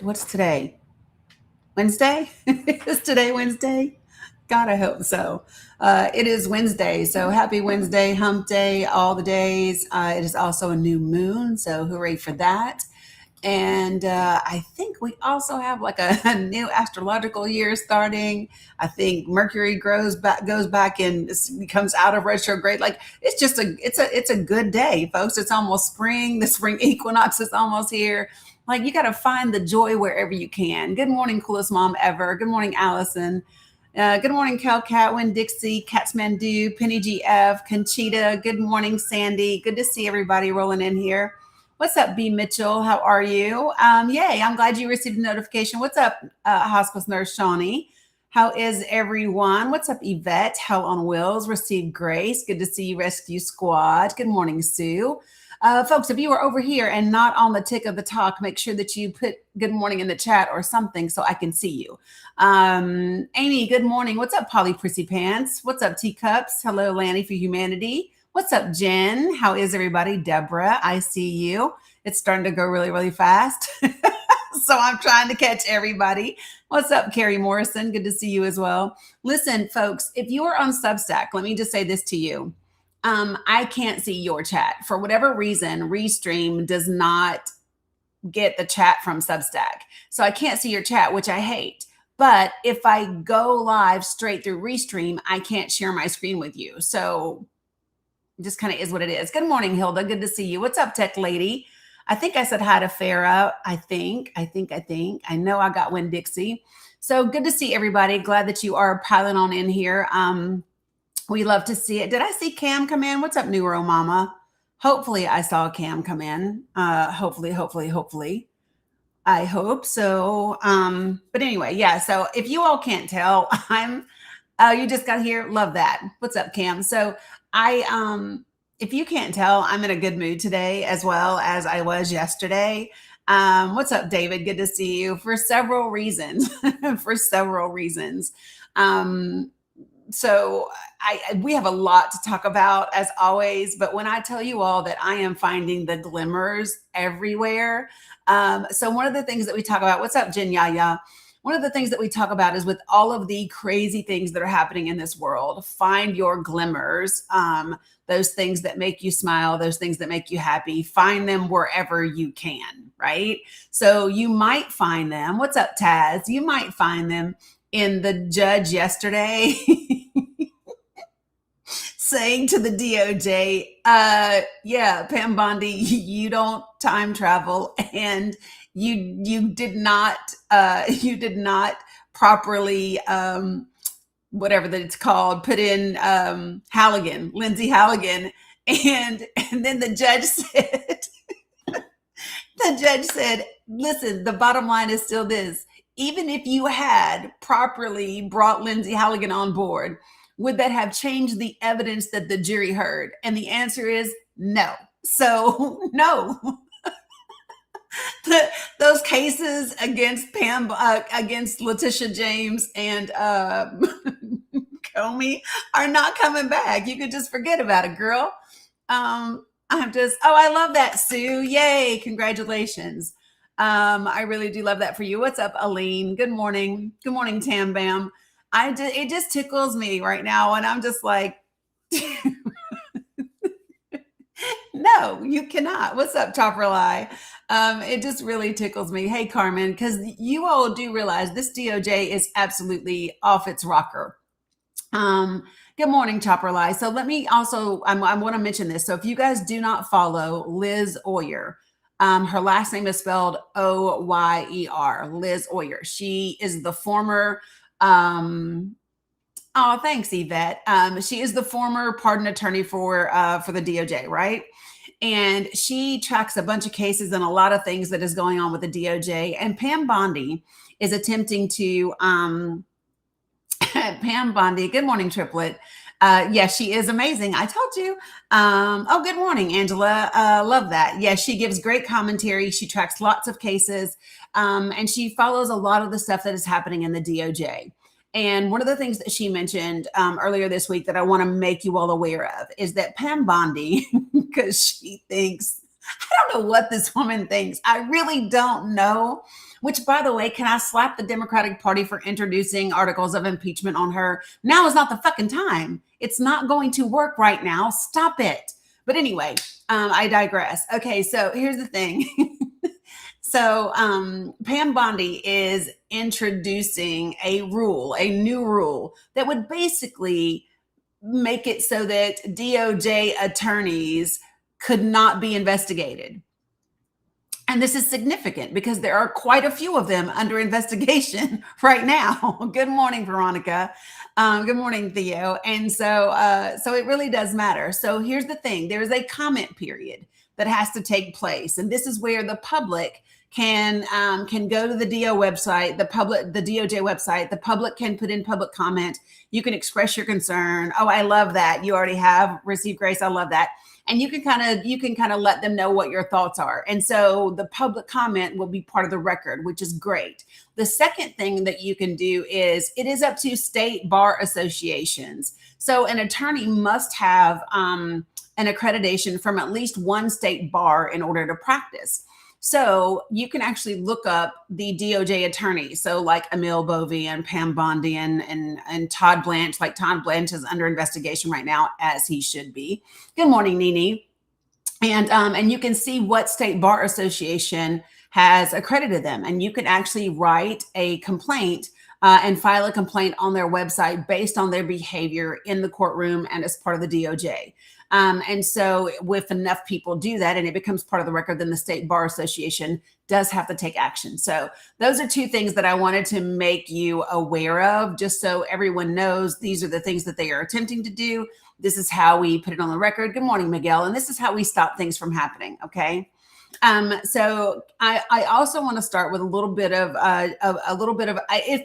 What's today? Wednesday? Is today Wednesday? God, I hope so. It is Wednesday. So happy Wednesday, hump day, all the days. It is also a new moon. So hooray for that. And I think we also have like a new astrological year starting. I think Mercury goes back and becomes out of retrograde. Like it's a good day, folks. It's almost spring. The spring equinox is almost here. Like you got to find the joy wherever you can. Good morning, coolest mom ever. Good morning, Allison. Good morning, Cal Catwin, Dixie, Catsmandu, Penny GF, Conchita. Good morning, Sandy. Good to see everybody rolling in here. What's up, B. Mitchell? How are you? Yay, I'm glad you received a notification. What's up, hospice nurse Shawnee? How is everyone? What's up, Yvette? Hell on Wheels, received grace. Good to see you, Rescue Squad. Good morning, Sue. Folks, if you are over here and not on the tick of the talk, make sure that you put good morning in the chat or something so I can see you. Amy, good morning. What's up, Polly Prissy Pants? What's up, Teacups? Hello, Lanny for Humanity. What's up, Jen? How is everybody? Deborah, I see you. It's starting to go really, really fast. So I'm trying to catch everybody. What's up, Carrie Morrison? Good to see you as well. Listen, folks, if you are on Substack, let me just say this to you. I can't see your chat. For whatever reason, Restream does not get the chat from Substack. So I can't see your chat, which I hate. But if I go live straight through Restream, I can't share my screen with you. So it just kind of is what it is. Good morning, Hilda. Good to see you. What's up, tech lady? I think I said hi to Farah. I think. I know I got Win Dixie. So good to see everybody. Glad that you are piling on in here. We love to see it. Did I see Cam come in? What's up, Neuro Mama? Hopefully I saw Cam come in. Hopefully. I hope so. But anyway, yeah. So if you all can't tell, you just got here. Love that. What's up, Cam? So if you can't tell, I'm in a good mood today as well as I was yesterday. What's up, David? Good to see you for several reasons. For several reasons. So we have a lot to talk about as always, but when I tell you all that I am finding the glimmers everywhere. So one of the things that we talk about, what's up, Jen Yaya? One of the things that we talk about is with all of the crazy things that are happening in this world, find your glimmers, those things that make you smile, those things that make you happy, find them wherever you can, right? So you might find them. What's up, Taz? You might find them in the judge yesterday saying to the DOJ, yeah, Pam Bondi, you don't time travel and you did not properly whatever that it's called, put in Lindsay Halligan. And then the judge said, listen, the bottom line is still this. Even if you had properly brought Lindsay Halligan on board, would that have changed the evidence that the jury heard? And the answer is no. So no. Those cases against against Letitia James and Comey are not coming back. You can just forget about it, girl. I love that, Sue. Yay, congratulations. I really do love that for you. What's up, Aline? Good morning. Good morning, Tam Bam. It just tickles me right now, and I'm just like, no, you cannot. What's up, Chopper Lie? It just really tickles me. Hey, Carmen, because you all do realize this DOJ is absolutely off its rocker. Good morning, Chopper Lie. So let me also, I want to mention this. So if you guys do not follow Liz Oyer, her last name is spelled Oyer, Liz Oyer. She is the former, oh, thanks, Yvette. She is the former pardon attorney for the DOJ, right? And she tracks a bunch of cases and a lot of things that is going on with the DOJ. And Pam Bondi is attempting to, Pam Bondi, good morning, Triplet. Yeah, she is amazing. I told you. Oh, good morning, Angela. Love that. Yeah, she gives great commentary. She tracks lots of cases, and she follows a lot of the stuff that is happening in the DOJ. And one of the things that she mentioned earlier this week that I want to make you all aware of is that Pam Bondi, because she thinks, I don't know what this woman thinks. I really don't know. which, by the way, can I slap the Democratic Party for introducing articles of impeachment on her? Now is not the fucking time. It's not going to work right now. Stop it. But anyway, I digress. Okay, so here's the thing. So Pam Bondi is introducing a new rule that would basically make it so that DOJ attorneys could not be investigated. And this is significant because there are quite a few of them under investigation right now. Good morning, Veronica. Good morning, Theo. And so it really does matter. So here's the thing: there is a comment period that has to take place, and this is where the public can go to the DO website, the DOJ website. The public can put in public comment. You can express your concern. Oh, I love that. You already have received grace. I love that. And you can kind of let them know what your thoughts are. And so the public comment will be part of the record, which is great. The second thing that you can do is it is up to state bar associations. So an attorney must have an accreditation from at least one state bar in order to practice. So you can actually look up the DOJ attorneys. So like Emil Bovee and Pam Bondi and Todd Blanche. Like Todd Blanche is under investigation right now, as he should be. Good morning, Nini. And you can see what state bar association has accredited them. And you can actually write a complaint and file a complaint on their website based on their behavior in the courtroom and as part of the DOJ. And so if enough people do that and it becomes part of the record, then the State Bar Association does have to take action. So those are two things that I wanted to make you aware of, just so everyone knows these are the things that they are attempting to do. This is how we put it on the record. Good morning, Miguel. And this is how we stop things from happening. Okay. So I also want to start with a little bit of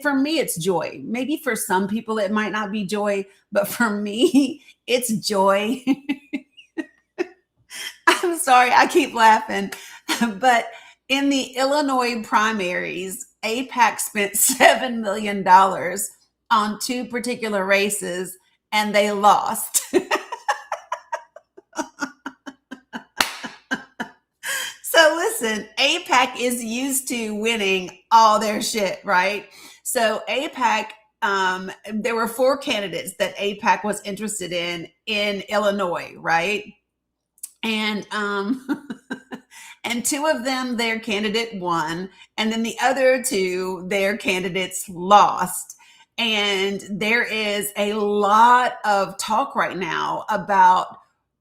for me, it's joy. Maybe for some people, it might not be joy, but for me, it's joy. I'm sorry, I keep laughing, but in the Illinois primaries, AIPAC spent $7 million on two particular races and they lost. So listen, AIPAC is used to winning all their shit, right? So AIPAC, there were 4 candidates that AIPAC was interested in Illinois, right? And and 2 of them, their candidate won, and then the other 2, their candidates lost. And there is a lot of talk right now about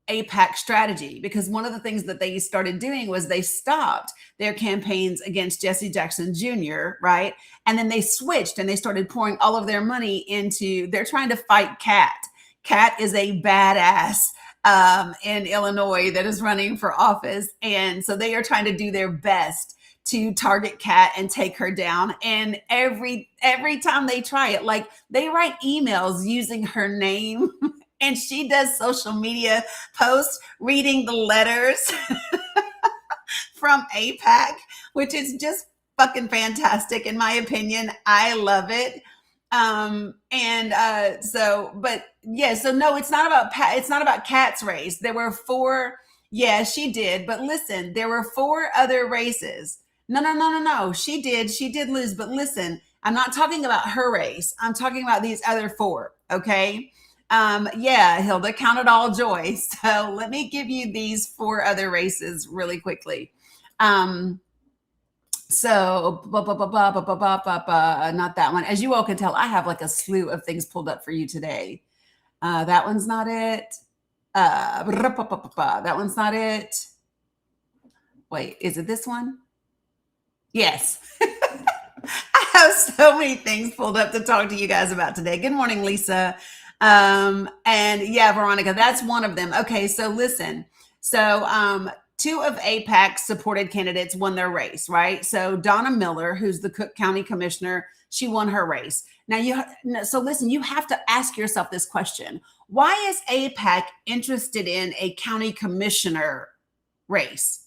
AIPAC strategy, because one of the things that they started doing was they stopped their campaigns against Jesse Jackson Jr., right? And then they switched and they started pouring all of their money into, they're trying to fight Kat. Kat is a badass in Illinois that is running for office. And so they are trying to do their best to target Kat and take her down. And every time they try it, like they write emails using her name and she does social media posts reading the letters from AIPAC, which is just fucking fantastic in my opinion. I love it. So no, it's not about Kat's race. There were 4. Yeah, she did. But listen, there were 4 other races. No. She did lose. But listen, I'm not talking about her race. I'm talking about these other 4. Okay. Yeah, Hilda, count it all joy. So let me give you these 4 other races really quickly. Not that one. As you all can tell, I have like a slew of things pulled up for you today. That one's not it. That one's not it. Wait, is it this one? Yes. I have so many things pulled up to talk to you guys about today. Good morning, Lisa. And yeah, Veronica, that's one of them. Okay, so listen. So 2 of AIPAC's supported candidates won their race, right? So Donna Miller, who's the Cook County Commissioner, she won her race. So listen, you have to ask yourself this question. Why is AIPAC interested in a county commissioner race?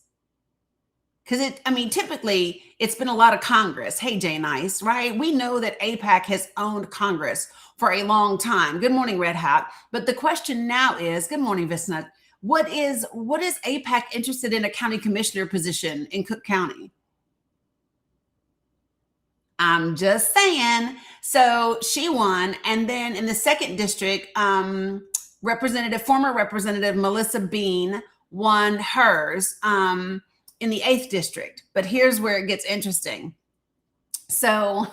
Because typically it's been a lot of Congress. Hey, Jay Nice, right? We know that AIPAC has owned Congress for a long time. Good morning, Red Hat. But the question now is, good morning, Visnut. What is AIPAC interested in a county commissioner position in Cook County? I'm just saying. So she won. And then in the second district, former Representative Melissa Bean won hers in the 8th district. But here's where it gets interesting. So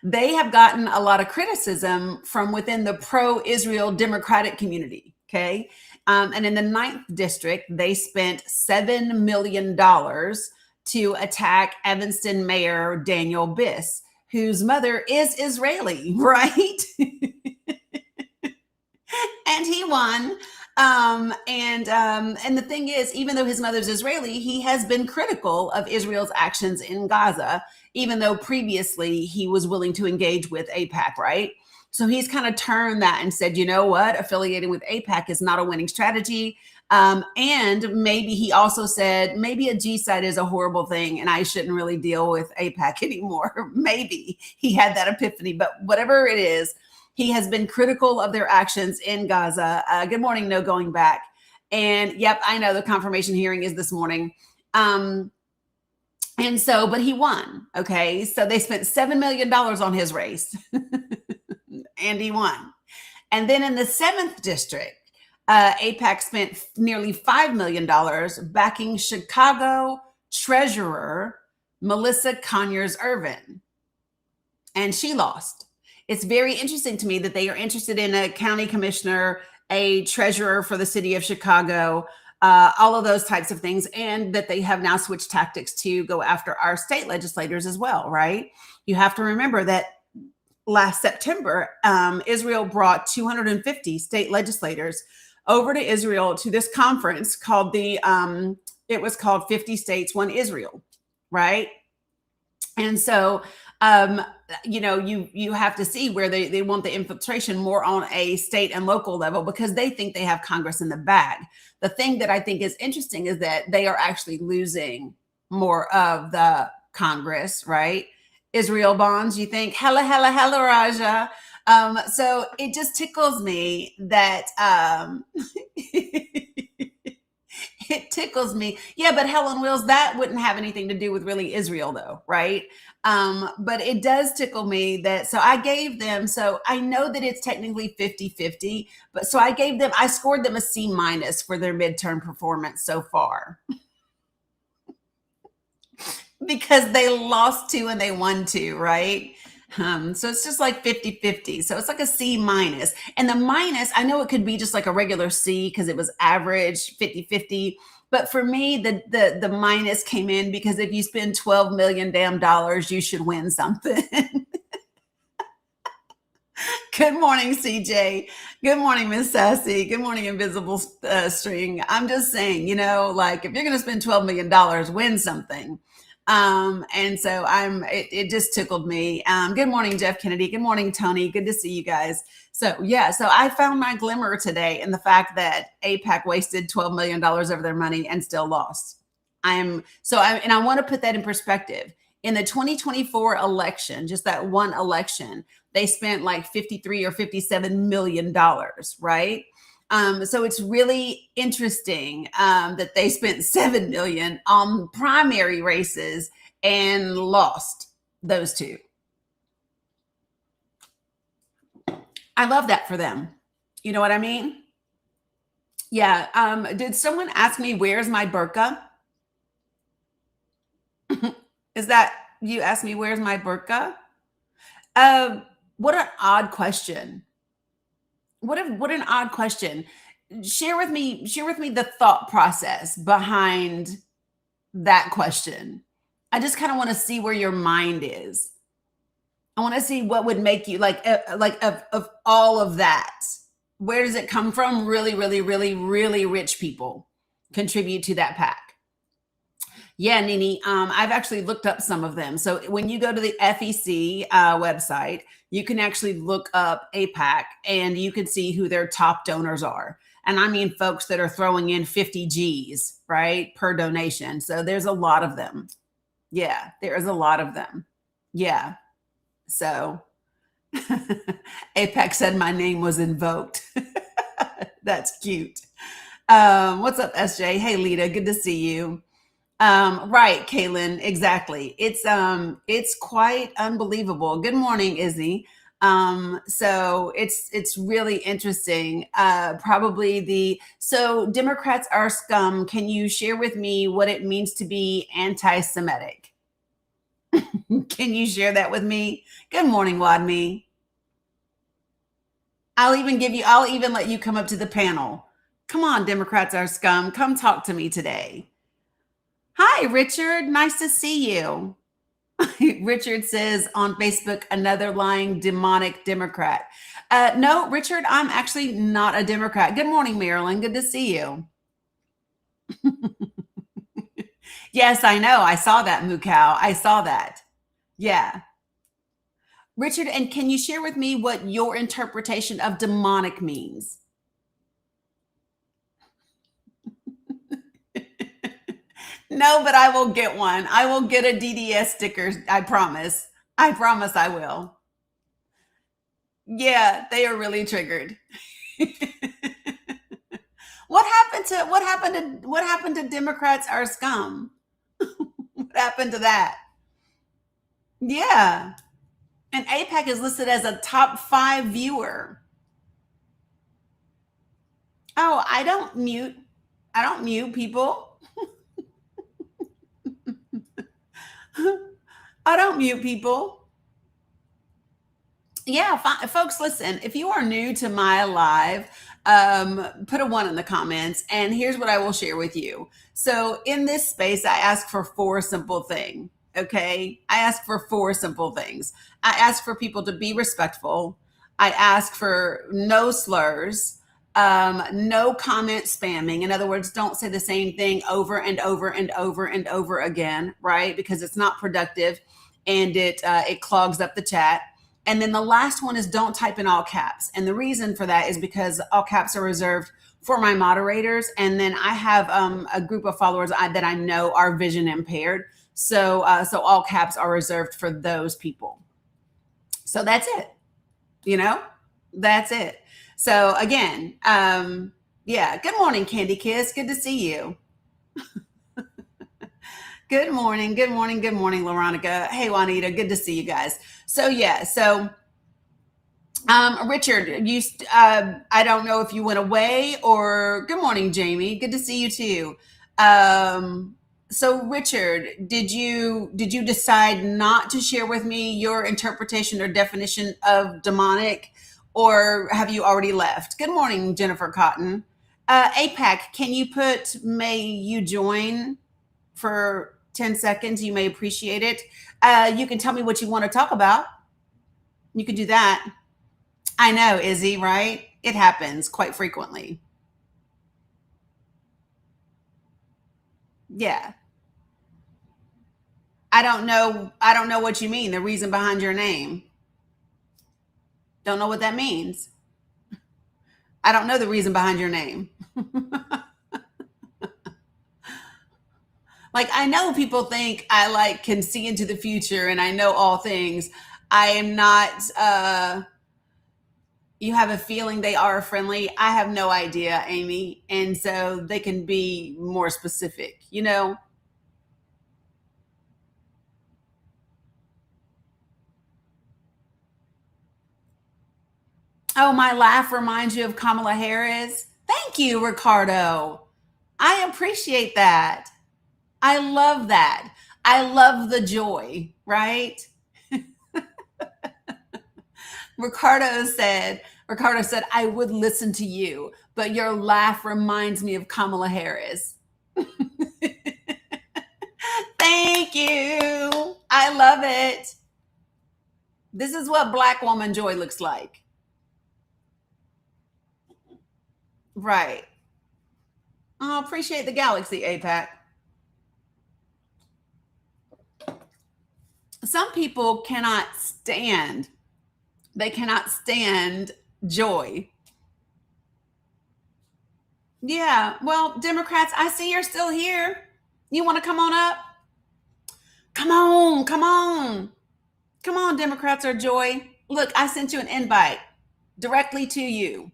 they have gotten a lot of criticism from within the pro-Israel Democratic community. Okay. And in the 9th district, they spent $7 million to attack Evanston Mayor Daniel Biss, whose mother is Israeli, right? And he won. And the thing is, even though his mother's Israeli, he has been critical of Israel's actions in Gaza, even though previously he was willing to engage with AIPAC, right? So he's kind of turned that and said, you know what, affiliating with AIPAC is not a winning strategy. And maybe he also said, maybe a G site is a horrible thing and I shouldn't really deal with AIPAC anymore. Maybe he had that epiphany, but whatever it is, he has been critical of their actions in Gaza. Good morning, no going back. And yep, I know the confirmation hearing is this morning. And so, but he won. Okay. So they spent $7 million on his race and he won. And then in the 7th district, AIPAC spent nearly $5 million backing Chicago treasurer Melissa Conyers Irvin. And she lost. It's very interesting to me that they are interested in a county commissioner, a treasurer for the city of Chicago, all of those types of things, and that they have now switched tactics to go after our state legislators as well, right? You have to remember that last September, Israel brought 250 state legislators over to Israel to this conference called it was called 50 States, One Israel, right? And so, you have to see where they want the infiltration more on a state and local level because they think they have Congress in the bag. The thing that I think is interesting is that they are actually losing more of the Congress, right? Israel bonds, you think, hella, Raja. So it just tickles me that it tickles me. Yeah, but Helen Wills, that wouldn't have anything to do with really Israel though, right? But it does tickle me that, so I gave them, so I know that it's technically 50-50, but so I scored them a C- for their midterm performance so far. Because they lost 2 and they won 2, right? So it's just like 50-50. So it's like a C-. And the minus, I know it could be just like a regular C because it was average 50-50. But for me, the minus came in because if you spend $12 million damn dollars, you should win something. Good morning, CJ. Good morning, Miss Sassy. Good morning, Invisible String. I'm just saying, like if you're going to spend $12 million, win something. And so it just tickled me. Good morning, Jeff Kennedy. Good morning, Tony. Good to see you guys. So yeah, so I found my glimmer today in the fact that AIPAC wasted $12 million of their money and still lost. And I want to put that in perspective. In the 2024 election, just that one election, they spent like 53 or $57 million, right? So it's really interesting that they spent $7 million on primary races and lost those 2. I love that for them. You know what I mean? Yeah. Did someone ask me, where's my burqa? Is that you asked me, where's my burqa? What an odd question. What an odd question. Share with me the thought process behind that question. I just kind of want to see where your mind is. I want to see what would make you like of all of that. Where does it come from? Really, really, really, really rich people contribute to that pack. Yeah, Nini, I've actually looked up some of them. So when you go to the FEC website, you can actually look up AIPAC and you can see who their top donors are. And I mean, folks that are throwing in 50 G's, right, per donation. So there's a lot of them. Yeah, there is a lot of them. Yeah. So AIPAC said my name was invoked. That's cute. What's up, SJ? Hey, Lita, good to see you. Right, Kaylin, exactly. It's quite unbelievable. Good morning, Izzy. So it's really interesting. Probably the so Democrats are scum. Can you share with me what it means to be anti-Semitic? Can you share that with me? Good morning, Wadme. I'll even let you come up to the panel. Come on, Democrats are scum. Come talk to me today. Hi, Richard. Nice to see you. Richard says on Facebook, another lying demonic Democrat. No, Richard, I'm actually not a Democrat. Good morning, Marilyn. Good to see you. Yes, I know. I saw that, Mukau. I saw that. Yeah. Richard, and can you share with me what your interpretation of demonic means? No, but I will get one. I will get a DDS sticker. I promise. I promise I will. Yeah, they are really triggered. What happened to Democrats are scum? What happened to that? Yeah. And AIPAC is listed as a top 5 viewer. Oh, I don't mute people. I don't mute people. Yeah, folks, listen, if you are new to my live, put a 1 in the comments, and here's what I will share with you. So in this space, I ask for 4 simple things. Okay. I ask for 4 simple things. I ask for people to be respectful. I ask for no slurs, no comment spamming. In other words, don't say the same thing over and over and over and over again, right? Because it's not productive and it clogs up the chat. And then the last one is don't type in all caps. And the reason for that is because all caps are reserved for my moderators. And then I have a group of followers that I know are vision impaired. So all caps are reserved for those people. So that's it. You know, that's it. So again, yeah. Good morning, Candy Kiss. Good to see you. Good morning. Good morning. Good morning, Veronica. Hey, Juanita. Good to see you guys. So yeah. So Richard, I don't know if you went away or good morning, Jamie. Good to see you too. So Richard, did you decide not to share with me your interpretation or definition of demonic, or have you already left? Good morning, Jennifer Cotton. APAC, can you put may you join for 10 seconds? You may appreciate it. You can tell me what you want to talk about. You can do that. I know, Izzy, right? It happens quite frequently. Yeah. I don't know what you mean. The reason behind your name. Don't know what that means. I don't know the reason behind your name. Like I know people think I like can see into the future and I know all things. I am not you have a feeling they are friendly. I have no idea, Amy. And so they can be more specific, you know? Oh, my laugh reminds you of Kamala Harris. Thank you, Ricardo. I appreciate that. I love that. I love the joy, right? Ricardo said, I would listen to you, but your laugh reminds me of Kamala Harris. Thank you. I love it. This is what Black woman joy looks like. Right. I appreciate the galaxy, APAC. Some people they cannot stand joy. Yeah. Well, Democrats, I see you're still here. You want to come on up? Come on. Come on. Come on, Democrats are joy. Look, I sent you an invite directly to you.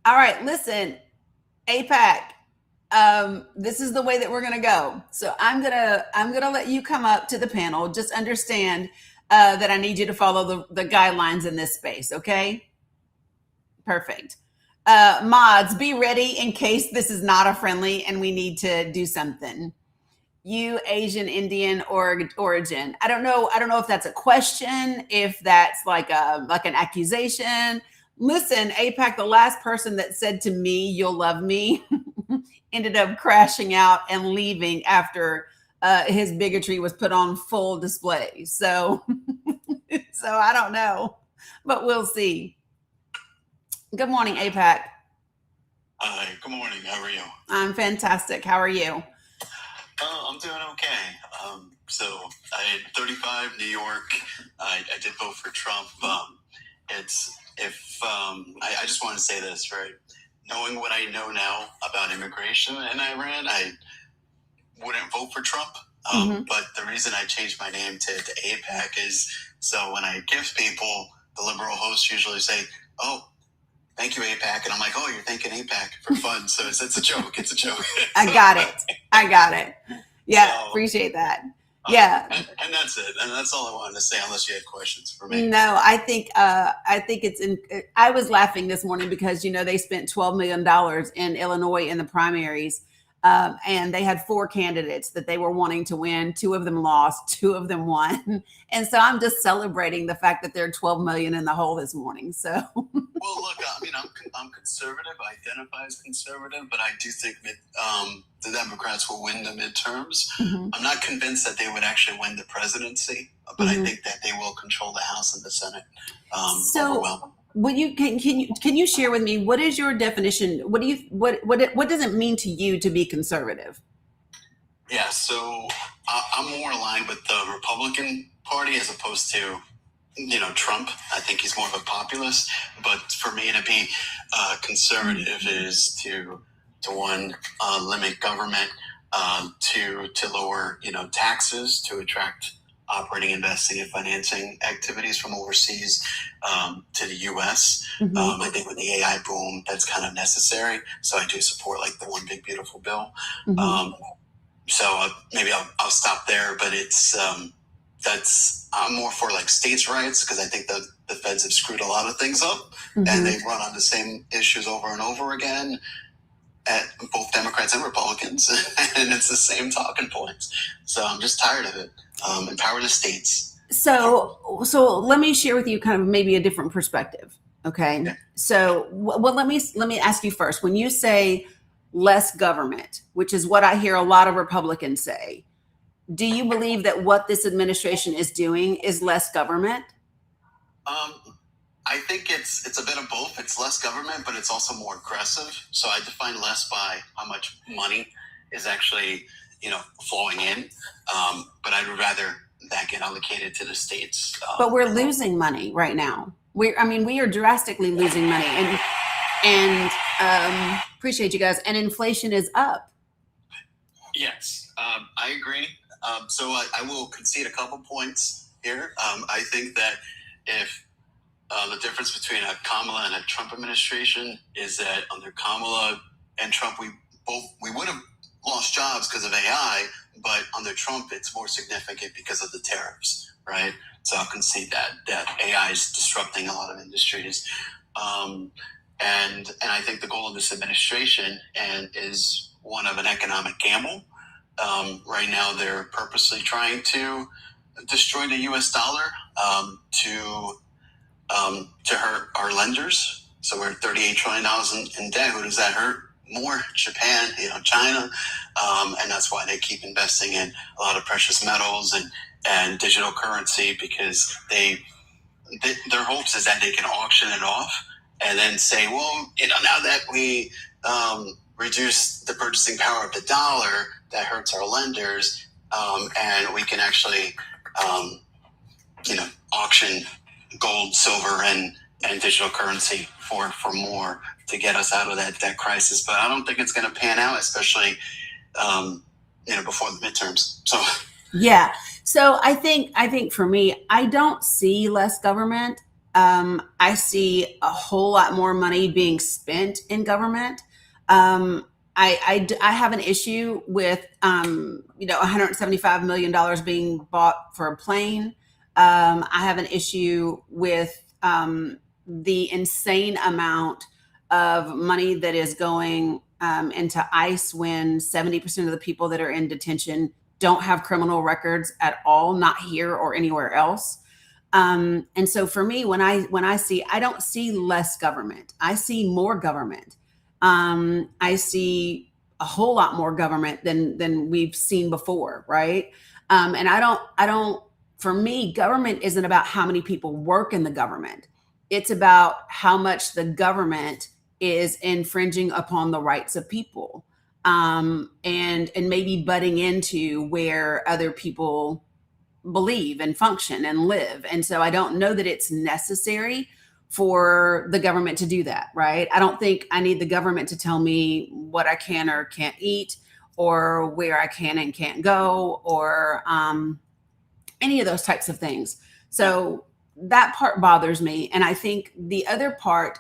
All right, listen, APAC. This is the way that we're going to go. So I'm gonna let you come up to the panel. Just understand that I need you to follow the guidelines in this space. Okay, perfect. Mods, be ready in case this is not a friendly and we need to do something. You Asian Indian origin. I don't know. I don't know if that's a question, if that's like an accusation. Listen, APAC, the last person that said to me, "You'll love me," ended up crashing out and leaving after his bigotry was put on full display. So, so I don't know, but we'll see. Good morning, APAC. Hi, good morning. How are you? I'm fantastic. How are you? I'm doing okay. So I 35, New York. I did vote for Trump. It's if I just want to say this, right? Knowing what I know now about immigration in Iran, I wouldn't vote for Trump. But the reason I changed my name to AIPAC is so when I give people, the liberal hosts usually say, "Oh, thank you, AIPAC," and I'm like, "Oh, you're thanking AIPAC for fun." So it's a joke. It's a joke. I got it. Yeah, so, appreciate that. Yeah, and that's it. And that's all I wanted to say. Unless you had questions for me. No, I think it's in. I was laughing this morning because they spent $12 million in Illinois in the primaries, and they had 4 candidates that they were wanting to win. 2 of them lost, 2 of them won, and so I'm just celebrating the fact that they're 12 million in the hole this morning. So. Well, look, I mean, I'm conservative. I identify as conservative, but I do think that the Democrats will win the midterms. I'm not convinced that they would actually win the presidency, but I think that they will control the House and the Senate. So, can you share with me what is your definition? What does it mean to you to be conservative? Yeah, so I'm more aligned with the Republican Party as opposed to Trump. I think he's more of a populist, but for me to be conservative is to one, limit government, to lower taxes, to attract operating, investing, and financing activities from overseas to the U.S. I think with the AI boom, that's kind of necessary. So I do support like the One Big Beautiful Bill. So maybe I'll stop there, but it's I'm more for like states' rights because I think the feds have screwed a lot of things up and they run on the same issues over and over again at both Democrats and Republicans, and it's the same talking points. So I'm just tired of it. Empower the states. So let me share with you kind of maybe a different perspective. Okay. Yeah. So let me ask you first. When you say less government, which is what I hear a lot of Republicans say, do you believe that what this administration is doing is less government? I think it's a bit of both. It's less government, but it's also more aggressive. So I define less by how much money is actually, flowing in. But I'd rather that get allocated to the states. But we're losing money right now. We are drastically losing money, and appreciate you guys. And inflation is up. Yes, I agree. So I will concede a couple points here. I think that if the difference between a Kamala and a Trump administration is that under Kamala and Trump, we would have lost jobs because of AI, but under Trump, it's more significant because of the tariffs, right? So I'll concede that AI is disrupting a lot of industries. And I think the goal of this administration is one of an economic gamble. Right now, they're purposely trying to destroy the U.S. dollar to hurt our lenders. So we're $38 trillion in debt. Who does that hurt more? Japan, China. And that's why they keep investing in a lot of precious metals and digital currency because their hopes is that they can auction it off and then say, well, now that we reduce the purchasing power of the dollar, that hurts our lenders, and we can actually, auction gold, silver, and digital currency for more to get us out of that crisis. But I don't think it's going to pan out, especially before the midterms. So yeah. So I think for me, I don't see less government. I see a whole lot more money being spent in government. I have an issue with $175 million being bought for a plane. I have an issue with the insane amount of money that is going into ICE when 70% of the people that are in detention don't have criminal records at all, not here or anywhere else. And so for me, I don't see less government. I see more government. I see a whole lot more government than we've seen before, right? And I don't. For me, government isn't about how many people work in the government. It's about how much the government is infringing upon the rights of people, and maybe butting into where other people believe and function and live. And so I don't know that it's necessary for the government to do that, right? I don't think I need the government to tell me what I can or can't eat, or where I can and can't go, or any of those types of things. So that part bothers me. And I think the other part,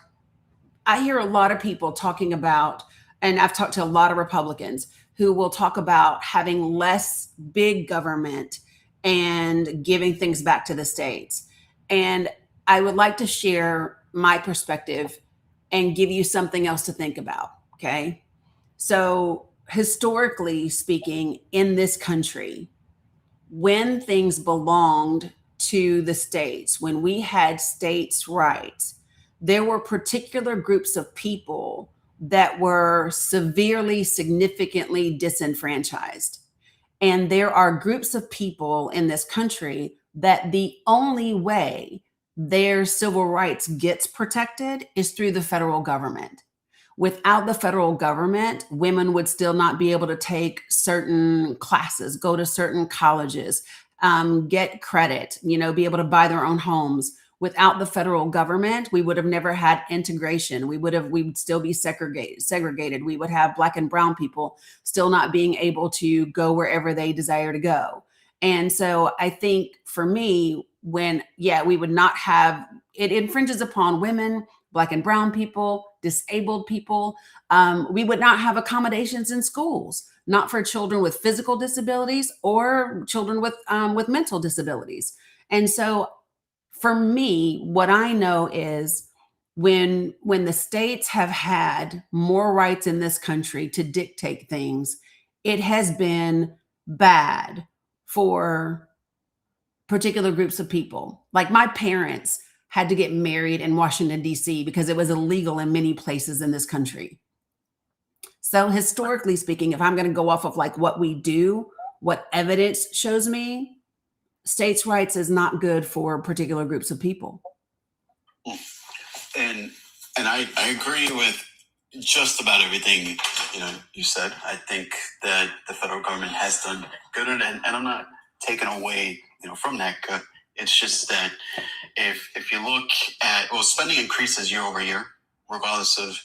I hear a lot of people talking about, and I've talked to a lot of Republicans who will talk about having less big government and giving things back to the states. And I would like to share my perspective and give you something else to think about. Okay. So, historically speaking, in this country, when things belonged to the states, when we had states' rights, there were particular groups of people that were severely, significantly disenfranchised. And there are groups of people in this country that the only way their civil rights gets protected is through the federal government. Without the federal government, women would still not be able to take certain classes, go to certain colleges, get credit, be able to buy their own homes. Without the federal government, we would have never had integration. We would still be segregated. We would have Black and brown people still not being able to go wherever they desire to go. And so I think for me, we would not have, it infringes upon women, Black and brown people, disabled people. We would not have accommodations in schools, not for children with physical disabilities or children with mental disabilities. And so for me, what I know is when the states have had more rights in this country to dictate things, it has been bad for particular groups of people. Like my parents had to get married in Washington, D.C. because it was illegal in many places in this country. So historically speaking, if I'm going to go off of like what we do, what evidence shows me, states' rights is not good for particular groups of people. And I agree with just about everything you said. I think that the federal government has done good, and I'm not taking away from that good. It's just that if you look at, spending increases year over year, regardless of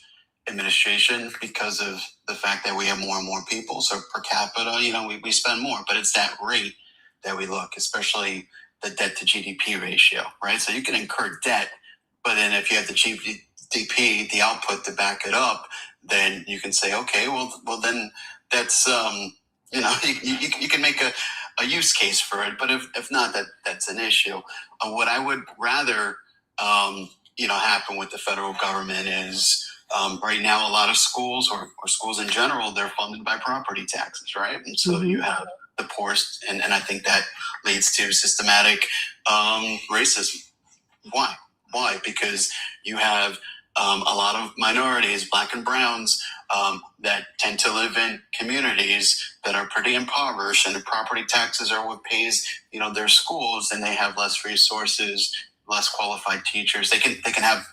administration, because of the fact that we have more and more people. So per capita, we spend more, but it's that rate that we look, especially the debt to GDP ratio, right? So you can incur debt, but then if you have the GDP, the output to back it up, then you can say, okay, well then that's, you can make a use case for it. But if not, that's an issue. What I would rather, happen with the federal government is, right now, a lot of schools or schools in general, they're funded by property taxes, right? And so you have the poorest, and I think that leads to systematic racism. Why? Because you have a lot of minorities, Black and browns, that tend to live in communities that are pretty impoverished, and the property taxes are what pays their schools, and they have less resources, less qualified teachers. They can have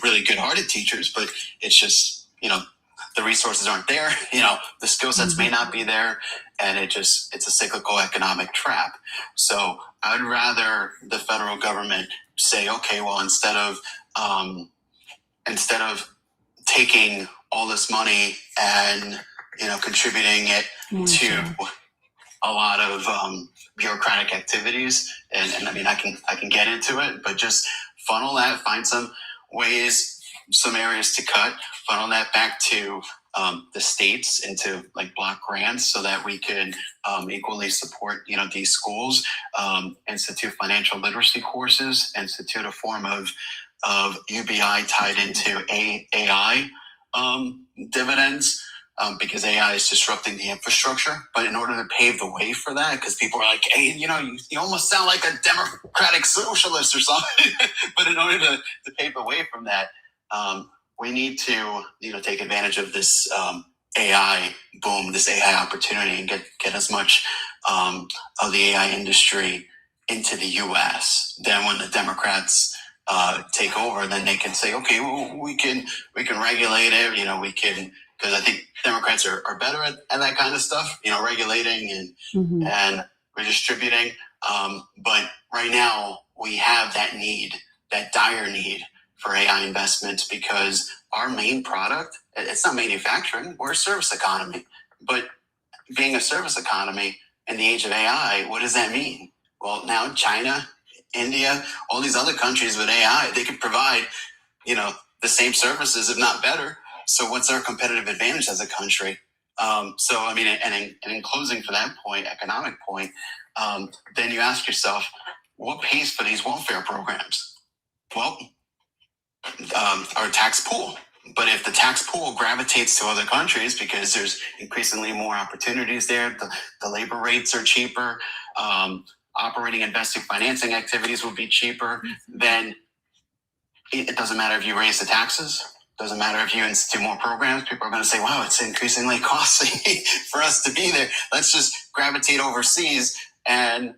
really good-hearted teachers, but it's just the resources aren't there. The skill sets may not be there, and it's a cyclical economic trap. So I'd rather the federal government say, okay, well, instead of taking all this money and contributing it to a lot of bureaucratic activities, and I mean I can get into it, but just funnel that, find some ways, some areas to cut, funnel that back to the states into like block grants so that we could equally support, these schools, institute financial literacy courses, institute a form of UBI tied into AI dividends. Because AI is disrupting the infrastructure. But in order to pave the way for that, because people are like, hey, you almost sound like a democratic socialist or something. But in order to pave the way from that, we need to, take advantage of this AI boom, this AI opportunity, and get as much of the AI industry into the U.S. Then when the Democrats take over, then they can say, okay, well, we can regulate it. We can. Because I think Democrats are better at that kind of stuff, regulating and redistributing. But right now we have that need, that dire need for AI investments, because our main product, it's not manufacturing, we're a service economy. But being a service economy in the age of AI, what does that mean? Well, now China, India, all these other countries with AI, they could provide, the same services, if not better. So what's our competitive advantage as a country? So, I mean, and in closing for that point, economic point, then you ask yourself, what pays for these welfare programs? Well, our tax pool. But if the tax pool gravitates to other countries because there's increasingly more opportunities there, the labor rates are cheaper, operating investing financing activities will be cheaper, then it doesn't matter if you raise the taxes. Doesn't matter if you institute more programs. People are going to say, wow, it's increasingly costly for us to be there. Let's just gravitate overseas. And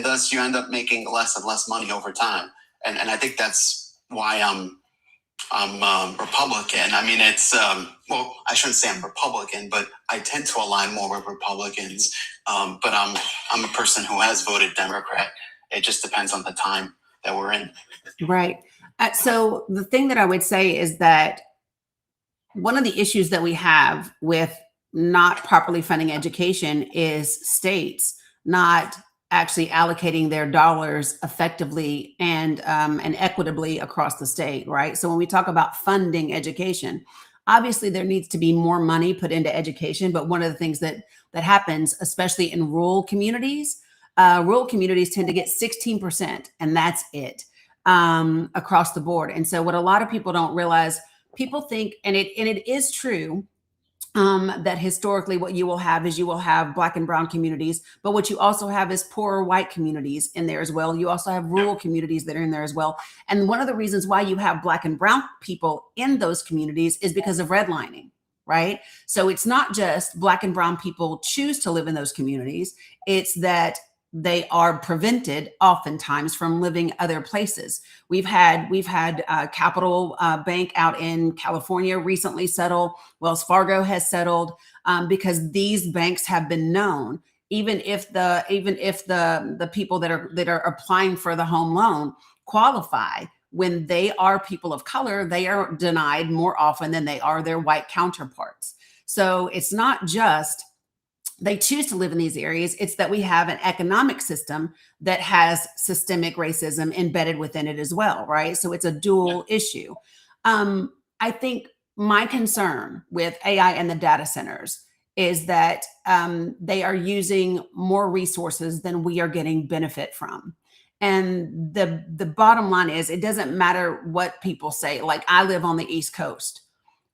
thus you end up making less and less money over time. And I think that's why I'm Republican. I mean, it's, well, I shouldn't say I'm Republican, but I tend to align more with Republicans. But I'm a person who has voted Democrat. It just depends on the time that we're in. Right. So the thing that I would say is that one of the issues that we have with not properly funding education is states not actually allocating their dollars effectively and equitably across the state, right? So when we talk about funding education, obviously there needs to be more money put into education. But one of the things that happens, especially in rural communities tend to get 16%, and that's it. Across the board. And so what a lot of people don't realize, people think, and it is true, that historically what you will have Black and brown communities, but what you also have is poor white communities in there as well. You also have rural communities that are in there as well. And one of the reasons why you have Black and brown people in those communities is because of redlining, right? So it's not just Black and brown people choose to live in those communities. It's that they are prevented oftentimes from living other places. We've had Capital Bank out in California recently settle. Wells Fargo has settled because these banks have been known, even if the people that are applying for the home loan qualify, when they are people of color, they are denied more often than they are their white counterparts. So it's not just they choose to live in these areas. It's that we have an economic system that has systemic racism embedded within it as well, right? So it's a dual issue. I think my concern with AI and the data centers is that they are using more resources than we are getting benefit from. And the bottom line is, it doesn't matter what people say. Like, I live on the East Coast.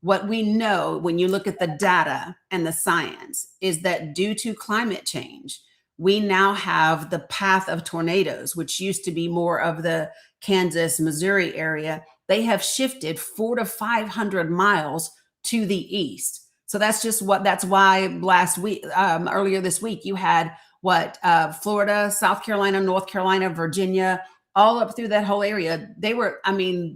What we know when you look at the data and the science is that due to climate change, we now have the path of tornadoes, which used to be more of the Kansas, Missouri area. They have shifted 400 to 500 miles to the east. So that's why earlier this week, you had Florida, South Carolina, North Carolina, Virginia, all up through that whole area.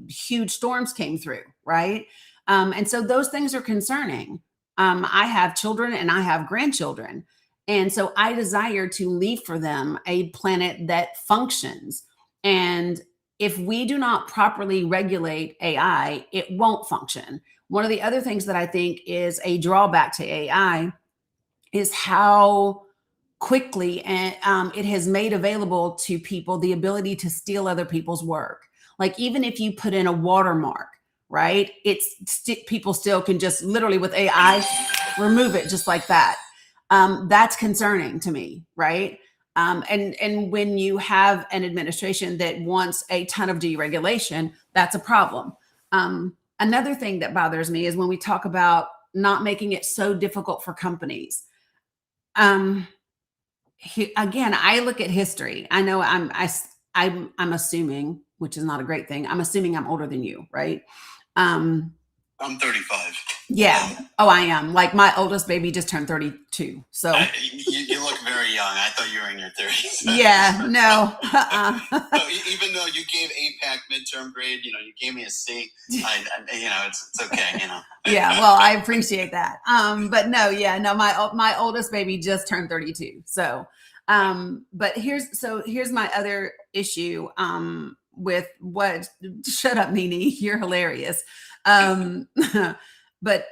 Huge storms came through, right? And so those things are concerning. I have children and I have grandchildren. And so I desire to leave for them a planet that functions. And if we do not properly regulate AI, it won't function. One of the other things that I think is a drawback to AI is how quickly it has made available to people the ability to steal other people's work. Like, even if you put in a watermark, right? People still can just literally with AI remove it just like that. That's concerning to me, right? And when you have an administration that wants a ton of deregulation, that's a problem. Another thing that bothers me is when we talk about not making it so difficult for companies. Again, I look at history. I know I'm assuming, which is not a great thing. I'm assuming I'm older than you, right? I'm 35. Yeah. Oh, I am. Like my oldest baby just turned 32. So you look very young. I thought you were in your 30s. Yeah. No. So even though you gave AIPAC midterm grade, you gave me a C. It's okay. Yeah. Well, I appreciate that. But no. Yeah. No. My oldest baby just turned 32. So, but here's my other issue. With what? Shut up, Nene. You're hilarious. But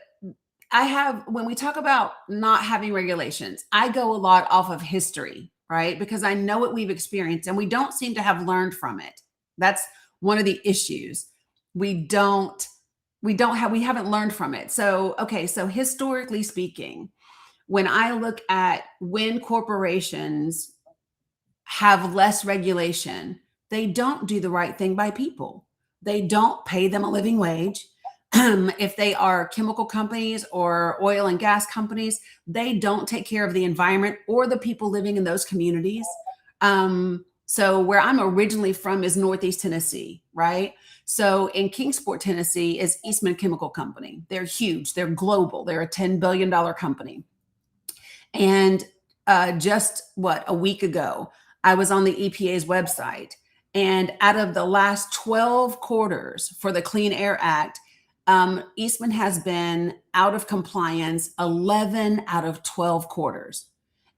when we talk about not having regulations, I go a lot off of history, right? Because I know what we've experienced and we don't seem to have learned from it. That's one of the issues. We haven't learned from it. So, okay. So historically speaking, when I look at when corporations have less regulation, they don't do the right thing by people. They don't pay them a living wage. If they are chemical companies or oil and gas companies, they don't take care of the environment or the people living in those communities. So where I'm originally from is Northeast Tennessee, right? So in Kingsport, Tennessee is Eastman Chemical Company. They're huge. They're global. They're a $10 billion company. And just a week ago, I was on the EPA's website. And out of the last 12 quarters for the Clean Air Act, Eastman has been out of compliance 11 out of 12 quarters.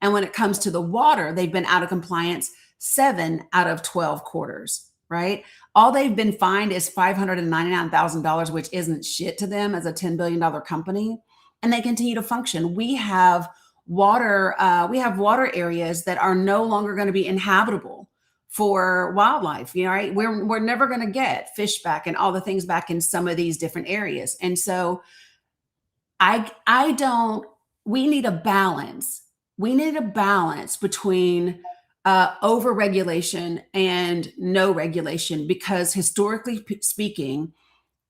And when it comes to the water, they've been out of compliance 7 out of 12 quarters, right? All they've been fined is $599,000, which isn't shit to them as a $10 billion company. And they continue to function. We have water areas that are no longer going to be inhabitable for wildlife, right? We're never going to get fish back and all the things back in some of these different areas. And so we need a balance. We need a balance between over regulation and no regulation, because historically speaking,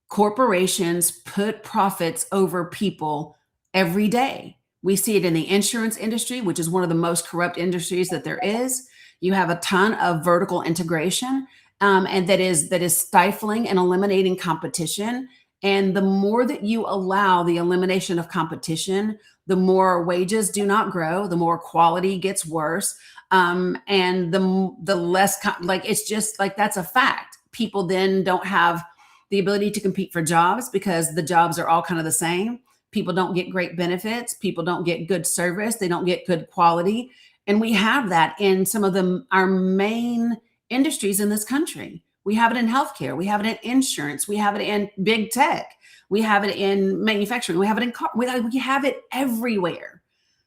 corporations put profits over people every day. We see it in the insurance industry, which is one of the most corrupt industries that there is. You have a ton of vertical integration, and that is stifling and eliminating competition. And the more that you allow the elimination of competition, the more wages do not grow, the more quality gets worse, and the less it's just like that's a fact. People then don't have the ability to compete for jobs because the jobs are all kind of the same. People don't get great benefits. People don't get good service. They don't get good quality. And we have that in some of our main industries in this country. We have it in healthcare. We have it in insurance. We have it in big tech. We have it in manufacturing. We have it in car. We have it everywhere.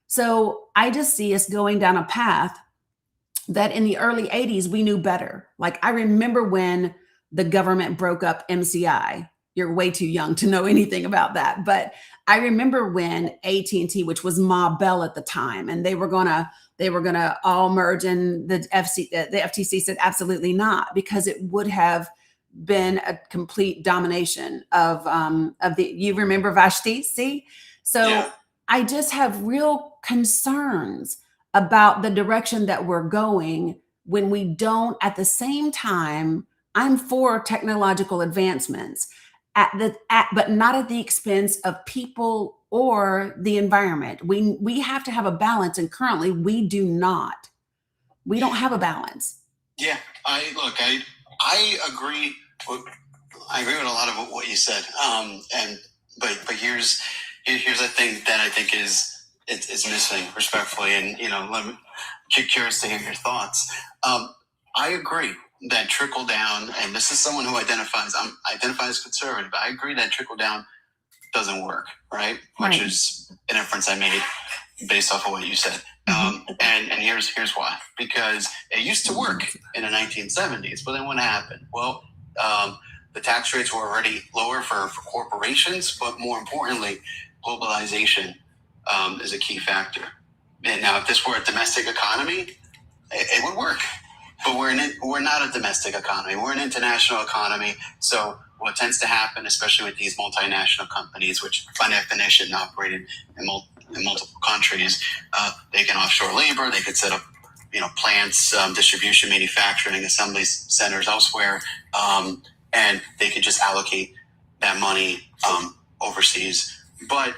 So I just see us going down a path that in the early 80s, we knew better. Like I remember when the government broke up MCI. You're way too young to know anything about that. But I remember when AT&T, which was Ma Bell at the time, and they were gonna all merge, and the FTC said absolutely not, because it would have been a complete domination of the. You remember Vashti? See, so yeah. I just have real concerns about the direction that we're going when we don't, at the same time. I'm for technological advancements but not at the expense of people or the environment. We have to have a balance, and currently we do not. We don't have a balance. Yeah, I agree. I agree with a lot of what you said. But here's the thing that I think is missing, respectfully, and I'm curious to hear your thoughts. I agree that trickle down, and this is someone who identifies as conservative, but I agree that trickle down doesn't work, right? Which is an inference I made based off of what you said. And here's why. Because it used to work in the 1970s, but then what happened? Well, the tax rates were already lower for corporations, but more importantly, globalization is a key factor. And now, if this were a domestic economy, it would work. But we're not a domestic economy. We're an international economy. So what tends to happen, especially with these multinational companies, which by definition operate in multiple countries, they can offshore labor. They could set up, plants, distribution, manufacturing, assembly centers elsewhere, and they could just allocate that money overseas. But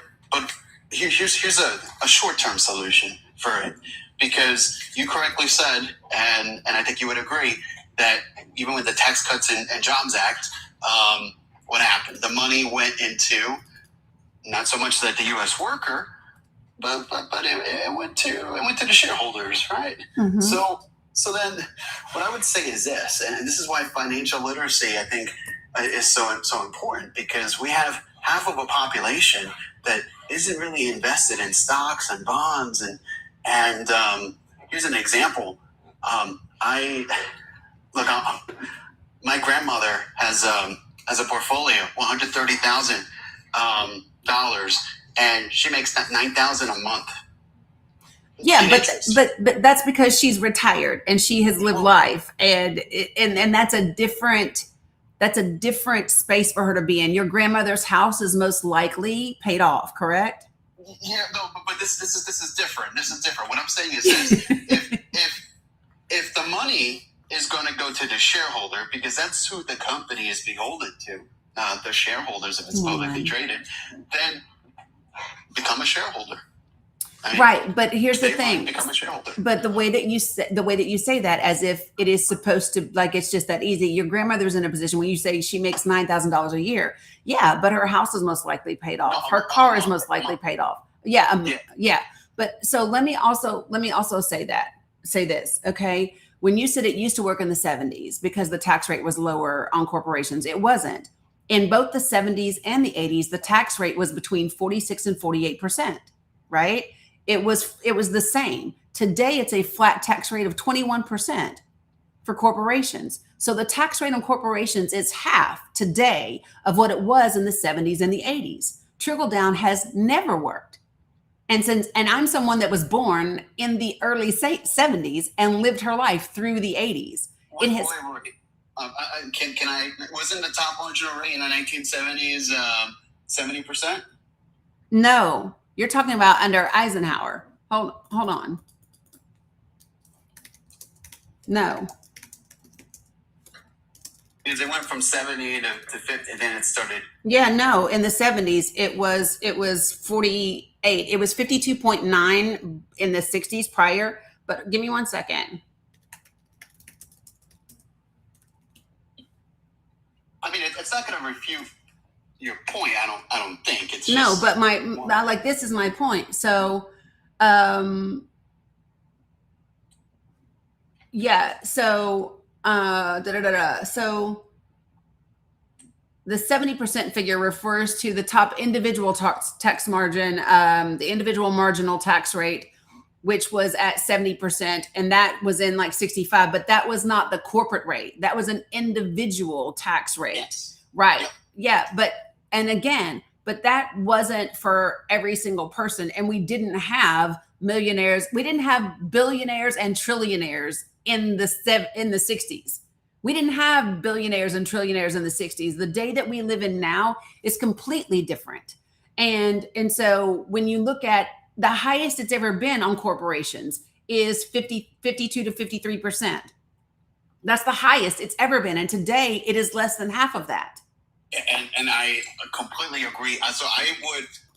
here's a short-term solution for it. Because you correctly said, and I think you would agree, that even with the Tax Cuts and Jobs Act, what happened? The money went into not so much that the U.S. worker, but it went to the shareholders, right? Mm-hmm. So then, what I would say is this, and this is why financial literacy, I think, is so important, because we have half of a population that isn't really invested in stocks and bonds and here's an example. My grandmother has a portfolio, $130,000, and she makes $9,000 a month. Yeah, but that's because she's retired and she has lived life, and that's a different space for her to be in. Your grandmother's house is most likely paid off, correct? Yeah, no, but this is different. This is different. What I'm saying is this: if the money is going to go to the shareholder, because that's who the company is beholden to, the shareholders, if it's publicly traded, then become a shareholder. Right, but here's the thing. Become a shareholder. But the way that you say that, as if it is supposed to, like it's just that easy. Your grandmother's in a position when you say she makes $9,000 a year. Yeah, but her house is most likely paid off. Her car is most likely paid off. Yeah. But so let me also say this. Okay, when you said it used to work in the 70s because the tax rate was lower on corporations, it wasn't. In both the 70s and the 80s, the tax rate was between 46 and 48%. Right. It was the same. Today, it's a flat tax rate of 21% for corporations. So the tax rate on corporations is half today of what it was in the 70s and the 80s. Trickle down has never worked. And I'm someone that was born in the early 70s and lived her life through the 80s. Can I? Wasn't the top marginal rate in the 1970s 70%? No. You're talking about under Eisenhower. Hold on. No. Because it went from 70 to 50, and then it started. Yeah, no. In the 70s, it was 48. It was 52.9 in the 60s prior. But give me 1 second. I mean, it's not going to refute your point. I don't think it's no, just, but this is my point. So, yeah. So, So the 70% figure refers to the top individual tax margin, the individual marginal tax rate, which was at 70%, and that was in like 65. But that was not the corporate rate. That was an individual tax rate, yes. Right? Yeah, but that wasn't for every single person. And we didn't have millionaires. We didn't have billionaires and trillionaires in the 60s. We didn't have billionaires and trillionaires in the 60s. The day that we live in now is completely different. And so when you look at the highest it's ever been on corporations is 52 to 53%. That's the highest it's ever been. And today it is less than half of that. And I completely agree. So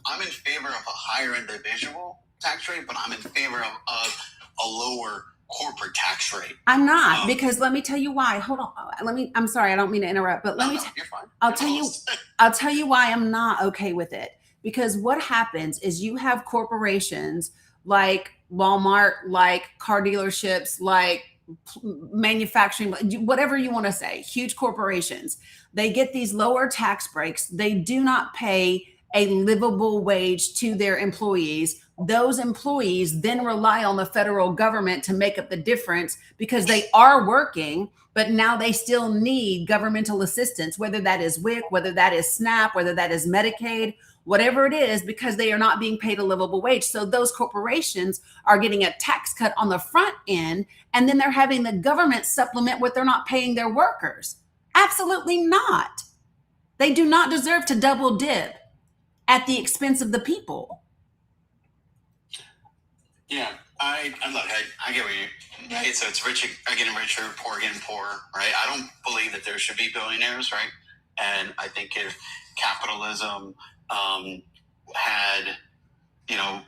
I'm in favor of a higher individual tax rate, but I'm in favor of a lower corporate tax rate. I'm not, because let me tell you why. Hold on. I'm sorry. I don't mean to interrupt, but You're fine. I'll tell you why I'm not okay with it. Because what happens is you have corporations like Walmart, like car dealerships, like manufacturing, whatever you want to say, huge corporations. They get these lower tax breaks. They do not pay a livable wage to their employees. those employees then rely on the federal government to make up the difference because they are working, but now they still need governmental assistance, whether that is WIC, whether that is SNAP, whether that is Medicaid, whatever it is, because they are not being paid a livable wage. So those corporations are getting a tax cut on the front end, and then they're having the government supplement what they're not paying their workers. Absolutely not. They do not deserve to double dip at the expense of the people. Yeah, I look, I get what you right. So it's rich are getting richer, poor getting poorer, right? I don't believe that there should be billionaires, right? And I think if capitalism had, you know,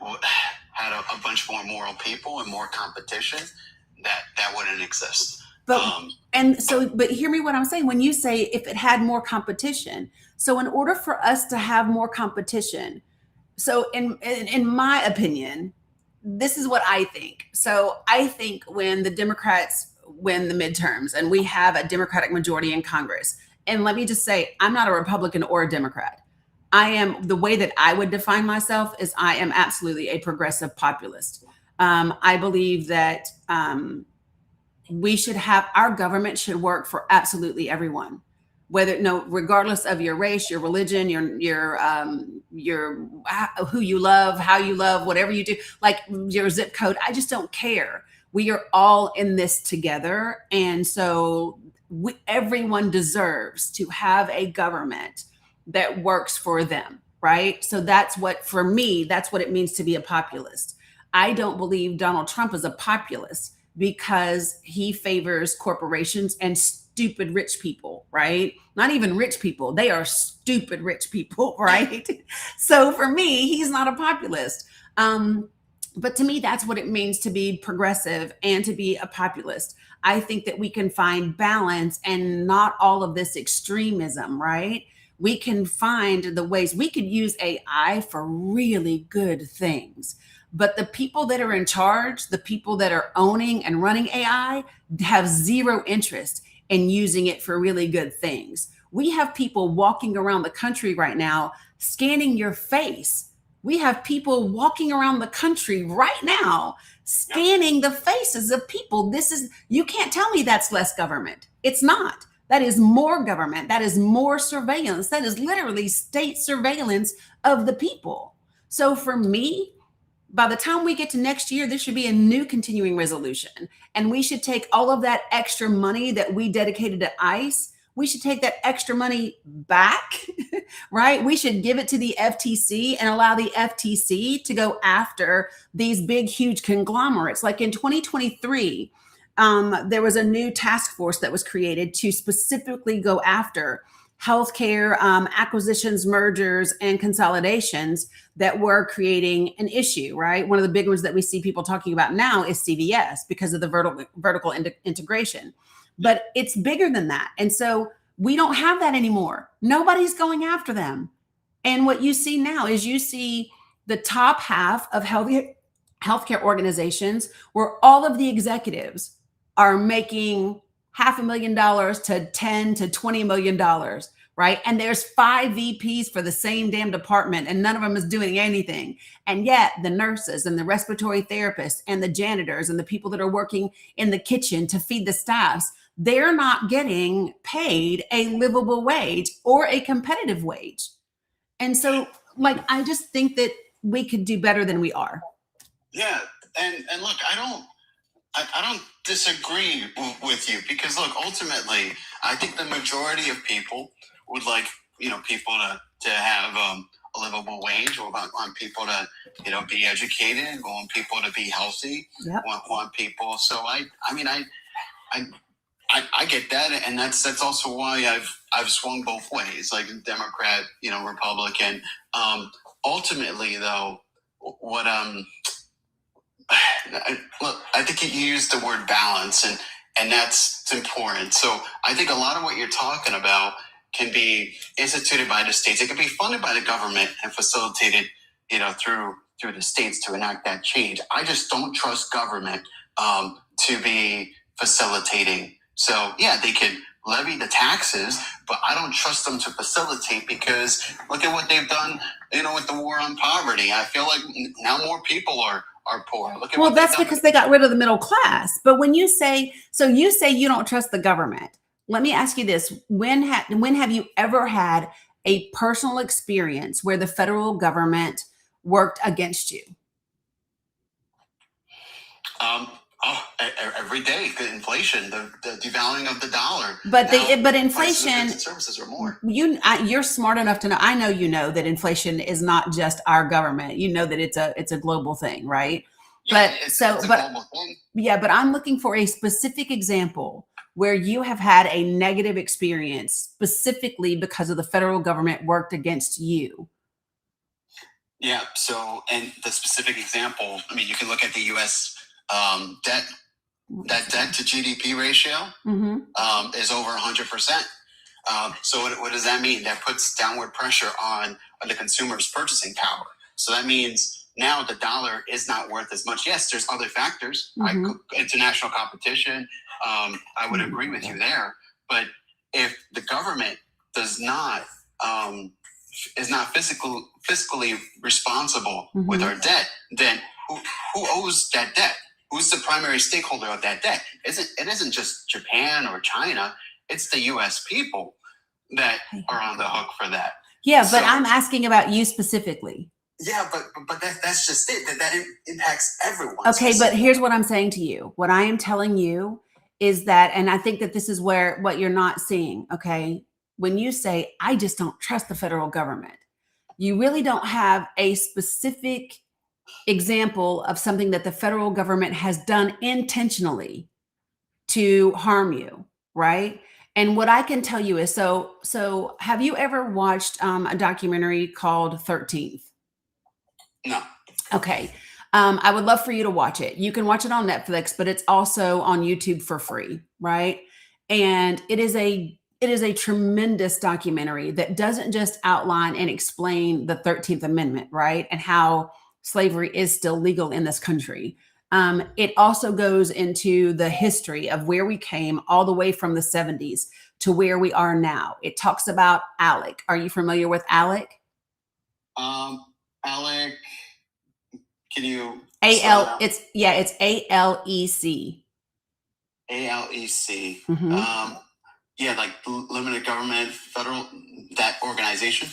had a bunch more moral people and more competition, that wouldn't exist. But but hear me what I'm saying. When you say if it had more competition, so in order for us to have more competition, so in my opinion, this is what I think. So I think when the Democrats win the midterms and we have a Democratic majority in Congress, and let me just say, I'm not a Republican or a Democrat. I am, the way that I would define myself is I am absolutely a progressive populist. I believe that we should have, our government should work for absolutely everyone, whether regardless of your race, your religion, your who you love, how you love, whatever you do, like your zip code. I just don't care. We are all in this together, and so everyone deserves to have a government that works for them, right? So that's what, for me, that's what it means to be a populist. I don't believe Donald Trump is a populist because he favors corporations and stupid rich people, right? Not even rich people. They are stupid rich people, right? So for me, he's not a populist. But to me, that's what it means to be progressive and to be a populist. I think that we can find balance and not all of this extremism, right? We can find the ways we could use AI for really good things. But the people that are in charge, the people that are owning and running AI, have zero interest in using it for really good things. We have people walking around the country right now scanning your face. We have people walking around the country right now scanning the faces of people. You can't tell me that's less government. It's not. That is more government. That is more surveillance. That is literally state surveillance of the people. So for me, by the time we get to next year, there should be a new continuing resolution. And we should take all of that extra money that we dedicated to ICE. We should take that extra money back, right? We should give it to the FTC and allow the FTC to go after these big, huge conglomerates. Like in 2023, there was a new task force that was created to specifically go after healthcare acquisitions, mergers, and consolidations that were creating an issue, right? One of the big ones that we see people talking about now is CVS because of the vertical integration. But it's bigger than that. And so we don't have that anymore. Nobody's going after them. And what you see now is you see the top half of healthcare organizations where all of the executives are making $500,000 to $10 to $20 million, right? And there's 5 VPs for the same damn department, and none of them is doing anything. And yet the nurses and the respiratory therapists and the janitors and the people that are working in the kitchen to feed the staffs, they're not getting paid a livable wage or a competitive wage. And so, I just think that we could do better than we are. Yeah. And look, I don't disagree with you because look, ultimately, I think the majority of people would like, people to have a livable wage, or want people to, be educated, want people to be healthy, Yep. want people. So I get that, and that's also why I've swung both ways, like Democrat, Republican. Ultimately, though, what I think you used the word balance, and that's important. So I think a lot of what you're talking about can be instituted by the states. It can be funded by the government and facilitated, through the states to enact that change. I just don't trust government to be facilitating. So yeah, they could levy the taxes, but I don't trust them to facilitate, because look at what they've done, with the war on poverty. I feel like now more people are poor. Look at Well, what that's because they got rid of the middle class. But when you say, so you say you don't trust the government. Let me ask you this. When have you ever had a personal experience where the federal government worked against you? Every day, the inflation, the devaluing of the dollar. But Now, inflation, prices of goods and services are more. You're smart enough to know. I know you know that inflation is not just our government. You know that it's a global thing, right? Yeah, it's a global thing. Yeah, but I'm looking for a specific example where you have had a negative experience specifically because of the federal government worked against you. Yeah. So, and the specific example, I mean, you can look at the U.S. Debt. That debt to GDP ratio is over 100%. So what does that mean? That puts downward pressure on the consumer's purchasing power. So that means now the dollar is not worth as much. Yes, there's other factors, international competition. I would agree with you there. But if the government does not is not fiscally responsible with our debt, then who owes that debt? Who's the primary stakeholder of that debt? It isn't just Japan or China. It's the U.S. people that are on the hook for that. Yeah, but I'm asking about you specifically. Yeah, but that's just it. That impacts everyone. Okay, but here's what I'm saying to you. What I am telling you is that, and I think that this is what you're not seeing, okay? When you say, I just don't trust the federal government, you really don't have a specific example of something that the federal government has done intentionally to harm you, right? And what I can tell you is, so have you ever watched a documentary called 13th? No. Okay. I would love for you to watch it. You can watch it on Netflix, but it's also on YouTube for free, right? And it is a tremendous documentary that doesn't just outline and explain the 13th Amendment, right? And how slavery is still legal in this country. It also goes into the history of where we came all the way from the 70s to where we are now. It talks about ALEC. Are you familiar with ALEC? ALEC, can you it's ALEC. ALEC. Yeah, like limited government, federal, that organization.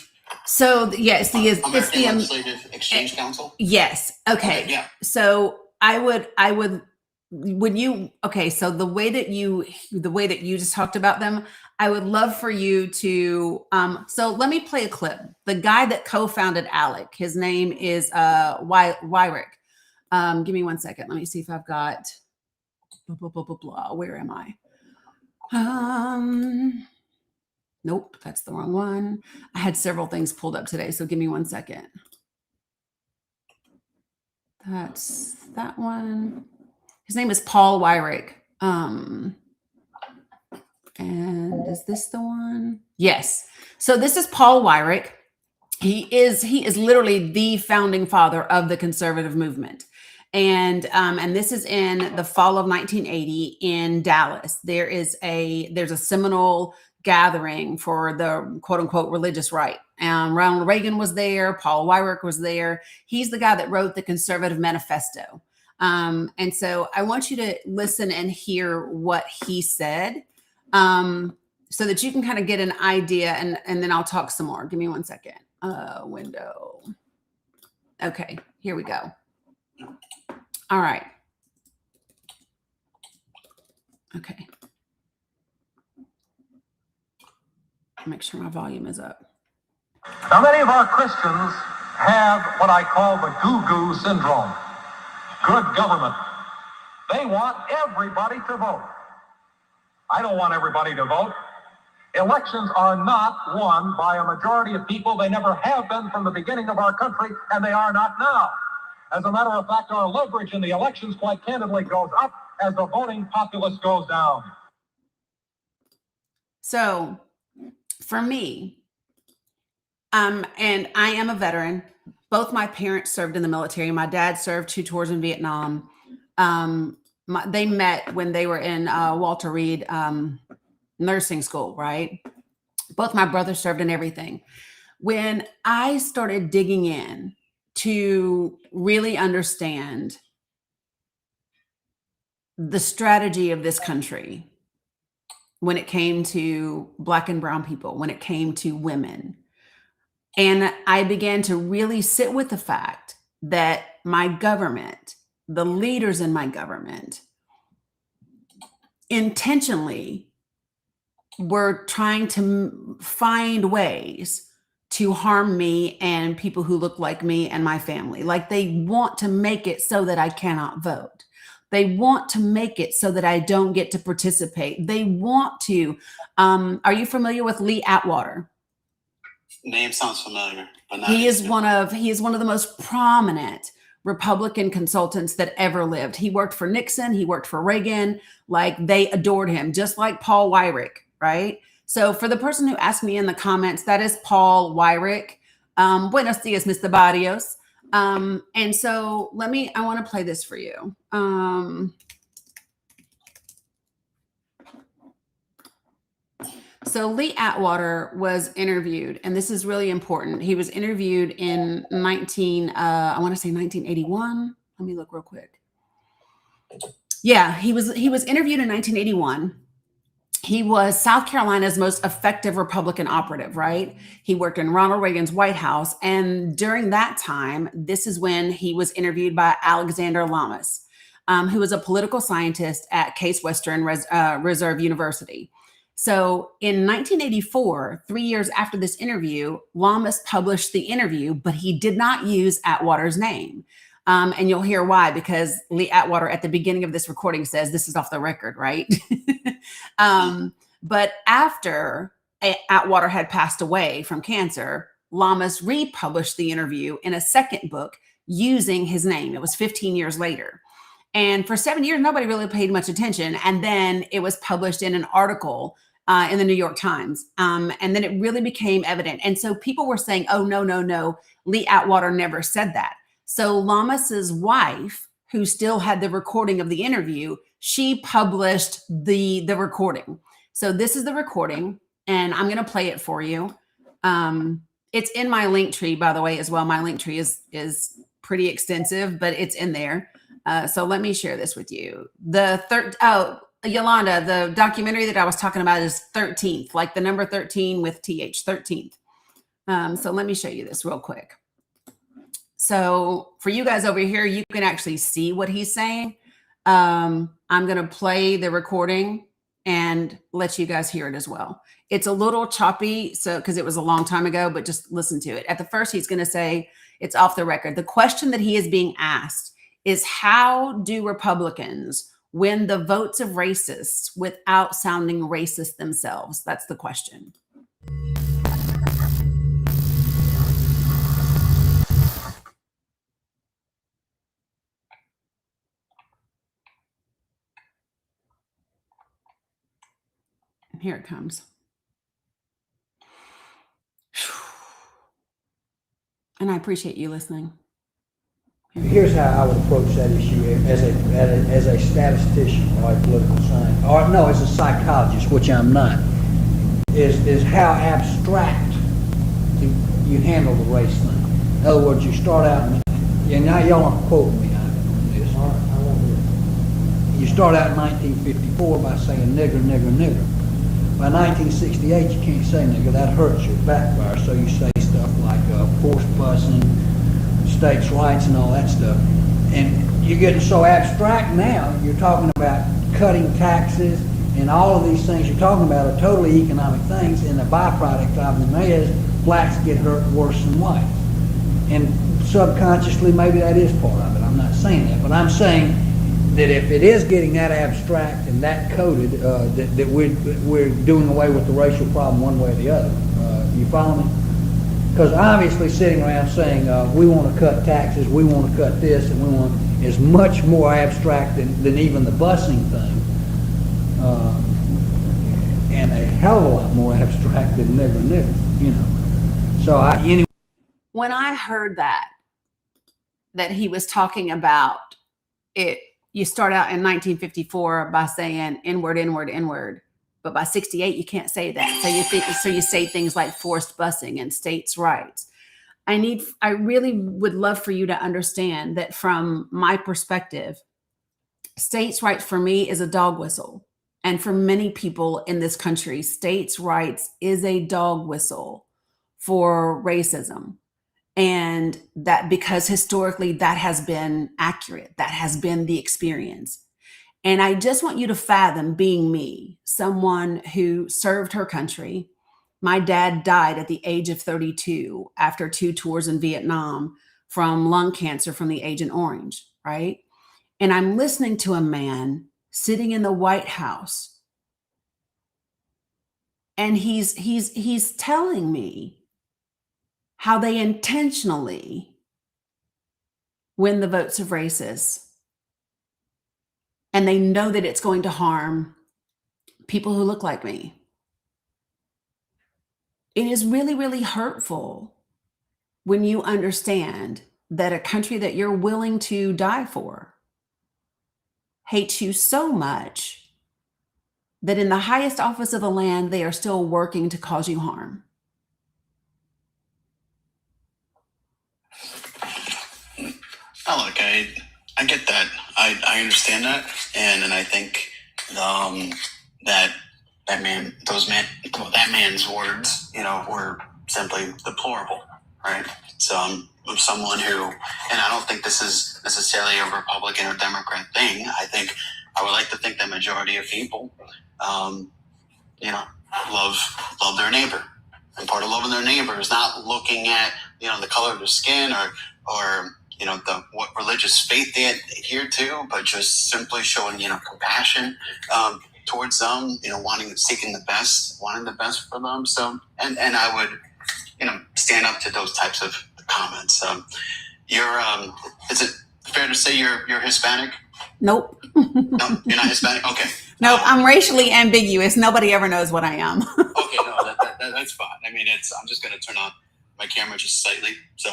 So yes, it's American Legislative Exchange Council. Yes. Okay. Yeah. So so the way that you just talked about them, I would love for you to so let me play a clip. The guy that co-founded ALEC, his name is Wyrick. Give me 1 second. Let me see if I've got blah. Where am I? Nope, that's the wrong one. I had several things pulled up today, so give me 1 second. That's that one. His name is Paul Wyrick. And is this the one? Yes. So this is Paul Wyrick. He is literally the founding father of the conservative movement. And this is in the fall of 1980 in Dallas. There's a seminal gathering for the quote unquote religious right. Ronald Reagan was there. Paul Wyrick was there. He's the guy that wrote the Conservative Manifesto. And so I want you to listen and hear what he said, so that you can kind of get an idea, and then I'll talk some more. Give me 1 second. Window. Okay, here we go. All right. Okay. Make sure my volume is up. Now, many of our Christians have what I call the goo-goo syndrome. Good government. They want everybody to vote. I don't want everybody to vote. Elections are not won by a majority of people. They never have been from the beginning of our country, and they are not now. As a matter of fact, our leverage in the elections, quite candidly, goes up as the voting populace goes down. So, for me, and I am a veteran. Both my parents served in the military. My dad served 2 tours in Vietnam. They met when they were in Walter Reed nursing school, right? Both my brothers served and everything. When I started digging in to really understand the strategy of this country when it came to Black and brown people, when it came to women, and I began to really sit with the fact that my government, the leaders in my government, intentionally were trying to find ways to harm me and people who look like me and my family. Like they want to make it so that I cannot vote. They want to make it so that I don't get to participate. They want to. Are you familiar with Lee Atwater? Name sounds familiar, but not He is one of the most prominent Republican consultants that ever lived. He worked for Nixon. He worked for Reagan. Like they adored him, just like Paul Weyrich, right? So for the person who asked me in the comments, that is Paul Weyrich. Buenos dias, Mr. Barrios. And so I want to play this for you. So Lee Atwater was interviewed, and this is really important. He was interviewed in 1981. Let me look real quick. Yeah, he was interviewed in 1981. He was South Carolina's most effective Republican operative, right? He worked in Ronald Reagan's White House. And during that time, this is when he was interviewed by Alexander Lamas, who was a political scientist at Case Western Reserve University. So in 1984, 3 years after this interview, Lamas published the interview, but he did not use Atwater's name. And you'll hear why, because Lee Atwater at the beginning of this recording says this is off the record, right? But after Atwater had passed away from cancer, Lamas republished the interview in a second book using his name. It was 15 years later. And for 7 years, nobody really paid much attention. And then it was published in an article in the New York Times. And then it really became evident. And so people were saying, oh, no, Lee Atwater never said that. So Lamas's wife, who still had the recording of the interview, she published the recording. So this is the recording, and I'm going to play it for you. It's in my link tree, by the way, as well. My link tree is pretty extensive, but it's in there. So let me share this with you. Yolanda, the documentary that I was talking about is 13th, like the number 13 with TH, 13th. So let me show you this real quick. So for you guys over here, you can actually see what he's saying. I'm going to play the recording and let you guys hear it as well. It's a little choppy, so because it was a long time ago, but just listen to it. At the first, he's going to say, it's off the record. The question that he is being asked is, how do Republicans win the votes of racists without sounding racist themselves? That's the question. And here it comes. And I appreciate you listening. Here's how I would approach that issue as a statistician or a political scientist, or no, as a psychologist, which I'm not, is how abstract you handle the race thing. In other words, you start out, and now y'all aren't quoting me on this. All right, I won't do it. You start out in 1954 by saying nigger, nigger, nigger. By 1968, you can't say nigger. That hurts your backfire. So you say stuff like forced busing, states' rights, and all that stuff. And you're getting so abstract now. You're talking about cutting taxes, and all of these things you're talking about are totally economic things. And the byproduct of them is blacks get hurt worse than whites. And subconsciously, maybe that is part of it. I'm not saying that, but I'm saying that if it is getting that abstract and that coded, that we're doing away with the racial problem one way or the other. You follow me? Because obviously sitting around saying we want to cut taxes, we want to cut this, and we want is much more abstract than even the busing thing, and a hell of a lot more abstract than nigger, you know. So anyway. When I heard that he was talking about it, you start out in 1954 by saying N-word, N-word, N-word. but by 68 you can't say that. So you say things like forced busing and states' rights. I really would love for you to understand that from my perspective, states' rights for me is a dog whistle. And for many people in this country, states' rights is a dog whistle for racism. And that because historically that has been accurate, that has been the experience. And I just want you to fathom being me, someone who served her country. My dad died at the age of 32 after 2 tours in Vietnam from lung cancer from the Agent Orange, right? And I'm listening to a man sitting in the White House, and he's telling me how they intentionally win the votes of racists, and they know that it's going to harm people who look like me. It is really, really hurtful when you understand that a country that you're willing to die for hates you so much that in the highest office of the land, they are still working to cause you harm. Oh, look, I get that. I understand that, and I think that that man's words, were simply deplorable, right? So I'm someone who, and I don't think this is necessarily a Republican or Democrat thing. I would like to think the majority of people, love their neighbor, and part of loving their neighbor is not looking at the color of their skin or what religious faith they adhere to, but just simply showing compassion towards them, seeking the best, wanting the best for them. So and I would stand up to those types of comments. You're is it fair to say you're Hispanic? Nope. No, you're not Hispanic. Okay. Nope. I'm racially ambiguous. Nobody ever knows what I am. Okay, no, that's fine. I mean, I'm just going to turn on my camera just slightly. So,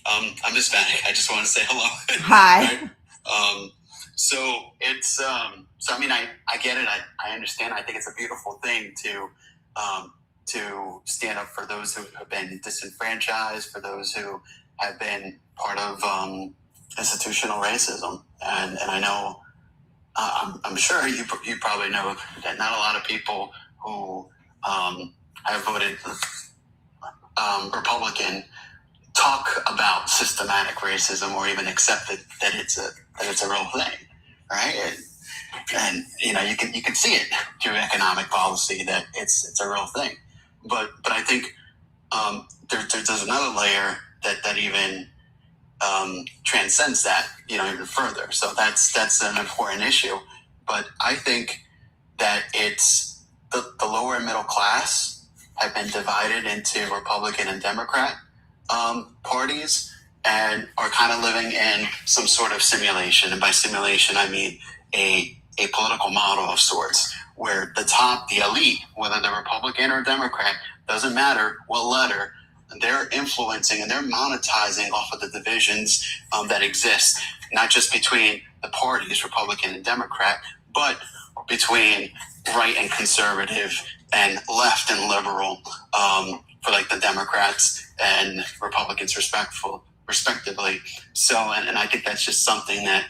I'm Hispanic. I just want to say hello. Hi. Right? So it's, I mean, I get it. I understand. I think it's a beautiful thing to stand up for those who have been disenfranchised, for those who have been part of, institutional racism. And I know, I'm sure you probably know that not a lot of people who have voted Republican talk about systematic racism or even accept that it's a real thing, right? And you can see it through economic policy that it's a real thing. But I think there's another layer that even transcends that, even further. So that's an important issue. But I think that it's the lower and middle class have been divided into Republican and Democrat parties and are kind of living in some sort of simulation. And by simulation, I mean a political model of sorts where the top, the elite, whether they're Republican or Democrat, doesn't matter what letter, they're influencing and they're monetizing off of the divisions that exist, not just between the parties, Republican and Democrat, but between right and conservative and left and liberal for like the Democrats and Republicans respectively. So, and I think that's just something that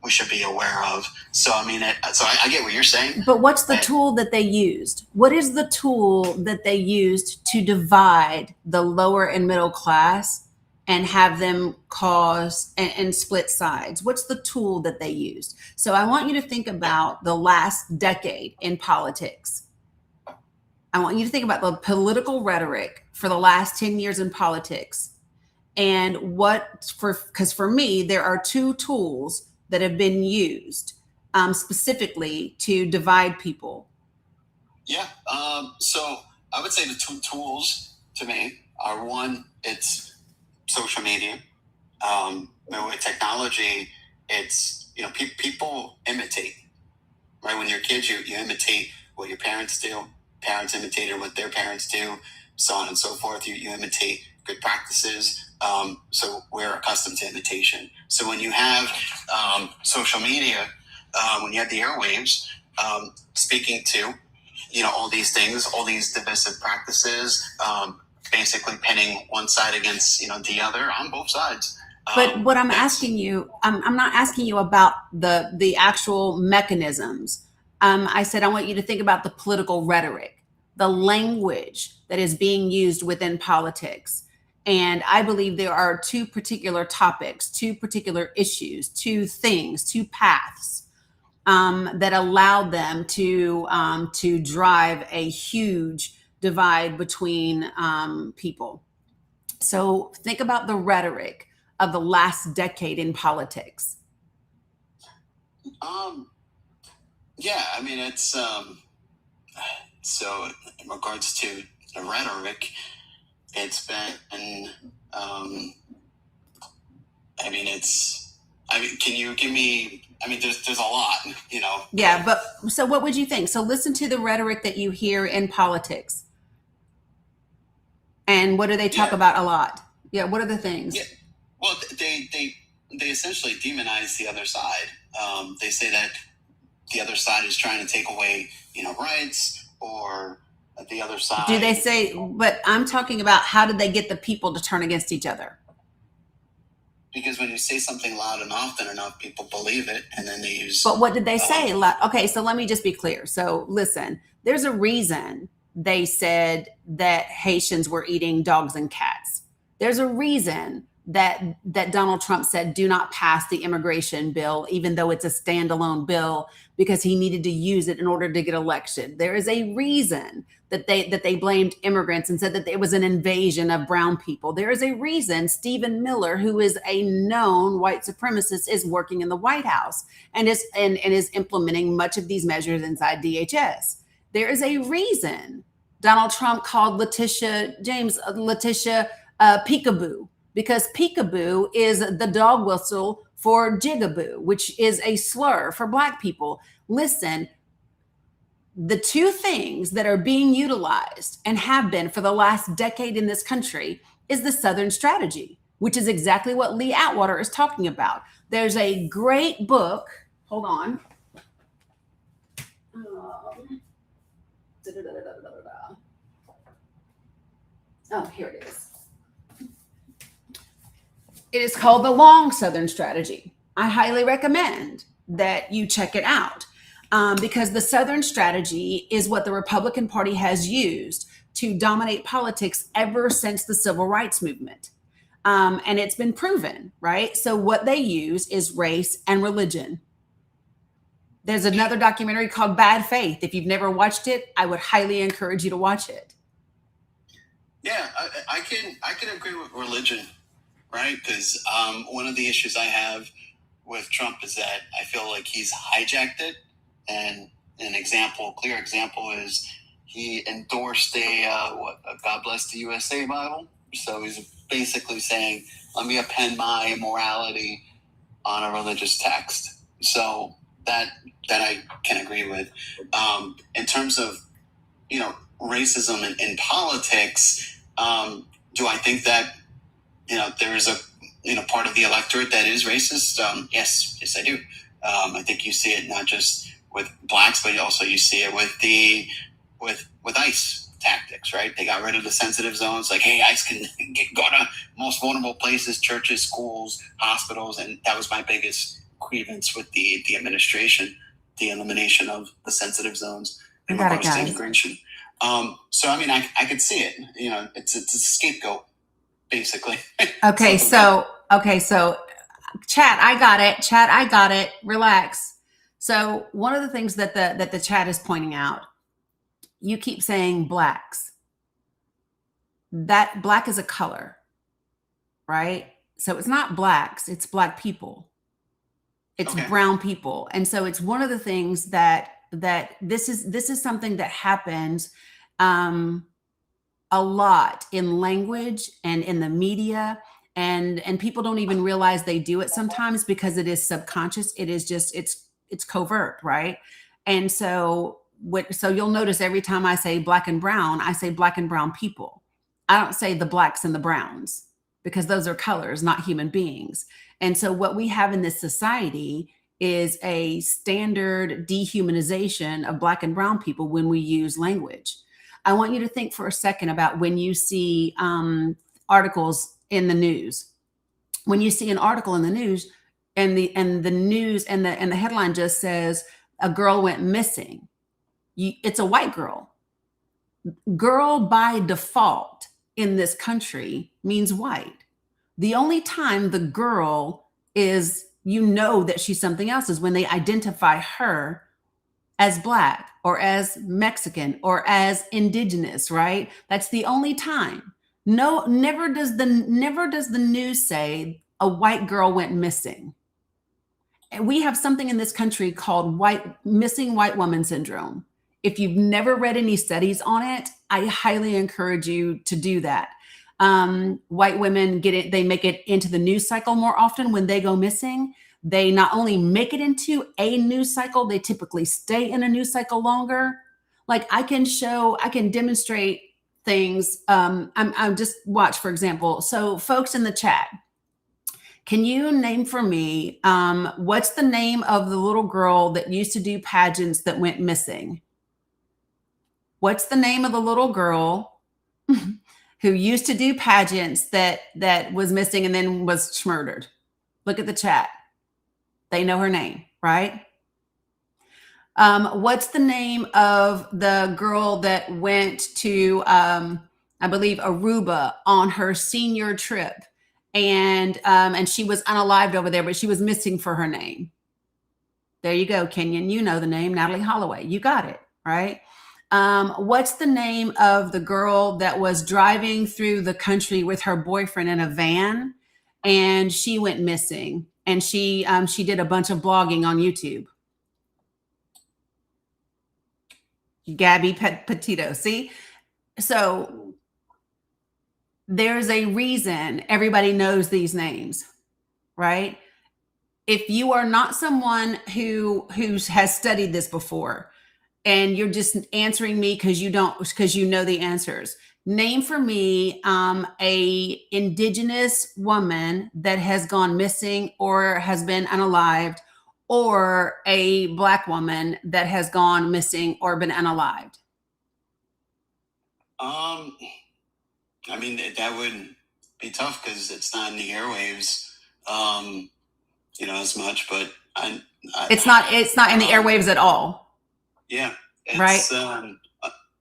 we should be aware of. So, I mean, I get what you're saying. But what's the tool that they used? What is the tool that they used to divide the lower and middle class and have them cause and split sides? What's the tool that they used? So I want you to think about the last decade in politics. I want you to think about the political rhetoric for the last 10 years in politics. And because for me, there are two tools that have been used specifically to divide people. Yeah. So I would say the two tools to me are one, it's social media. With technology, it's, people imitate, right? When you're kids, you imitate what your parents do. Parents imitated what their parents do, so on and so forth. You imitate good practices. So we're accustomed to imitation. So when you have social media, when you have the airwaves speaking to all these things, all these divisive practices, basically pinning one side against, the other on both sides. But what I'm That's- asking you, I'm not asking you about the actual mechanisms. I said I want you to think about the political rhetoric, the language that is being used within politics. And I believe there are two particular topics, two particular issues, two things, two paths that allow them to drive a huge divide between people. So think about the rhetoric of the last decade in politics. Yeah, I mean, it's so in regards to the rhetoric, it's been can you give me, there's a lot, Yeah, but so what would you think? So listen to the rhetoric that you hear in politics. And what do they talk about a lot? Yeah, what are the things? Yeah. Well, they essentially demonize the other side. They say that the other side is trying to take away, rights, or the other side. Do they say, but I'm talking about how did they get the people to turn against each other? Because when you say something loud and often enough, people believe it, and then they use. But what did they say? Okay, so let me just be clear. So listen, there's a reason they said that Haitians were eating dogs and cats. There's a reason that Donald Trump said, do not pass the immigration bill, even though it's a standalone bill, because he needed to use it in order to get elected. There is a reason that they blamed immigrants and said that it was an invasion of brown people. There is a reason Stephen Miller, who is a known white supremacist, is working in the White House and is implementing much of these measures inside DHS. There is a reason Donald Trump called Letitia peekaboo, because peekaboo is the dog whistle for jigaboo, which is a slur for Black people. Listen, the two things that are being utilized and have been for the last decade in this country is the Southern strategy, which is exactly what Lee Atwater is talking about. There's a great book. Hold on. Oh, here it is. It is called The Long Southern Strategy. I highly recommend that you check it out because the Southern strategy is what the Republican Party has used to dominate politics ever since the Civil Rights Movement. And it's been proven, right? So what they use is race and religion. There's another documentary called Bad Faith. If you've never watched it, I would highly encourage you to watch it. Yeah, I can agree with religion, right? Because one of the issues I have with Trump is that I feel like he's hijacked it. And a clear example is he endorsed a God Bless the USA Bible. So he's basically saying, let me append my morality on a religious text. So that I can agree with. In terms of, racism in politics, do I think that, there is a, part of the electorate that is racist? Yes, I do. I think you see it not just with Blacks, but also you see it with ICE tactics, right? They got rid of the sensitive zones. Like, hey, ICE can go to most vulnerable places, churches, schools, hospitals. And that was my biggest grievance with the administration, the elimination of the sensitive zones in regards to immigration. So, I could see it. It's a scapegoat, basically. Okay, so chat, I got it. Relax. So one of the things that the chat is pointing out, you keep saying Blacks. That Black is a color, right? So it's not Blacks, it's Black people. It's brown people. And so it's one of the things that this is something that happens a lot in language and in the media, and people don't even realize they do it sometimes because it is subconscious. It is just it's covert, right? And so you'll notice every time I say Black and brown, I say Black and brown people. I don't say the Blacks and the browns, because those are colors, not human beings. And so what we have in this society is a standard dehumanization of Black and brown people when we use language. I want you to think for a second about when you see articles in the news. When you see an article in the news, and the news and the headline just says a girl went missing, it's a white girl. Girl by default in this country means white. The only time the girl is, that she's something else, is when they identify her as Black or as Mexican or as indigenous, right? That's the only time. No, never does the news say a white girl went missing. And we have something in this country called missing white woman syndrome. If you've never read any studies on it, I highly encourage you to do that. White women they make it into the news cycle more often when they go missing. They not only make it into a news cycle, they typically stay in a news cycle longer. Like I can demonstrate things. I'm just watch, for example. So folks in the chat, can you name for me, what's the name of the little girl that used to do pageants that went missing? What's the name of the little girl who used to do pageants that was missing and then was murdered? Look at the chat. They know her name, right? What's the name of the girl that went to, I believe, Aruba on her senior trip? And she was unalived over there, but she was missing for her name. There you go, Kenyon. You know the name, Natalie Holloway. You got it, right? What's the name of the girl that was driving through the country with her boyfriend in a van, and she went missing? And she did a bunch of blogging on YouTube. Gabby Petito. See, so there's a reason everybody knows these names, right? If you are not someone who has studied this before, and you're just answering me because you know the answers, name for me a indigenous woman that has gone missing or has been unalived, or a Black woman that has gone missing or been unalived. I mean, that would be tough because it's not in the airwaves, as much. But it's not in the airwaves at all. Yeah. Right.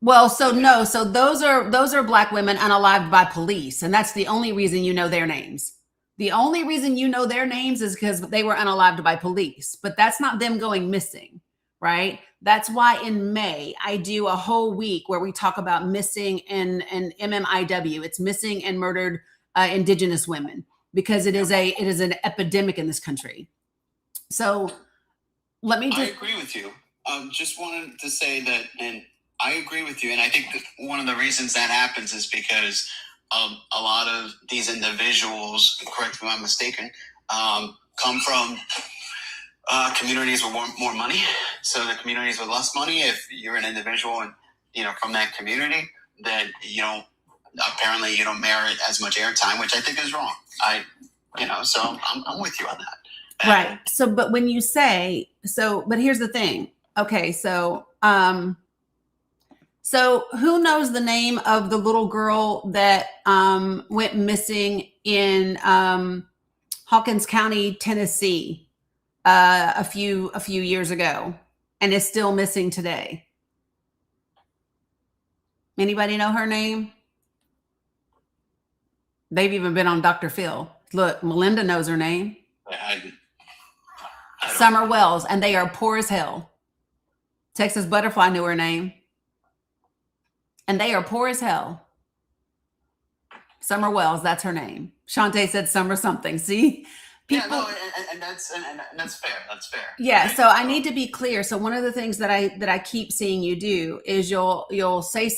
Well, so no, so those are Black women unalived by police, and that's the only reason you know their names. The only reason you know their names is because they were unalived by police, but that's not them going missing, right? That's why in May I do a whole week where we talk about missing and MMIW. It's missing and murdered indigenous women, because it is an epidemic in this country. So let me I agree with you. Just wanted to say that, and I agree with you. And I think that one of the reasons that happens is because a lot of these individuals, correct me if I'm mistaken, come from communities with more money. So the communities with less money, if you're an individual and, from that community, that, apparently you don't merit as much airtime, which I think is wrong. So I'm with you on that. Right. So, but when you say, but here's the thing. Okay. So who knows the name of the little girl that went missing in Hawkins County, Tennessee, a few years ago, and is still missing today? Anybody know her name? They've even been on Dr. Phil. Look, Melinda knows her name. Summer Wells, and they are poor as hell. Texas Butterfly knew her name. And they are poor as hell. Summer Wells, that's her name. Shantae said Summer something. See? People, yeah, no, and that's fair. That's fair. Yeah, so I need to be clear. So one of the things that I keep seeing you do is you'll say,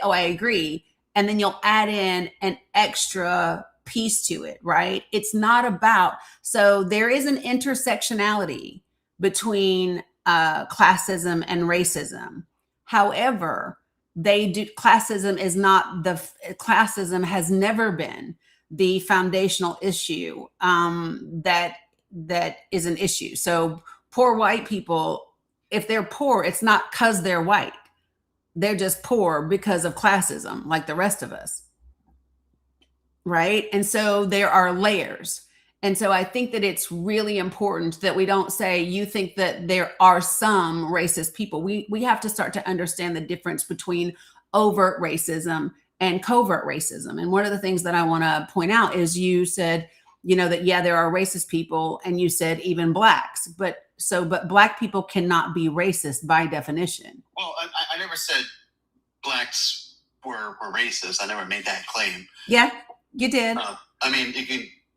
oh, I agree, and then you'll add in an extra piece to it, right? It's not about, so there is an intersectionality between classism and racism. However, classism has never been the foundational issue that is an issue. So poor white people, if they're poor, it's not because they're white. They're just poor because of classism, like the rest of us. Right? And so there are layers. And so I think that it's really important that we don't say, you think that there are some racist people. We have to start to understand the difference between overt racism and covert racism. And one of the things that I want to point out is you said, that, yeah, there are racist people, and you said even blacks. But black people cannot be racist by definition. Well, I never said blacks were racist. I never made that claim. Yeah, you did. I mean,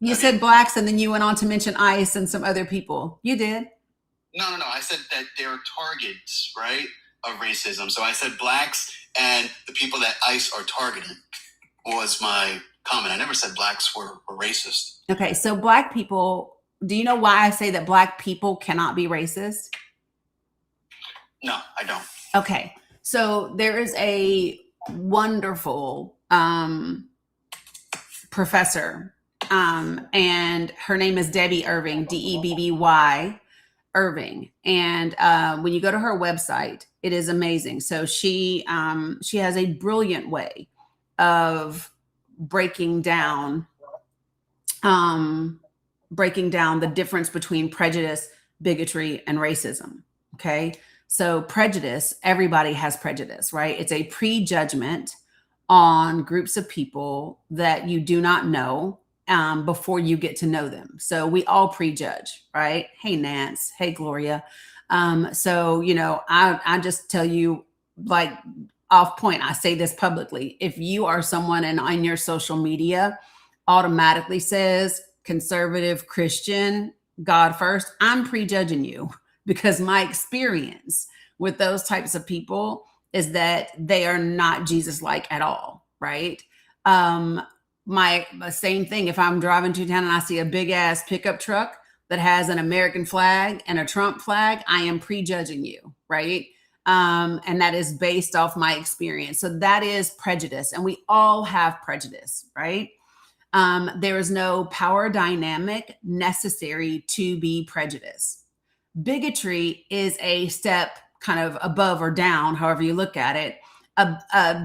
you said blacks, and then you went on to mention ICE and some other people. You did. No. I said that they're targets, right, of racism. So I said blacks and the people that ICE are targeting was my comment. I never said blacks were racist. Okay, so black people, do you know why I say that black people cannot be racist? No, I don't. Okay, so there is a wonderful professor, and her name is Debbie Irving, Debby Irving. And when you go to her website, it is amazing. So she has a brilliant way of breaking down the difference between prejudice, bigotry, and racism. Okay. So prejudice, everybody has prejudice, right? It's a prejudgment on groups of people that you do not know before you get to know them. So we all prejudge, right? Hey, Nance. Hey, Gloria. So, I just tell you, like, off point, I say this publicly. If you are someone and on your social media automatically says conservative, Christian, God first, I'm prejudging you, because my experience with those types of people is that they are not Jesus-like at all, right? My same thing, if I'm driving to town and I see a big ass pickup truck that has an American flag and a Trump flag, I am prejudging you, right? And that is based off my experience. So that is prejudice, and we all have prejudice, right? There is no power dynamic necessary to be prejudiced. Bigotry is a step kind of above or down, however you look at it,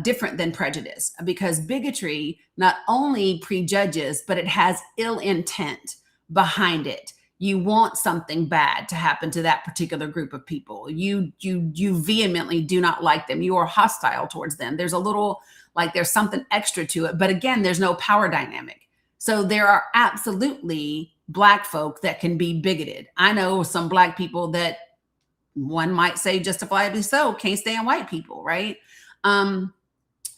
different than prejudice, because bigotry not only prejudges, but it has ill intent behind it. You want something bad to happen to that particular group of people. You vehemently do not like them. You are hostile towards them. There's a little, like, there's something extra to it. But again, there's no power dynamic. So there are absolutely Black folk that can be bigoted. I know some Black people that one might say justifiably so can't stand white people, right?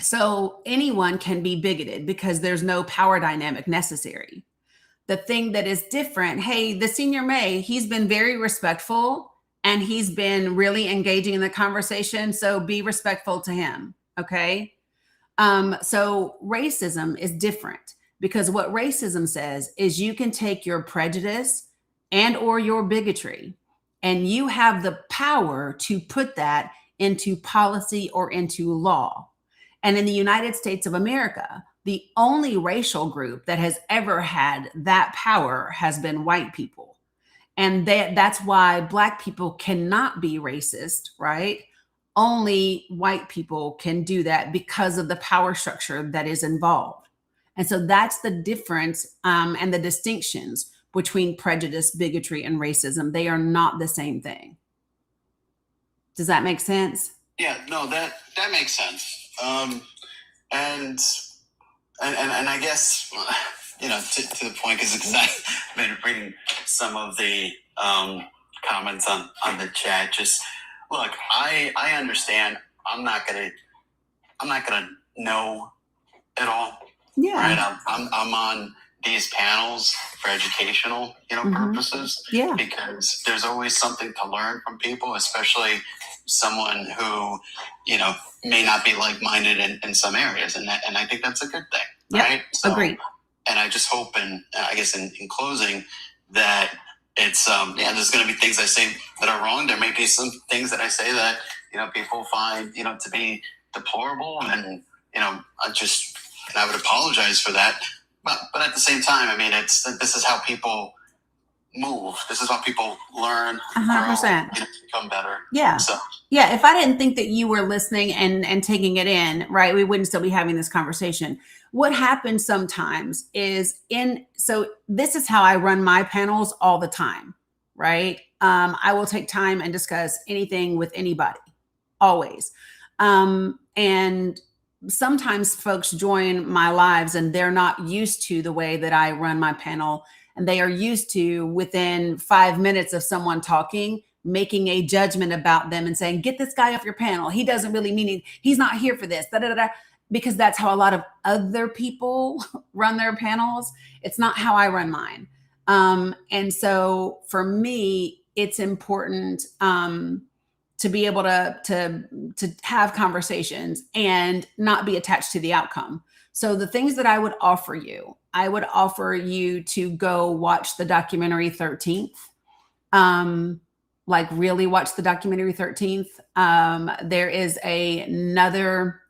So anyone can be bigoted because there's no power dynamic necessary. The thing that is different, hey, the senior May, he's been very respectful and he's been really engaging in the conversation. So be respectful to him. Okay. So racism is different, because what racism says is you can take your prejudice and or your bigotry, and you have the power to put that into policy or into law. And in the United States of America, the only racial group that has ever had that power has been white people. And that's why Black people cannot be racist, right? Only white people can do that because of the power structure that is involved. And so that's the difference and the distinctions between prejudice, bigotry, and racism. They are not the same thing. Does that make sense? Yeah, no, that makes sense. And I guess, to the point, because I've been reading some of the comments on the chat. Just look, I understand. I'm not gonna know it all. Yeah. Right. I'm on these panels for educational, purposes. Yeah. Because there's always something to learn from people, especially someone who, may not be like-minded in some areas. And I think that's a good thing. Yep. Right. So, agreed. And I just hope, and I guess in closing, that it's, there's going to be things I say that are wrong. There may be some things that I say that, people find, to be deplorable. And, I would apologize for that. But at the same time, I mean, this is how people move. This is how people learn, 100%. grow, become better. Yeah. So Yeah. If I didn't think that you were listening and taking it in, right, we wouldn't still be having this conversation. What happens sometimes is so this is how I run my panels all the time, right? I will take time and discuss anything with anybody, always. And sometimes folks join my lives and they're not used to the way that I run my panel. And they are used to, within 5 minutes of someone talking, making a judgment about them and saying, get this guy off your panel. He doesn't really mean it. He's not here for this. Da, da, da, da. Because that's how a lot of other people run their panels. It's not how I run mine. And so for me, it's important to be able to have conversations and not be attached to the outcome. So the things that I would offer you to go watch the documentary 13th. Like really watch the documentary 13th. There is another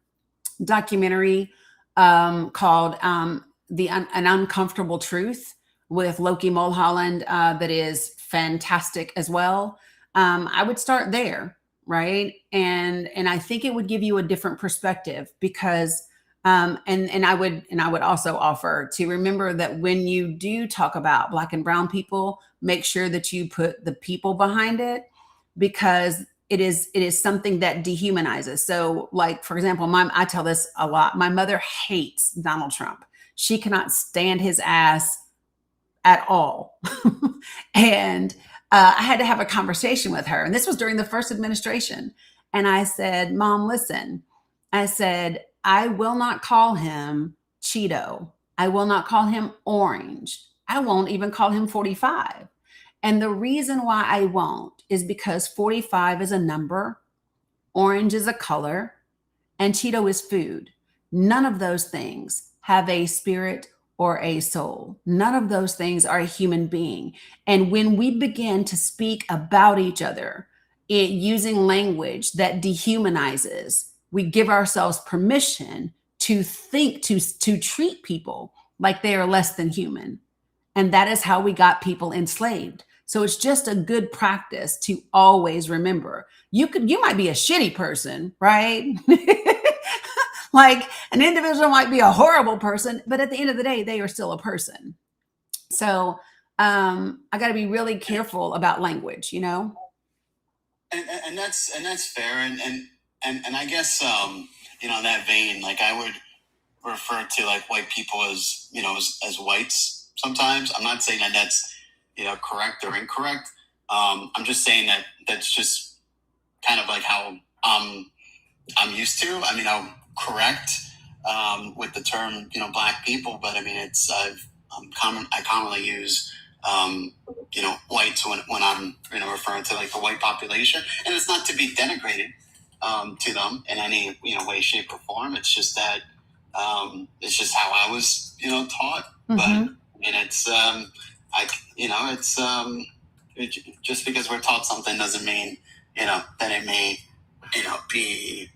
documentary called An Uncomfortable Truth with Loki Mulholland that is fantastic as well. I would start there, right? And I think it would give you a different perspective because and I would also offer to remember that when you do talk about Black and brown people, make sure that you put the people behind it, because it is something that dehumanizes. So, like, for example, I tell this a lot. My mother hates Donald Trump. She cannot stand his ass at all. And I had to have a conversation with her. And this was during the first administration. And I said, Mom, listen, I said, I will not call him Cheeto. I will not call him orange. I won't even call him 45. And the reason why I won't is because 45 is a number, orange is a color, and Cheeto is food. None of those things have a spirit or a soul. None of those things are a human being. And when we begin to speak about each other using language that dehumanizes, we give ourselves permission to think, to treat people like they are less than human. And that is how we got people enslaved. So it's just a good practice to always remember. You might be a shitty person, right? Like an individual might be a horrible person, but at the end of the day, they are still a person. So I got to be really careful about language, you know? And that's fair. And I guess, in that vein, like I would refer to like white people as, as whites sometimes. I'm not saying that that's, correct or incorrect. I'm just saying that that's just kind of like how I'm used to. I mean, I'm correct with the term, Black people, but I mean, I commonly use, whites when I'm, referring to like the white population, and it's not to be denigrated to them in any, way, shape, or form. It's just that it's just how I was, taught. Mm-hmm. But I mean, it's just because we're taught something doesn't mean, that it may, be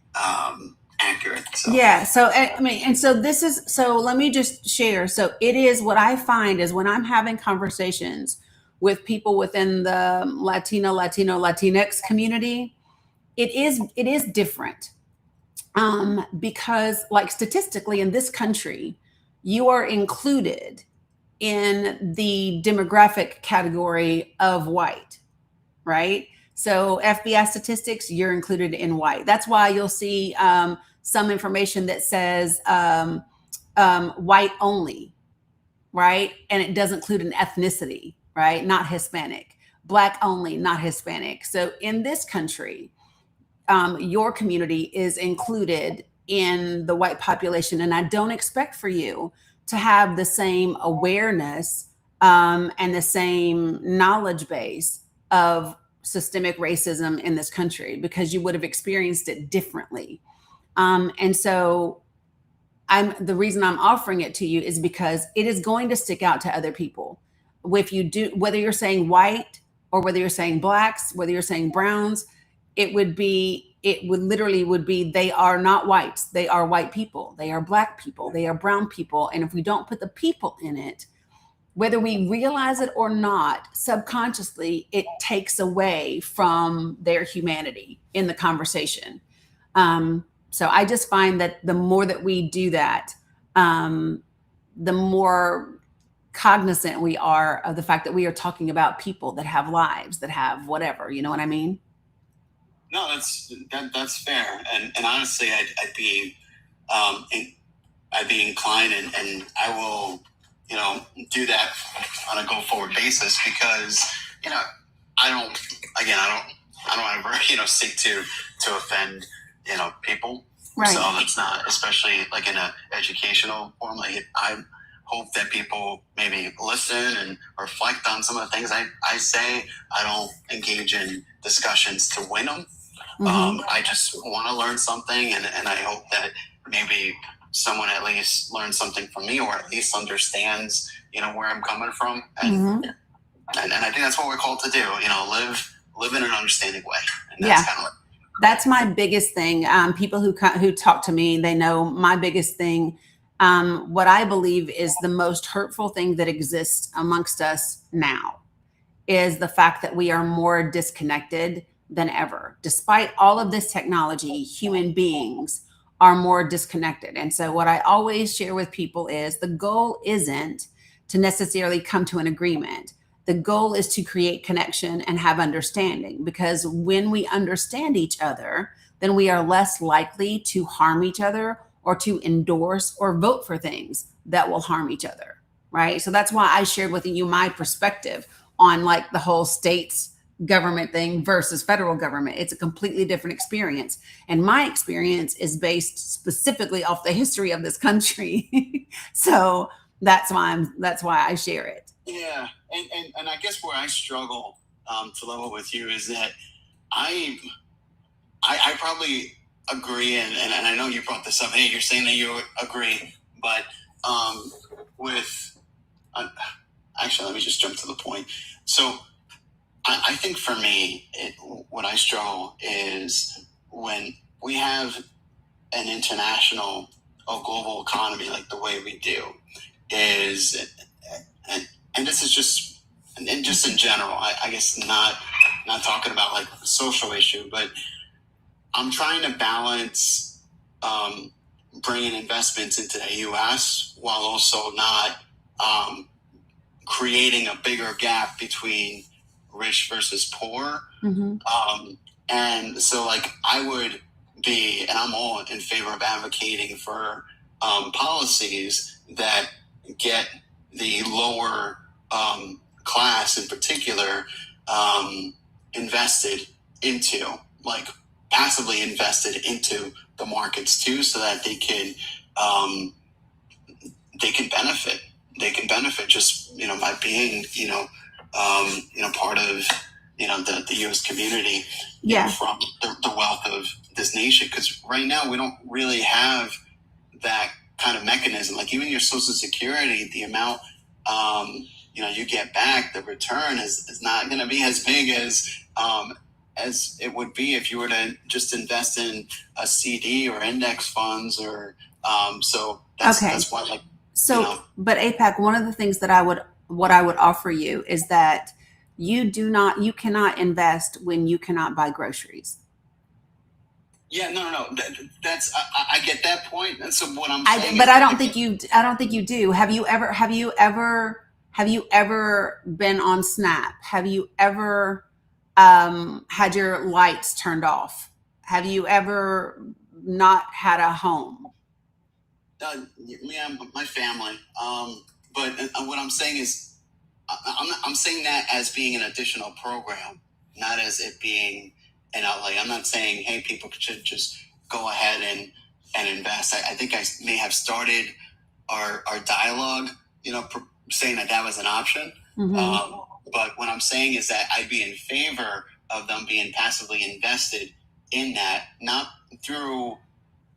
accurate. So. Yeah. So, I mean, and so let me just share. So it is what I find is when I'm having conversations with people within the Latinx community, it is different. Because like statistically in this country, you are included in the demographic category of white, right? So FBI statistics, you're included in white. That's why you'll see some information that says white only, right? And it doesn't include an ethnicity, right? Not Hispanic. Black only, not Hispanic. So in this country, your community is included in the white population. And I don't expect for you to have the same awareness and the same knowledge base of systemic racism in this country because you would have experienced it differently. And so the reason I'm offering it to you is because it is going to stick out to other people. If you do, whether you're saying white or whether you're saying blacks, whether you're saying browns, it would literally be, they are not whites. They are white people. They are black people. They are brown people. And if we don't put the people in it, whether we realize it or not, subconsciously, it takes away from their humanity in the conversation. So I just find that the more that we do that, the more cognizant we are of the fact that we are talking about people that have lives, that have whatever. You know what I mean? No, that's fair. And honestly, I'd be inclined, and I will, do that on a go forward basis, because, I don't ever, seek to offend, people. Right. So it's not, especially like in an educational form. Like, I hope that people maybe listen and reflect on some of the things I say. I don't engage in discussions to win them. I just want to learn something, and I hope that maybe someone at least learns something from me, or at least understands, where I'm coming from. And I think that's what we're called to do, live in an understanding way. And that's kind of like, that's my biggest thing. People who talk to me, they know my biggest thing. What I believe is the most hurtful thing that exists amongst us now is the fact that we are more disconnected than ever. Despite all of this technology, human beings are more disconnected. And so what I always share with people is the goal isn't to necessarily come to an agreement. The goal is to create connection and have understanding, because when we understand each other, then we are less likely to harm each other or to endorse or vote for things that will harm each other, right? So that's why I shared with you my perspective on like the whole states government thing versus federal government. It's a completely different experience. And my experience is based specifically off the history of this country. So that's why I share it. Yeah. And I guess where I struggle to level with you is that I probably agree, and I know you brought this up. Hey, you're saying that you agree, but actually, let me just jump to the point. So I think for me, what I struggle is when we have an international or global economy like the way we do, and this is just in general. I guess not talking about like a social issue, but I'm trying to balance bringing investments into the U.S. while also not creating a bigger gap between rich versus poor. And so like I would be, and I'm all in favor of advocating for policies that get the lower class in particular invested into, like passively invested into the markets too, so that they can benefit. They can benefit just by being part of the U.S. community, from the wealth of this nation. Because right now we don't really have that kind of mechanism. Like even your Social Security, the amount you get back, the return is not going to be as big as it would be if you were to just invest in a CD or index funds, or so that's why, like, but AIPAC, one of the things that I would offer you is that you cannot invest when you cannot buy groceries. Yeah, no. That's I get that point. And so what I'm saying, but I don't think you do. Have you ever been on Snap? Have you ever had your lights turned off? Have you ever not had a home? Yeah, my family. But what I'm saying is, I'm saying that as being an additional program, not as it being an outlay. I'm not saying, hey, people should just go ahead and invest. I think I may have started our dialogue, saying that was an option. But what I'm saying is that I'd be in favor of them being passively invested in that, not through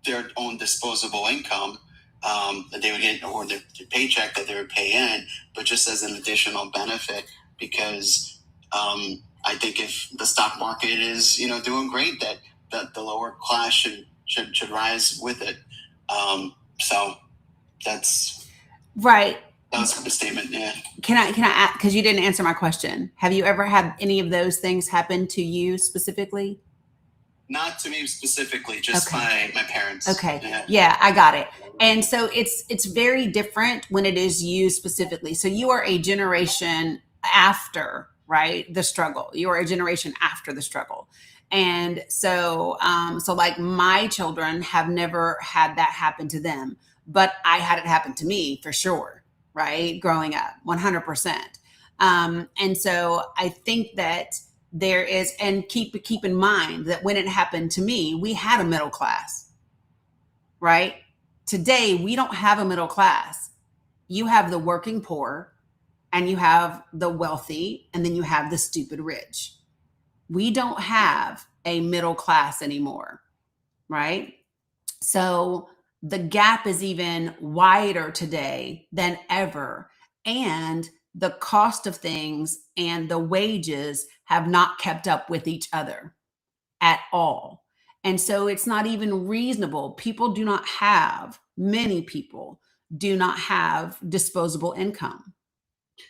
their own disposable income that they would get, or the paycheck that they would pay in, but just as an additional benefit. Because I think if the stock market is doing great, that the lower class should rise with it. So that's right. That's a statement. Yeah. Can I, because you didn't answer my question. Have you ever had any of those things happen to you specifically? Not to me specifically, just Okay. my parents. Okay. Yeah, I got it. And so it's very different when it is you specifically. So you are a generation after, right? The struggle. You are a generation after the struggle. And so so like my children have never had that happen to them, but I had it happen to me for sure, right? Growing up, 100%. And so I think that there is, and keep in mind that when it happened to me, we had a middle class, right? Today we don't have a middle class. You have the working poor, and you have the wealthy, and then you have the stupid rich. We don't have a middle class anymore, right? So the gap is even wider today than ever. And the cost of things and the wages have not kept up with each other at all. And so it's not even reasonable. People do not have, many people do not have disposable income.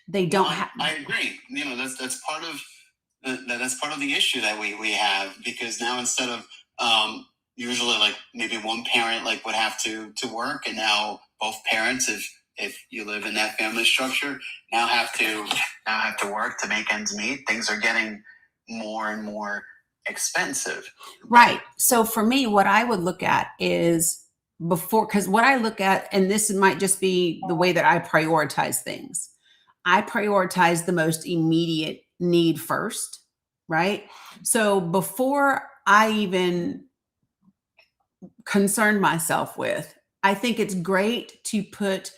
They don't have. I agree. That's part of that's part of the issue that we have, because now instead of usually like maybe one parent like would have to work, and now both parents, if you live in that family structure, now have to work to make ends meet. Things are getting more and more expensive. Right. So for me, what I would look at is because what I look at, and this might just be the way that I prioritize things, I prioritize the most immediate need first, right? So before I even concern myself with, I think it's great to put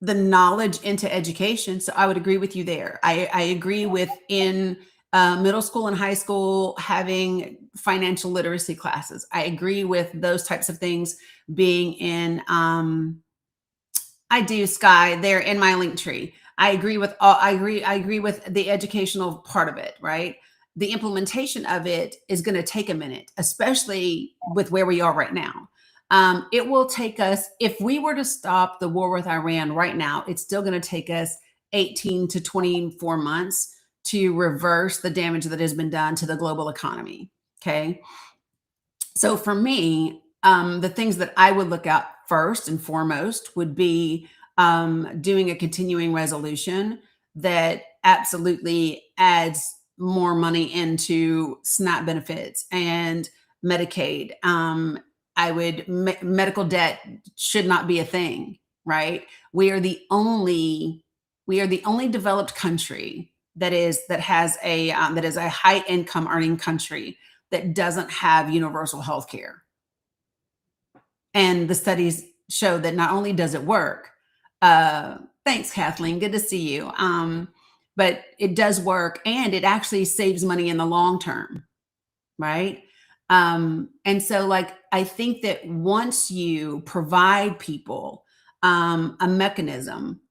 the knowledge into education. So I would agree with you there. I agree with in middle school and high school having financial literacy classes. I agree with those types of things being in. I do, Sky. They're in my link tree. I agree with all. I agree with the educational part of it. Right. The implementation of it is going to take a minute, especially with where we are right now. It will take us, if we were to stop the war with Iran right now, it's still going to take us 18 to 24 months to reverse the damage that has been done to the global economy. Okay. So for me, the things that I would look at first and foremost would be doing a continuing resolution that absolutely adds more money into SNAP benefits and Medicaid. Medical debt should not be a thing, right? We are the only developed country that is a high income earning country that doesn't have universal health care. And the studies show that not only does it work, thanks, Kathleen, good to see you. But it does work, and it actually saves money in the long term, right? And so like, I think that once you provide people a mechanism,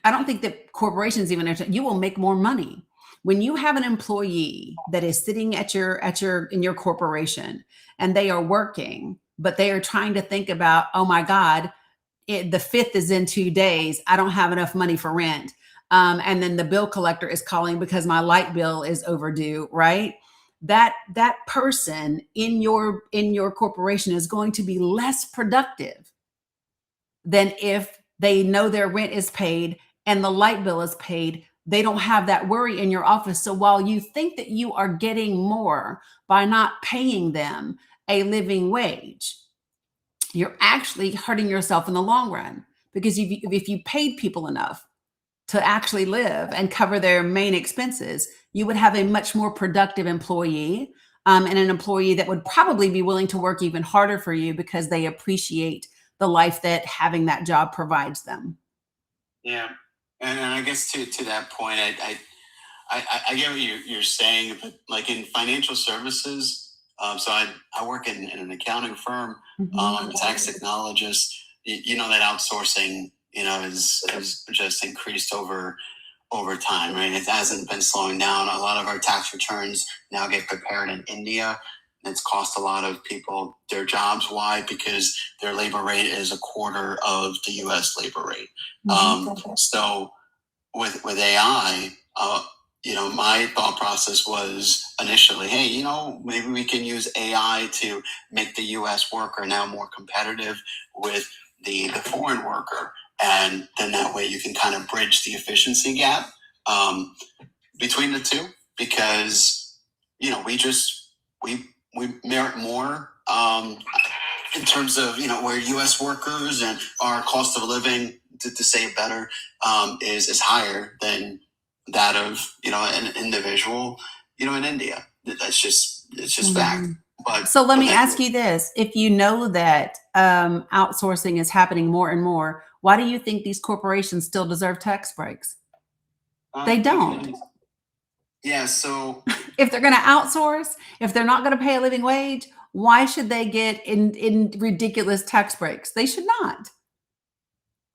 I don't think that corporations even, you will make more money. When you have an employee that is sitting in your corporation and they are working, but they are trying to think about, oh my God, the 5th is in 2 days. I don't have enough money for rent. And then the bill collector is calling because my light bill is overdue, right? That person in your corporation is going to be less productive than if they know their rent is paid and the light bill is paid. They don't have that worry in your office. So while you think that you are getting more by not paying them a living wage, you're actually hurting yourself in the long run, because if you paid people enough to actually live and cover their main expenses, you would have a much more productive employee, and an employee that would probably be willing to work even harder for you because they appreciate the life that having that job provides them. Yeah. And I guess to that point, I get what you're saying, but like in financial services, so I work in an accounting firm. I'm a tax technologist. You know that outsourcing, is just increased over time, right? It hasn't been slowing down. A lot of our tax returns now get prepared in India. It's cost a lot of people their jobs. Why? Because their labor rate is a quarter of the U.S. labor rate. So with AI, my thought process was initially, hey, maybe we can use AI to make the U.S. worker now more competitive with the foreign worker, and then that way you can kind of bridge the efficiency gap between the two, because we merit more in terms of we're U.S. workers, and our cost of living, to say it better, is higher than that of an individual in India. It's just fact. But so let me ask you this: if you know that outsourcing is happening more and more, why do you think these corporations still deserve tax breaks? They don't. Yeah. So if they're going to outsource, if they're not going to pay a living wage, why should they get in ridiculous tax breaks? They should not.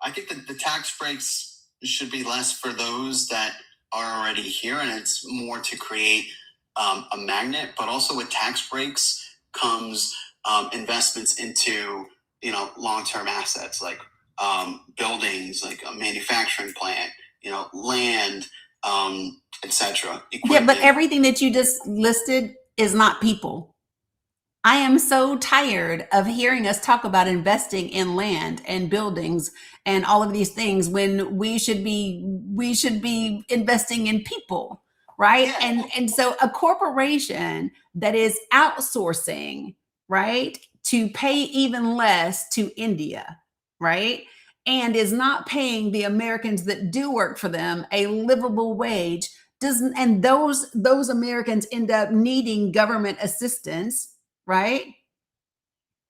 I think that the tax breaks should be less for those that are already here, and it's more to create a magnet. But also with tax breaks comes investments into long-term assets like buildings, like a manufacturing plant, land, etc. Yeah, but everything that you just listed is not people. I am so tired of hearing us talk about investing in land and buildings and all of these things when we should be investing in people, right? Yeah. And so a corporation that is outsourcing, right, to pay even less to India, right, and is not paying the Americans that do work for them a livable wage, and those Americans end up needing government assistance, right?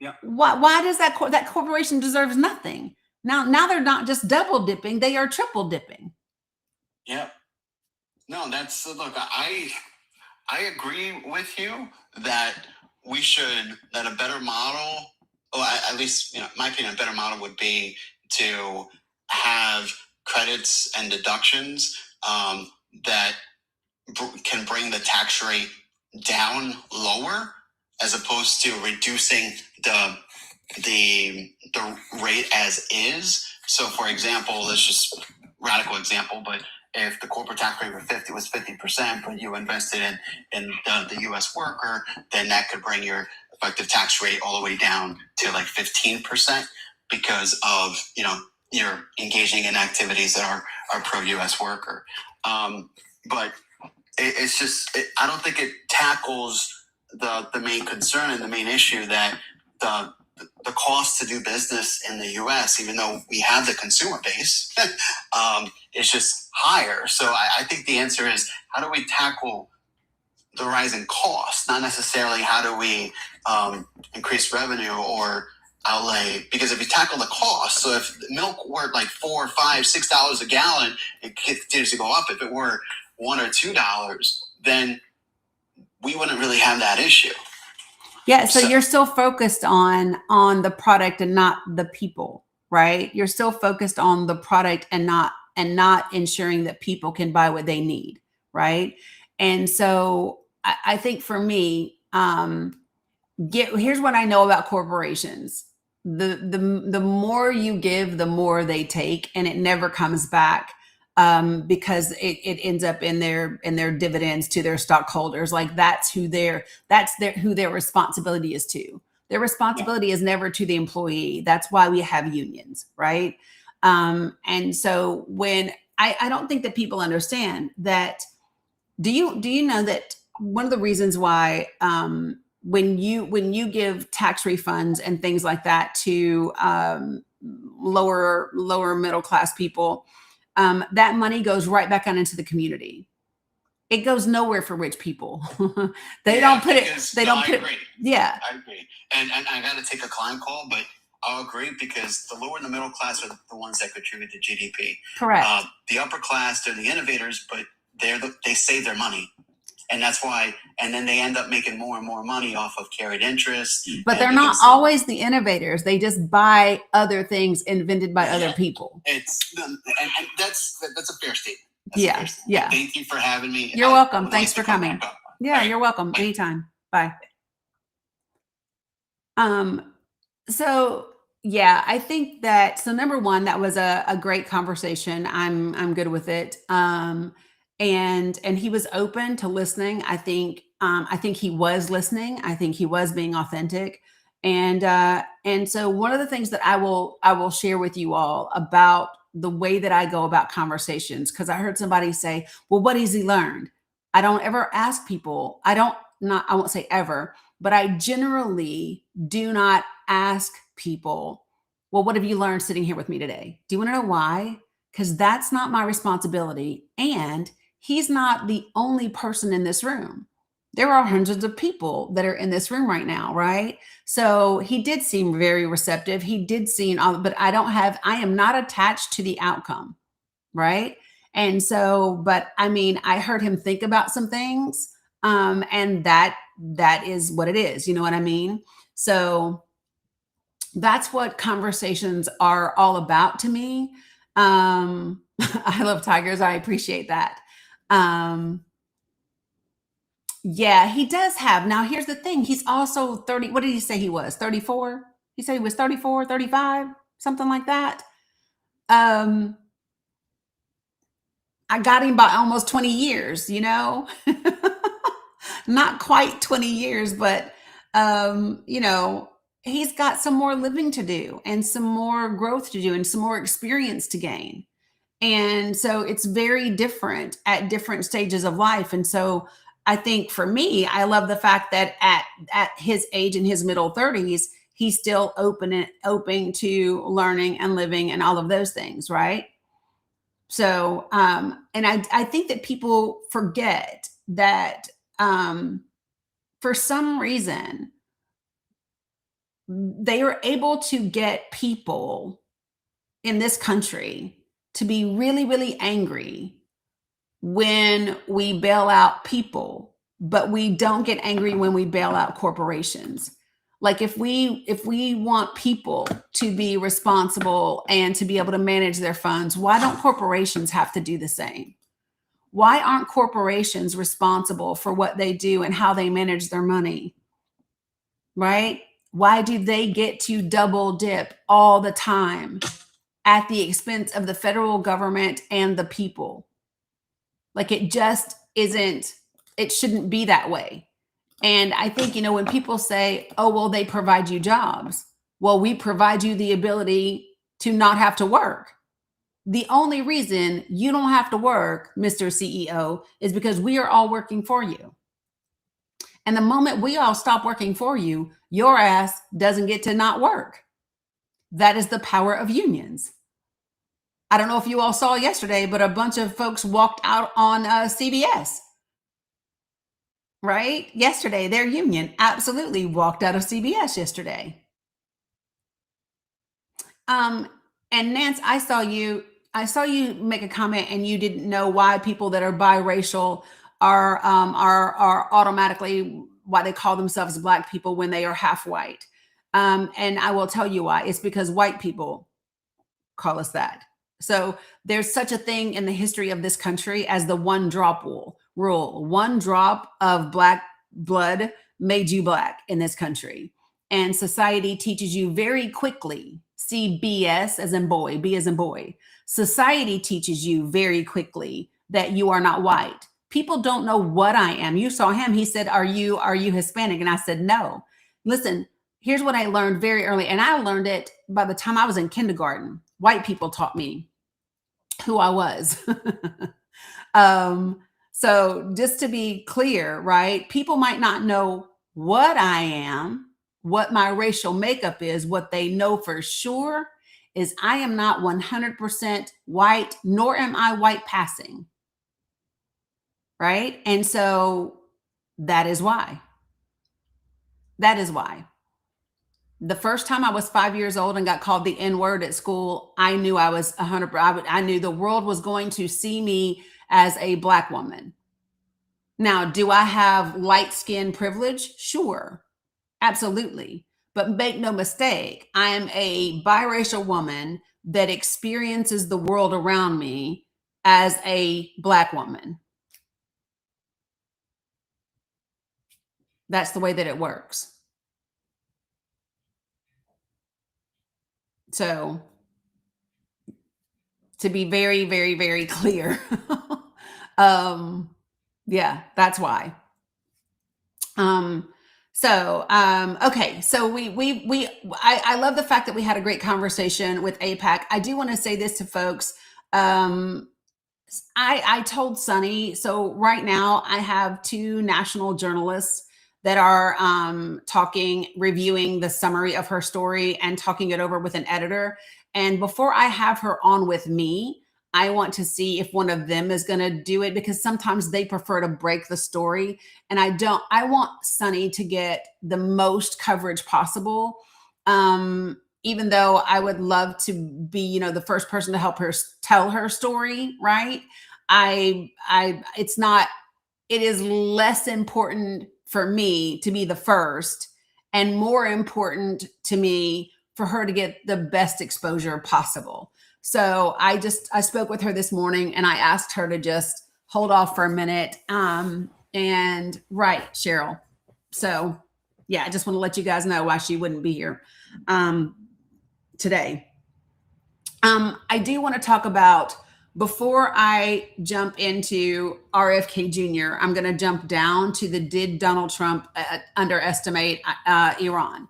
Yeah. Why does that corporation deserves nothing? Now they're not just double dipping; they are triple dipping. Yeah. No, that's look. I agree with you that that a better model, or at least in my opinion, a better model would be to have credits and deductions that can bring the tax rate down lower, as opposed to reducing the rate as is. So, for example, let's just radical example, but if the corporate tax rate was 50%, but you invested in the U.S. worker, then that could bring your effective tax rate all the way down to like 15%, because of you're engaging in activities that are pro U.S. worker. But it's just I don't think it tackles the main concern and the main issue, that the cost to do business in the U.S., even though we have the consumer base, is just higher. So I think the answer is, how do we tackle the rising costs? Not necessarily how do we increase revenue or outlay, because if you tackle the cost, so if milk were like $4, $5, $6 a gallon, it continues to go up. If it were $1 or $2, then we wouldn't really have that issue. Yeah, so you're still focused on the product and not the people, right? You're still focused on the product and not ensuring that people can buy what they need, right? And so I think for me, here's what I know about corporations. The more you give, the more they take, and it never comes back. Because it ends up in their dividends to their stockholders. Like that's who their responsibility is to. Their responsibility is never to the employee. That's why we have unions, right? And so when I don't think that people understand that. Do you know that one of the reasons why when you give tax refunds and things like that to lower middle class people, that money goes right back on into the community. It goes nowhere for rich people. They don't put it. Yeah, I agree. And I got to take a client call, but I'll agree, because the lower and the middle class are the ones that contribute to GDP. Correct. The upper class, they're the innovators, but they save their money. And that's why, and then they end up making more and more money off of carried interest. But they're not always the innovators. They just buy other things invented by other people. And that's a fair statement. Yeah. Thank you for having me. You're welcome. Thanks for coming. Yeah, you're welcome. Anytime. Bye. So yeah, I think that so number one, that was a great conversation. I'm good with it. And he was open to listening. I think he was listening. I think he was being authentic. And so one of the things that I will share with you all about the way that I go about conversations, because I heard somebody say, well, what has he learned? I don't ever ask people, I won't say ever, but I generally do not ask people, well, what have you learned sitting here with me today? Do you want to know why? Because that's not my responsibility. And he's not the only person in this room. There are hundreds of people that are in this room right now, right? So he did seem very receptive. He did seem, but I am not attached to the outcome, right? And so, but I mean, I heard him think about some things, and that is what it is. You know what I mean? So that's what conversations are all about to me. I love tigers. I appreciate that. Um, yeah, he does have. Now, here's the thing. He's also 30. What did he say he was? 34? He said he was 34, 35, something like that. Um, I got him by almost 20 years, not quite 20 years, but, he's got some more living to do and some more growth to do and some more experience to gain. And so it's very different at different stages of life. And so I think for me, I love the fact that at his age, in his middle 30s, he's still open to learning and living and all of those things, right? So, and I think that people forget that, for some reason, they are able to get people in this country to be really, really angry when we bail out people, but we don't get angry when we bail out corporations. Like if we want people to be responsible and to be able to manage their funds, why don't corporations have to do the same? Why aren't corporations responsible for what they do and how they manage their money? Right? Why do they get to double dip all the time at the expense of the federal government and the people? Like it just isn't, it shouldn't be that way. And I think, when people say, oh, well, they provide you jobs. Well, we provide you the ability to not have to work. The only reason you don't have to work, Mr. CEO, is because we are all working for you. And the moment we all stop working for you, your ass doesn't get to not work. That is the power of unions. I don't know if you all saw yesterday, but a bunch of folks walked out on CBS, right? Yesterday, their union absolutely walked out of CBS yesterday. And Nance, I saw you make a comment, and you didn't know why people that are biracial are automatically why they call themselves Black people when they are half white. And I will tell you why. It's because white people call us that. So there's such a thing in the history of this country as the one drop rule. One drop of Black blood made you Black in this country. And society teaches you very quickly, see BS as in boy, B as in boy. Society teaches you very quickly that you are not white. People don't know what I am. You saw him. He said, are you Hispanic? And I said, no. Listen, here's what I learned very early. And I learned it by the time I was in kindergarten. White people taught me who I was. So just to be clear, right? People might not know what I am, what my racial makeup is. What they know for sure is I am not 100% white, nor am I white passing. Right? And so that is why. That is why. The first time I was 5 years old and got called the N-word at school, I knew I was 100%. I knew the world was going to see me as a Black woman. Now, do I have light skin privilege? Sure, absolutely. But make no mistake, I am a biracial woman that experiences the world around me as a Black woman. That's the way that it works. So to be very, very, very clear, yeah, that's why. Okay. So I love the fact that we had a great conversation with AIPAC. I do want to say this to folks. I told Sunny, so right now I have 2 national journalists that are reviewing the summary of her story and talking it over with an editor. And before I have her on with me, I want to see if one of them is going to do it, because sometimes they prefer to break the story. And I want Sunny to get the most coverage possible. Even though I would love to be, the first person to help her tell her story, right? It is less important for me to be the first and more important to me for her to get the best exposure possible. So I spoke with her this morning and I asked her to just hold off for a minute. And right, Cheryl. So yeah, I just want to let you guys know why she wouldn't be here today. I do want to talk about, before I jump into RFK Jr., I'm going to jump down to did Donald Trump underestimate Iran?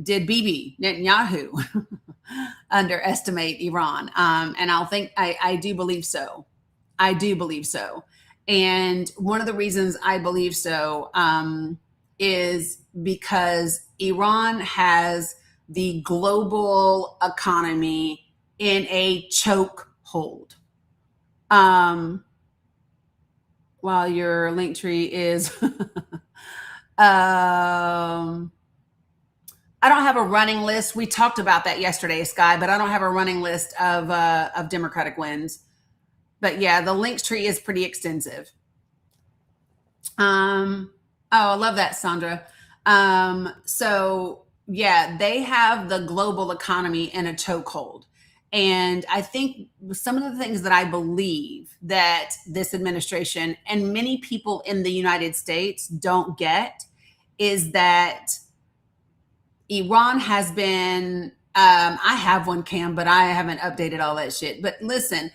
Did Bibi Netanyahu underestimate Iran? And I do believe so. I do believe so. And one of the reasons I believe so is because Iran has the global economy in a chokehold. While your link tree is, I don't have a running list. We talked about that yesterday, Sky, but I don't have a running list of Democratic wins. But yeah, the link tree is pretty extensive. I love that, Sandra. So yeah, they have the global economy in a chokehold. And I think some of the things that I believe that this administration and many people in the United States don't get is that Iran has been, I have one, Cam, but I haven't updated all that shit. But listen,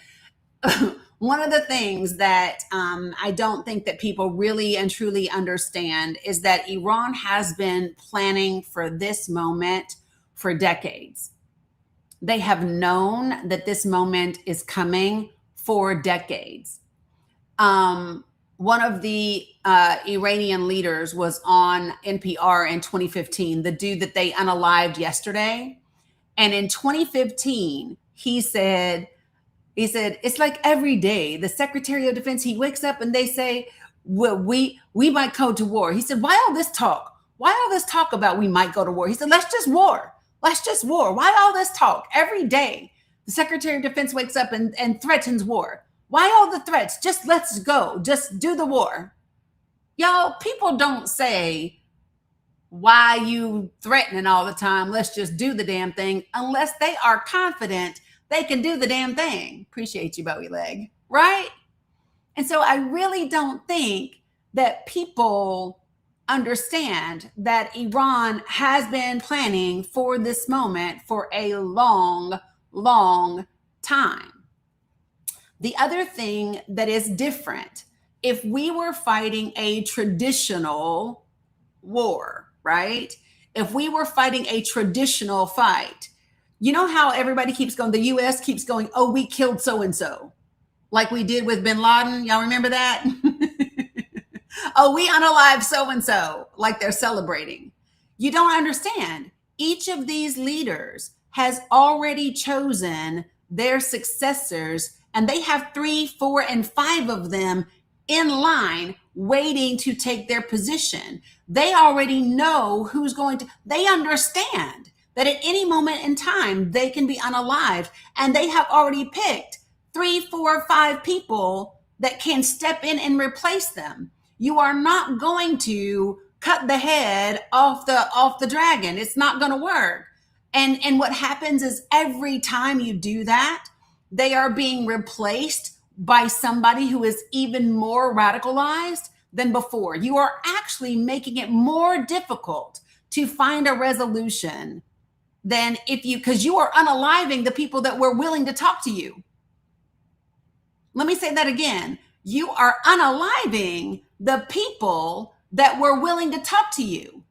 one of the things that I don't think that people really and truly understand is that Iran has been planning for this moment for decades. They have known that this moment is coming for decades. One of the Iranian leaders was on NPR in 2015, the dude that they unalived yesterday. And in 2015, he said, it's like every day the Secretary of Defense, he wakes up and they say, well, we might go to war. He said, why all this talk? Why all this talk about we might go to war? He said, let's just war. Let's just war. Why all this talk? Every day the Secretary of Defense wakes up and threatens war. Why all the threats? Just let's go. Just do the war. Y'all, people don't say, why you threatening all the time? Let's just do the damn thing, unless they are confident they can do the damn thing. Appreciate you, Bowie Leg. Right? And so I really don't think that people understand that Iran has been planning for this moment for a long, long time. The other thing that is different, if we were fighting a traditional war, right? If we were fighting a traditional fight, you know how everybody keeps going, the US keeps going, oh, we killed so-and-so, like we did with bin Laden. Y'all remember that? Oh, we unalived so-and-so, like they're celebrating. You don't understand. Each of these leaders has already chosen their successors, and they have 3, 4, and 5 of them in line waiting to take their position. They already know who's going to, they understand that at any moment in time, they can be unalived, and they have already picked 3, 4, 5 people that can step in and replace them. You are not going to cut the head off the dragon. It's not going to work. And what happens is every time you do that, they are being replaced by somebody who is even more radicalized than before. You are actually making it more difficult to find a resolution then because you are unaliving the people that were willing to talk to you. Let me say that again. You are unaliving the people that were willing to talk to you.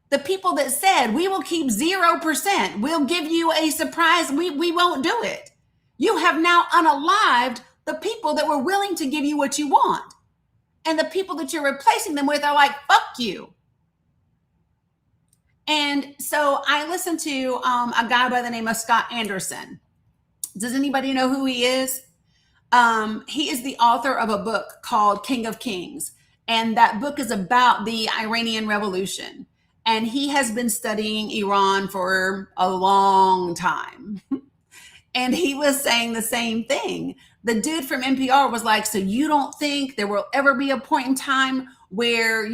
The people that said, we will keep 0%. We'll give you a surprise. We won't do it. You have now unalived the people that were willing to give you what you want. And the people that you're replacing them with are like, fuck you. And so I listened to a guy by the name of Scott Anderson. Does anybody know who he is? He is the author of a book called King of Kings. And that book is about the Iranian Revolution. And he has been studying Iran for a long time. And he was saying the same thing. The dude from NPR was like, so you don't think there will ever be a point in time where,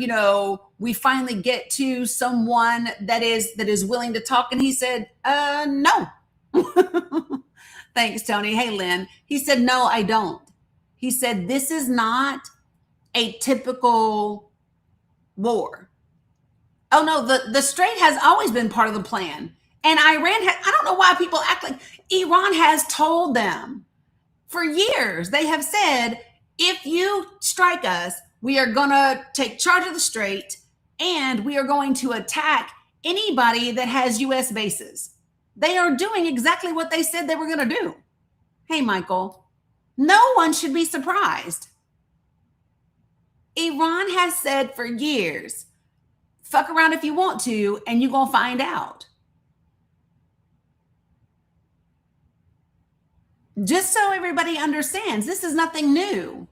we finally get to someone that is willing to talk? And he said, no. Thanks, Tony. Hey, Lynn. He said, no, I don't. He said, this is not a typical war. Oh, no, the Strait has always been part of the plan. And Iran, I don't know why people act like Iran has told them for years. They have said, if you strike us, we are going to take charge of the Strait and we are going to attack anybody that has U.S. bases. They are doing exactly what they said they were going to do. Hey, Michael, no one should be surprised. Iran has said for years, fuck around if you want to, and you're going to find out. Just so everybody understands, this is nothing new.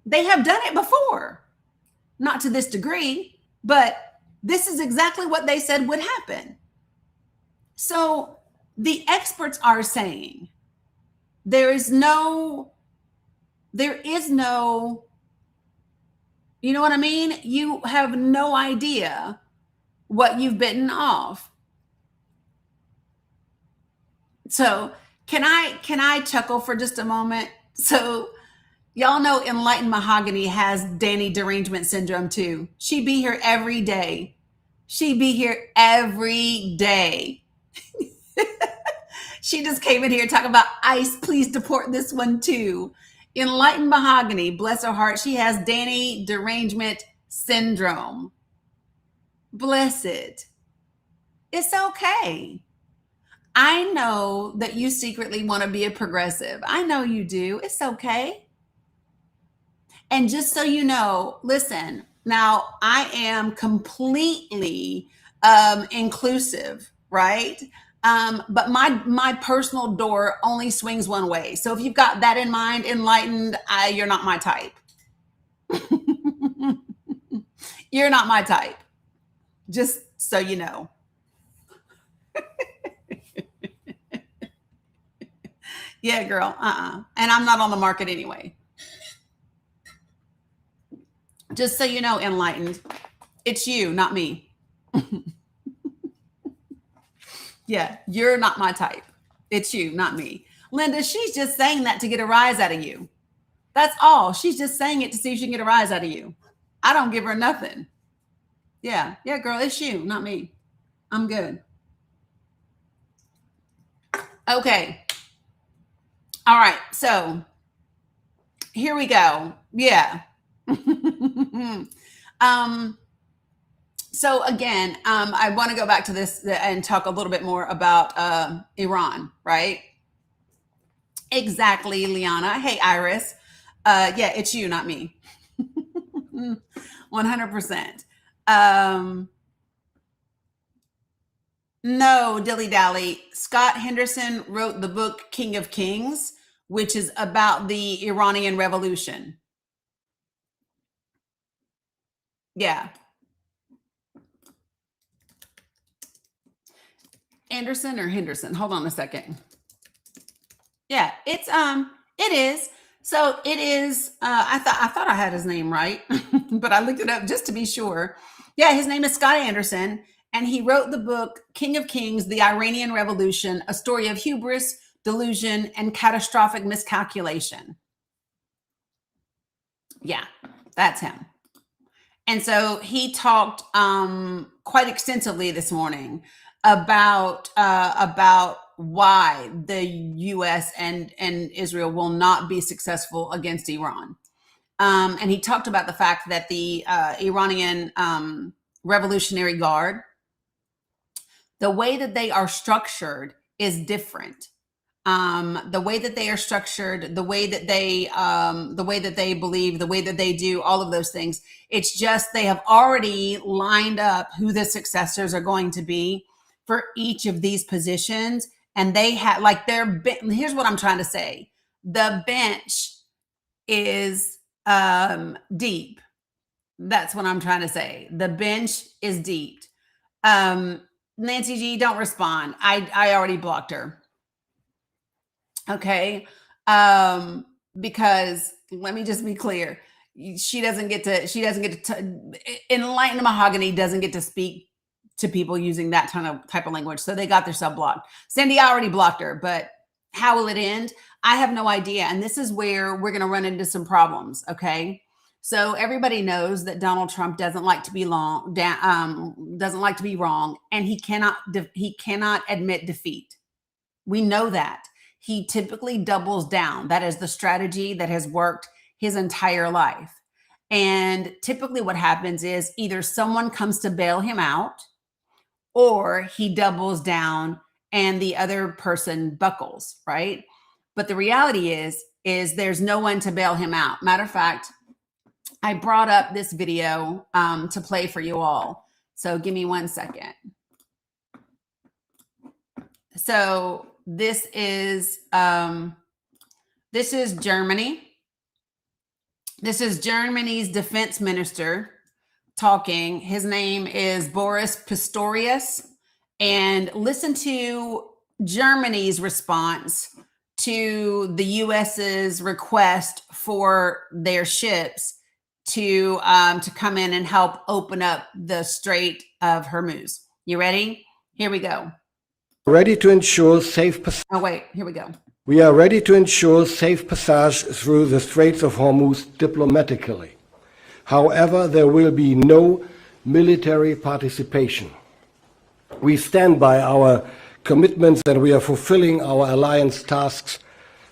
They have done it before. Not to this degree, but this is exactly what they said would happen. So the experts are saying there is no, you know what I mean? You have no idea what you've bitten off. So can I chuckle for just a moment? So y'all know Enlightened Mahogany has Dani derangement syndrome too. She be here every day. She be here every day. She just came in here talking about ICE, please deport this one too. Enlightened Mahogany, bless her heart, she has Dani derangement syndrome. Bless it. It's okay. I know that you secretly want to be a progressive. I know you do. It's okay. And just so you know, listen, now I am completely inclusive, right? But my personal door only swings one way. So if you've got that in mind, Enlightened, you're not my type. You're not my type. Just so you know. Yeah, girl. And I'm not on the market anyway. Just so you know, Enlightened, it's you, not me. Yeah, you're not my type. It's you, not me. Linda, she's just saying that to get a rise out of you. That's all. She's just saying it to see if she can get a rise out of you. I don't give her nothing. Yeah, girl, it's you, not me. I'm good. Okay. All right, so here we go. Yeah. So again, I want to go back to this and talk a little bit more about Iran, right? Exactly, Liana. Hey, Iris. Yeah, it's you, not me. 100%. No, dilly dally. Scott Henderson wrote the book King of Kings, which is about the Iranian Revolution. Yeah. Anderson or Henderson? Hold on a second. Yeah, it is. So it is. I thought I had his name right, but I looked it up just to be sure. Yeah, his name is Scott Anderson, and he wrote the book King of Kings: The Iranian Revolution, a story of hubris, delusion, and catastrophic miscalculation. Yeah, that's him. And so he talked quite extensively this morning about why the U.S. and Israel will not be successful against Iran. And he talked about the fact that the Iranian Revolutionary Guard, the way that they are structured is different. The way that they are structured, the way that they believe, the way that they do all of those things. It's just they have already lined up who the successors are going to be for each of these positions. And they have here's what I'm trying to say. The bench is deep. That's what I'm trying to say. The bench is deep. Nancy G, don't respond. I already blocked her. Okay. Because let me just be clear. She doesn't get to Enlightened Mahogany doesn't get to speak to people using that type of language. So they got their sub blocked. Cindy, I already blocked her, but how will it end? I have no idea. And this is where we're going to run into some problems. Okay. So everybody knows that Donald Trump doesn't like to be doesn't like to be wrong, and he cannot admit defeat. We know that. He typically doubles down. That is the strategy that has worked his entire life. And typically what happens is either someone comes to bail him out, or he doubles down and the other person buckles, right? But the reality is there's no one to bail him out. Matter of fact, I brought up this video to play for you all. So give me 1 second. So this is Germany. This is Germany's defense minister talking. His name is Boris Pistorius. And listen to Germany's response to the US's request for their ships to come in and help open up the Strait of Hormuz. You ready? Here we go. Ready to ensure safe passage. Oh, wait, here we go. We are ready to ensure safe passage through the Straits of Hormuz diplomatically. However, there will be no military participation. We stand by our commitments and we are fulfilling our alliance tasks,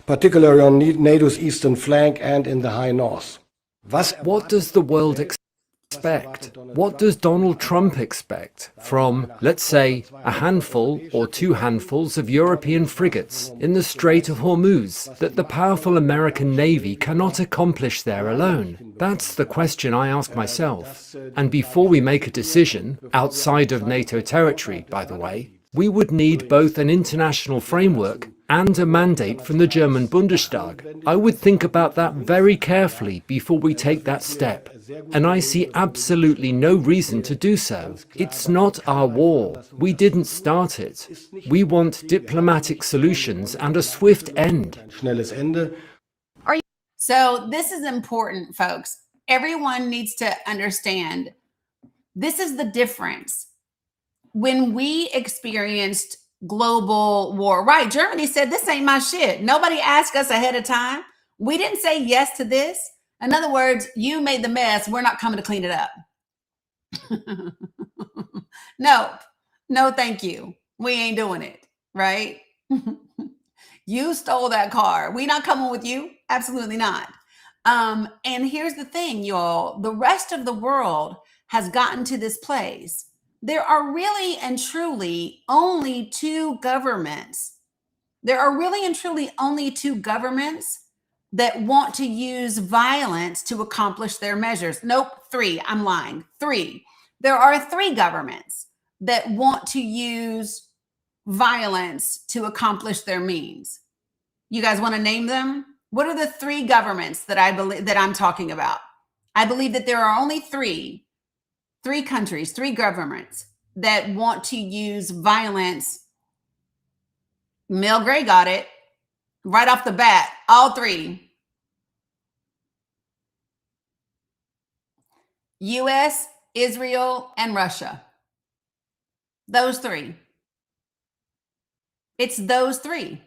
particularly on NATO's eastern flank and in the high north. What does the world expect? What does Donald Trump expect from, let's say, a handful or two handfuls of European frigates in the Strait of Hormuz that the powerful American Navy cannot accomplish there alone? That's the question I ask myself. And before we make a decision, outside of NATO territory, by the way, we would need both an international framework and a mandate from the German Bundestag. I would think about that very carefully before we take that step. And I see absolutely no reason to do so. It's not our war. We didn't start it. We want diplomatic solutions and a swift end. So this is important, folks. Everyone needs to understand this is the difference. When we experienced global war, right? Germany said, this ain't my shit. Nobody asked us ahead of time. We didn't say yes to this. In other words, you made the mess. We're not coming to clean it up. No, thank you. We ain't doing it, right? You stole that car. We not coming with you. Absolutely not. And here's the thing, y'all. The rest of the world has gotten to this place. There are really and truly only two governments. There are really and truly only two governments that want to use violence to accomplish their measures. Nope, three. I'm lying. Three. There are three governments that want to use violence to accomplish their means. You guys want to name them? What are the three governments that I believe that I'm talking about? I believe that there are only three countries, three governments that want to use violence. Mel Gray got it right off the bat. All three. US, Israel, and Russia. Those three. It's those three.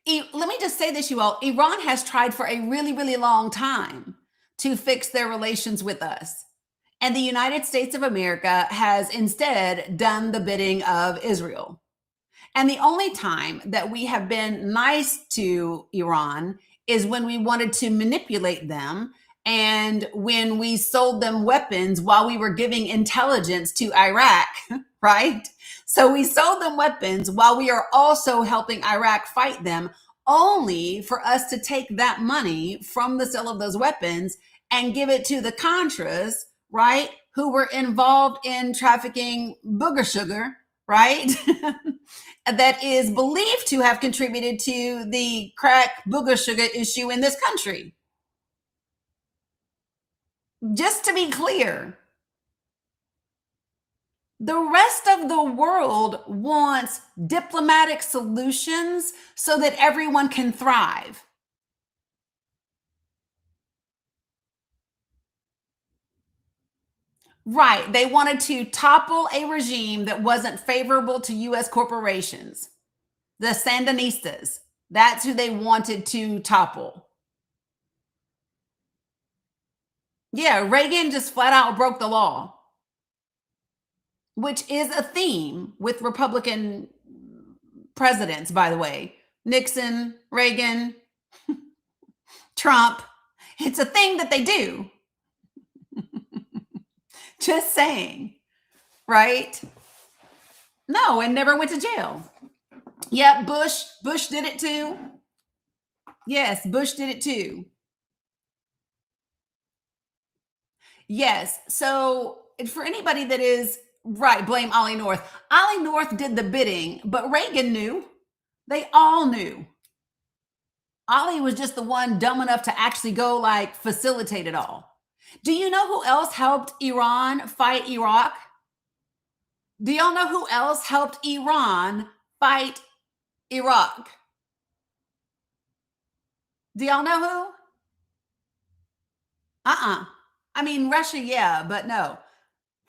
Let me just say this, you all. Iran has tried for a really, really long time to fix their relations with us. And the United States of America has instead done the bidding of Israel. And the only time that we have been nice to Iran is when we wanted to manipulate them and when we sold them weapons while we were giving intelligence to Iraq, right? So we sold them weapons while we are also helping Iraq fight them, only for us to take that money from the sale of those weapons and give it to the Contras, right? Who were involved in trafficking booger sugar, right? That is believed to have contributed to the crack booger sugar issue in this country. Just to be clear, the rest of the world wants diplomatic solutions so that everyone can thrive. Right. They wanted to topple a regime that wasn't favorable to U.S. corporations. The Sandinistas. That's who they wanted to topple. Yeah, Reagan just flat out broke the law, which is a theme with Republican presidents, by the way. Nixon, Reagan, Trump. It's a thing that they do. Just saying, right? No, and never went to jail. Yep, Bush did it too. Yes, Bush did it too. Yes, so for anybody that is, right, blame Ollie North. Ollie North did the bidding, but Reagan knew. They all knew. Ollie was just the one dumb enough to actually go like facilitate it all. Do you know who else helped Iran fight Iraq? Do y'all know who else helped Iran fight Iraq? Do y'all know who? I mean, Russia, yeah, but no.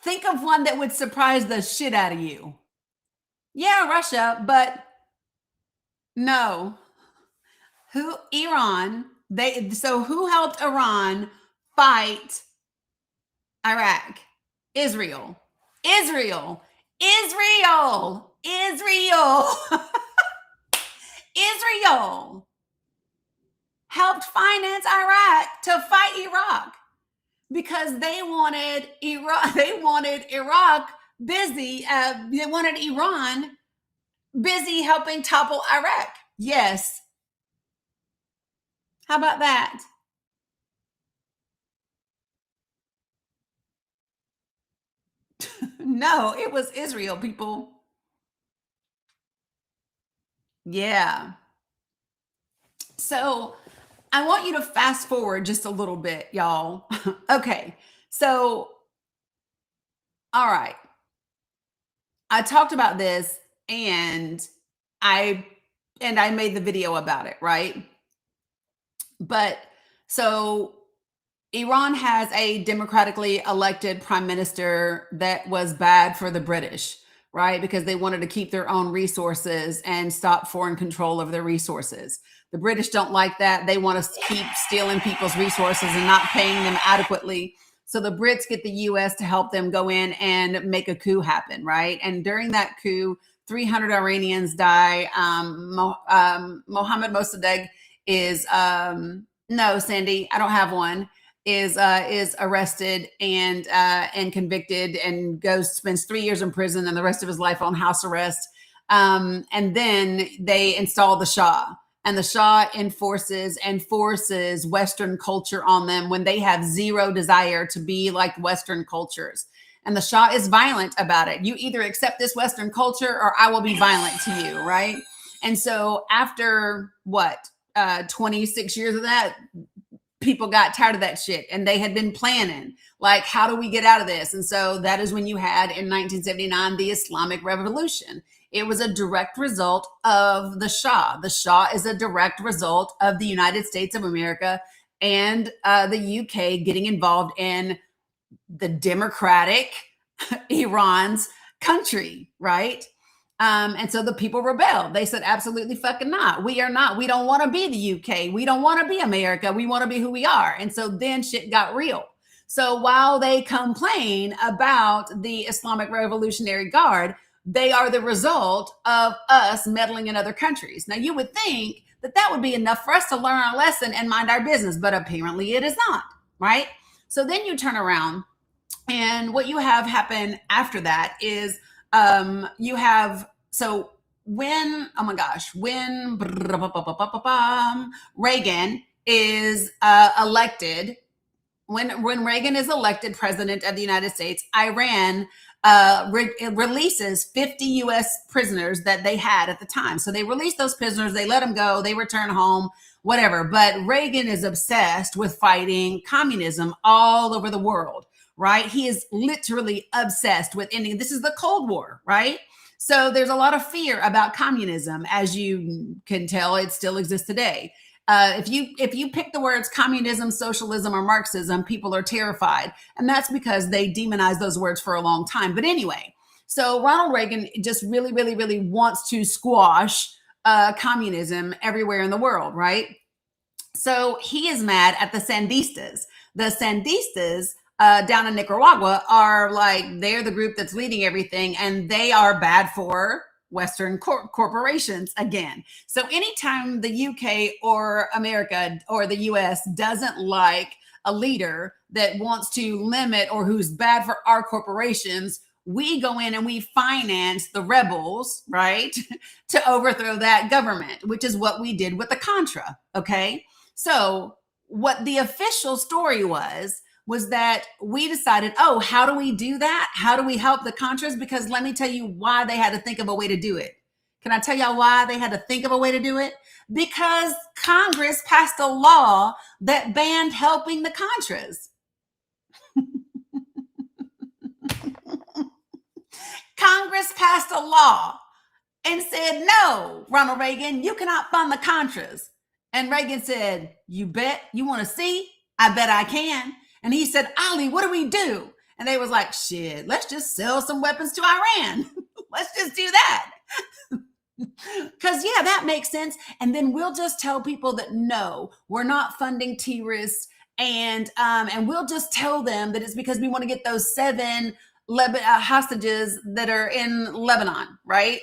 Think of one that would surprise the shit out of you. Yeah, Russia, but no. Iran, so who helped Iran fight Iraq? Israel. Israel helped finance Iraq to fight Iraq because they wanted Iran busy helping topple Iraq. Yes. How about that? No, it was Israel, people. Yeah. So I want you to fast forward just a little bit, y'all. Okay. So, all right. I talked about this and I made the video about it, right? But so Iran has a democratically elected prime minister that was bad for the British, right? Because they wanted to keep their own resources and stop foreign control of their resources. The British don't like that. They want to keep stealing people's resources and not paying them adequately. So the Brits get the US to help them go in and make a coup happen, right? And during that coup, 300 Iranians die. Mohammad Mossadegh is, no, Sandy, I don't have one, is arrested and convicted and spends 3 years in prison and the rest of his life on house arrest. And then they install the Shah. And the Shah forces Western culture on them when they have zero desire to be like Western cultures. And the Shah is violent about it. You either accept this Western culture or I will be violent to you, right? And so after 26 years of that, people got tired of that shit and they had been planning, like, how do we get out of this? And so that is when you had in 1979, the Islamic Revolution. It was a direct result of the Shah. The Shah is a direct result of the United States of America and the UK getting involved in the democratic Iran's country, right? And so the people rebelled. They said, absolutely fucking not. We are not. We don't want to be the UK. We don't want to be America. We want to be who we are. And so then shit got real. So while they complain about the Islamic Revolutionary Guard, they are the result of us meddling in other countries. Now, you would think that that would be enough for us to learn our lesson and mind our business, but apparently it is not, right? So then you turn around, and what you have happen after that is you have, so when, oh my gosh, when Reagan is elected, when Reagan is elected president of the United States, Iran releases 50 U.S. prisoners that they had at the time. So they release those prisoners, they let them go, they return home, whatever. But Reagan is obsessed with fighting communism all over the world, right? He is literally obsessed with ending. This is the Cold War, right? So there's a lot of fear about communism. As you can tell, it still exists today. If you pick the words communism, socialism, or Marxism, people are terrified. And that's because they demonize those words for a long time. But anyway, so Ronald Reagan just really, really, really wants to squash communism everywhere in the world, right? So he is mad at the Sandistas. The Sandistas down in Nicaragua are like, they're the group that's leading everything, and they are bad for Western corporations again. So anytime the UK or America or the US doesn't like a leader that wants to limit or who's bad for our corporations, we go in and we finance the rebels, right, to overthrow that government, which is what we did with the Contra, okay? So what the official story was that we decided, oh, how do we do that? How do we help the Contras? Because let me tell you why they had to think of a way to do it. Can I tell y'all why they had to think of a way to do it? Because Congress passed a law that banned helping the Contras. Congress passed a law and said, no, Ronald Reagan, you cannot fund the Contras. And Reagan said, you bet? You want to see? I bet I can. And he said, Ali, what do we do? And they was like, shit, let's just sell some weapons to Iran. Let's just do that. Because, yeah, that makes sense. And then we'll just tell people that, no, we're not funding terrorists. And we'll just tell them that it's because we want to get those 7 hostages that are in Lebanon, right?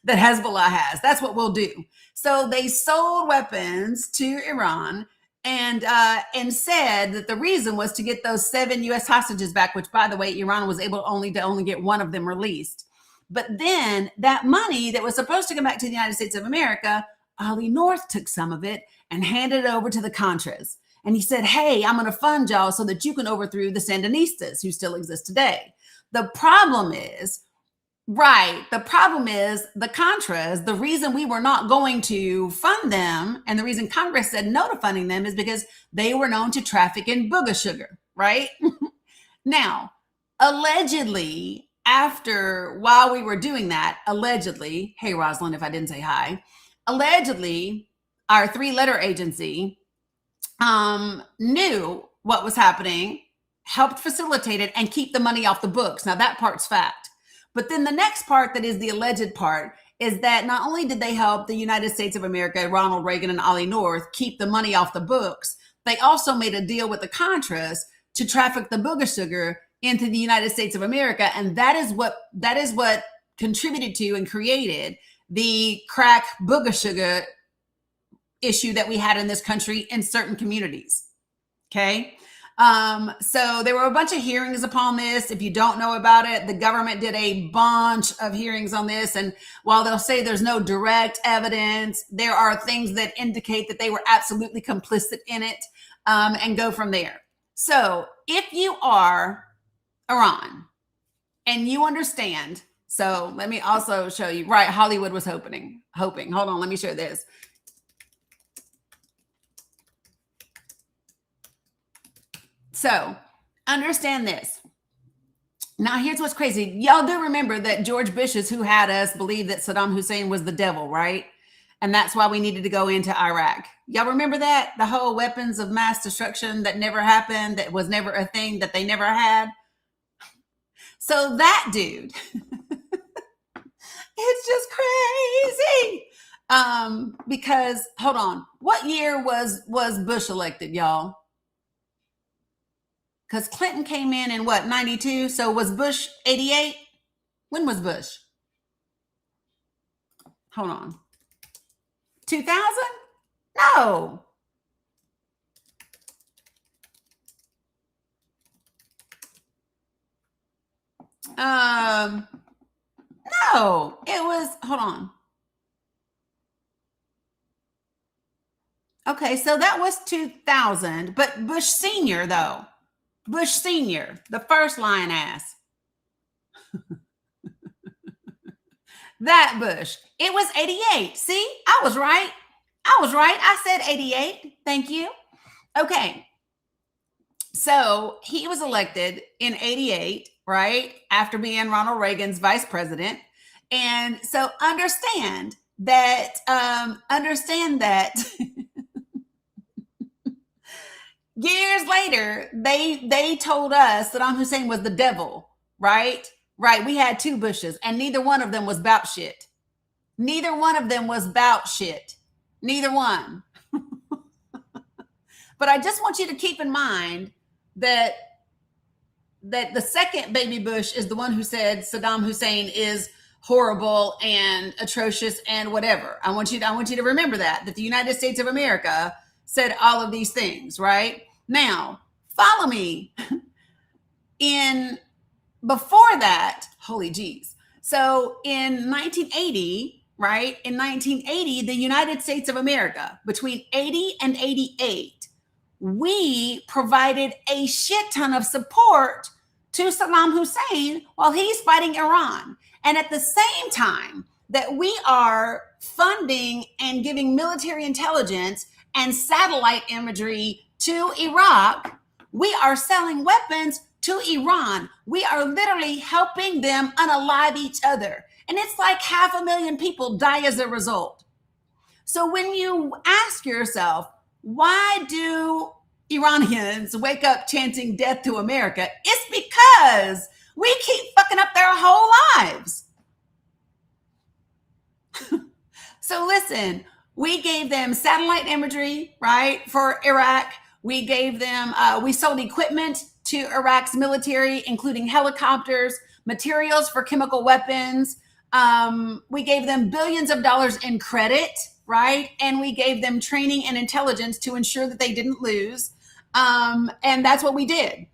That Hezbollah has. That's what we'll do. So they sold weapons to Iran and said that the reason was to get those 7 U.S. hostages back, which, by the way, Iran was able to only get one of them released. But then that money that was supposed to come back to the United States of America, Ollie North took some of it and handed it over to the Contras. And he said, hey, I'm going to fund y'all so that you can overthrow the Sandinistas who still exist today. The problem is the Contras, the reason we were not going to fund them and the reason Congress said no to funding them is because they were known to traffic in booger sugar, right? Now, allegedly, while we were doing that, allegedly, hey, Rosalind, if I didn't say hi, allegedly, our 3-letter agency knew what was happening, helped facilitate it, and keep the money off the books. Now, that part's fact. But then the next part that is the alleged part is that not only did they help the United States of America, Ronald Reagan and Ollie North keep the money off the books, they also made a deal with the Contras to traffic the booger sugar into the United States of America. And that is what contributed to and created the crack booger sugar issue that we had in this country in certain communities. Okay. So there were a bunch of hearings upon this. If you don't know about it, the government did a bunch of hearings on this. And while they'll say there's no direct evidence, there are things that indicate that they were absolutely complicit in it, and go from there. So if you are Iran and you understand, so let me also show you, right? Hollywood was hoping. Hold on, let me show this. So understand this. Now, here's what's crazy. Y'all do remember that George Bush is who had us believe that Saddam Hussein was the devil, right? And that's why we needed to go into Iraq. Y'all remember that? The whole weapons of mass destruction that never happened, that was never a thing, that they never had. So that dude, it's just crazy. Because, hold on, what year was Bush elected, y'all? Because Clinton came in what, 92? So was Bush 88? When was Bush? Hold on. 2000? No. No, it was, hold on. Okay, so that was 2000, but Bush Sr. though. Bush Sr., the first lying ass. That Bush. It was 88. See, I was right. I said 88. Thank you. Okay. So he was elected in 88, right? After being Ronald Reagan's vice president. And so understand that years later, they told us Saddam Hussein was the devil, right? Right. We had two Bushes and neither one of them was about shit. Neither one of them was about shit. Neither one. But I just want you to keep in mind that the second baby Bush is the one who said Saddam Hussein is horrible and atrocious and whatever. I want you to remember that the United States of America said all of these things, right? Now, follow me. Before that, holy geez. So in 1980, right? In 1980, the United States of America, between 80 and 88, we provided a shit ton of support to Saddam Hussein while he's fighting Iran. And at the same time that we are funding and giving military intelligence and satellite imagery to Iraq, we are selling weapons to Iran. We are literally helping them unalive each other. And it's like 500,000 people die as a result. So when you ask yourself, why do Iranians wake up chanting death to America? It's because we keep fucking up their whole lives. So listen, we gave them satellite imagery, right, for Iraq. We gave them, we sold equipment to Iraq's military, including helicopters, materials for chemical weapons. We gave them billions of dollars in credit, right? And we gave them training and intelligence to ensure that they didn't lose. And that's what we did.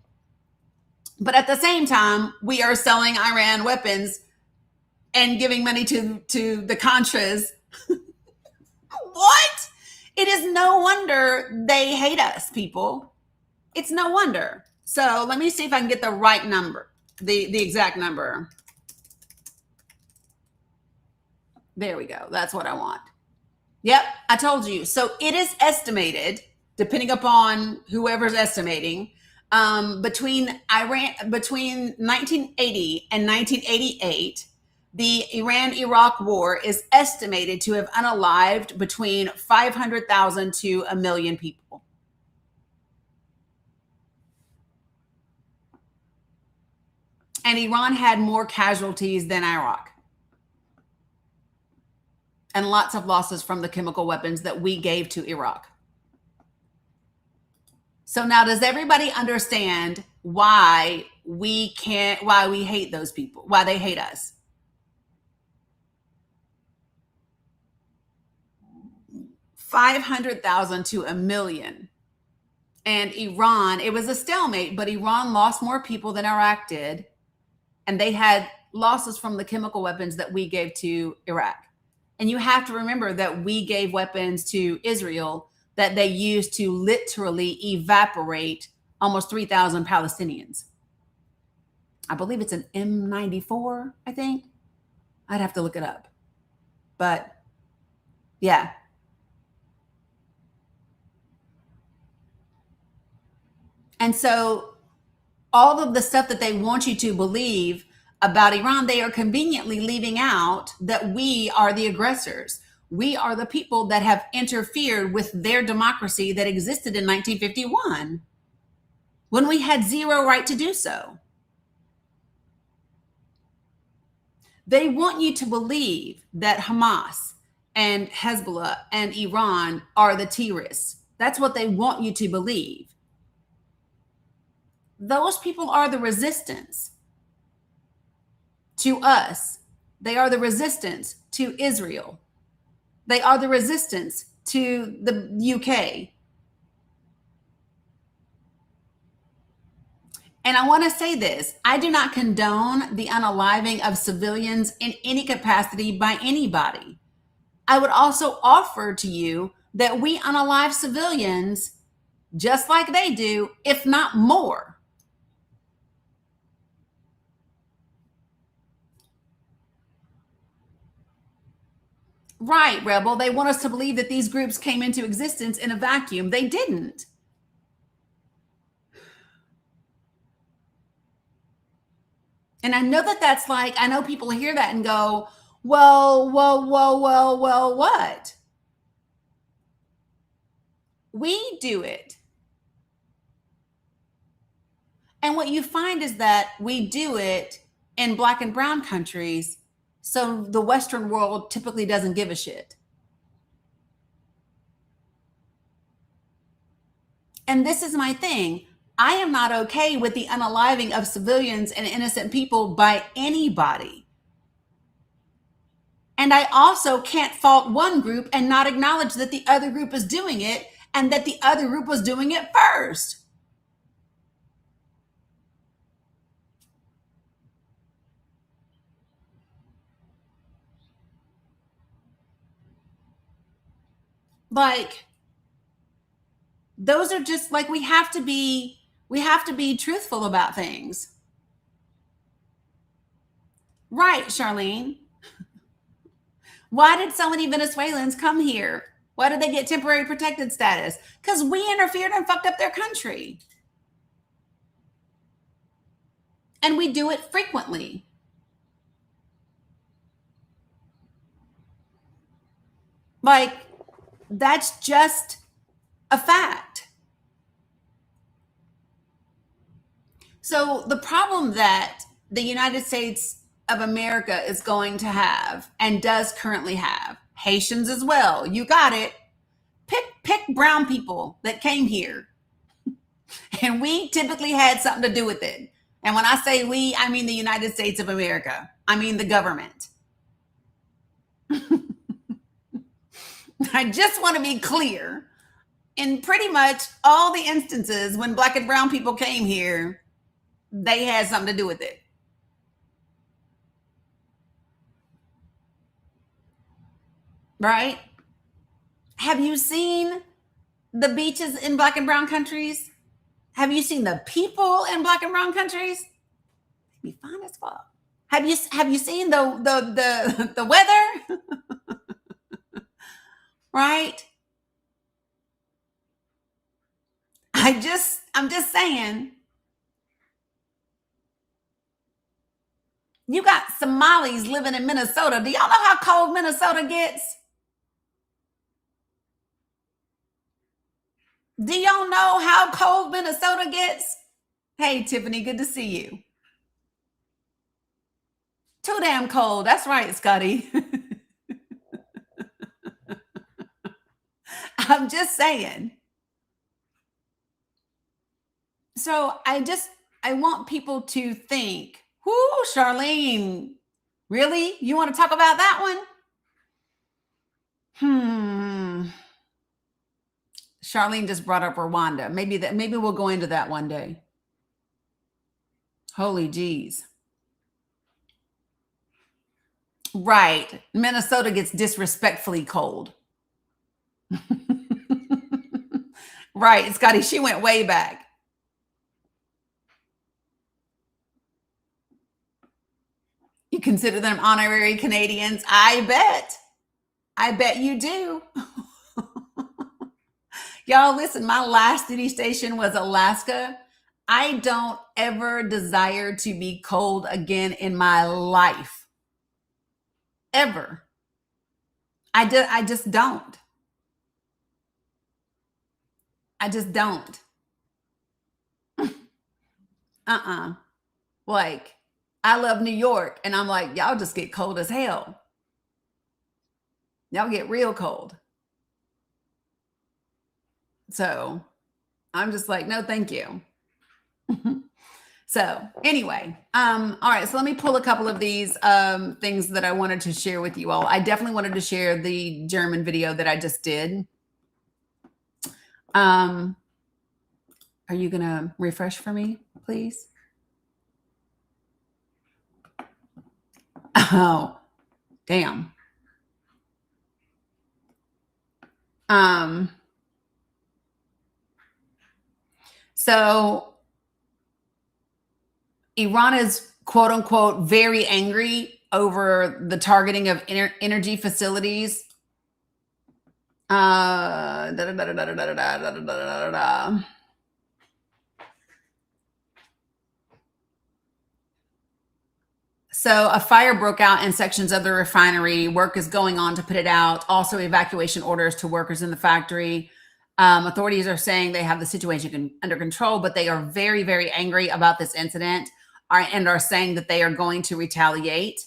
But at the same time, we are selling Iran weapons and giving money to the Contras. What? It is no wonder they hate us, people. It's no wonder. So let me see if I can get the right number, the exact number. There we go. That's what I want. Yep, I told you. So it is estimated, depending upon whoever's estimating, between 1980 and 1988, the Iran-Iraq war is estimated to have unalived between 500,000 to 1 million people. And Iran had more casualties than Iraq. And lots of losses from the chemical weapons that we gave to Iraq. So now does everybody understand why we hate those people, why they hate us? $500,000 to 1 million. And Iran, it was a stalemate, but Iran lost more people than Iraq did. And they had losses from the chemical weapons that we gave to Iraq. And you have to remember that we gave weapons to Israel that they used to literally evaporate almost 3,000 Palestinians. I believe it's an M94, I think. I'd have to look it up. But yeah. And so all of the stuff that they want you to believe about Iran, they are conveniently leaving out that we are the aggressors. We are the people that have interfered with their democracy that existed in 1951 when we had zero right to do so. They want you to believe that Hamas and Hezbollah and Iran are the terrorists. That's what they want you to believe. Those people are the resistance to us. They are the resistance to Israel. They are the resistance to the UK. And I want to say this, I do not condone the unaliving of civilians in any capacity by anybody. I would also offer to you that we unalive civilians just like they do, if not more. Right, Rebel. They want us to believe that these groups came into existence in a vacuum. They didn't. And I know that that's like, I know people hear that and go, well, what? We do it. And what you find is that we do it in Black and brown countries, so the Western world typically doesn't give a shit. And this is my thing. I am not okay with the unaliving of civilians and innocent people by anybody. And I also can't fault one group and not acknowledge that the other group is doing it and that the other group was doing it first. Like, those are just like, we have to be truthful about things. Right, Charlene. Why did so many Venezuelans come here? Why did they get temporary protected status? Because we interfered and fucked up their country. And we do it frequently. Like, that's just a fact. So the problem that the United States of America is going to have and does currently have, Haitians as well, you got it. Pick brown people that came here. And we typically had something to do with it. And when I say we, I mean the United States of America. I mean the government. I just want to be clear. In pretty much all the instances when Black and brown people came here, they had something to do with it. Right? Have you seen the beaches in Black and brown countries? Have you seen the people in Black and brown countries? They'd be fine as fuck. Have you seen the weather? Right? I'm just saying. You got Somalis living in Minnesota. Do y'all know how cold Minnesota gets? Do y'all know how cold Minnesota gets? Hey, Tiffany, good to see you. Too damn cold. That's right, Scotty. I'm just saying. So I want people to think, whoo, Charlene, really? You want to talk about that one? Charlene just brought up Rwanda. Maybe we'll go into that one day. Holy jeez. Right. Minnesota gets disrespectfully cold. Right, Scotty, she went way back. You consider them honorary Canadians? I bet you do. Y'all, listen, my last duty station was Alaska. I don't ever desire to be cold again in my life. Ever. I just don't. I just don't. Like, I love New York, and I'm like, y'all just get cold as hell. Y'all get real cold. So I'm just like, no, thank you. So anyway, all right. So let me pull a couple of these things that I wanted to share with you all. I definitely wanted to share the German video that I just did. Are you gonna refresh for me, please? Oh, damn. So Iran is quote unquote very angry over the targeting of energy facilities. So a fire broke out in sections of the refinery. Work is going on to put it out. Also, evacuation orders to workers in the factory. Authorities are saying they have the situation under control, but they are very, very angry about this incident and are saying that they are going to retaliate.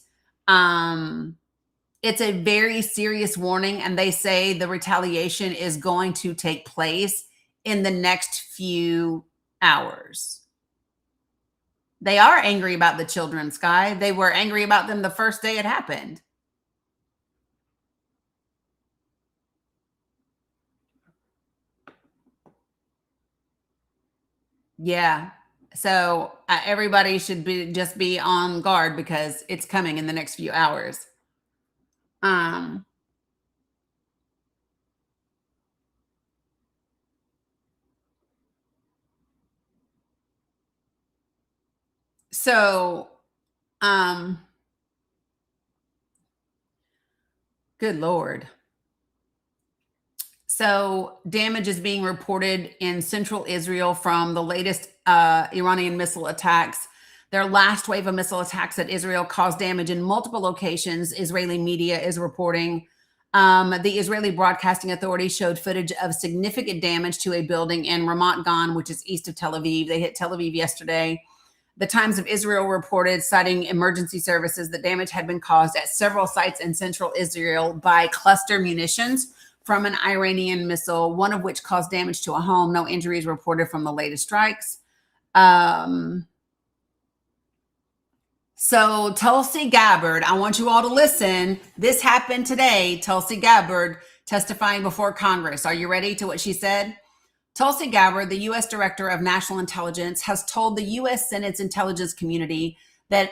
It's a very serious warning, and they say the retaliation is going to take place in the next few hours. They are angry about the children, Sky. They were angry about them the first day it happened. Yeah. So everybody should just be on guard because it's coming in the next few hours. So, good Lord. So damage is being reported in central Israel from the latest Iranian missile attacks. Their last wave of missile attacks at Israel caused damage in multiple locations, Israeli media is reporting. The Israeli Broadcasting Authority showed footage of significant damage to a building in Ramat Gan, which is east of Tel Aviv. They hit Tel Aviv yesterday. The Times of Israel reported, citing emergency services, that damage had been caused at several sites in central Israel by cluster munitions from an Iranian missile, one of which caused damage to a home. No injuries reported from the latest strikes. So Tulsi Gabbard, I want you all to listen. This happened today. Tulsi Gabbard testifying before Congress. Are you ready to what she said? Tulsi Gabbard, the U.S. Director of National Intelligence, has told the U.S. Senate's intelligence community that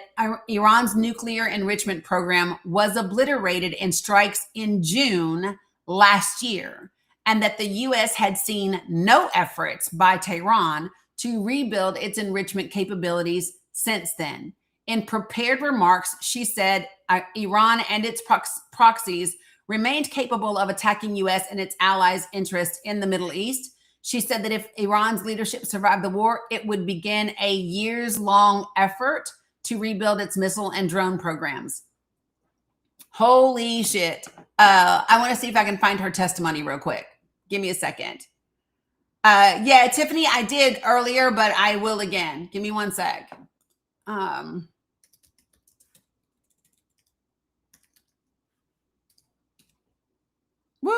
Iran's nuclear enrichment program was obliterated in strikes in June last year, and that the U.S. had seen no efforts by Tehran to rebuild its enrichment capabilities since then. In prepared remarks, she said Iran and its proxies remained capable of attacking U.S. and its allies' interests in the Middle East. She said that if Iran's leadership survived the war, it would begin a years-long effort to rebuild its missile and drone programs. Holy shit. I want to see if I can find her testimony real quick. Give me a second. Yeah, Tiffany, I did earlier, but I will again. Give me one sec. Woo!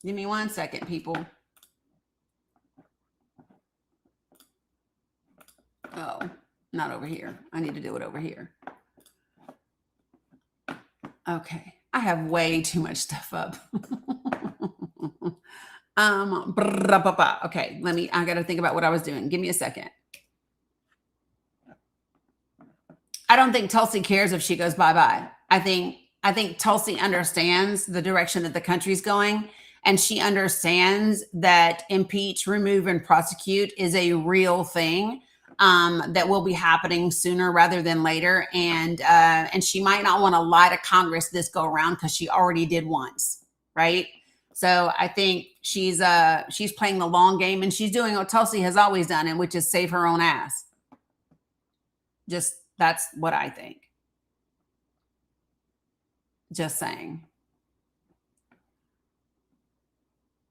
Give me one second, people. Oh, not over here. I need to do it over here. Okay. I have way too much stuff up. Okay, I got to think about what I was doing. Give me a second. I don't think Tulsi cares if she goes bye-bye. I think Tulsi understands the direction that the country's going, and she understands that impeach, remove, and prosecute is a real thing that will be happening sooner rather than later. And she might not want to lie to Congress this go around because she already did once, right? So I think she's playing the long game, and she's doing what Tulsi has always done, and which is save her own ass. That's what I think. Just saying.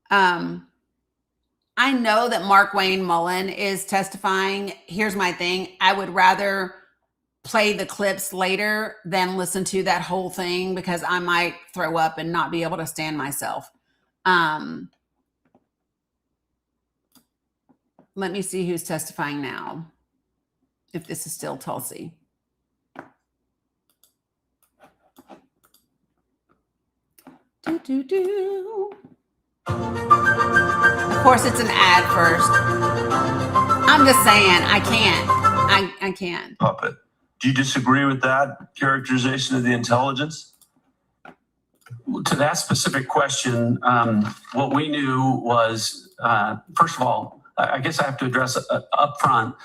I know that Mark Wayne Mullen is testifying. Here's my thing. I would rather play the clips later than listen to that whole thing because I might throw up and not be able to stand myself. Let me see who's testifying now, if this is still Tulsi. Of course, it's an ad first. I'm just saying, I can't. I can't. Puppet. Do you disagree with that characterization of the intelligence? To that specific question, what we knew was, first of all, I guess I have to address up front,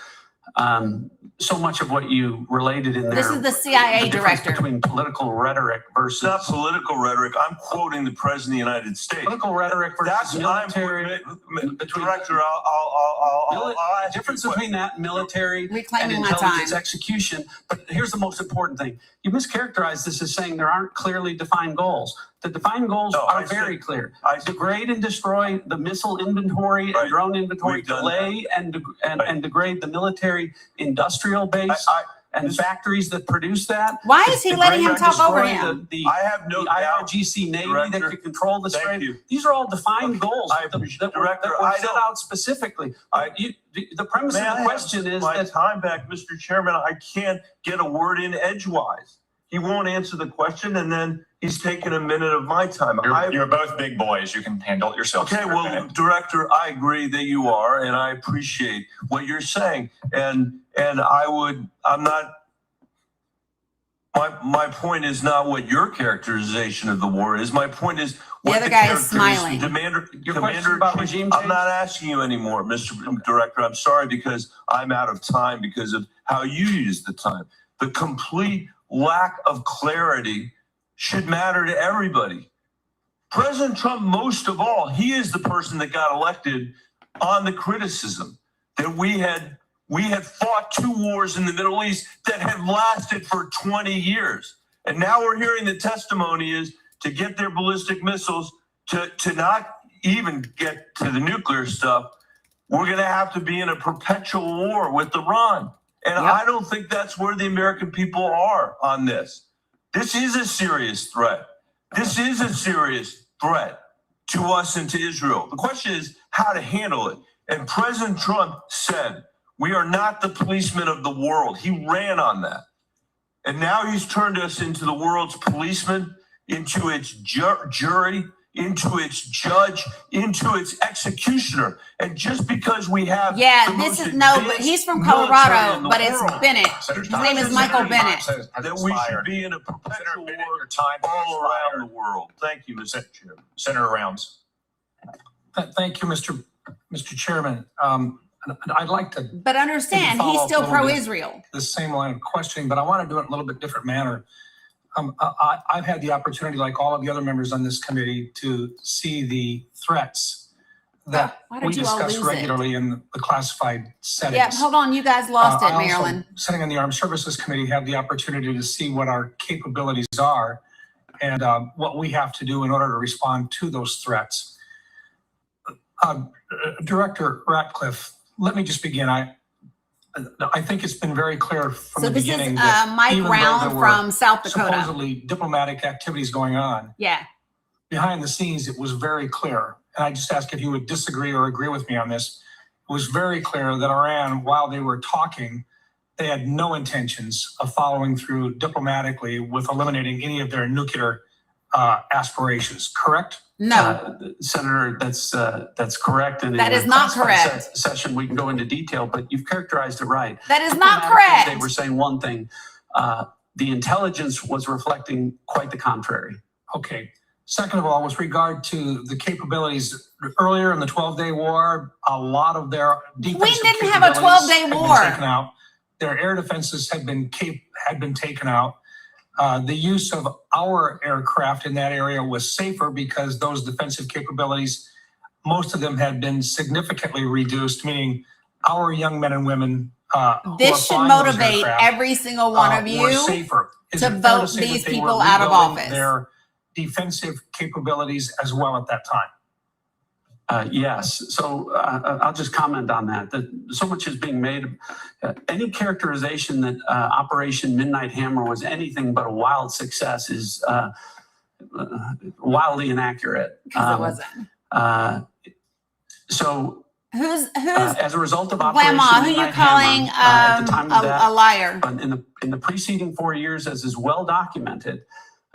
so much of what you related in there. This is the CIA the difference director. Between political rhetoric versus. It's not political rhetoric. I'm quoting the President of the United States. Political rhetoric versus military. Director, I'll ask difference you a between that and military and Reclaiming my intelligence time. execution. But here's the most important thing. You mischaracterize this as saying there aren't clearly defined goals. The defined goals No, are I very said- clear. I said- Degrade and destroy the missile inventory Right. and drone inventory, We've done delay and degrade the military industrial base and this- factories that produce that. Why is he letting him talk over Destroy him? The I have no the doubt, IRGC Navy Director. that could control the Thank strait. you. These are all defined goals I that appreciate- were Director, that were I set don't- out specifically. The premise May of I the question have is my that time back, Mr. Chairman. I can't get a word in edgewise. He won't answer the question, and then he's taking a minute of my time. You're both big boys. You can handle it yourself. Okay, well, Director, I agree that you are, and I appreciate what you're saying. And I'm not. My point is not what your characterization of the war is. My point is what other guy is characterization- smiling. Your question about Chief, regime I'm change? not asking you anymore, Mr. Director. I'm sorry because I'm out of time because of how you use the time. The complete lack of clarity should matter to everybody. President Trump, most of all, he is the person that got elected on the criticism that we had fought 2 wars in the Middle East that had lasted for 20 years. And now we're hearing the testimony is to get their ballistic missiles to not even get to the nuclear stuff. We're going to have to be in a perpetual war with Iran. And Yep. I don't think that's where the American people are on this. This is a serious threat. This is a serious threat to us and to Israel. The question is how to handle it. And President Trump said, we are not the policemen of the world. He ran on that. And now he's turned us into the world's policeman, into its jury, into its judge, into its executioner. And just because we have Yeah, the this most is no, but advanced he's from military in Colorado, the but it's world, Bennett. Senator His name is Thomas, Michael Senator Bennett. Thomas has that we should expired. be in a Senator perpetual Bennett, war your time has all around expired. the world. Thank you, Mr. Chairman. Senator Rounds. Thank you, Mr. Chairman. I'd like to But understand, Maybe he's follow up still a little bit. pro-Israel. the same line of questioning, but I want to do it in a little bit different manner. I've had the opportunity, like all of the other members on this committee, to see the threats that Why did we you all discuss lose it? regularly in the classified settings. Yeah, hold on, you guys lost it, I also, Marilyn. sitting on the Armed Services Committee, have the opportunity to see what our capabilities are and what we have to do in order to respond to those threats. Director Ratcliffe, let me just begin. I think it's been very clear from So the this is beginning that Mike even though Round there were from South Dakota. supposedly diplomatic activities going on, Yeah. behind the scenes, it was very clear. And I just ask if you would disagree or agree with me on this. It was very clear that Iran, while they were talking, they had no intentions of following through diplomatically with eliminating any of their nuclear aspirations, correct? No, Senator, that's correct. And That in is a not classified correct. Session, we can go into detail, but you've characterized it right. that is not Diplomatically, correct. They were saying one thing. The intelligence was reflecting quite the contrary. Okay. Second of all, with regard to the capabilities, earlier in the 12-day war, a lot of their defensive didn't have a capabilities 12-day had been war. taken out. Their air defenses had been taken out. The use of our aircraft in that area was safer because those defensive capabilities, most of them had been significantly reduced, meaning our young men and women who are This should flying those motivate aircraft, every single one of were you safer. Is to it fair vote say these that they were people out of rebuilding office. Their defensive capabilities as well at that time. Yes. So I'll just comment on that. So much is being made. Any characterization that Operation Midnight Hammer was anything but a wild success is wildly inaccurate. Because it wasn't. So Who's as a result of Operation Grandma? Who you Midnight calling Hammer, at the time of that, a liar? in the preceding 4 years, as is well documented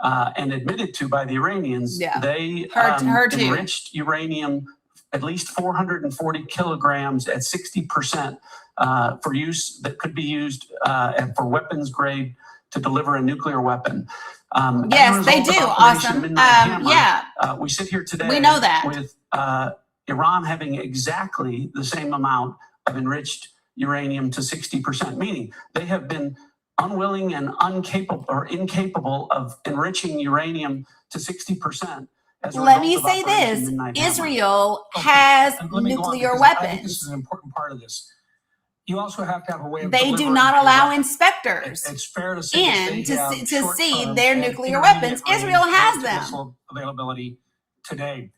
and admitted to by the Iranians, Yeah. they Her too. enriched uranium at least 440 kilograms at 60% for use that could be used for weapons grade to deliver a nuclear weapon. Yes, they do. Awesome. Yeah. We sit here today. We know that. With Iran having exactly the same amount of enriched uranium to 60%, meaning they have been unwilling and incapable of enriching uranium to 60%. Let me say this: Israel has nuclear weapons. This is an important part of this. You also have to have a way of. They do not allow inspectors It's fair to say in to see their nuclear weapons. Israel has them. Availability today.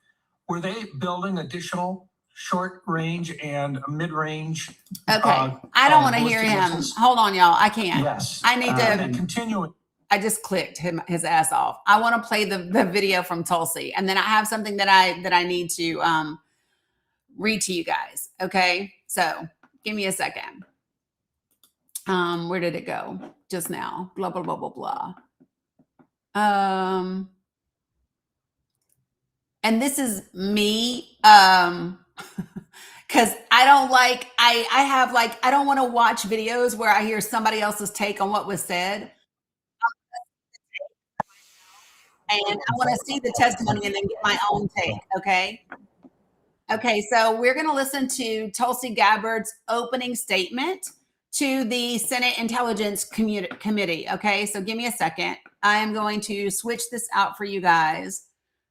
Were they building additional short range and mid range? Okay, I don't want to hear him. missiles? Hold on, y'all. I can't. Yes. I need to. And continuing. I just clicked his ass off. I want to play the video from Tulsi, and then I have something that I need to read to you guys. Okay, so give me a second. Where did it go just now? Blah blah blah blah blah. And this is me, because I don't like I don't want to watch videos where I hear somebody else's take on what was said. And I want to see the testimony and then get my own take, okay? Okay, so we're going to listen to Tulsi Gabbard's opening statement to the Senate Intelligence Committee, okay? So give me a second. I am going to switch this out for you guys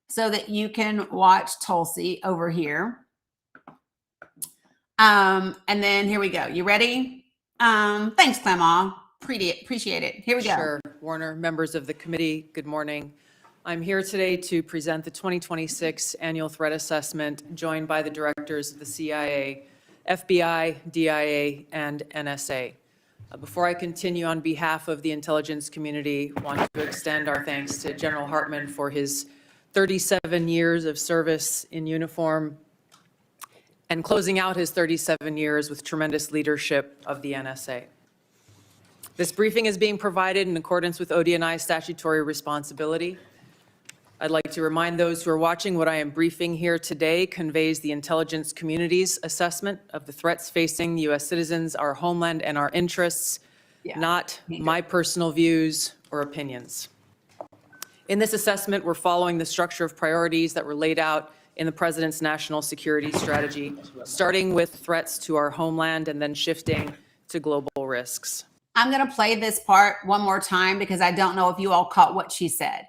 so that you can watch Tulsi over here. And then here we go. You ready? Thanks, Clemma. Appreciate it. Here we go. Sure. Warner, members of the committee, good morning. I'm here today to present the 2026 Annual Threat Assessment, joined by the directors of the CIA, FBI, DIA, and NSA. Before I continue, on behalf of the intelligence community, I want to extend our thanks to General Hartman for his 37 years of service in uniform and closing out his 37 years with tremendous leadership of the NSA. This briefing is being provided in accordance with ODNI's statutory responsibility. I'd like to remind those who are watching what I am briefing here today conveys the intelligence community's assessment of the threats facing U.S. citizens, our homeland, and our interests, not my personal views or opinions. In this assessment, we're following the structure of priorities that were laid out in the President's national security strategy, starting with threats to our homeland and then shifting to global risks. I'm going to play this part one more time because I don't know if you all caught what she said.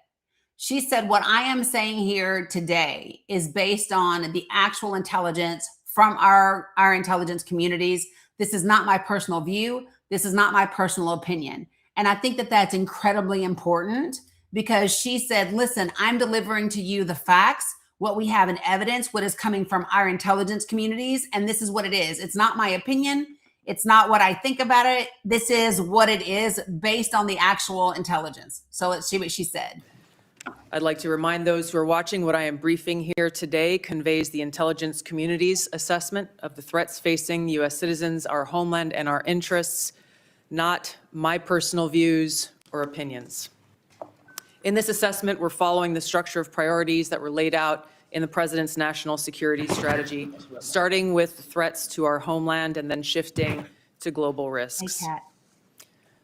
She said, what I am saying here today is based on the actual intelligence from our intelligence communities. This is not my personal view. This is not my personal opinion. And I think that that's incredibly important because she said, listen, I'm delivering to you the facts, what we have in evidence, what is coming from our intelligence communities. And this is what it is. It's not my opinion. It's not what I think about it. This is what it is based on the actual intelligence. So let's see what she said. I'd like to remind those who are watching what I am briefing here today conveys the intelligence community's assessment of the threats facing U.S. citizens, our homeland, and our interests, not my personal views or opinions. In this assessment, we're following the structure of priorities that were laid out in the President's national security strategy, starting with threats to our homeland and then shifting to global risks. Hey, Kat.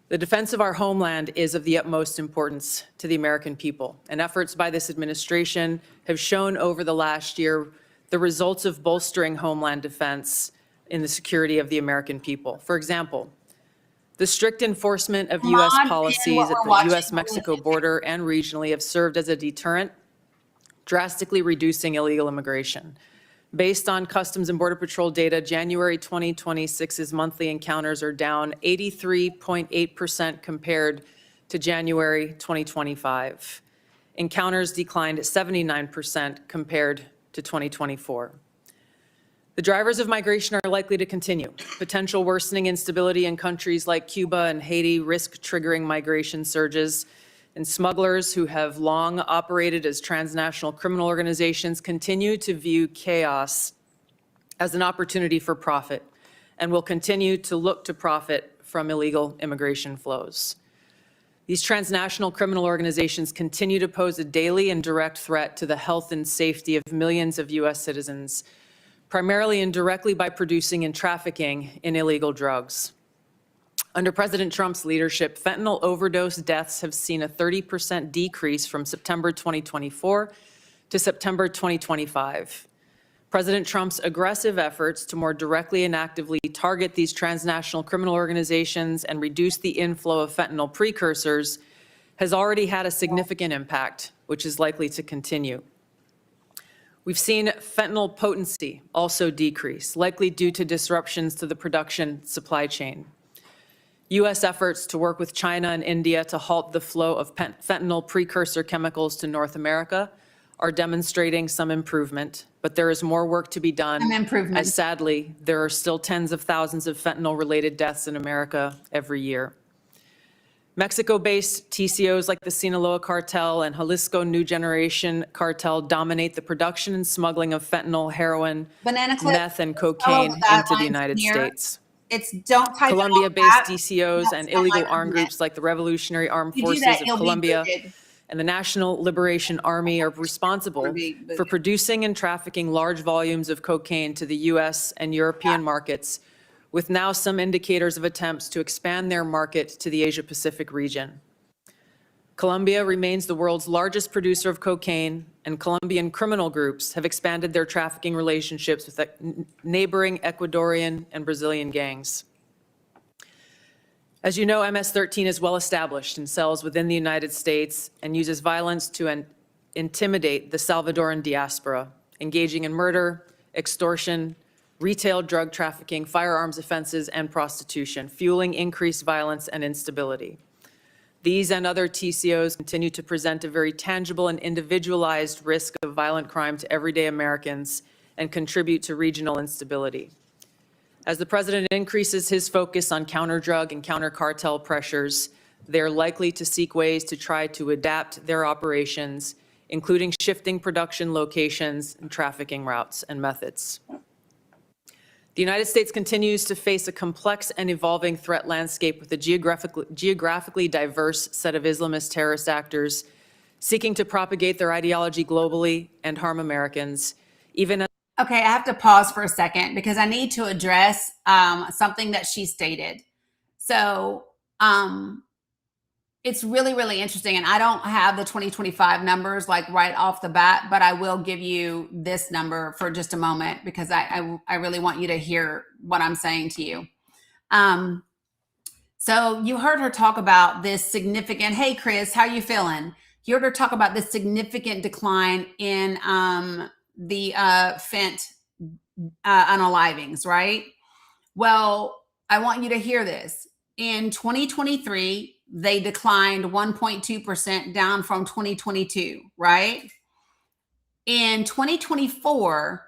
The defense of our homeland is of the utmost importance to the American people, and efforts by this administration have shown over the last year the results of bolstering homeland defense in the security of the American people. For example, the strict enforcement of U.S. policies at the U.S.-Mexico border and regionally have served as a deterrent, drastically reducing illegal immigration. Based on Customs and Border Patrol data, January 2026's monthly encounters are down 83.8% compared to January 2025. Encounters declined 79% compared to 2024. The drivers of migration are likely to continue. Potential worsening instability in countries like Cuba and Haiti risk triggering migration surges, and smugglers who have long operated as transnational criminal organizations continue to view chaos as an opportunity for profit and will continue to look to profit from illegal immigration flows. These transnational criminal organizations continue to pose a daily and direct threat to the health and safety of millions of U.S. citizens, primarily and directly by producing and trafficking in illegal drugs. Under President Trump's leadership, fentanyl overdose deaths have seen a 30% decrease from September 2024 to September 2025. President Trump's aggressive efforts to more directly and actively target these transnational criminal organizations and reduce the inflow of fentanyl precursors has already had a significant impact, which is likely to continue. We've seen fentanyl potency also decrease, likely due to disruptions to the production supply chain. U.S. efforts to work with China and India to halt the flow of fentanyl precursor chemicals to North America are demonstrating some improvement, but there is more work to be done. Some improvement. As sadly, there are still tens of thousands of fentanyl-related deaths in America every year. Mexico-based TCOs like the Sinaloa cartel and Jalisco New Generation cartel dominate the production and smuggling of fentanyl, heroin, Banana clip. meth, and cocaine into the United States. It's don't type Colombia-based DCOs and That's illegal not armed like groups like the Revolutionary Armed You do Forces that, of you'll be Colombia booted. and the National Liberation Army are responsible for producing and trafficking large volumes of cocaine to the U.S. and European markets, with now some indicators of attempts to expand their market to the Asia-Pacific region. Colombia remains the world's largest producer of cocaine, and Colombian criminal groups have expanded their trafficking relationships with neighboring Ecuadorian and Brazilian gangs. As you know, MS-13 is well established in cells within the United States and uses violence to intimidate the Salvadoran diaspora, engaging in murder, extortion, retail drug trafficking, firearms offenses, and prostitution, fueling increased violence and instability. These and other TCOs continue to present a very tangible and individualized risk of violent crime to everyday Americans and contribute to regional instability. As the president increases his focus on counter-drug and counter-cartel pressures, they are likely to seek ways to try to adapt their operations, including shifting production locations and trafficking routes and methods. The United States continues to face a complex and evolving threat landscape with a geographically diverse set of Islamist terrorist actors seeking to propagate their ideology globally and harm Americans, even as Okay, I have to pause for a second because I need to address something that she stated. So it's really, really interesting. And I don't have the 2025 numbers like right off the bat, but I will give you this number for just a moment because I really want you to hear what I'm saying to you. So you heard her talk about this significant, hey, Chris, how you feeling? You heard her talk about this significant decline in the fent unalivings, right? Well, I want you to hear this. In 2023, they declined 1.2% down from 2022, right? In 2024,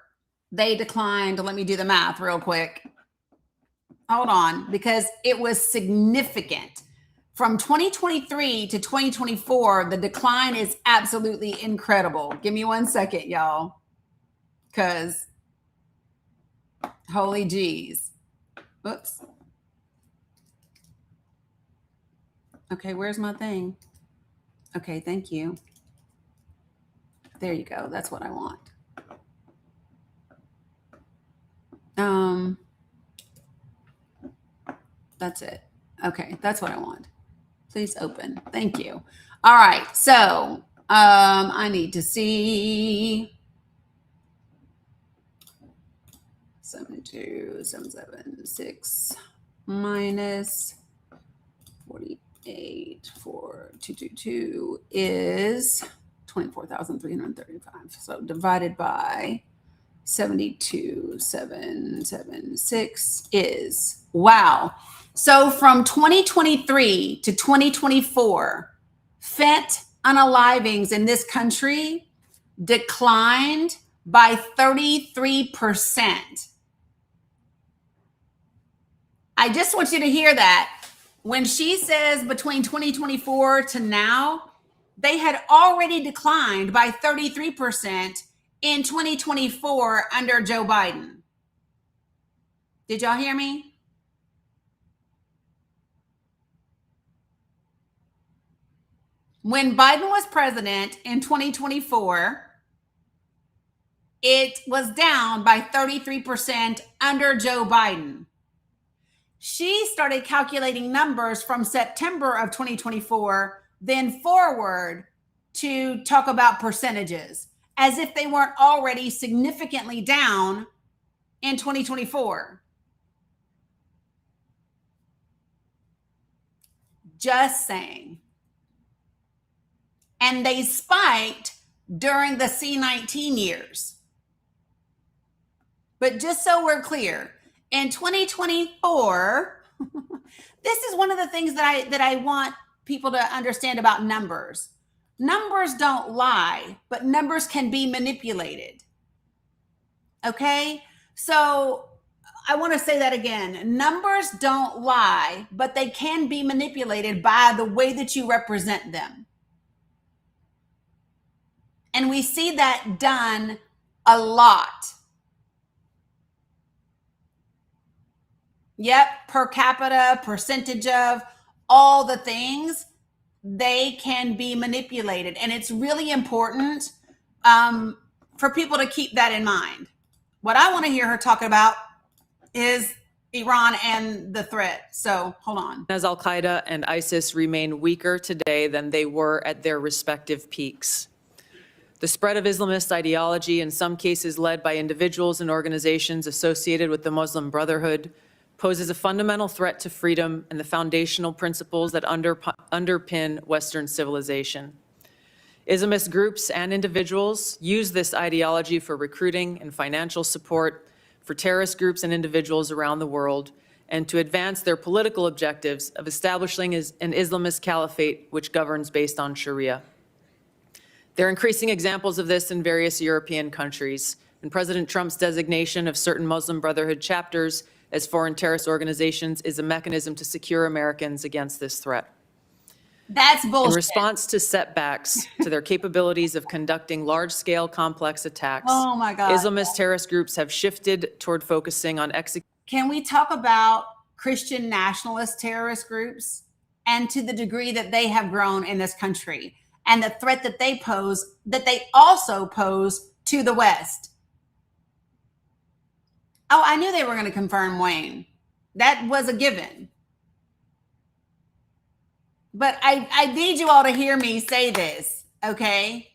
they declined, let me do the math real quick. Hold on, because it was significant. From 2023 to 2024, the decline is absolutely incredible. Give me 1 second, y'all, because holy geez. Oops. Okay, where's my thing? Okay, thank you. There you go. That's what I want. That's it. Okay, that's what I want. Please open. Thank you. All right, so I need to see 72776 minus 48,4222 is 24,335. So divided by 72,776 is, wow. So from 2023 to 2024, fent unalivings in this country declined by 33%. I just want you to hear that. When she says between 2024 to now, they had already declined by 33% in 2024 under Joe Biden. Did y'all hear me? When Biden was president in 2024, it was down by 33% under Joe Biden. She started calculating numbers from September of 2024, then forward to talk about percentages, as if they weren't already significantly down in 2024. Just saying. And they spiked during the C-19 years. But just so we're clear, in 2024, this is one of the things that I want people to understand about numbers. Numbers don't lie, but numbers can be manipulated. Okay? So I want to say that again. Numbers don't lie, but they can be manipulated by the way that you represent them. And we see that done a lot. Yep, per capita, percentage of, all the things, they can be manipulated. And it's really important for people to keep that in mind. What I want to hear her talk about is Iran and the threat. So hold on. As Al-Qaeda and ISIS remain weaker today than they were at their respective peaks. The spread of Islamist ideology, in some cases led by individuals and organizations associated with the Muslim Brotherhood, poses a fundamental threat to freedom and the foundational principles that underpin Western civilization. Islamist groups and individuals use this ideology for recruiting and financial support for terrorist groups and individuals around the world, and to advance their political objectives of establishing an Islamist caliphate which governs based on Sharia. There are increasing examples of this in various European countries, and President Trump's designation of certain Muslim Brotherhood chapters as foreign terrorist organizations is a mechanism to secure Americans against this threat. That's bullshit. In response to setbacks to their capabilities of conducting large-scale complex attacks, Oh my God. Islamist terrorist groups have shifted toward focusing on Can we talk about Christian nationalist terrorist groups and to the degree that they have grown in this country and the threat that they pose, that they also pose to the West? Oh, I knew they were going to confirm Wayne. That was a given. But I need you all to hear me say this, okay?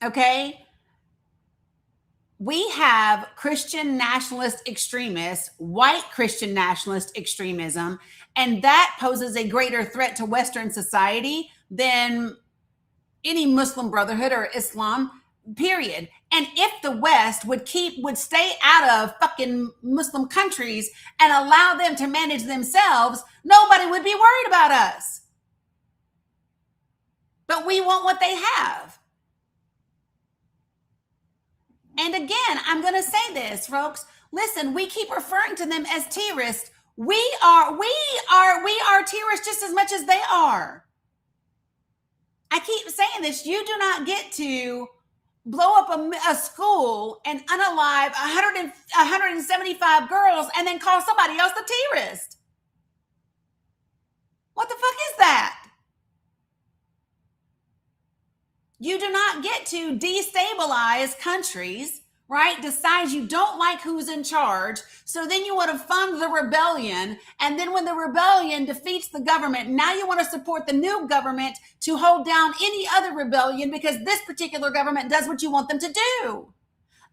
Okay? We have Christian nationalist extremists, white Christian nationalist extremism, and that poses a greater threat to Western society than any Muslim Brotherhood or Islam, period. And if the West would stay out of fucking Muslim countries and allow them to manage themselves, nobody would be worried about us. But we want what they have. And again, I'm going to say this, folks. Listen, we keep referring to them as terrorists. We are terrorists just as much as they are. I keep saying this. You do not get to blow up a school and unalive 175 girls and then call somebody else the terrorist. What the fuck is that? You do not get to destabilize countries, right? Decide you don't like who's in charge. So then you want to fund the rebellion. And then when the rebellion defeats the government, now you want to support the new government to hold down any other rebellion because this particular government does what you want them to do.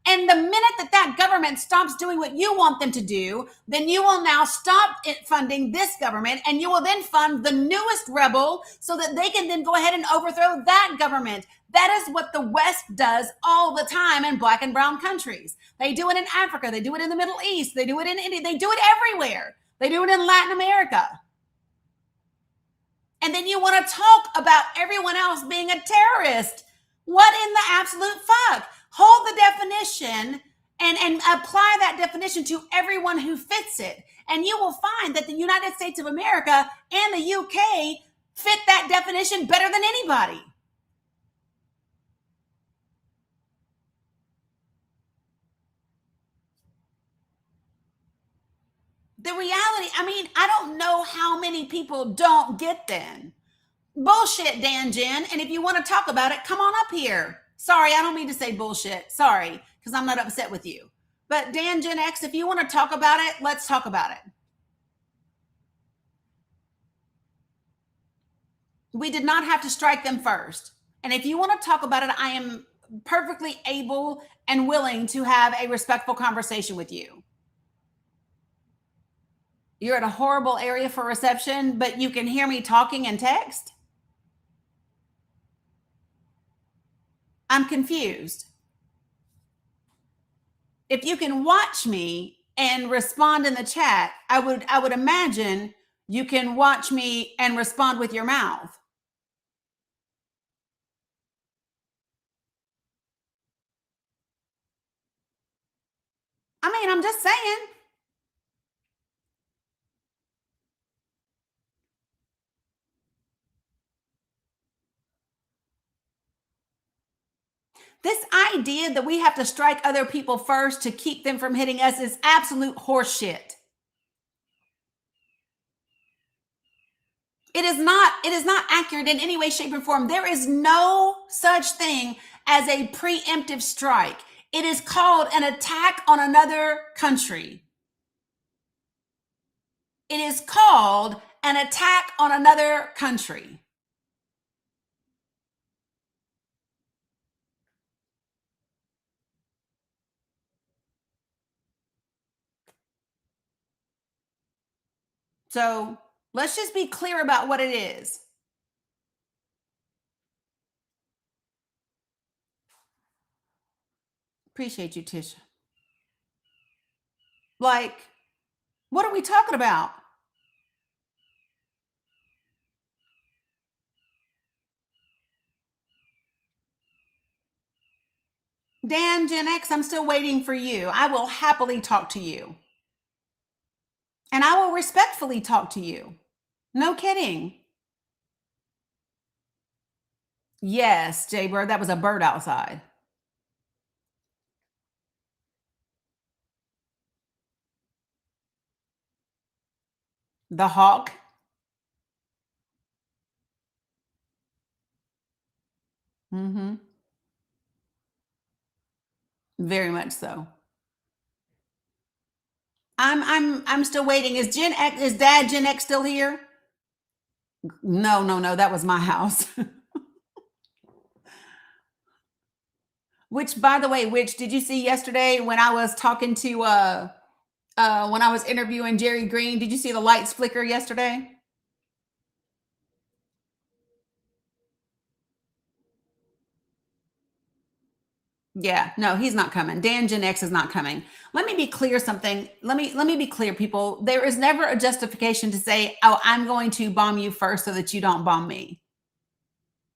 And the minute that government stops doing what you want them to do, then you will now stop funding this government and you will then fund the newest rebel so that they can then go ahead and overthrow that government. That is what the West does all the time in black and brown countries. They do it in Africa. They do it in the Middle East. They do it in India. They do it everywhere. They do it in Latin America. And then you want to talk about everyone else being a terrorist. What in the absolute fuck? Hold the definition and apply that definition to everyone who fits it. And you will find that the United States of America and the UK fit that definition better than anybody. The reality, I mean, I don't know how many people don't get then. Bullshit, Dan Jen. And if you want to talk about it, come on up here. Sorry, I don't mean to say bullshit. Sorry, because I'm not upset with you. But Dan Gen X, if you want to talk about it, let's talk about it. We did not have to strike them first. And if you want to talk about it, I am perfectly able and willing to have a respectful conversation with you. You're at a horrible area for reception, but you can hear me talking and text? I'm confused. If you can watch me and respond in the chat, I would imagine you can watch me and respond with your mouth. I mean, I'm just saying. This idea that we have to strike other people first to keep them from hitting us is absolute horseshit. It is not accurate in any way, shape, or form. There is no such thing as a preemptive strike. It is called an attack on another country. It is called an attack on another country. So let's just be clear about what it is. Appreciate you, Tisha. Like, what are we talking about? Dan Gen X, I'm still waiting for you. I will happily talk to you. And I will respectfully talk to you. No kidding. Yes, Jay Bird, that was a bird outside. The hawk. Mm-hmm. Very much so. I'm still waiting. Is Dad Gen X still here? No, that was my house. Which, by the way, did you see yesterday when I was talking to when I was interviewing Jerry Green? Did you see the lights flicker yesterday? Yeah, no, he's not coming. Dan Gen X is not coming. Let me be clear something. Let me be clear, people. There is never a justification to say, oh, I'm going to bomb you first so that you don't bomb me.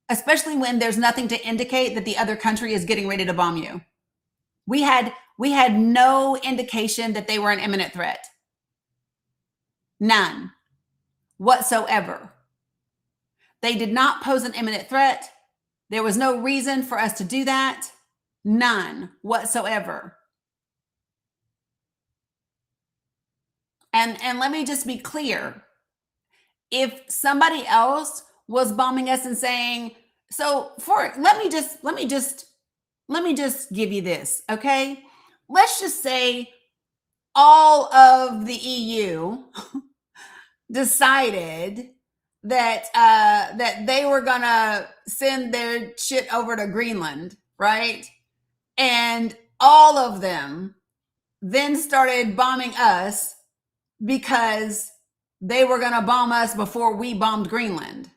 Especially when there's nothing to indicate that the other country is getting ready to bomb you. We had no indication that they were an imminent threat. None whatsoever. They did not pose an imminent threat. There was no reason for us to do that. None whatsoever. And let me just be clear. If somebody else was bombing us and saying, let me just give you this, okay? Let's just say all of the EU decided that that they were gonna send their shit over to Greenland, right? And all of them then started bombing us because they were going to bomb us before we bombed Greenland.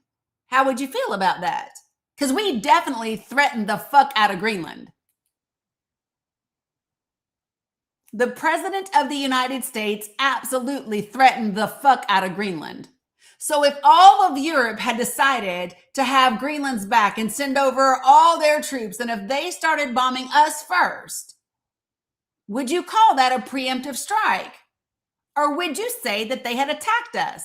How would you feel about that? Because we definitely threatened the fuck out of Greenland. The president of the United States absolutely threatened the fuck out of Greenland. So if all of Europe had decided to have Greenland's back and send over all their troops, and if they started bombing us first, Would you call that a preemptive strike? Or would you say that they had attacked us?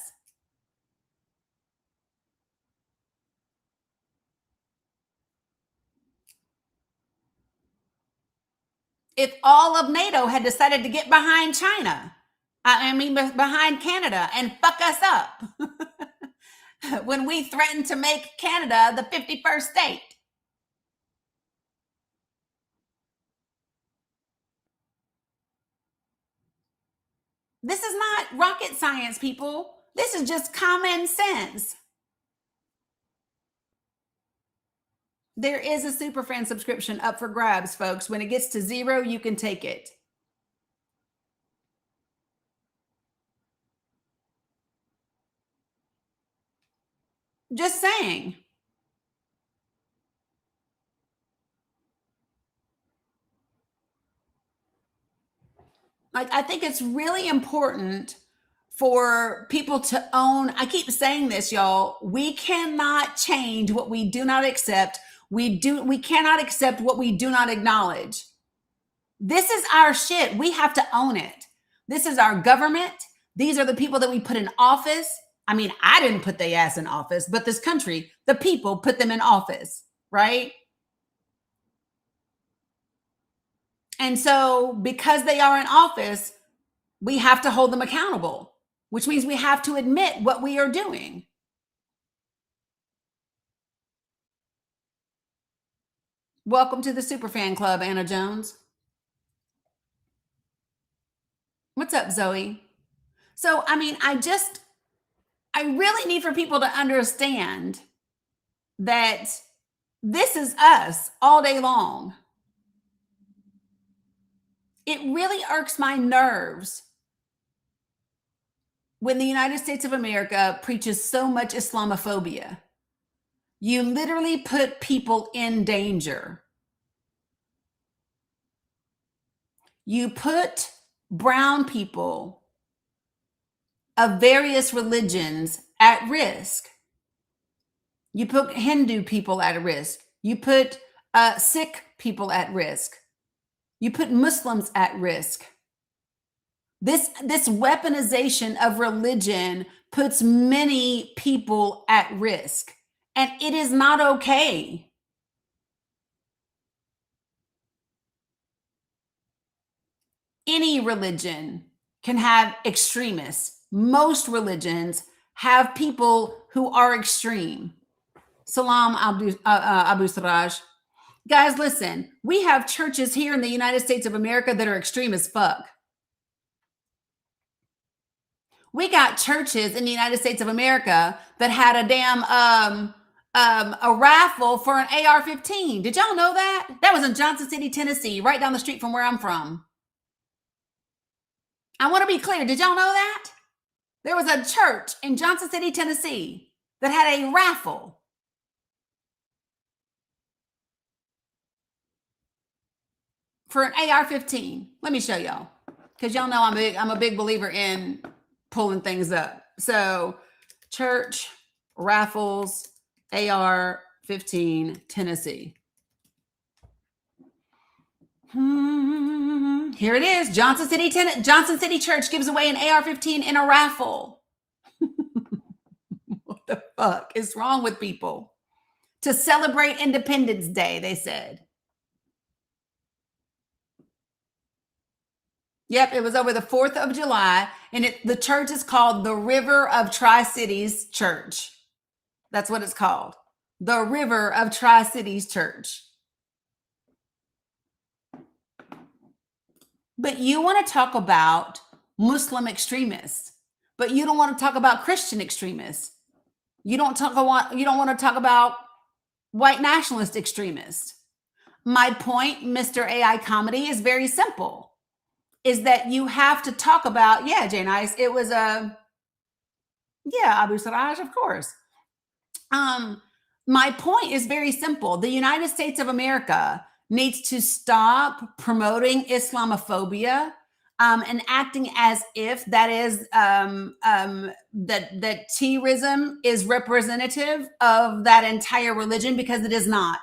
If all of NATO had decided to get behind China, behind Canada and fuck us up when we threatened to make Canada the 51st state. This is not rocket science, people. This is just common sense. There is a Super Fan subscription up for grabs, folks. When it gets to 0, you can take it. Just saying. Like, I think it's really important for people to own. I keep saying this, y'all. We cannot change what we do not accept. We cannot accept what we do not acknowledge. This is our shit. We have to own it. This is our government. These are the people that we put in office. I mean, I didn't put their ass in office, but this country, the people put them in office, right? And so because they are in office, we have to hold them accountable, which means we have to admit what we are doing. Welcome to the Superfan Club, Anna Jones. What's up, Zoe? So, I mean, I really need for people to understand that this is us all day long. It really irks my nerves when the United States of America preaches so much Islamophobia. You literally put people in danger. You put brown people of various religions at risk. You put Hindu people at risk. You put Sikh people at risk. You put Muslims at risk. This weaponization of religion puts many people at risk, and it is not okay. Any religion can have extremists. Most religions have people who are extreme. Salam Abu Siraj. Guys, listen, we have churches here in the United States of America that are extreme as fuck. We got churches in the United States of America that had a damn a raffle for an AR-15. Did y'all know that? That was in Johnson City, Tennessee, right down the street from where I'm from. I want to be clear. Did y'all know that? There was a church in Johnson City, Tennessee that had a raffle for an AR-15. Let me show y'all, because y'all know I'm a big believer in pulling things up. So, church raffles AR-15 Tennessee. Here it is. Johnson City Church gives away an AR-15 in a raffle. What the fuck is wrong with people? To celebrate Independence Day, they said. Yep, it was over the 4th of July, and the church is called the River of Tri-Cities Church. That's what it's called. The River of Tri-Cities Church. But you want to talk about Muslim extremists, but you don't want to talk about Christian extremists. You don't want to talk about white nationalist extremists. My point, Mr. AI Comedy, is very simple. Is that you have to talk about, yeah, Jay Nice, it was Abu Siraj, of course. My point is very simple. The United States of America needs to stop promoting Islamophobia and acting as if that is that terrorism is representative of that entire religion, because it is not.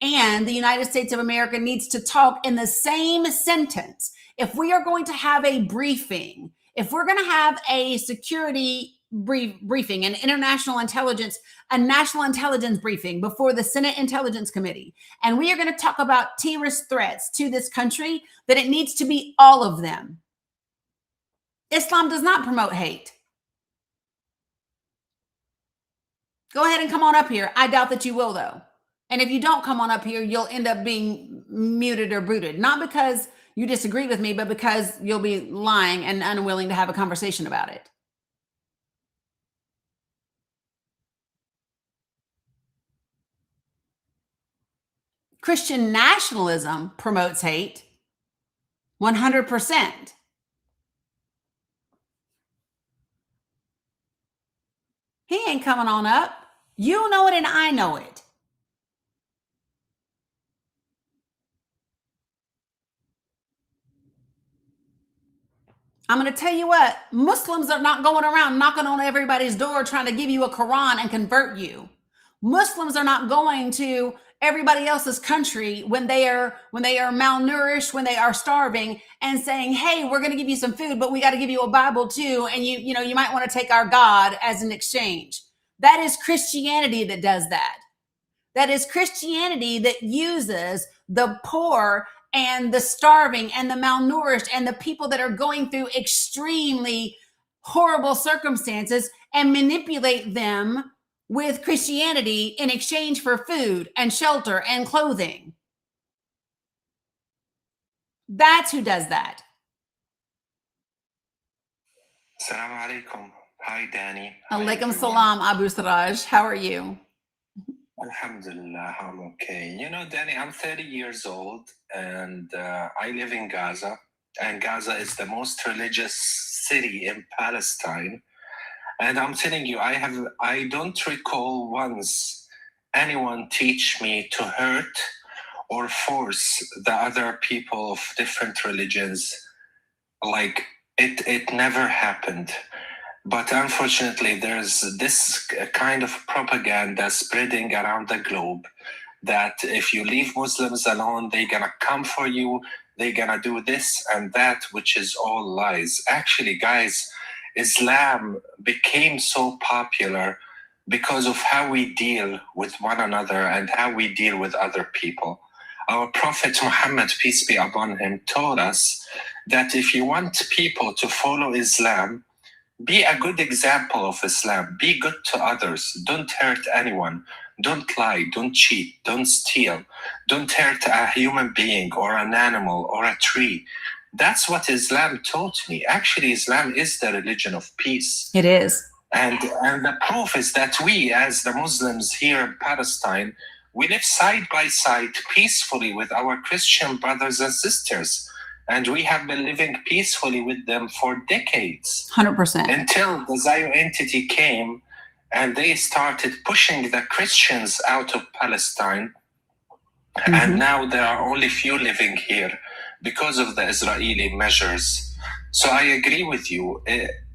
and the United States of America needs to talk in the same sentence. If we are going to have a briefing, if we're going to have a security briefing, an international intelligence, a national intelligence briefing before the Senate Intelligence Committee, and we are going to talk about terrorist threats to this country, then it needs to be all of them. Islam does not promote hate. Go ahead and come on up here. I doubt that you will, though. And if you don't come on up here, you'll end up being muted or booted. Not because you disagree with me, but because you'll be lying and unwilling to have a conversation about it. Christian nationalism promotes hate 100%. He ain't coming on up. You know it and I know it. I'm going to tell you what, Muslims are not going around knocking on everybody's door trying to give you a Quran and convert you. Muslims are not going to everybody else's country when they are malnourished, when they are starving, and saying, hey, we're going to give you some food, but we got to give you a Bible too, and you might want to take our God as an exchange. That is Christianity that does that. That is Christianity that uses the poor and the starving and the malnourished and the people that are going through extremely horrible circumstances and manipulate them with Christianity in exchange for food and shelter and clothing. That's who does that. Assalamu alaikum. Hi, Dani. Alaikum salam, Abu Siraj. How are you? Alhamdulillah, I'm okay. You know, Dani, I'm 30 years old and I live in Gaza. And Gaza is the most religious city in Palestine. And I'm telling you, I don't recall once anyone teach me to hurt or force the other people of different religions. Like, it never happened. But unfortunately, there's this kind of propaganda spreading around the globe that if you leave Muslims alone, they're going to come for you, they're going to do this and that, which is all lies. Actually, guys, Islam became so popular because of how we deal with one another and how we deal with other people. Our Prophet Muhammad, peace be upon him, taught us that if you want people to follow Islam, be a good example of Islam. Be good to others. Don't hurt anyone. Don't lie. Don't cheat. Don't steal. Don't hurt a human being or an animal or a tree. That's what Islam taught me. Actually, Islam is the religion of peace. It is. And the proof is that we, as the Muslims here in Palestine, we live side by side peacefully with our Christian brothers and sisters. And we have been living peacefully with them for decades. 100%. Until the Zion entity came and they started pushing the Christians out of Palestine. Mm-hmm. And now there are only few living here because of the Israeli measures. So I agree with you.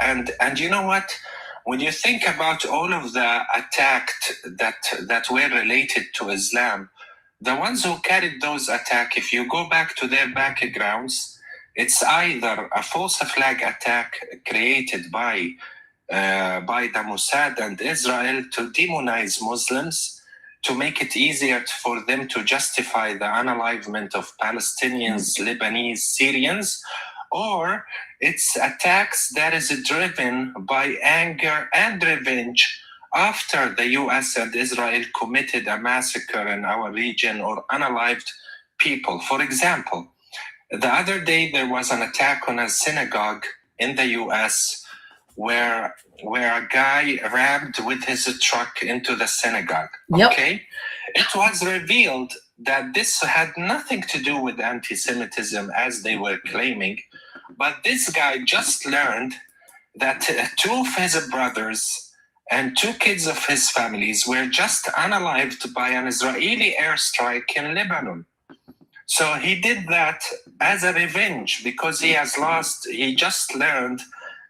And you know what? When you think about all of the attacks that were related to Islam, the ones who carried those attacks, if you go back to their backgrounds, it's either a false flag attack created by the Mossad and Israel to demonize Muslims, to make it easier for them to justify the unalivement of Palestinians, Lebanese, Syrians, or it's attacks that is driven by anger and revenge after the US and Israel committed a massacre in our region or unalived people. For example, the other day there was an attack on a synagogue in the US where a guy rammed with his truck into the synagogue. Yep. Okay? It was revealed that this had nothing to do with anti-Semitism as they were claiming, but this guy just learned that two of his brothers and two kids of his families were just unalived by an Israeli airstrike in Lebanon. So he did that as a revenge because he just learned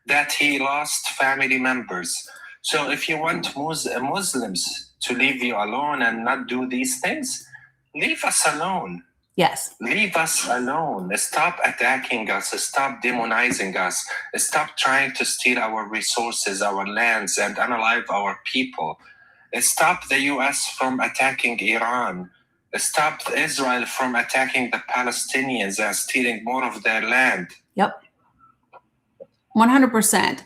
that he lost family members. So if you want Muslims to leave you alone and not do these things, Leave us alone. Yes. Leave us alone. Stop attacking us. Stop demonizing us. Stop trying to steal our resources, our lands, and unalive our people. Stop the US from attacking Iran. Stop Israel from attacking the Palestinians and stealing more of their land. Yep. 100%.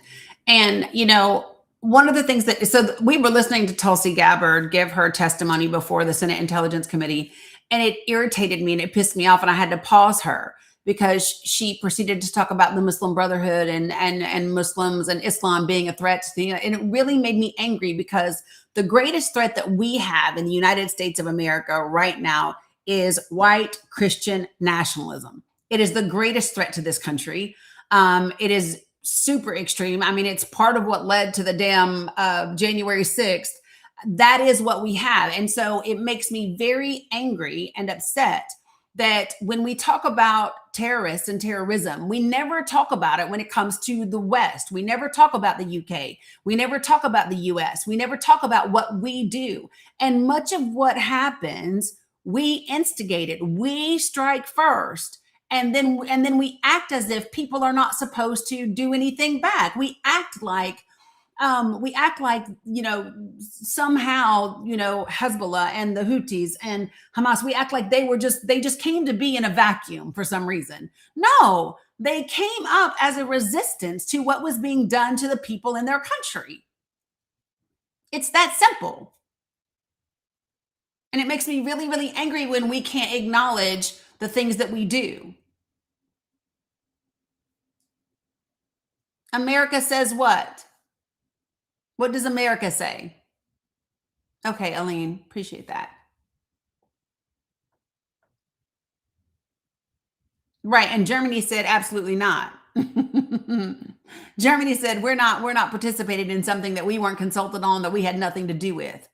And, you know, one of the things that, so we were listening to Tulsi Gabbard give her testimony before the Senate Intelligence Committee, and it irritated me and it pissed me off, and I had to pause her because she proceeded to talk about the Muslim Brotherhood and Muslims and Islam being a threat to the, and it really made me angry because the greatest threat that we have in the United States of America right now is white Christian nationalism. It is the greatest threat to this country. It is super extreme. I mean, it's part of what led to the damn January 6th. That is what we have. And so it makes me very angry and upset that when we talk about terrorists and terrorism, we never talk about it when it comes to the West. We never talk about the UK. We never talk about the US. We never talk about what we do. And much of what happens, we instigate it. We strike first. And then we act as if people are not supposed to do anything back. We act like, you know, somehow, you know, Hezbollah and the Houthis and Hamas, we act like they just came to be in a vacuum for some reason. No, they came up as a resistance to what was being done to the people in their country. It's that simple. And it makes me really, really angry when we can't acknowledge the things that we do. America says what? What does America say? Okay, Aline, appreciate that. Right, and Germany said absolutely not. Germany said we're not participating in something that we weren't consulted on, that we had nothing to do with.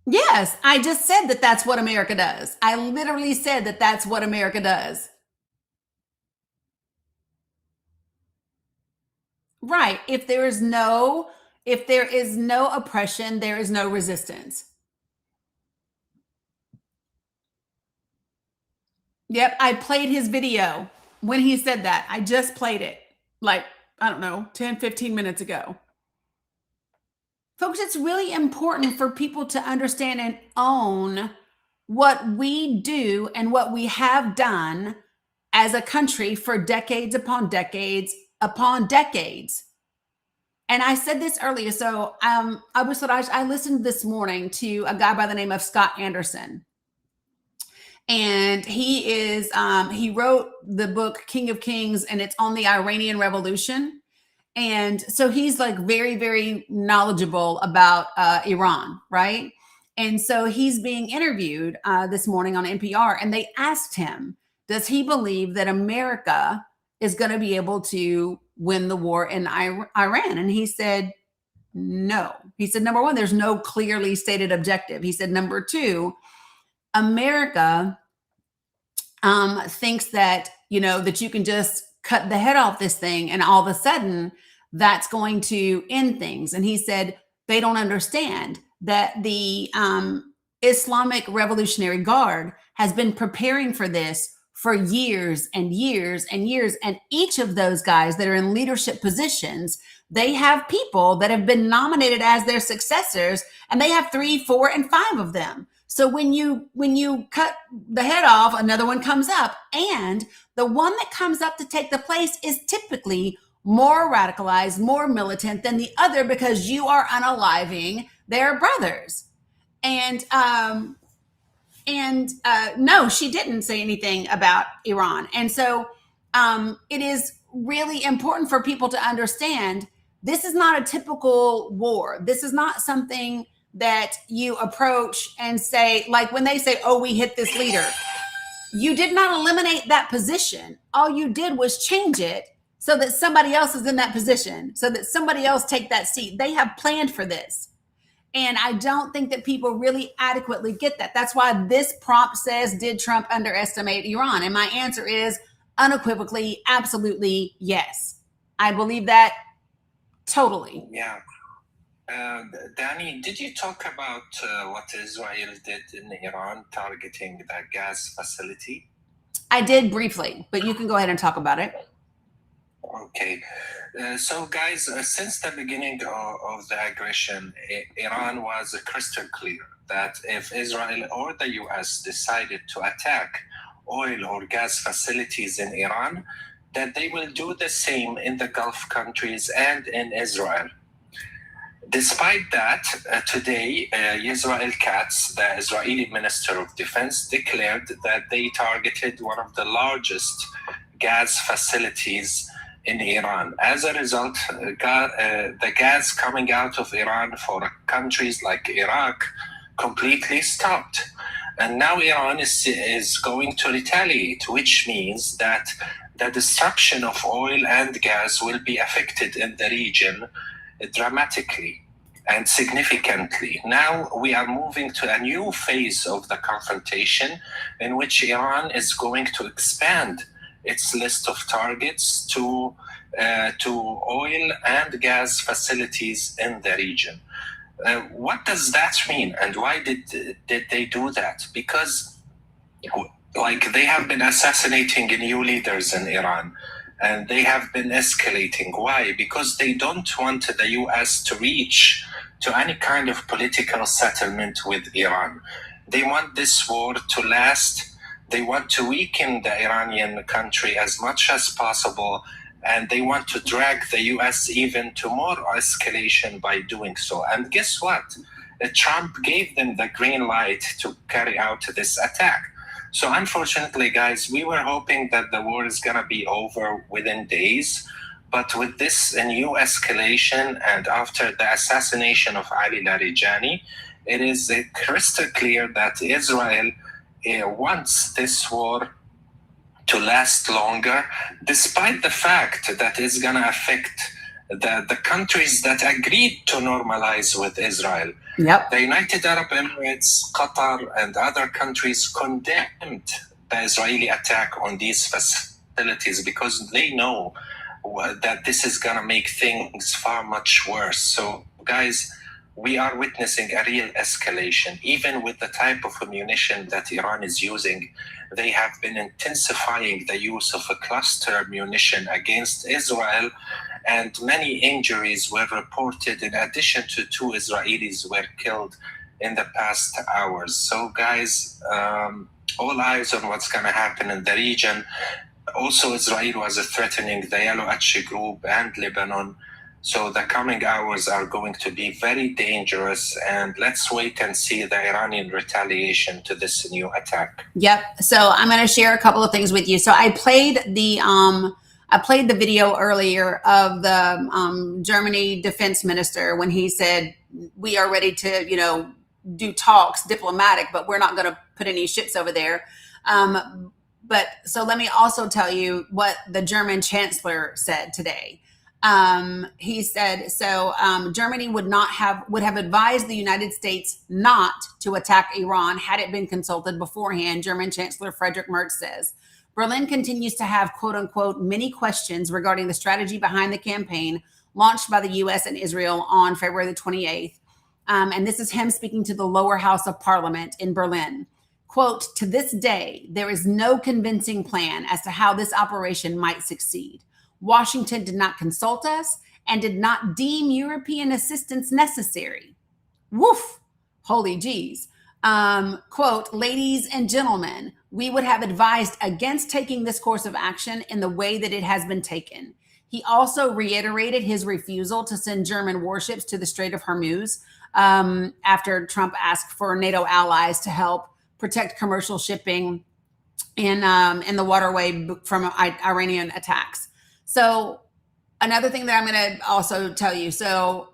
Yes, I just said that that's what America does. I literally said that that's what America does. Right. If there is no oppression, there is no resistance. Yep, I played his video when he said that. I just played it like, I don't know, 10, 15 minutes ago. Folks, it's really important for people to understand and own what we do and what we have done as a country for decades upon decades upon decades. And I said this earlier. So I listened this morning to a guy by the name of Scott Anderson. And he wrote the book King of Kings, and it's on the Iranian Revolution. And so he's like very, very knowledgeable about Iran, right? And so he's being interviewed this morning on NPR, and they asked him, does he believe that America is going to be able to win the war in Iran? And he said, no. He said, number one, there's no clearly stated objective. He said, number two, America thinks that, you know, that you can just cut the head off this thing and all of a sudden that's going to end things. And he said, they don't understand that the Islamic Revolutionary Guard has been preparing for this for years and years and years. And each of those guys that are in leadership positions, they have people that have been nominated as their successors, and they have 3, 4, and 5 of them. So when you cut the head off, another one comes up, and the one that comes up to take the place is typically more radicalized, more militant than the other, because you are unaliving their brothers. And no, she didn't say anything about Iran. And so it is really important for people to understand this is not a typical war. This is not something that you approach and say, like when they say, oh, we hit this leader. You did not eliminate that position. All you did was change it so that somebody else is in that position, so that somebody else take that seat. They have planned for this. And I don't think that people really adequately get that. That's why this prompt says, did Trump underestimate Iran? And my answer is unequivocally, absolutely yes. I believe that totally. Yeah. Dani, did you talk about what Israel did in Iran targeting the gas facility? I did briefly, but you can go ahead and talk about it. Okay. So, guys, since the beginning of the aggression, Iran was crystal clear that if Israel or the US decided to attack oil or gas facilities in Iran, that they will do the same in the Gulf countries and in Israel. Despite that, today, Israel Katz, the Israeli Minister of Defense, declared that they targeted one of the largest gas facilities in Iran. As a result, the gas coming out of Iran for countries like Iraq completely stopped. And now Iran is going to retaliate, which means that the destruction of oil and gas will be affected in the region dramatically and significantly. Now we are moving to a new phase of the confrontation in which Iran is going to expand its list of targets to oil and gas facilities in the region. What does that mean, and why did they do that? Because they have been assassinating new leaders in Iran, and they have been escalating. Why? Because they don't want the US to reach to any kind of political settlement with Iran. They want this war to last. They want to weaken the Iranian country as much as possible, and they want to drag the US even to more escalation by doing so. And guess what? Trump gave them the green light to carry out this attack. So unfortunately, guys, we were hoping that the war is going to be over within days. But with this new escalation and after the assassination of Ali Larijani, it is crystal clear that Israel wants this war to last longer, despite the fact that it's going to affect the countries that agreed to normalize with Israel. Yep. The United Arab Emirates, Qatar, and other countries condemned the Israeli attack on these facilities because they know that this is going to make things far much worse. So, guys, we are witnessing a real escalation. Even with the type of ammunition that Iran is using, they have been intensifying the use of a cluster munition against Israel, and many injuries were reported. In addition to 2 Israelis were killed in the past hours. So, guys, all eyes on what's going to happen in the region. Also, Israel was threatening the Yellow Arch Group and Lebanon. So the coming hours are going to be very dangerous, and let's wait and see the Iranian retaliation to this new attack. Yep. So I'm going to share a couple of things with you. So I played the video earlier of the Germany defense minister when he said, we are ready to, do talks, diplomatic, but we're not going to put any ships over there. But so let me also tell you what the German chancellor said today. He said, Germany would have advised the United States not to attack Iran had it been consulted beforehand. German Chancellor Friedrich Merz says Berlin continues to have, quote unquote, many questions regarding the strategy behind the campaign launched by the U.S. and Israel on February the 28th. And this is him speaking to the lower house of parliament in Berlin. Quote, to this day, there is no convincing plan as to how this operation might succeed. Washington did not consult us and did not deem European assistance necessary. Woof, holy geez. Quote, ladies and gentlemen, we would have advised against taking this course of action in the way that it has been taken. He also reiterated his refusal to send German warships to the Strait of Hormuz after Trump asked for NATO allies to help protect commercial shipping in the waterway from Iranian attacks. So another thing that I'm going to also tell you. So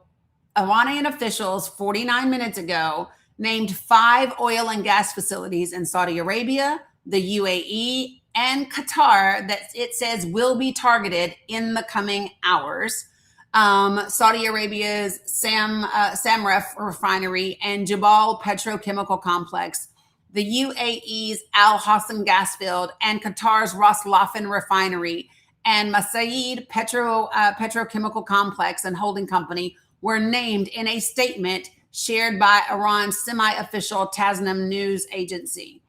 Iranian officials 49 minutes ago named 5 oil and gas facilities in Saudi Arabia, the UAE, and Qatar that it says will be targeted in the coming hours. Saudi Arabia's Samref refinery and Jabal petrochemical complex, the UAE's Al Hassan gas field, and Qatar's Ras Laffan refinery and Masaid petrochemical complex and holding company were named in a statement shared by Iran's semi-official Tasnim news agency.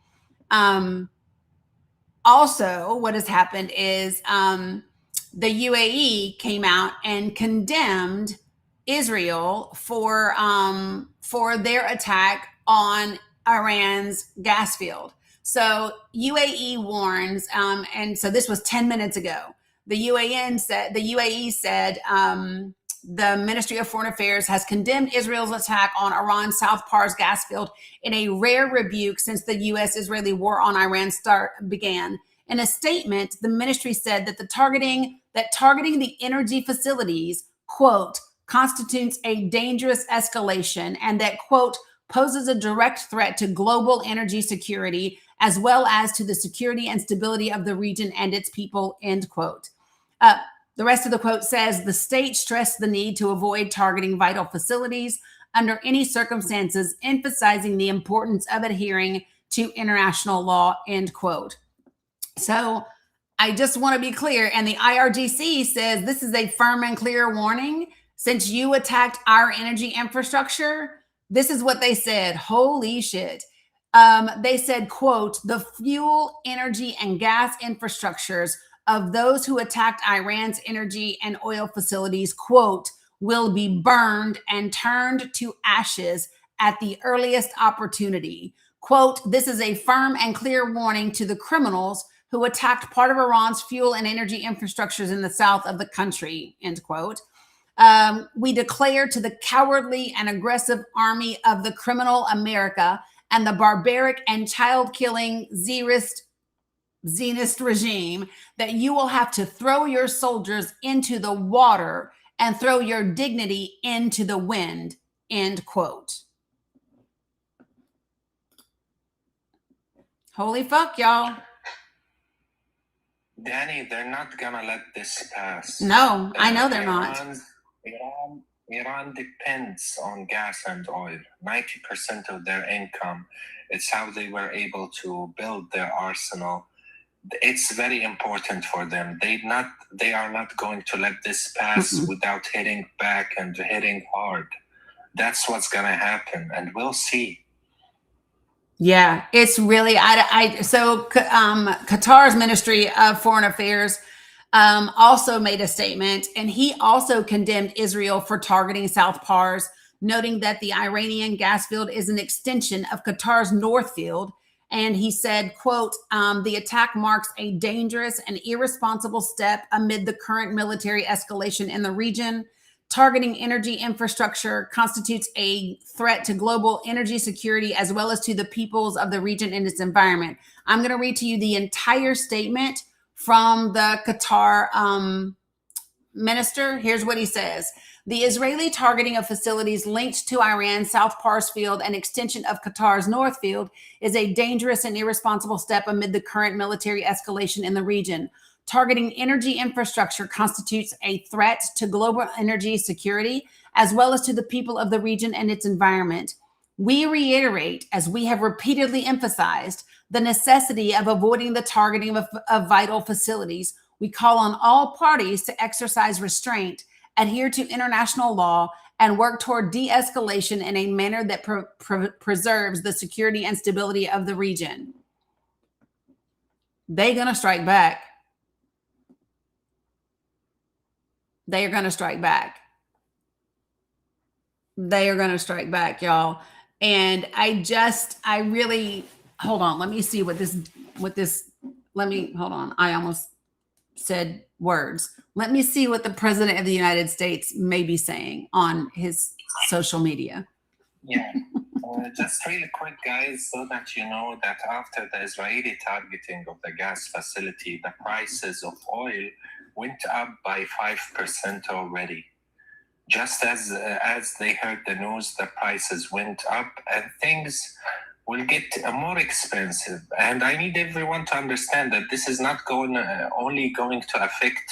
Also, what has happened is the UAE came out and condemned Israel for their attack on Iran's gas field. So UAE warns, and so this was 10 minutes ago. The UAE said the Ministry of Foreign Affairs has condemned Israel's attack on Iran's South Pars gas field in a rare rebuke since the U.S.-Israeli war on Iran began. In a statement, the ministry said that targeting the energy facilities, quote, constitutes a dangerous escalation and that, quote, poses a direct threat to global energy security as well as to the security and stability of the region and its people, end quote. The rest of the quote says, the state stressed the need to avoid targeting vital facilities under any circumstances, emphasizing the importance of adhering to international law, end quote. So I just want to be clear, and the IRGC says this is a firm and clear warning. Since you attacked our energy infrastructure, this is what they said. Holy shit. They said, quote, the fuel, energy, and gas infrastructures of those who attacked Iran's energy and oil facilities, quote, will be burned and turned to ashes at the earliest opportunity. Quote, this is a firm and clear warning to the criminals who attacked part of Iran's fuel and energy infrastructures in the south of the country, end quote. We declare to the cowardly and aggressive army of the criminal America and the barbaric and child-killing Zionist regime that you will have to throw your soldiers into the water and throw your dignity into the wind, end quote. Holy fuck, y'all. Dani, they're not gonna let this pass. No, I know they're not. Iran depends on gas and oil. 90% of their income. It's how they were able to build their arsenal. It's very important for them. They are not going to let this pass without hitting back and hitting hard. That's what's gonna happen, and we'll see. Yeah, it's really, so Qatar's Ministry of Foreign Affairs also made a statement, and he also condemned Israel for targeting South Pars, noting that the Iranian gas field is an extension of Qatar's North Field. And he said, quote, the attack marks a dangerous and irresponsible step amid the current military escalation in the region. Targeting energy infrastructure constitutes a threat to global energy security as well as to the peoples of the region and its environment. I'm going to read to you the entire statement from the Qatar minister. Here's what he says. The Israeli targeting of facilities linked to Iran's South Pars field, an extension of Qatar's North Field, is a dangerous and irresponsible step amid the current military escalation in the region. Targeting energy infrastructure constitutes a threat to global energy security, as well as to the people of the region and its environment. We reiterate, as we have repeatedly emphasized, the necessity of avoiding the targeting of vital facilities. We call on all parties to exercise restraint, adhere to international law, and work toward de-escalation in a manner that preserves the security and stability of the region. They're going to strike back. They are going to strike back. They are going to strike back, y'all. And I really, hold on. Let me see hold on. I almost said words. Let me see what the president of the United States may be saying on his social media. Yeah. Just really quick, guys, so that you know that after the Israeli targeting of the gas facility, the prices of oil went up by 5% already. Just as they heard the news, the prices went up and things will get more expensive. And I need everyone to understand that this is not only going to affect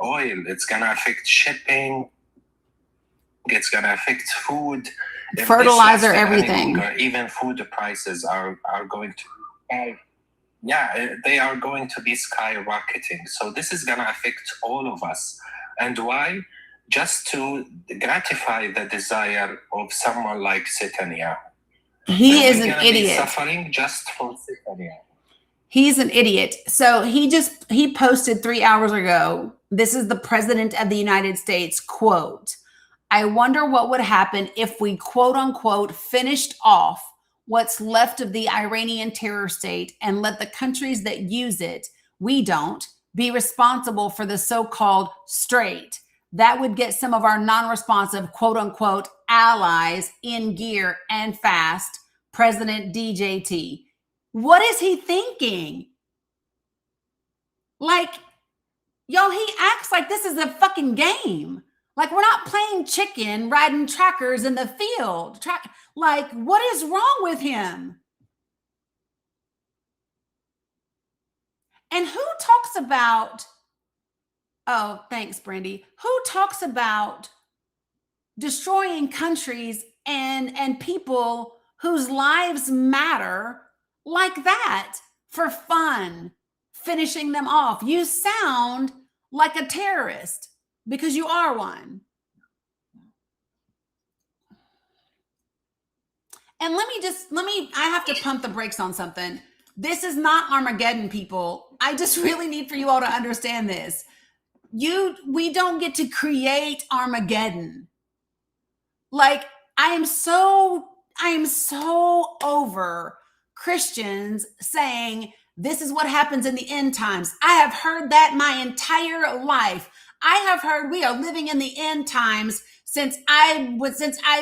oil. It's going to affect shipping. It's going to affect food. Fertilizer, everything. Even food prices are going to they are going to be skyrocketing. So this is going to affect all of us. And why? just to gratify the desire of someone like Netanyahu. He is We're an gonna be idiot. suffering just for Netanyahu. He's an idiot. So he posted 3 hours ago. This is the president of the United States, quote, "I wonder what would happen if we, quote unquote, finished off what's left of the Iranian terror state and let the countries that use it, we don't, be responsible for the so-called straight. That would get some of our non-responsive, quote unquote, allies in gear and fast. President DJT." What is he thinking? Like, yo, he acts like this is a fucking game. Like, we're not playing chicken, riding trackers in the field. Like, what is wrong with him? And who talks about, oh, thanks, Brandy. Who talks about destroying countries and people whose lives matter like that for fun, finishing them off? You sound like a terrorist because you are one. And I have to pump the brakes on something. This is not Armageddon, people. I just really need for you all to understand this. We don't get to create Armageddon. Like, I am so over Christians saying this is what happens in the end times. I have heard that my entire life. I have heard we are living in the end times since I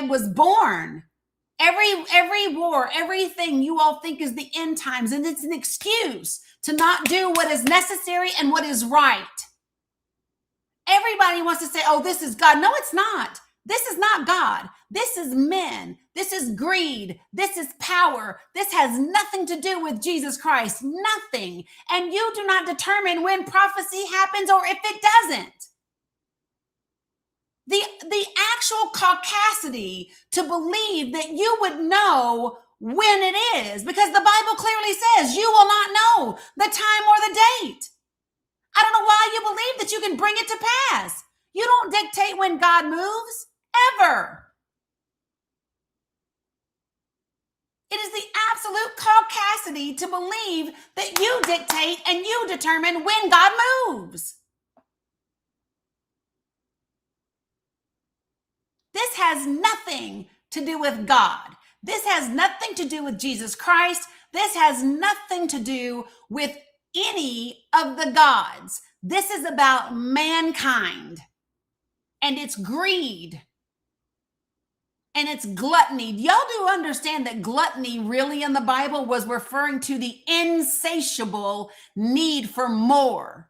was born. Every war, everything you all think is the end times, and it's an excuse to not do what is necessary and what is right. Everybody wants to say, "Oh, this is God." No, it's not. This is not God. This is men. This is greed. This is power. This has nothing to do with Jesus Christ. Nothing. And you do not determine when prophecy happens or if it doesn't. The actual caucasity to believe that you would know when it is, because the Bible clearly says you will not know the time or the date. I don't know why you believe that you can bring it to pass. You don't dictate when God moves, ever. It is the absolute caucasity to believe that you dictate and you determine when God moves. This has nothing to do with God. This has nothing to do with Jesus Christ. This has nothing to do with any of the gods. This is about mankind and its greed and its gluttony. Y'all do understand that gluttony really in the Bible was referring to the insatiable need for more.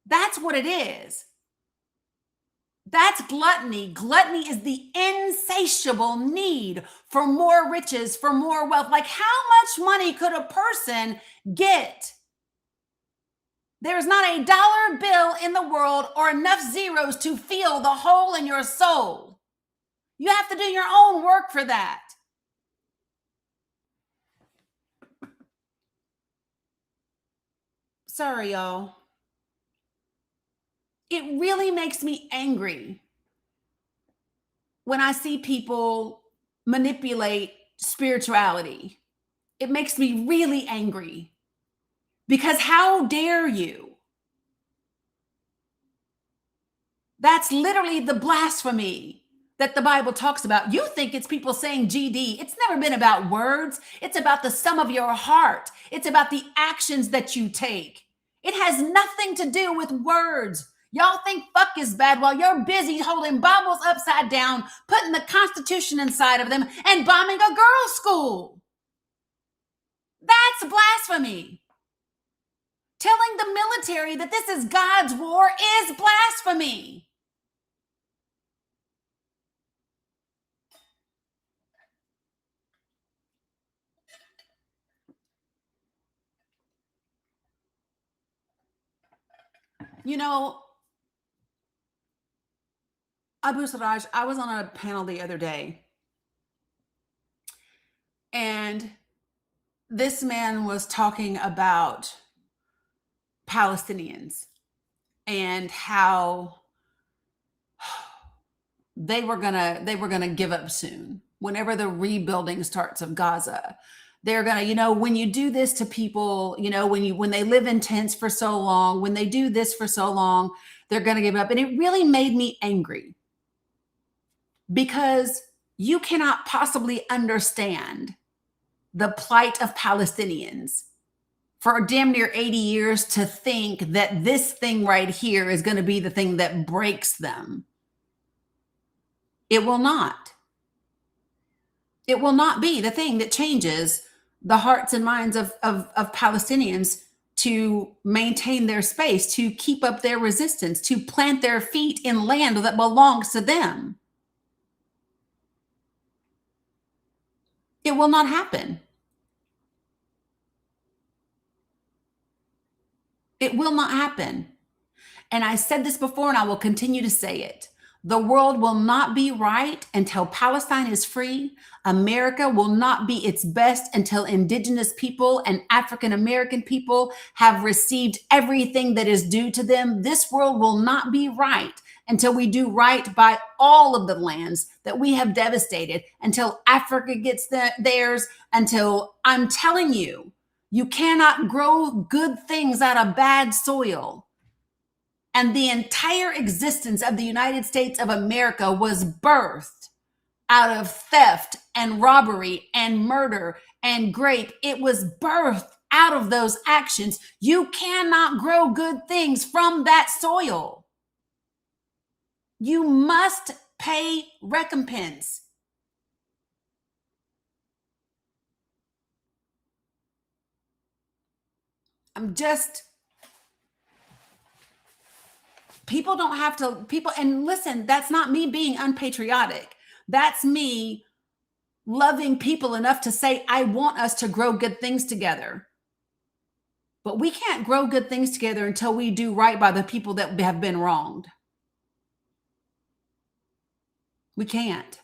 That's what it is. That's gluttony. Gluttony is the insatiable need for more riches, for more wealth. Like, how much money could a person get? There's not a dollar bill in the world or enough zeros to fill the hole in your soul. You have to do your own work for that. Sorry, y'all. It really makes me angry when I see people manipulate spirituality. It makes me really angry because how dare you? That's literally the blasphemy that the Bible talks about. You think it's people saying GD. It's never been about words. It's about the sum of your heart. It's about the actions that you take. It has nothing to do with words. Y'all think fuck is bad while you're busy holding Bibles upside down, putting the Constitution inside of them, and bombing a girls' school. That's blasphemy. Telling the military that this is God's war is blasphemy. You know, Abu Siraj, I was on a panel the other day, and this man was talking about Palestinians. and how they were gonna give up soon. Whenever the rebuilding starts of Gaza, they're gonna, when you do this to people, when they live in tents for so long, when they do this for so long, they're gonna give up. And it really made me angry, because you cannot possibly understand the plight of Palestinians for damn near 80 years to think that this thing right here is going to be the thing that breaks them. It will not. It will not be the thing that changes the hearts and minds of Palestinians to maintain their space, to keep up their resistance, to plant their feet in land that belongs to them. It will not happen. It will not happen. And I said this before, and I will continue to say it. The world will not be right until Palestine is free. America will not be its best until indigenous people and African American people have received everything that is due to them. This world will not be right until we do right by all of the lands that we have devastated, until Africa gets theirs, until, I'm telling you, you cannot grow good things out of bad soil. And the entire existence of the United States of America was birthed out of theft and robbery and murder and rape. It was birthed out of those actions. You cannot grow good things from that soil. You must pay recompense. People don't have to, and listen, that's not me being unpatriotic. That's me loving people enough to say, I want us to grow good things together. But we can't grow good things together until we do right by the people that have been wronged. We can't.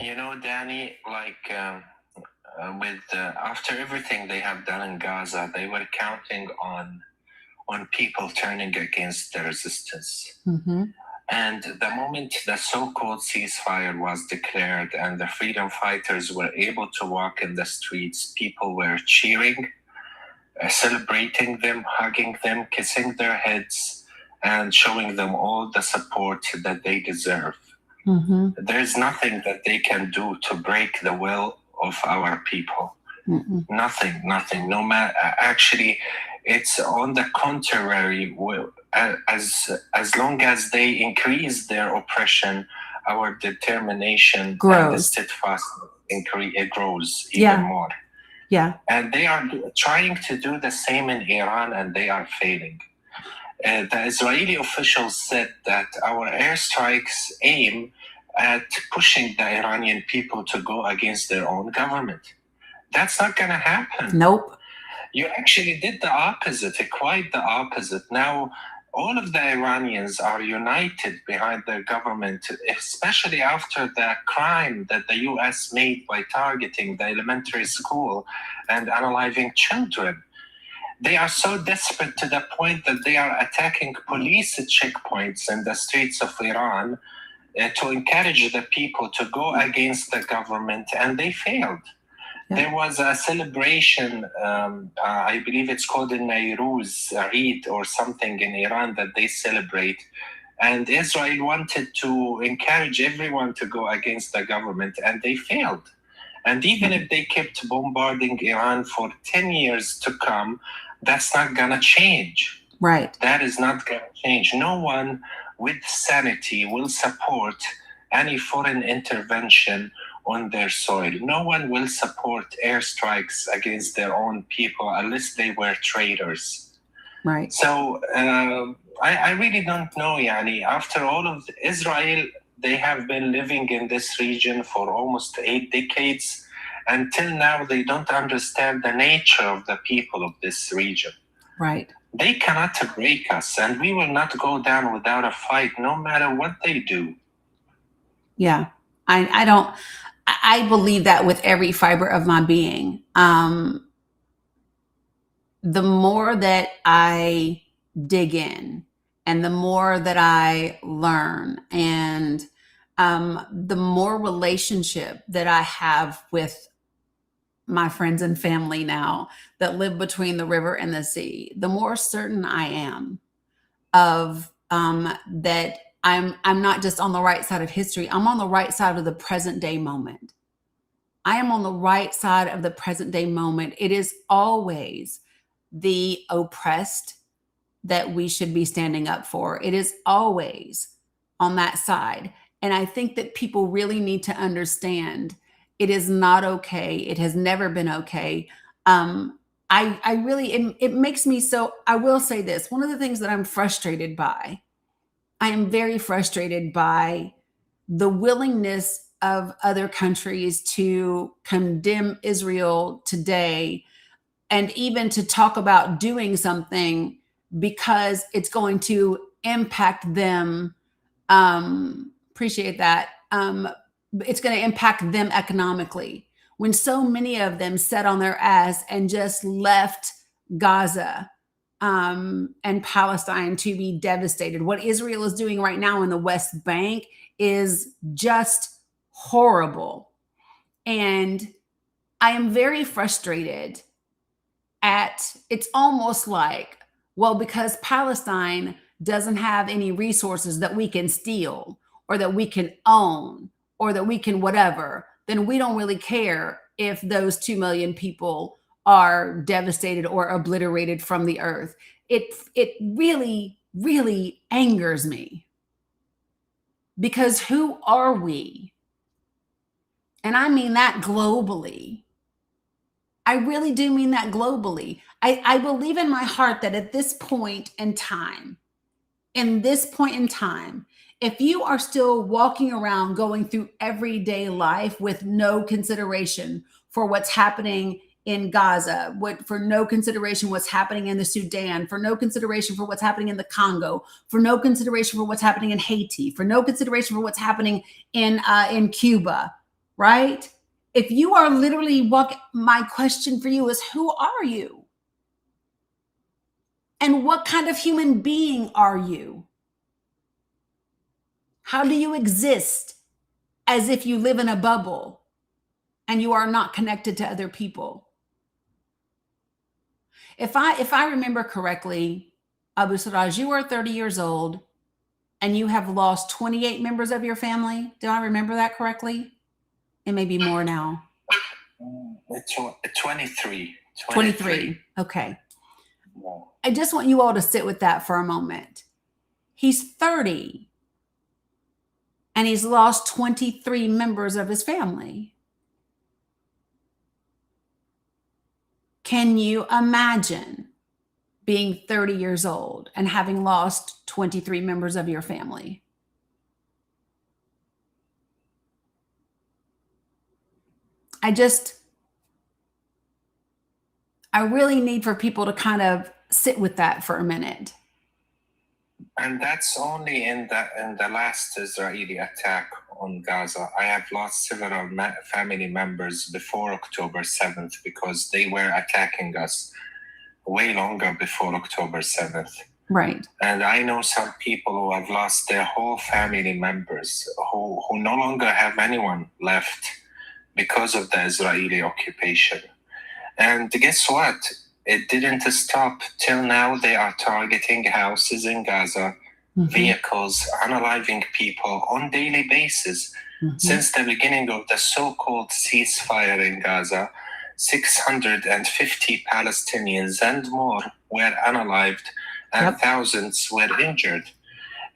Dani, after everything they have done in Gaza, they were counting on people turning against the resistance. Mm-hmm. And the moment the so-called ceasefire was declared and the freedom fighters were able to walk in the streets, people were cheering, celebrating them, hugging them, kissing their heads, and showing them all the support that they deserve. Mm-hmm. There's nothing that they can do to break the will of our people. Mm-mm. Nothing. No matter. Actually, it's on the contrary. As long as they increase their oppression, our determination and the steadfastness it grows even more. Yeah. And they are trying to do the same in Iran, and they are failing. The Israeli officials said that our airstrikes aim at pushing the Iranian people to go against their own government. That's not going to happen. Nope. You actually did the opposite, quite the opposite. Now, all of the Iranians are united behind their government, especially after the crime that the U.S. made by targeting the elementary school and unaliving children. They are so desperate to the point that they are attacking police checkpoints in the streets of Iran to encourage the people to go against the government, and they failed. Yeah. There was a celebration, I believe it's called in Nowruz, Eid or something in Iran that they celebrate. And Israel wanted to encourage everyone to go against the government, and they failed. And even if they kept bombarding Iran for 10 years to come, that's not going to change. Right. That is not going to change. No one with sanity will support any foreign intervention on their soil. No one will support airstrikes against their own people unless they were traitors. Right. So I really don't know, Yani. After all of Israel, they have been living in this region for almost 8 decades. Until now, they don't understand the nature of the people of this region. Right. They cannot break us, and we will not go down without a fight, no matter what they do. Yeah, I believe that with every fiber of my being. the more that I dig in and the more that I learn and the more relationship that I have with my friends and family now that live between the river and the sea, the more certain I am of that I'm not just on the right side of history. I'm on the right side of the present day moment. I am on the right side of the present day moment. It is always the oppressed that we should be standing up for. It is always on that side. And I think that people really need to understand it is not okay. It has never been okay. I really, it makes me so, I will say this. One of the things that I'm frustrated by, I am very frustrated by the willingness of other countries to condemn Israel today and even to talk about doing something because it's going to impact them. Appreciate that. It's going to impact them economically. When so many of them sat on their ass and just left Gaza and Palestine to be devastated. What Israel is doing right now in the West Bank is just horrible. And I am very frustrated at, it's almost like, well, because Palestine doesn't have any resources that we can steal or that we can own or that we can whatever, then we don't really care if those 2 million people are devastated or obliterated from the earth. It really, really angers me because who are we? And I mean that globally. I really do mean that globally. I believe in my heart that at this point in time, if you are still walking around going through everyday life with no consideration for what's happening in Gaza, for no consideration what's happening in the Sudan, for no consideration for what's happening in the Congo, for no consideration for what's happening in Haiti, for no consideration for what's happening in Cuba, right? If you are literally my question for you is, who are you? And what kind of human being are you? How do you exist as if you live in a bubble and you are not connected to other people? If I remember correctly, Abu Siraj, you are 30 years old and you have lost 28 members of your family. Do I remember that correctly? It may be more now. 23. 23. Okay. Yeah. I just want you all to sit with that for a moment. He's 30 and he's lost 23 members of his family. Can you imagine being 30 years old and having lost 23 members of your family? I really need for people to kind of sit with that for a minute. And that's only in the last Israeli attack on Gaza. I have lost several family members before October 7th because they were attacking us way longer before October 7th. Right. And I know some people who have lost their whole family members who no longer have anyone left because of the Israeli occupation. And guess what? It didn't stop. Till now, they are targeting houses in Gaza, vehicles, unaliving people on daily basis. Since the beginning of the so-called ceasefire in Gaza, 650 Palestinians and more were unalived and thousands were injured.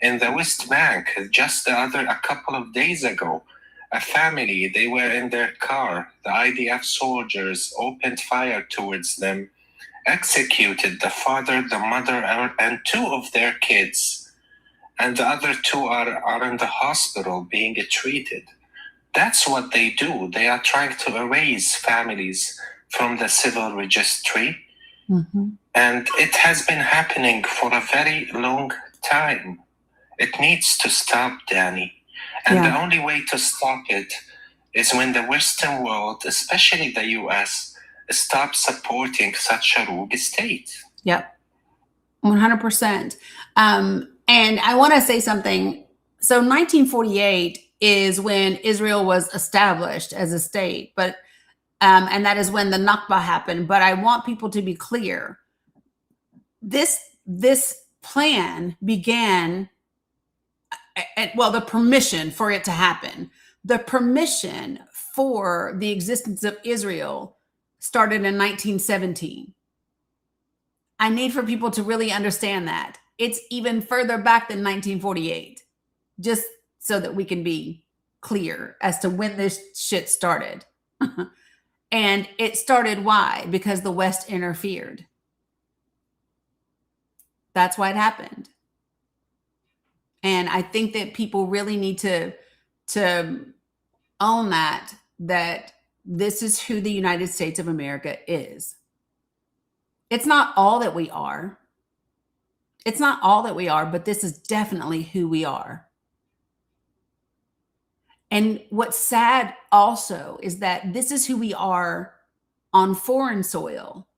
In the West Bank, just a couple of days ago, a family, they were in their car. The IDF soldiers opened fire towards them, executed the father, the mother, and 2 of their kids. And the other 2 are in the hospital being treated. That's what they do. They are trying to erase families from the civil registry. And it has been happening for a very long time. It needs to stop, Dani. And the only way to stop it is when the Western world, especially the US, stop supporting such a rogue state. Yep, 100%. And I want to say something. So 1948 is when Israel was established as a state, but and that is when the Nakba happened. But I want people to be clear. This plan began, well, the permission for it to happen, the permission for the existence of Israel started in 1917. I need for people to really understand that. It's even further back than 1948, just so that we can be clear as to when this shit started. And it started why? Because the West interfered. That's why it happened. And I think that people really need to own that this is who the United States of America is. It's not all that we are. It's not all that we are, but this is definitely who we are. And what's sad also is that this is who we are on foreign soil.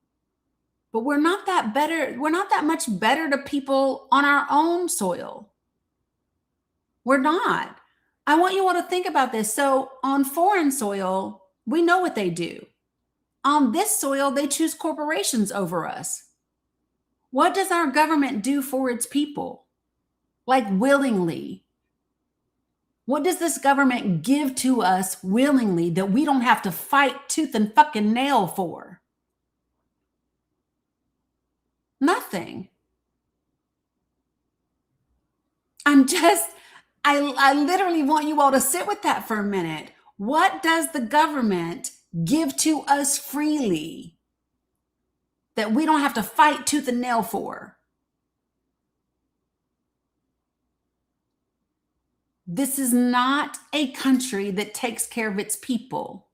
But we're not that better. We're not that much better to people on our own soil. We're not. I want you all to think about this. So on foreign soil, we know what they do. On this soil, they choose corporations over us. What does our government do for its people? Like willingly. What does this government give to us willingly that we don't have to fight tooth and fucking nail for? Nothing. I literally want you all to sit with that for a minute. What does the government give to us freely that we don't have to fight tooth and nail for? This is not a country that takes care of its people.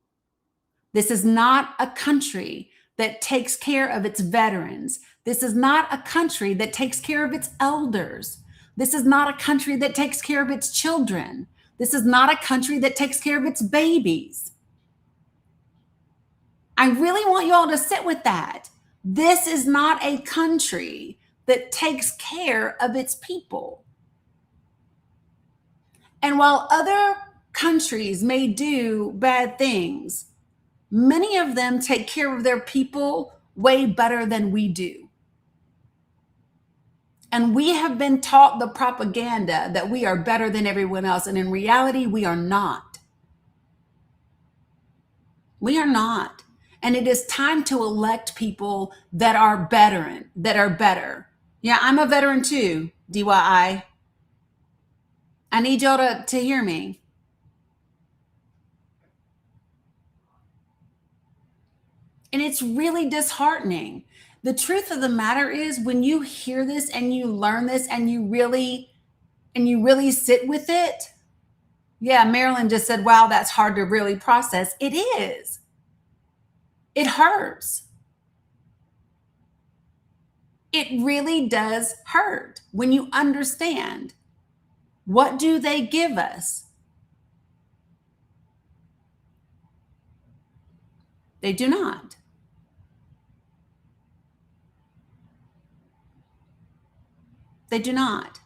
This is not a country that takes care of its veterans. This is not a country that takes care of its elders. This is not a country that takes care of its children. This is not a country that takes care of its babies. I really want you all to sit with that. This is not a country that takes care of its people. And while other countries may do bad things, many of them take care of their people way better than we do. And we have been taught the propaganda that we are better than everyone else. And in reality, we are not. We are not. And it is time to elect people that are better. Yeah, I'm a veteran too, DYI. I need y'all to hear me. And it's really disheartening. The truth of the matter is, when you hear this and you learn this and you really sit with it, yeah, Marilyn just said, wow, that's hard to really process. It is. It hurts. It really does hurt when you understand. What do they give us? They do not. They do not.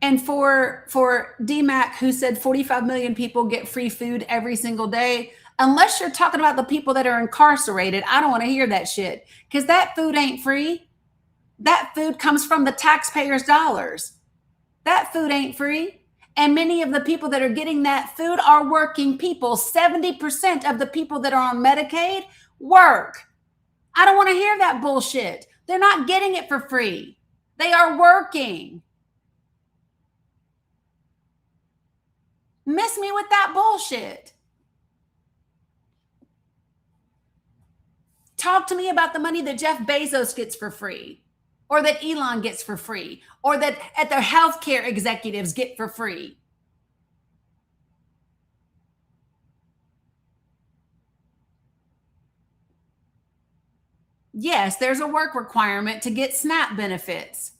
And for DMAC, who said 45 million people get free food every single day, unless you're talking about the people that are incarcerated, I don't want to hear that shit, because that food ain't free. That food comes from the taxpayers' dollars. That food ain't free. And many of the people that are getting that food are working people. 70% of the people that are on Medicaid work. I don't want to hear that bullshit. They're not getting it for free. They are working. Miss me with that bullshit. Talk to me about the money that Jeff Bezos gets for free, or that Elon gets for free, or that at their healthcare executives get for free. Yes, there's a work requirement to get SNAP benefits.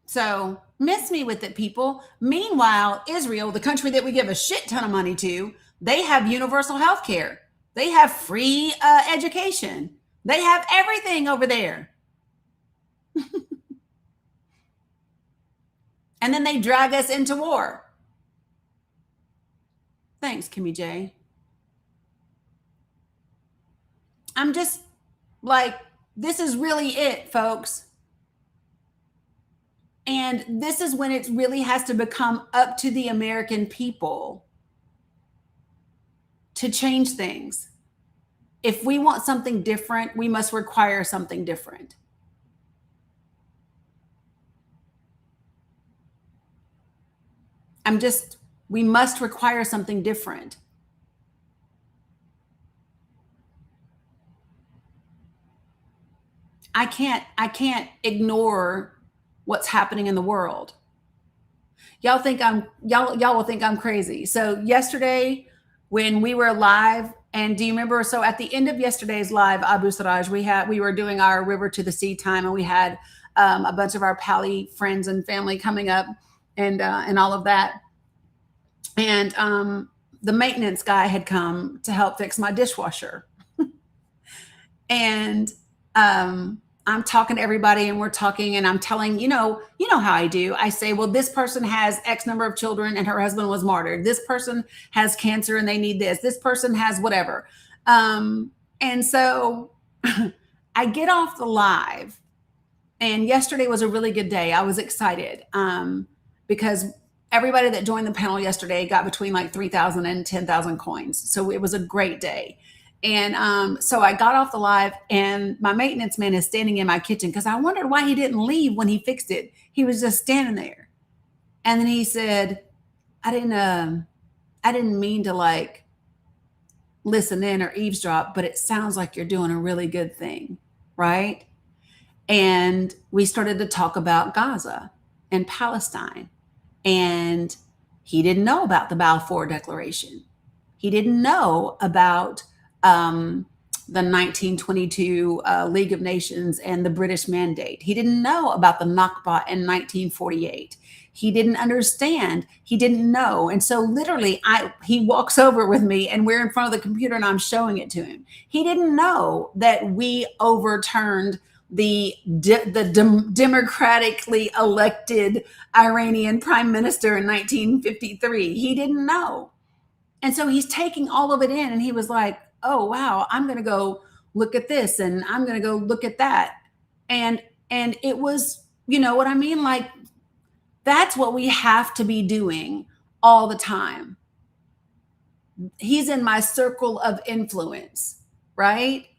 So Miss me with it, people. Meanwhile, Israel, the country that we give a shit ton of money to, they have universal health care. They have free education. They have everything over there. And then they drag us into war. Thanks, Kimmy J. I'm just like, this is really it, folks. And this is when it really has to become up to the American people to change things. If we want something different, we must require something different. We must require something different. I can't ignore what's happening in the world. Y'all will think I'm crazy. So yesterday when we were live, and do you remember? So at the end of yesterday's live, Abu Saraj, we were doing our River to the Sea time, and we had a bunch of our Pali friends and family coming up, and all of that. And the maintenance guy had come to help fix my dishwasher, and I'm talking to everybody, and we're talking, and I'm telling, you know how I do. I say, well, this person has X number of children and her husband was martyred. This person has cancer and they need this. This person has whatever. And so I get off the live, and yesterday was a really good day. I was excited because everybody that joined the panel yesterday got between like 3,000 and 10,000 coins. So it was a great day. And so I got off the live, and my maintenance man is standing in my kitchen because I wondered why he didn't leave when he fixed it. He was just standing there. And then he said, I didn't mean to like listen in or eavesdrop, but it sounds like you're doing a really good thing, right? And we started to talk about Gaza and Palestine. And he didn't know about the Balfour Declaration. He didn't know about the 1922 League of Nations and the British Mandate. He didn't know about the Nakba in 1948. He didn't understand. He didn't know. And so literally he walks over with me, and we're in front of the computer, and I'm showing it to him. He didn't know that we overturned the democratically elected Iranian prime minister in 1953. He didn't know. And so he's taking all of it in, and he was like, oh, wow, I'm going to go look at this, and I'm going to go look at that. And it was, you know what I mean? Like, that's what we have to be doing all the time. He's in my circle of influence, right?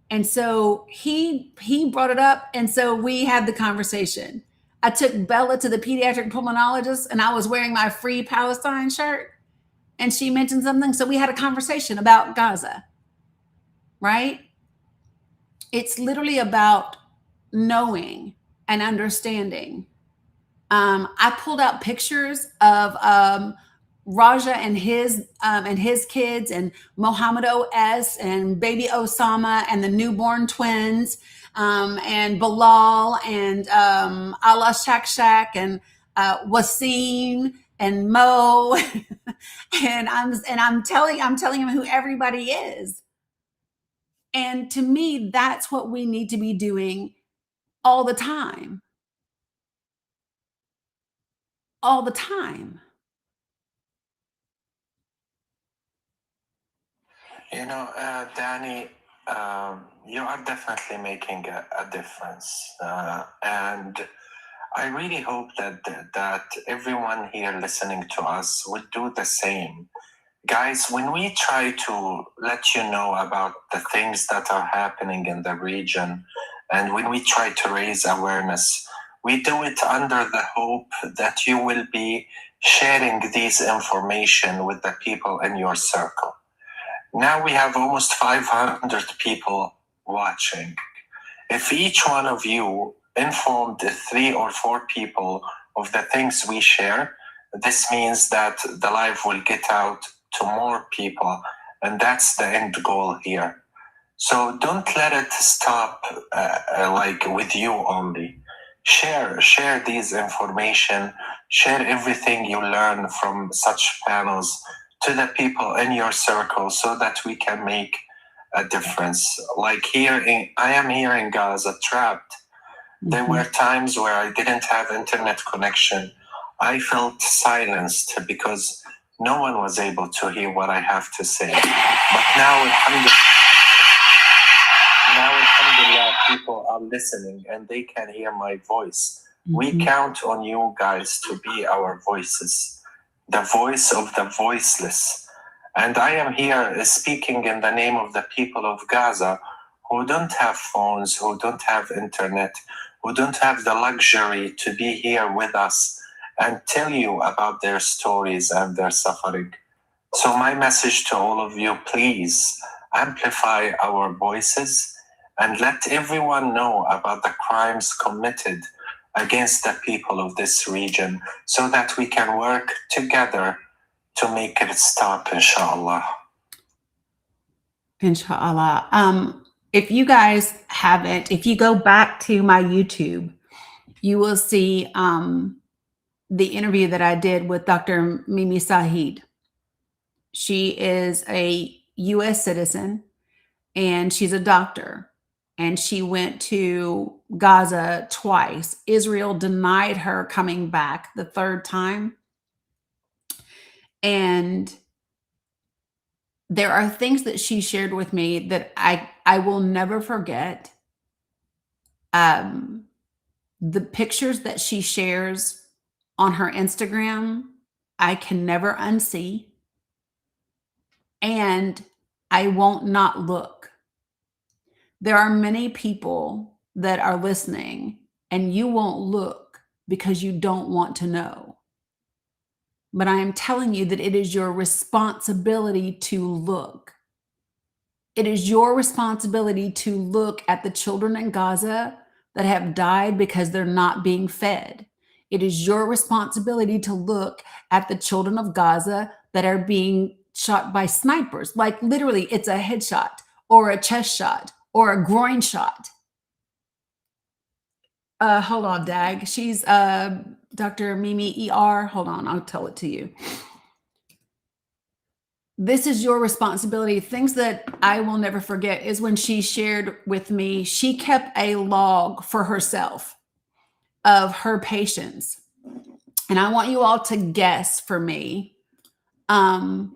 And so he brought it up, and so we had the conversation. I took Bella to the pediatric pulmonologist, and I was wearing my Free Palestine shirt, and she mentioned something. So we had a conversation about Gaza, right? It's literally about knowing and understanding. I pulled out pictures of Raja and his kids, and Mohammed OS and baby Osama and the newborn twins, and Bilal and Allah Shak and Wasim and Mo, and I'm telling him who everybody is. And to me, that's what we need to be doing all the time. All the time. You know, Dani, you are definitely making a difference. And I really hope that everyone here listening to us would do the same. Guys, when we try to let you know about the things that are happening in the region, and when we try to raise awareness, we do it under the hope that you will be sharing this information with the people in your circle. Now we have almost 500 people watching. If each one of you informed 3 or 4 people of the things we share, this means that the live will get out to more people, and that's the end goal here. So don't let it stop like with you only. share these information, share everything you learn from such panels to the people in your circle so that we can make a difference. Like I am here in Gaza, trapped. There were times where I didn't have internet connection. I felt silenced because no one was able to hear what I have to say. But now, alhamdulillah, people are listening and they can hear my voice. We count on you guys to be our voices, the voice of the voiceless. And I am here speaking in the name of the people of Gaza who don't have phones, who don't have internet, who don't have the luxury to be here with us and tell you about their stories and their suffering. So my message to all of you, please amplify our voices and let everyone know about the crimes committed against the people of this region so that we can work together to make it stop, inshallah. Inshallah. If you guys haven't, if you go back to my YouTube, you will see the interview that I did with Dr. Mimi Saeed. She is a U.S. citizen and she's a doctor. And she went to Gaza twice. Israel denied her coming back the third time. And there are things that she shared with me that I will never forget. The pictures that she shares on her Instagram, I can never unsee. And I won't not look. There are many people that are listening and you won't look because you don't want to know. But I am telling you that it is your responsibility to look. It is your responsibility to look at the children in Gaza that have died because they're not being fed. It is your responsibility to look at the children of Gaza that are being shot by snipers. Like literally, it's a headshot or a chest shot or a groin shot. Hold on, Dag. She's Dr. Mimi ER. Hold on, I'll tell it to you. This is your responsibility. Things that I will never forget is when she shared with me, she kept a log for herself of her patients. And I want you all to guess for me the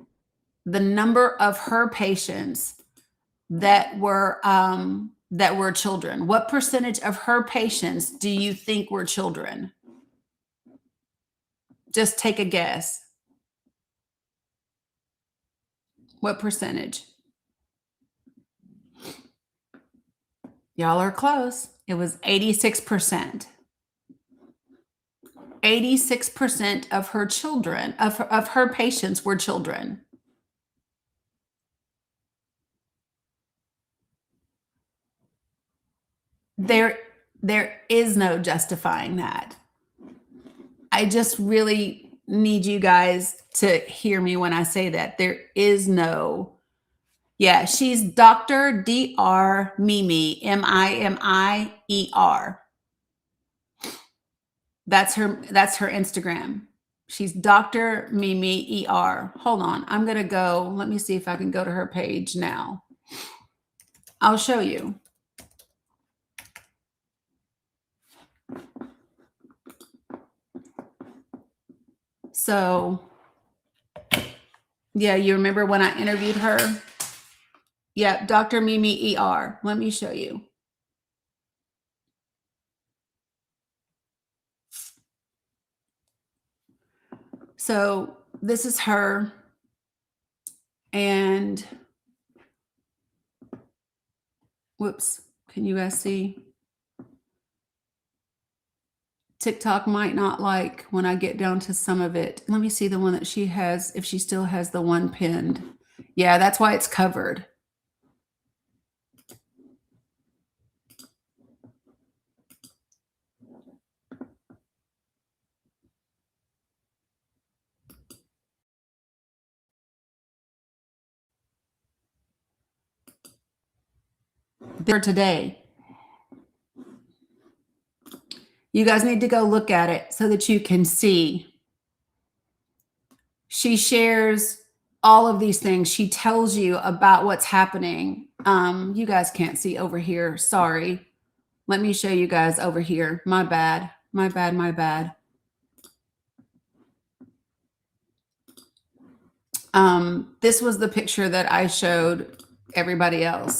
number of her patients that were children. What percentage of her patients do you think were children? Just take a guess. What percentage? Y'all are close. It was 86%. 86% of her children, of her patients were children. There is no justifying that. I just really need you guys to hear me when I say that. There is no, yeah, she's Dr. Dr. Mimi, Mimier. That's her Instagram. She's Dr. Mimi ER. Hold on. I'm going to go. Let me see if I can go to her page now. I'll show you. So, yeah, you remember when I interviewed her? Yeah, Dr. Mimi ER. Let me show you. So this is her. And whoops, can you guys see? TikTok might not like when I get down to some of it. Let me see the one that she has, if she still has the one pinned. Yeah, that's why it's covered. There today. You guys need to go look at it so that you can see. She shares all of these things. She tells you about what's happening. You guys can't see over here. Sorry. Let me show you guys over here. My bad. My bad. My bad. This was the picture that I showed everybody else.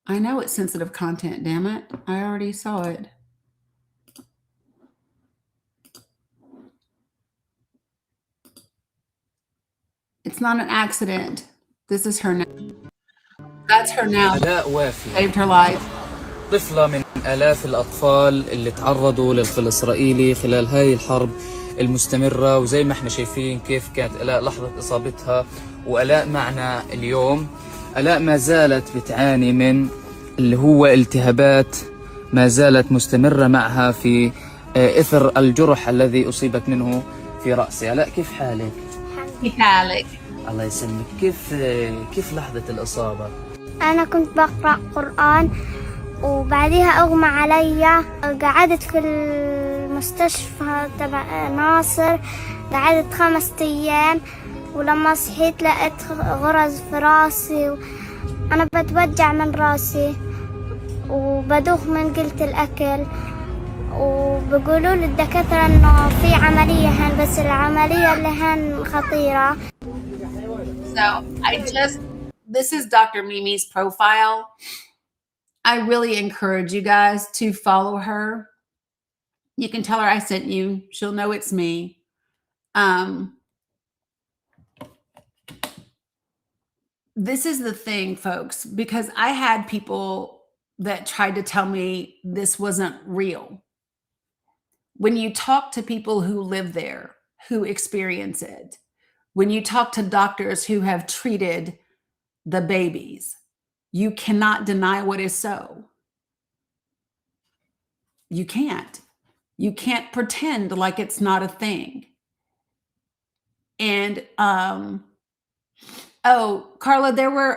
I know it's sensitive content, damn it. I already saw it. It's not an accident. This is her now. That's her now. آلاء وافي Saved her life. طفلة من آلاف الأطفال اللي تعرضوا للقتال الإسرائيلي خلال هاي الحرب المستمرة، وزي ما احنا شايفين كيف كانت آلاء لحظة إصابتها، وآلاء معنا اليوم. آلاء ما زالت بتعاني من اللي هو التهابات ما زالت مستمرة معها في إثر الجرح الذي أصيبت منه في رأسها. آلاء كيف حالك؟ كيف حالك؟ الله يسلمك. كيف لحظة الإصابة؟ أنا كنت بقرأ قرآن وبعديها أغمى علي، قعدت في المستشفى تبع ناصر، قعدت 5 أيام، ولما صحيت لقيت غرز في راسي، أنا بتوجع من راسي وبدوخ من قلة الأكل، وبيقولوا لي الدكاترة إنه في عملية هان، بس العملية اللي هان خطيرة. So this is Dr. Mimi's profile. I really encourage you guys to follow her. You can tell her I sent you. She'll know it's me. This is the thing, folks, because I had people that tried to tell me this wasn't real. When you talk to people who live there, who experience it, when you talk to doctors who have treated the babies, you cannot deny what is so. You can't. You can't pretend like it's not a thing. And, oh, Carla,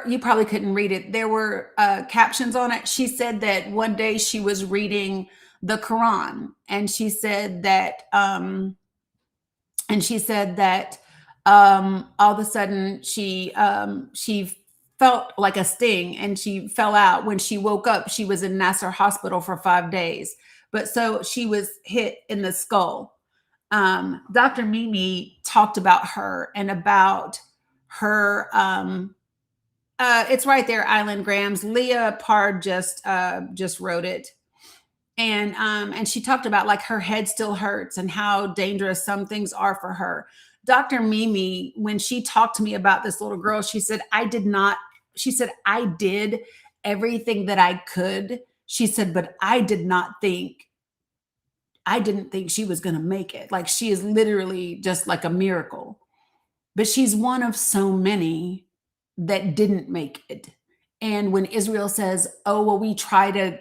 you probably couldn't read it. There were captions on it. She said that one day she was reading the Quran, and she said that, all of a sudden she felt like a sting and she fell out. When she woke up, she was in Nasser Hospital for 5 days. But so she was hit in the skull. Dr. Mimi talked about her and about her, it's right there, Island Grams. Leah Pard just wrote it. And she talked about like her head still hurts and how dangerous some things are for her. Dr. Mimi, when she talked to me about this little girl, she said, I did everything that I could. She said, but I didn't think she was going to make it. Like, she is literally just like a miracle, but she's one of so many that didn't make it. And when Israel says, oh, well, we try to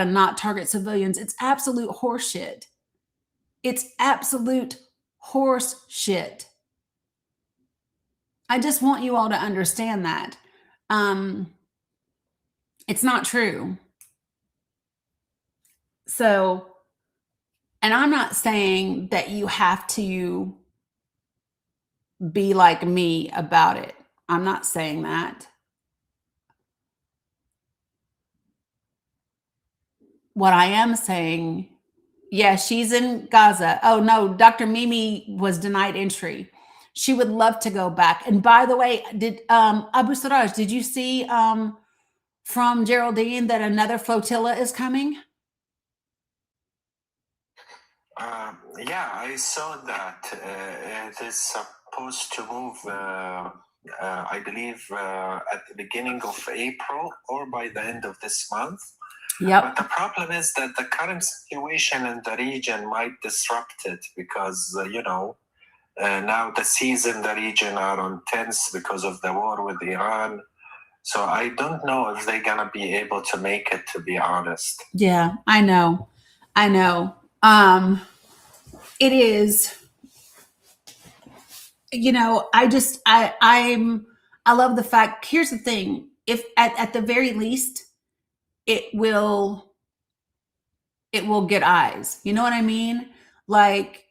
not target civilians, it's absolute horseshit. It's absolute horse shit. I just want you all to understand that. It's not true. So, and I'm not saying that you have to be like me about it. I'm not saying that. What I am saying, yeah, she's in Gaza. Oh no, Dr. Mimi was denied entry. She would love to go back. And by the way, did Abu Siraj, did you see from Geraldine that another flotilla is coming? Yeah, I saw that. It is supposed to move, I believe, at the beginning of April or by the end of this month. Yep. But the problem is that the current situation in the region might disrupt it because, now the seas in the region are on tense because of the war with Iran. So I don't know if they're going to be able to make it, to be honest. Yeah, I know. It is, I love the fact, here's the thing, if at the very least, it will it will get eyes. You know what I mean? Like,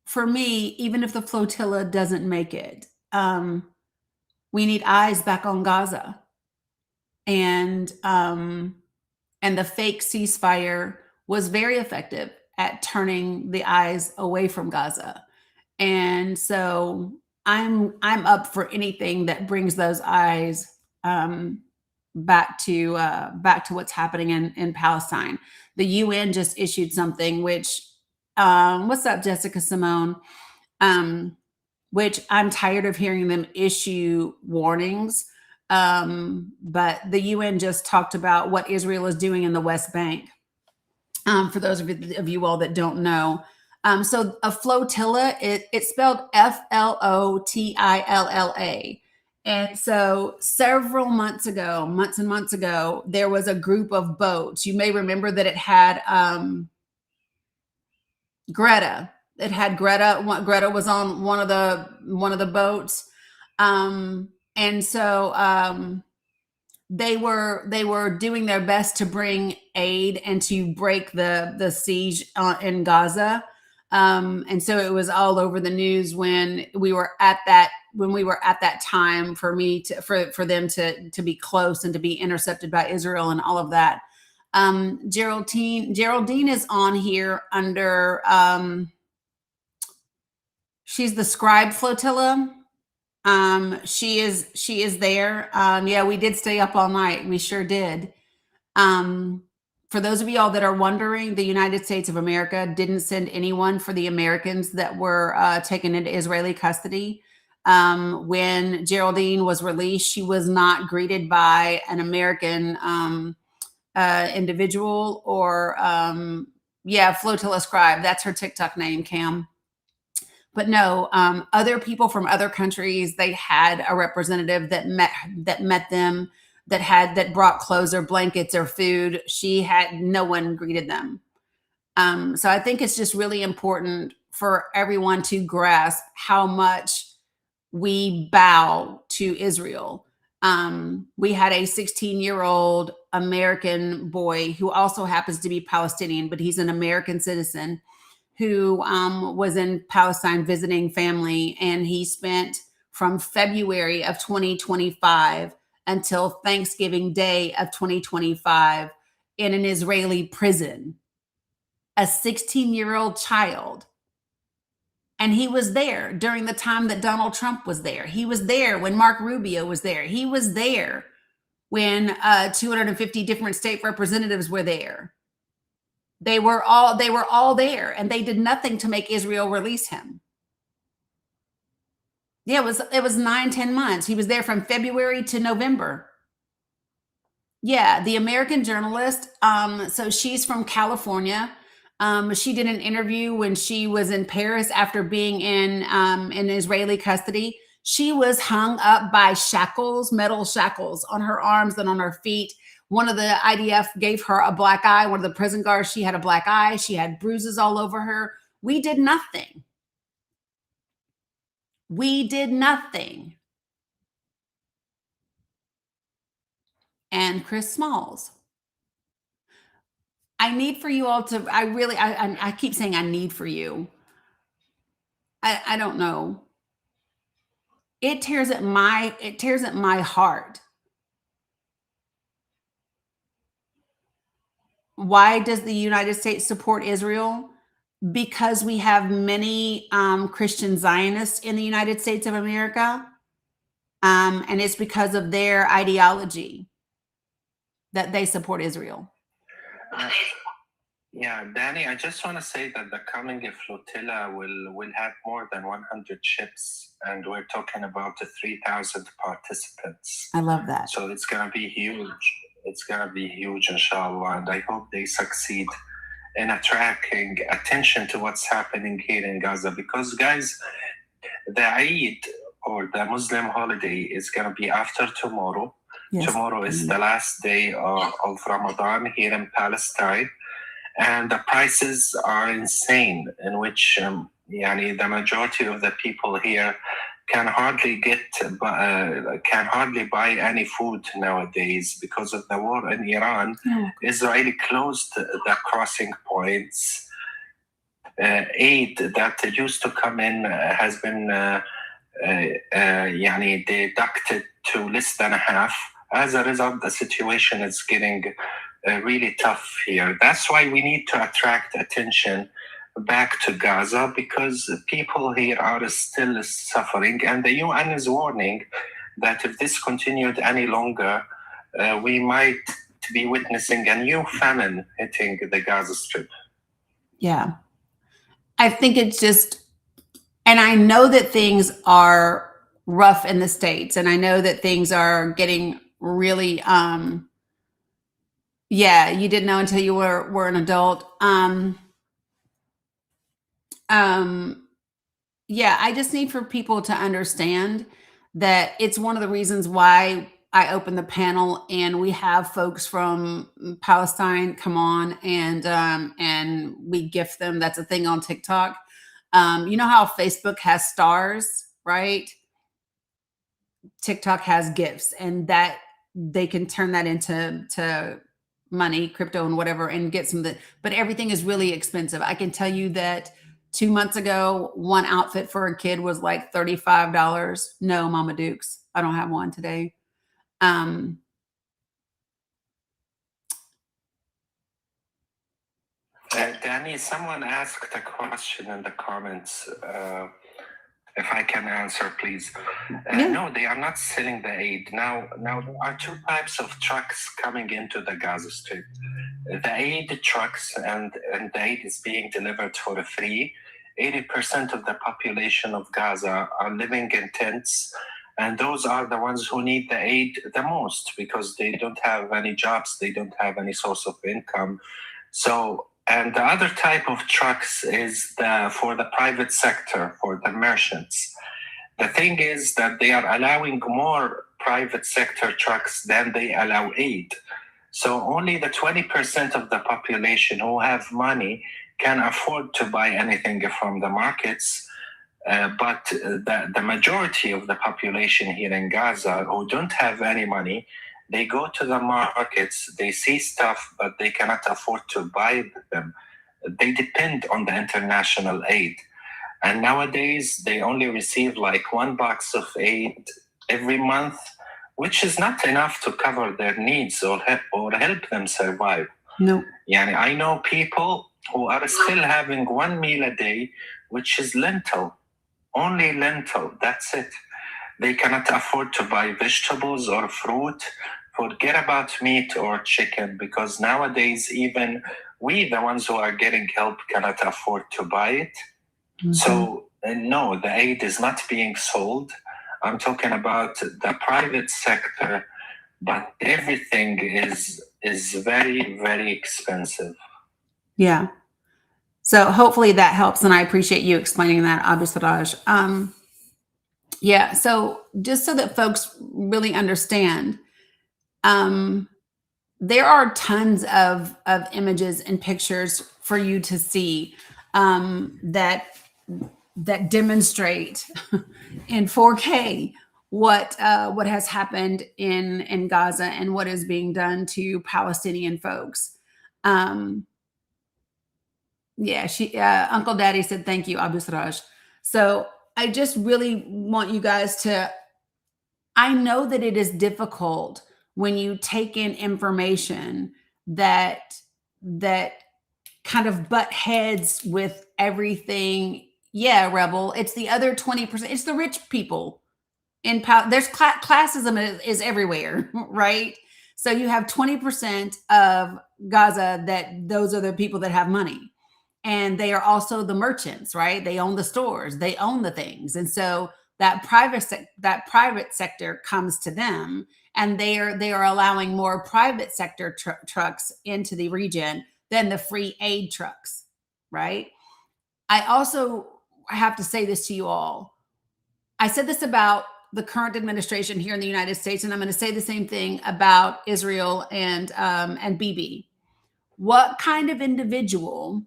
for me, even if the flotilla doesn't make it, we need eyes back on Gaza. And the fake ceasefire was very effective at turning the eyes away from Gaza. And so I'm up for anything that brings those eyes back to what's happening in Palestine. The UN just issued something which what's up, Jessica Simone? Which I'm tired of hearing them issue warnings. But the UN just talked about what Israel is doing in the West Bank. For those of you all that don't know. So a flotilla, it's spelled Flotilla. And so several months and months ago, there was a group of boats. You may remember that it had Greta. It had Greta. Greta was on one of the boats. And so they were doing their best to bring aid and to break the siege in Gaza. And so it was all over the news when we were at that time for them to be close and to be intercepted by Israel and all of that. Geraldine is on here under she's the Scribe Flotilla. She is there. Yeah, we did stay up all night. We sure did. For those of y'all that are wondering, the United States of America didn't send anyone for the Americans that were taken into Israeli custody. When Geraldine was released, she was not greeted by an American individual or Flotilla Scribe. That's her TikTok name, Cam. But no, other people from other countries, they had a representative that met them, that brought clothes or blankets or food. No one greeted them. So I think it's just really important for everyone to grasp how much we bow to Israel. We had a 16-year-old American boy who also happens to be Palestinian, but he's an American citizen who was in Palestine visiting family, and he spent from February of 2025 until Thanksgiving Day of 2025 in an Israeli prison, a 16-year-old child. And he was there during the time that Donald Trump was there. He was there when Mark Rubio was there. He was there when 250 different state representatives were there. They were all there, and they did nothing to make Israel release him. Yeah, it was 9-10 months. He was there from February to November. Yeah, the American journalist. So she's from California. She did an interview when she was in Paris after being in Israeli custody. She was hung up by shackles, metal shackles on her arms and on her feet. One of the IDF gave her a black eye. One of the prison guards, she had a black eye. She had bruises all over her. We did nothing. We did nothing. And Chris Smalls. I need for you all to, I keep saying I need for you. I don't know. It tears at my heart. Why does the United States support Israel? Because we have many Christian Zionists in the United States of America. And it's because of their ideology that they support Israel. Yeah, Dani, I just want to say that the coming flotilla will have more than 100 ships, and we're talking about 3,000 participants. I love that. So it's going to be huge. It's going to be huge, inshallah, and I hope they succeed in attracting attention to what's happening here in Gaza. Because, guys, the Eid, or the Muslim holiday, is going to be after tomorrow. Yes. Tomorrow is the last day of Ramadan here in Palestine. And the prices are insane, in which the majority of the people here can hardly buy any food nowadays because of the war in Iran. Israel closed the crossing points. Aid that used to come in has been deducted to less than half. As a result, the situation is getting really tough here. That's why we need to attract attention back to Gaza, because people here are still suffering, and the UN is warning that if this continued any longer, we might be witnessing a new famine hitting the Gaza Strip. Yeah. I think it's just, and I know that things are rough in the States, and I know that things are getting really, yeah, you didn't know until you were an adult. Yeah, I just need for people to understand that it's one of the reasons why I opened the panel, and we have folks from Palestine come on, and we gift them. That's a thing on TikTok. You know how Facebook has stars, right? TikTok has gifts, and that they can turn that into money, crypto, and whatever, and get some of the. But everything is really expensive. I can tell you that 2 months ago, one outfit for a kid was like $35. No, Mama Dukes, I don't have one today. Dani, someone asked a question in the comments. If I can answer, please. No, they are not selling the aid. Now there are two types of trucks coming into the Gaza Strip. The aid trucks, and the aid is being delivered for free. 80% of the population of Gaza are living in tents, and those are the ones who need the aid the most because they don't have any jobs, they don't have any source of income. So, and the other type of trucks is for the private sector, for the merchants. The thing is that they are allowing more private sector trucks than they allow aid. So only the 20% of the population who have money can afford to buy anything from the markets. But the majority of the population here in Gaza who don't have any money, they go to the markets, they see stuff, but they cannot afford to buy them. They depend on the international aid. And nowadays, they only receive like one box of aid every month, which is not enough to cover their needs or help them survive. No. Yani, I know people who are still having one meal a day, which is lentil, only lentil, that's it. They cannot afford to buy vegetables or fruit. Forget about meat or chicken, because nowadays even we, the ones who are getting help, cannot afford to buy it. Mm-hmm. So no, the aid is not being sold. I'm talking about the private sector, but everything is very, very expensive. Yeah. So hopefully that helps, and I appreciate you explaining that, Abu Siraj. Yeah, so just so that folks really understand, there are tons of images and pictures for you to see that demonstrate in 4K what has happened in Gaza and what is being done to Palestinian folks. Yeah, Uncle Daddy said thank you, Abu Siraj. So I just really want you guys to, I know that it is difficult when you take in information that kind of butt heads with everything. Yeah, Rebel, it's the other 20%. It's the rich people in power. There's classism is everywhere, right? So you have 20% of Gaza that those are the people that have money. And they are also the merchants, right? They own the stores, they own the things. And so that private sector comes to them, and they are allowing more private sector trucks into the region than the free aid trucks, right? I also have to say this to you all. I said this about the current administration here in the United States, and I'm going to say the same thing about Israel and Bibi. What kind of individual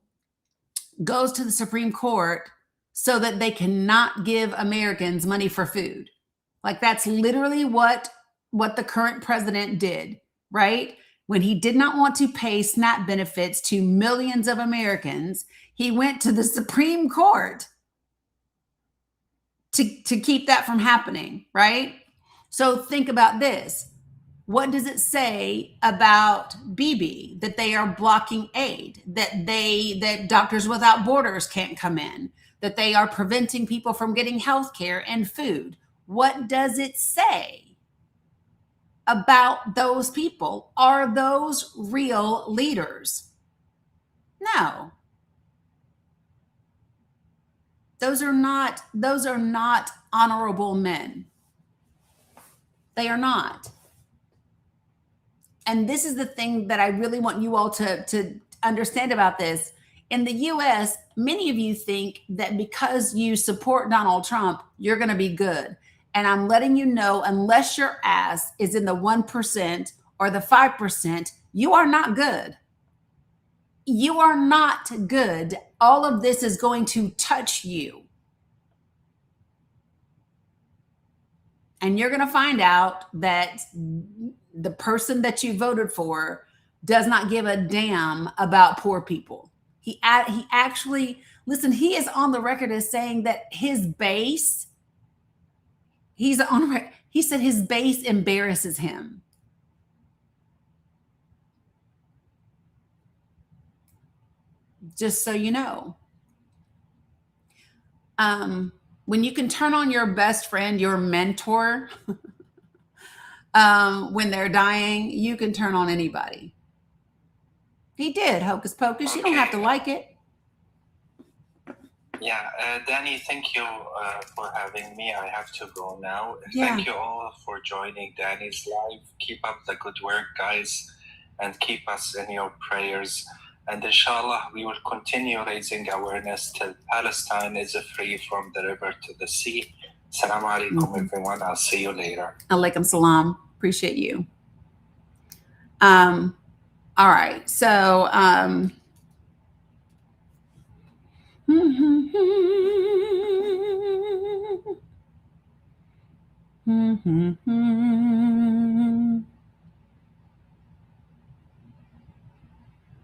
goes to the Supreme Court so that they cannot give Americans money for food. Like that's literally what the current president did, right? When he did not want to pay SNAP benefits to millions of Americans, he went to the Supreme Court to keep that from happening, right? So think about this. What does it say about Bibi that they are blocking aid, that Doctors Without Borders can't come in, that they are preventing people from getting health care and food? What does it say about those people? Are those real leaders? No. Those are not honorable men. They are not. And this is the thing that I really want you all to understand about this. In the US, many of you think that because you support Donald Trump, you're going to be good. And I'm letting you know, unless your ass is in the 1% or the 5%, you are not good. You are not good. All of this is going to touch you. And you're going to find out that the person that you voted for does not give a damn about poor people. He actually, listen, he is on the record as saying that his base, he said his base embarrasses him. Just so you know. When you can turn on your best friend, your mentor, when they're dying, you can turn on anybody. He did, hocus pocus. You don't have to like it. Yeah, Dani, thank you for having me. I have to go now. Yeah. Thank you all for joining Dani's live. Keep up the good work, guys, and keep us in your prayers. And inshallah, we will continue raising awareness till Palestine is free from the river to the sea. Assalamu alaikum, everyone. I'll see you later. Alaikum salam. Appreciate you. All right. So,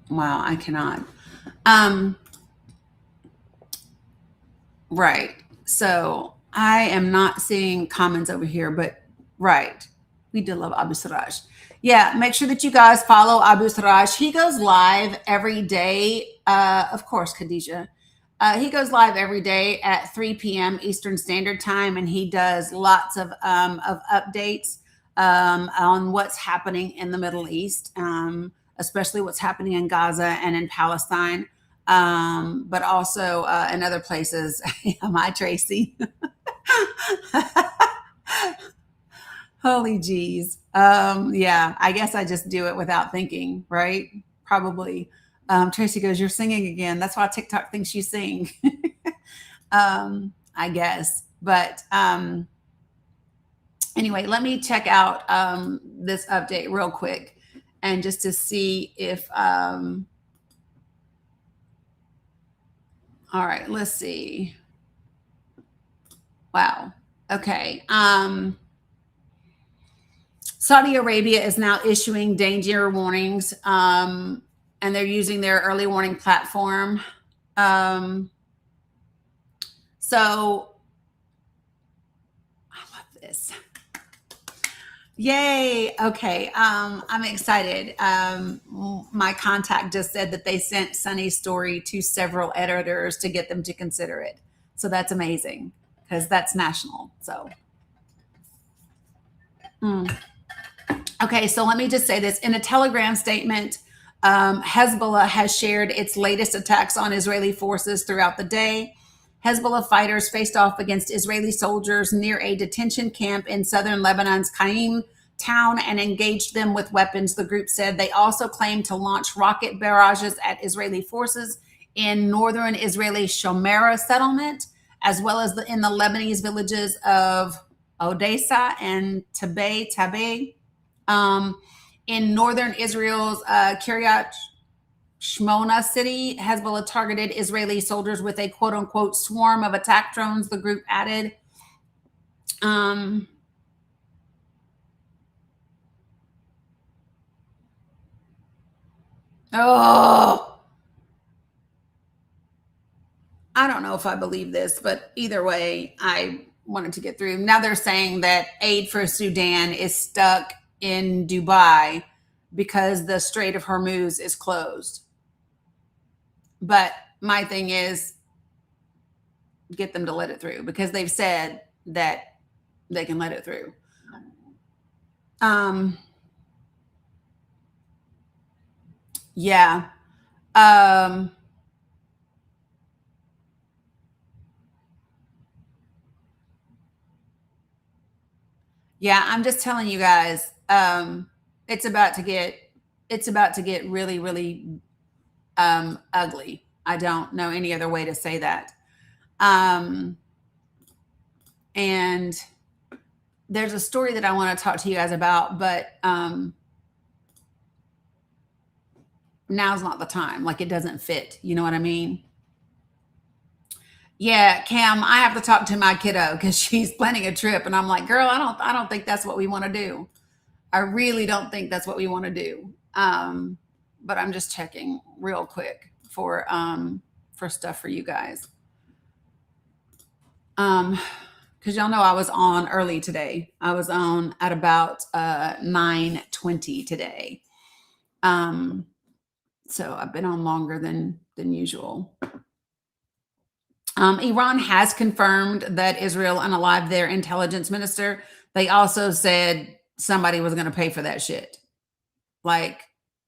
wow, I cannot. Right. So I am not seeing comments over here, but right. We did love Abu Siraj. Yeah, make sure that you guys follow Abu Siraj. He goes live every day. Of course, Khadijah. He goes live every day at 3 p.m. Eastern Standard Time, and he does lots of updates on what's happening in the Middle East, especially what's happening in Gaza and in Palestine, but also in other places. Hi, Tracy. Holy geez. Yeah, I guess I just do it without thinking, right? Probably. Tracy goes, you're singing again. That's why TikTok thinks you sing. I guess. But anyway, let me check out this update real quick and just to see if all right, let's see. Wow. Okay. Saudi Arabia is now issuing danger warnings, and they're using their early warning platform. So I love this. Yay. Okay. I'm excited. My contact just said that they sent Sunny's story to several editors to get them to consider it. So that's amazing because that's national. So. Okay, so let me just say this. In a Telegram statement, Hezbollah has shared its latest attacks on Israeli forces throughout the day. Hezbollah fighters faced off against Israeli soldiers near a detention camp in southern Lebanon's Qaim town and engaged them with weapons, the group said. They also claimed to launch rocket barrages at Israeli forces in northern Israeli Shomera settlement, as well as in the Lebanese villages of Odessa and Tabay. In northern Israel's Kiryat Shmona city, Hezbollah targeted Israeli soldiers with a quote unquote swarm of attack drones, the group added. Oh, I don't know if I believe this, but either way, I wanted to get through. Now they're saying that aid for Sudan is stuck in Dubai because the Strait of Hormuz is closed. But my thing is, get them to let it through because they've said that they can let it through. Yeah. Yeah, I'm just telling you guys, it's about to get really, really ugly. I don't know any other way to say that. And there's a story that I want to talk to you guys about, but now's not the time. Like, it doesn't fit. You know what I mean? Yeah, Cam, I have to talk to my kiddo because she's planning a trip, and I'm like, girl, I don't think that's what we want to do. I really don't think that's what we want to do. But I'm just checking real quick for stuff for you guys. Because y'all know I was on early today. I was on at about 9:20 today. So I've been on longer than usual. Iran has confirmed that Israel unalived their intelligence minister. They also said somebody was going to pay for that shit. Like,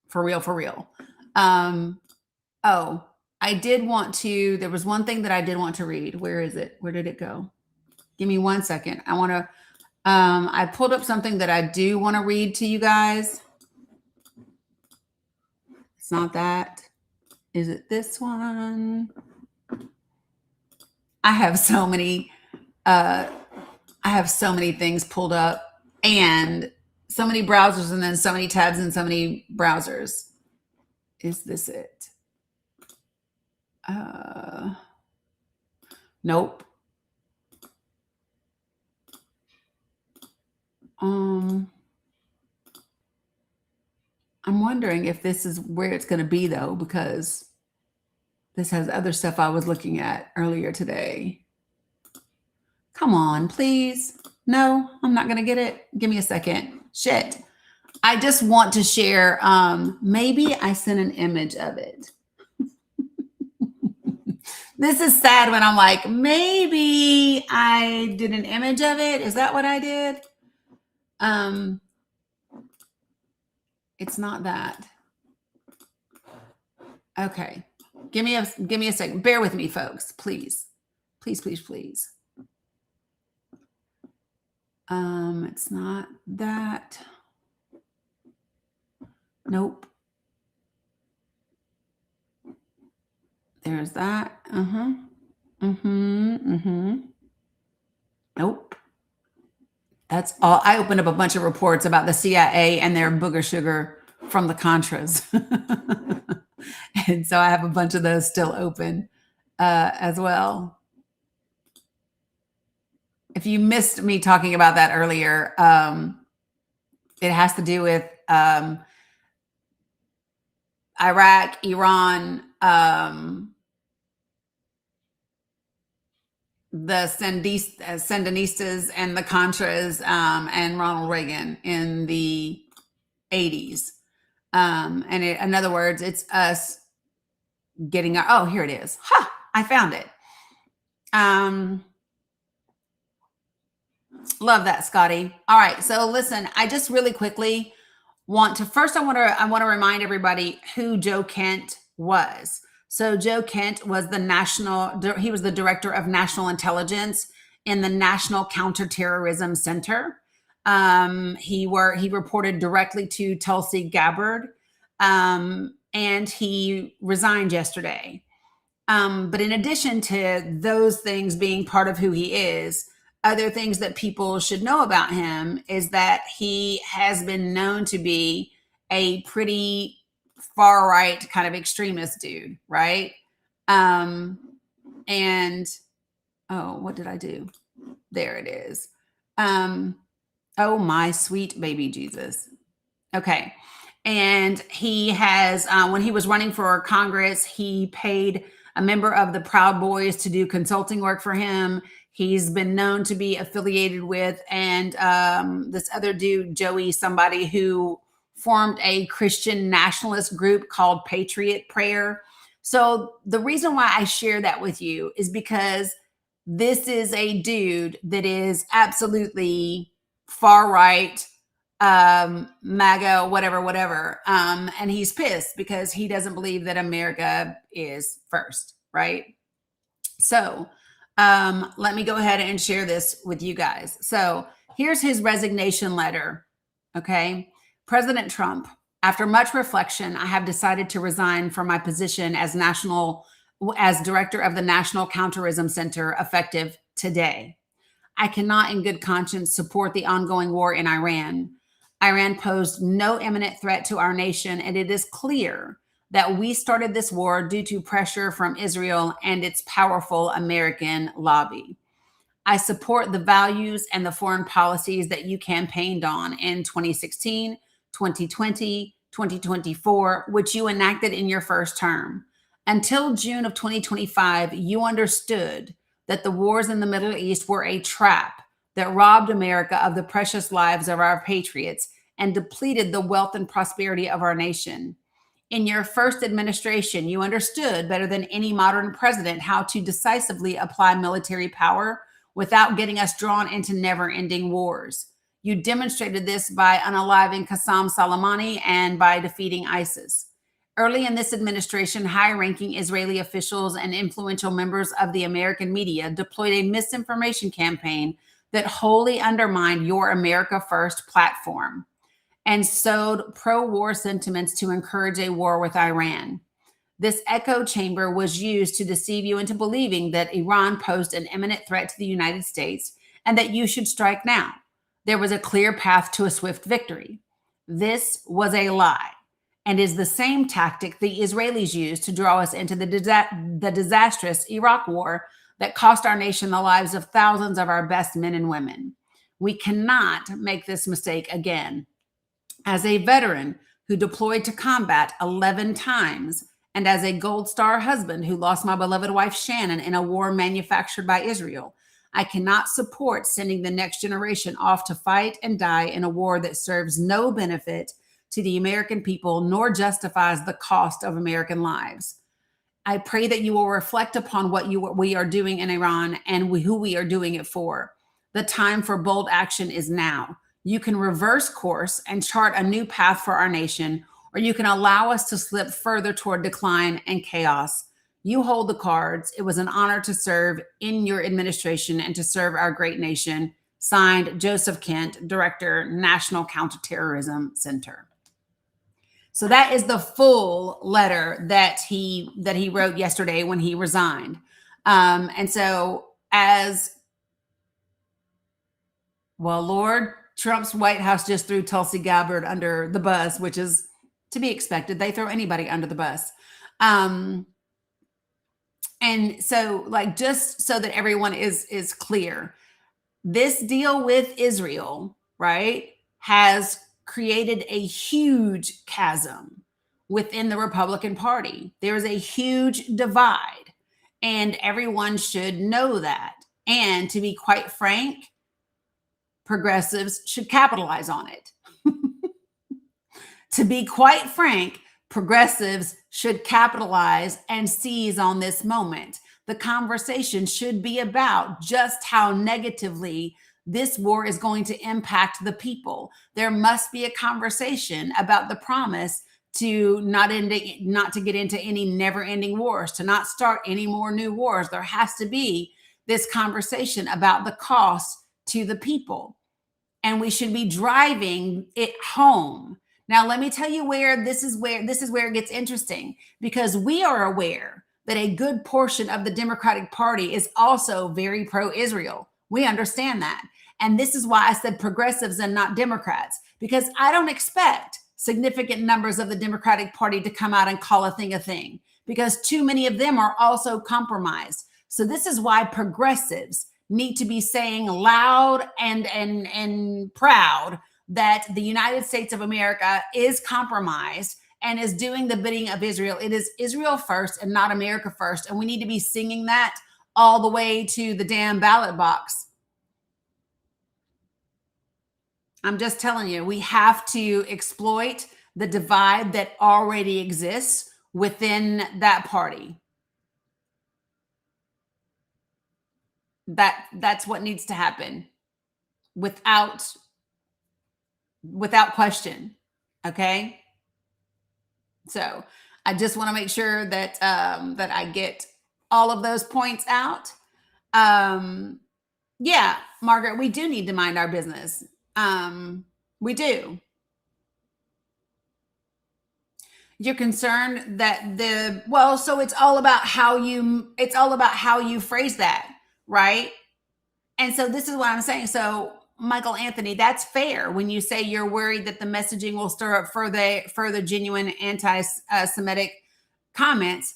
for real, for real. Oh, I did want to, there was one thing that I did want to read. Where is it? Where did it go? Give me 1 second. I want to, I pulled up something that I do want to read to you guys. It's not that. Is it this one? I have so many things pulled up and so many browsers and then so many tabs and so many browsers. Is this it? Nope. I'm wondering if this is where it's going to be though, because this has other stuff I was looking at earlier today. Come on, please. No, I'm not going to get it. Give me a second. Shit. I just want to share. Maybe I sent an image of it. This is sad when I'm like, maybe I did an image of it. Is that what I did? It's not that. Okay. Give me a second. Bear with me, folks, please. Please, please, please. It's not that. Nope. There's that. Nope. That's all. I opened up a bunch of reports about the CIA and their booger sugar from the Contras. And so I have a bunch of those still open as well. If you missed me talking about that earlier, it has to do with Iraq, Iran, the Sandinistas and the Contras, and Ronald Reagan in the 80s. And in other words, it's us getting our, oh, here it is. Ha! I found it. Love that, Scotty. All right. So listen, I just really quickly want to, first I want to remind everybody who Joe Kent was. So Joe Kent was he was the director of national intelligence in the National Counterterrorism Center. He reported directly to Tulsi Gabbard, and he resigned yesterday. But in addition to those things being part of who he is, other things that people should know about him is that he has been known to be a pretty far right kind of extremist dude, right? And oh, what did I do? There it is. Oh, my sweet baby Jesus. Okay. And he has, when he was running for Congress, he paid a member of the Proud Boys to do consulting work for him. He's been known to be affiliated with, and this other dude, Joey, somebody who formed a Christian nationalist group called Patriot Prayer. So the reason why I share that with you is because this is a dude that is absolutely far right, MAGA, whatever. And he's pissed because he doesn't believe that America is first, right? So let me go ahead and share this with you guys. So here's his resignation letter. Okay. President Trump, after much reflection, I have decided to resign from my position as director of the National Counterterrorism Center effective today. I cannot in good conscience support the ongoing war in Iran. Iran posed no imminent threat to our nation, and it is clear that we started this war due to pressure from Israel and its powerful American lobby. I support the values and the foreign policies that you campaigned on in 2016, 2020, 2024, which you enacted in your first term. Until June of 2025, you understood that the wars in the Middle East were a trap that robbed America of the precious lives of our patriots and depleted the wealth and prosperity of our nation. In your first administration, you understood better than any modern president how to decisively apply military power without getting us drawn into never-ending wars. You demonstrated this by unaliving Qasem Soleimani and by defeating ISIS. Early in this administration, high-ranking Israeli officials and influential members of the American media deployed a misinformation campaign that wholly undermined your America First platform and sowed pro-war sentiments to encourage a war with Iran. This echo chamber was used to deceive you into believing that Iran posed an imminent threat to the United States and that you should strike now. There was a clear path to a swift victory. This was a lie and is the same tactic the Israelis used to draw us into the disastrous Iraq war that cost our nation the lives of thousands of our best men and women. We cannot make this mistake again. As a veteran who deployed to combat 11 times, and as a Gold Star husband who lost my beloved wife Shannon in a war manufactured by Israel, I cannot support sending the next generation off to fight and die in a war that serves no benefit to the American people nor justifies the cost of American lives. I pray that you will reflect upon what we are doing in Iran and who we are doing it for. The time for bold action is now. You can reverse course and chart a new path for our nation, or you can allow us to slip further toward decline and chaos. You hold the cards. It was an honor to serve in your administration and to serve our great nation. Signed, Joseph Kent, Director, National Counterterrorism Center. So that is the full letter that he wrote yesterday when he resigned. And so as well, Lord, Trump's White House just threw Tulsi Gabbard under the bus, which is to be expected. They throw anybody under the bus. And so, like, just so that everyone is clear, this deal with Israel, right, has created a huge chasm within the Republican Party. There is a huge divide, and everyone should know that. And to be quite frank, progressives should capitalize on it. To be quite frank, progressives should capitalize and seize on this moment. The conversation should be about just how negatively this war is going to impact the people. There must be a conversation about the promise to not to get into any never-ending wars, to not start any more new wars. There has to be this conversation about the cost to the people, and we should be driving it home. Now, let me tell you where this is where it gets interesting, because we are aware that a good portion of the Democratic Party is also very pro-Israel. We understand that. And this is why I said progressives and not Democrats, because I don't expect significant numbers of the Democratic Party to come out and call a thing, because too many of them are also compromised. So this is why progressives need to be saying loud and proud that the United States of America is compromised and is doing the bidding of Israel. It is Israel first and not America first. And we need to be singing that all the way to the damn ballot box. I'm just telling you, we have to exploit the divide that already exists within that party. That's what needs to happen without question. Okay. So I just want to make sure that that I get all of those points out. Yeah, Margaret, we do need to mind our business. We do. You're concerned that so it's all about how you phrase that, right? And so this is what I'm saying. So Michael Anthony, that's fair when you say you're worried that the messaging will stir up further genuine anti-Semitic comments.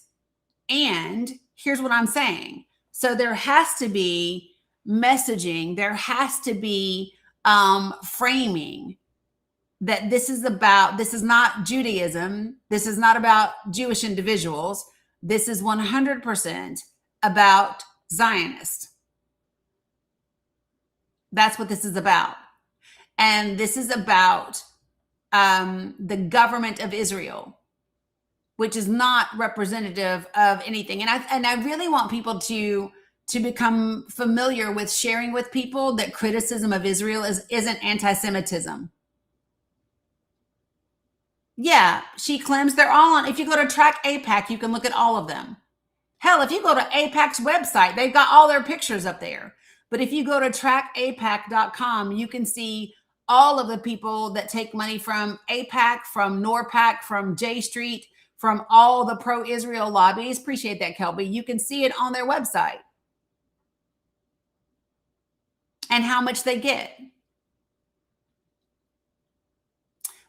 And here's what I'm saying. So there has to be messaging. There has to be framing that this is not Judaism. This is not about Jewish individuals. This is 100% about Zionists. That's what this is about. And this is about the government of Israel, which is not representative of anything. And I really want people to become familiar with sharing with people that criticism of Israel isn't anti-Semitism. Yeah, she claims they're all on. If you go to Track AIPAC, you can look at all of them. Hell, if you go to AIPAC's website, they've got all their pictures up there. But if you go to trackaipac.com, you can see all of the people that take money from AIPAC, from NORPAC, from J Street, from all the pro-Israel lobbies. Appreciate that, Kelby. You can see it on their website and how much they get.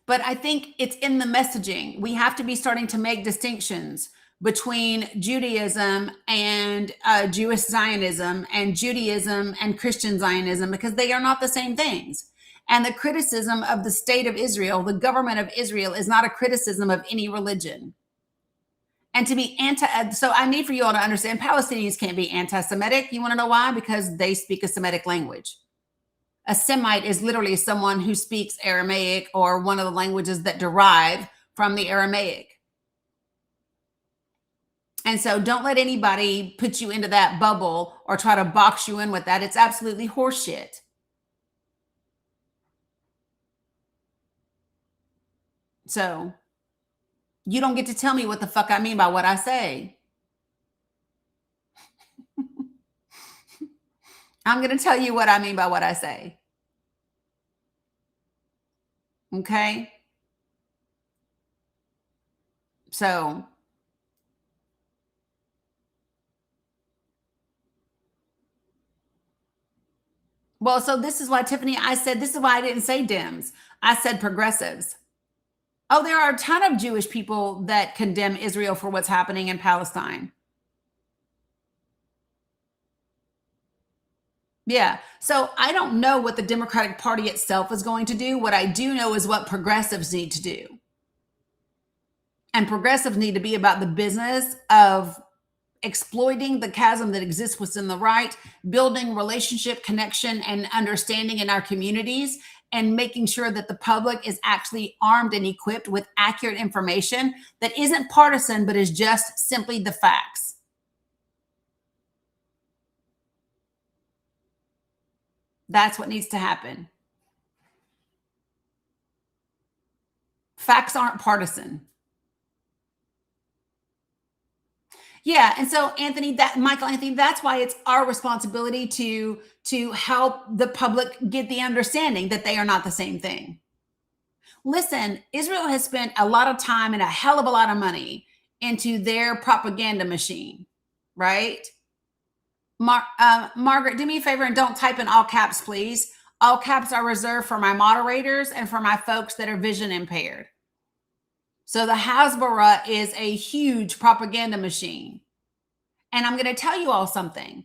But I think it's in the messaging. We have to be starting to make distinctions between Judaism and Jewish Zionism and Judaism and Christian Zionism, because they are not the same things. And the criticism of the state of Israel, the government of Israel, is not a criticism of any religion. And to be so I need for you all to understand, Palestinians can't be anti-Semitic. You want to know why? Because they speak a Semitic language. A Semite is literally someone who speaks Aramaic or one of the languages that derive from the Aramaic. And so don't let anybody put you into that bubble or try to box you in with that. It's absolutely horseshit. So you don't get to tell me what the fuck I mean by what I say. I'm going to tell you what I mean by what I say. Okay? So this is why, Tiffany, I said, this is why I didn't say Dems. I said progressives. Oh, there are a ton of Jewish people that condemn Israel for what's happening in Palestine. Yeah. So I don't know what the Democratic Party itself is going to do. What I do know is what progressives need to do. And progressives need to be about the business of exploiting the chasm that exists within the right, building relationship, connection, and understanding in our communities, and making sure that the public is actually armed and equipped with accurate information that isn't partisan, but is just simply the facts. That's what needs to happen. Facts aren't partisan. Yeah, and so Michael Anthony, that's why it's our responsibility to help the public get the understanding that they are not the same thing. Listen, Israel has spent a lot of time and a hell of a lot of money into their propaganda machine, right? Margaret, do me a favor and don't type in all caps, please. All caps are reserved for my moderators and for my folks that are vision impaired. So the Hasbara is a huge propaganda machine. And I'm going to tell you all something.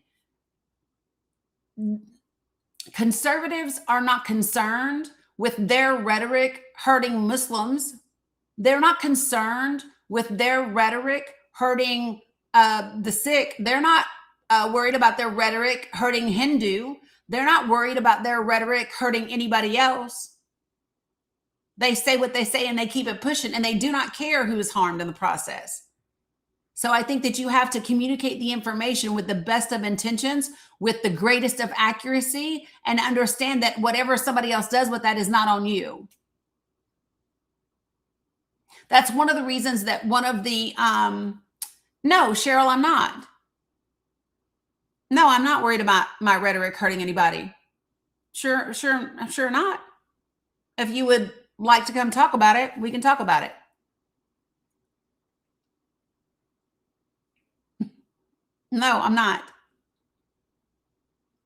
Conservatives are not concerned with their rhetoric hurting Muslims. They're not concerned with their rhetoric hurting the Sikh. They're not worried about their rhetoric hurting Hindu. They're not worried about their rhetoric hurting anybody else. They say what they say and they keep it pushing, and they do not care who is harmed in the process. So I think that you have to communicate the information with the best of intentions, with the greatest of accuracy, and understand that whatever somebody else does with that is not on you. That's one of the reasons that one of the, no, Cheryl, I'm not. No, I'm not worried about my rhetoric hurting anybody. Sure not. If you would like to come talk about it, we can talk about it. No, I'm not.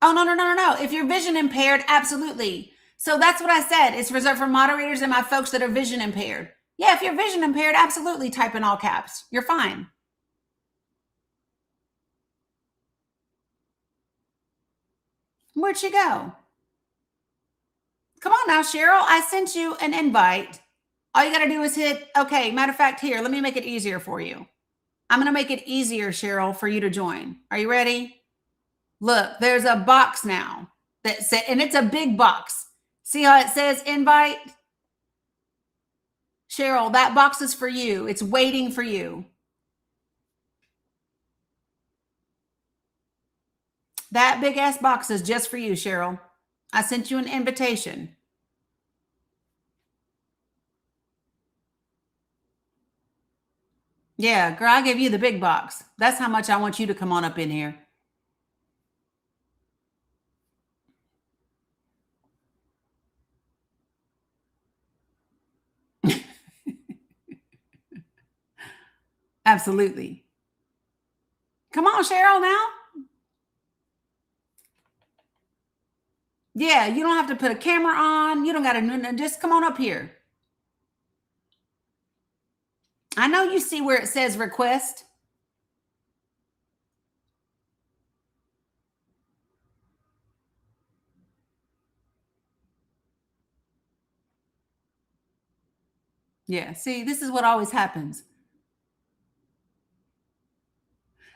Oh, no. If you're vision impaired, absolutely. So that's what I said. It's reserved for moderators and my folks that are vision impaired. Yeah, if you're vision impaired, absolutely type in all caps. You're fine. Where'd she go? Come on now, Cheryl. I sent you an invite. All you got to do is hit, okay, matter of fact, here, let me make it easier for you. I'm going to make it easier, Cheryl, for you to join. Are you ready? Look, there's a box now that says, and it's a big box. See how it says invite? Cheryl, that box is for you. It's waiting for you. That big ass box is just for you, Cheryl. I sent you an invitation. Yeah, girl, I gave you the big box. That's how much I want you to come on up in here. Absolutely. Come on, Cheryl, now. Yeah, you don't have to put a camera on. You don't got to, just come on up here. I know you see where it says request. Yeah, see, this is what always happens.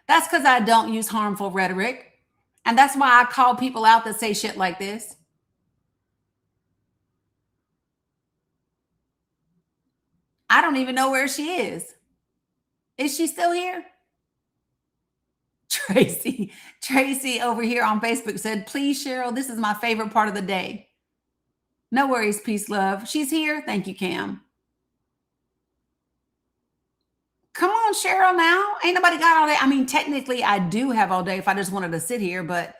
That's because I don't use harmful rhetoric. And that's why I call people out that say shit like this. I don't even know where she is. Is she still here? Tracy over here on Facebook said, please, Cheryl, this is my favorite part of the day. No worries, peace, love. She's here. Thank you, Cam. Come on, Cheryl, now. Ain't nobody got all day. I mean, technically, I do have all day if I just wanted to sit here, but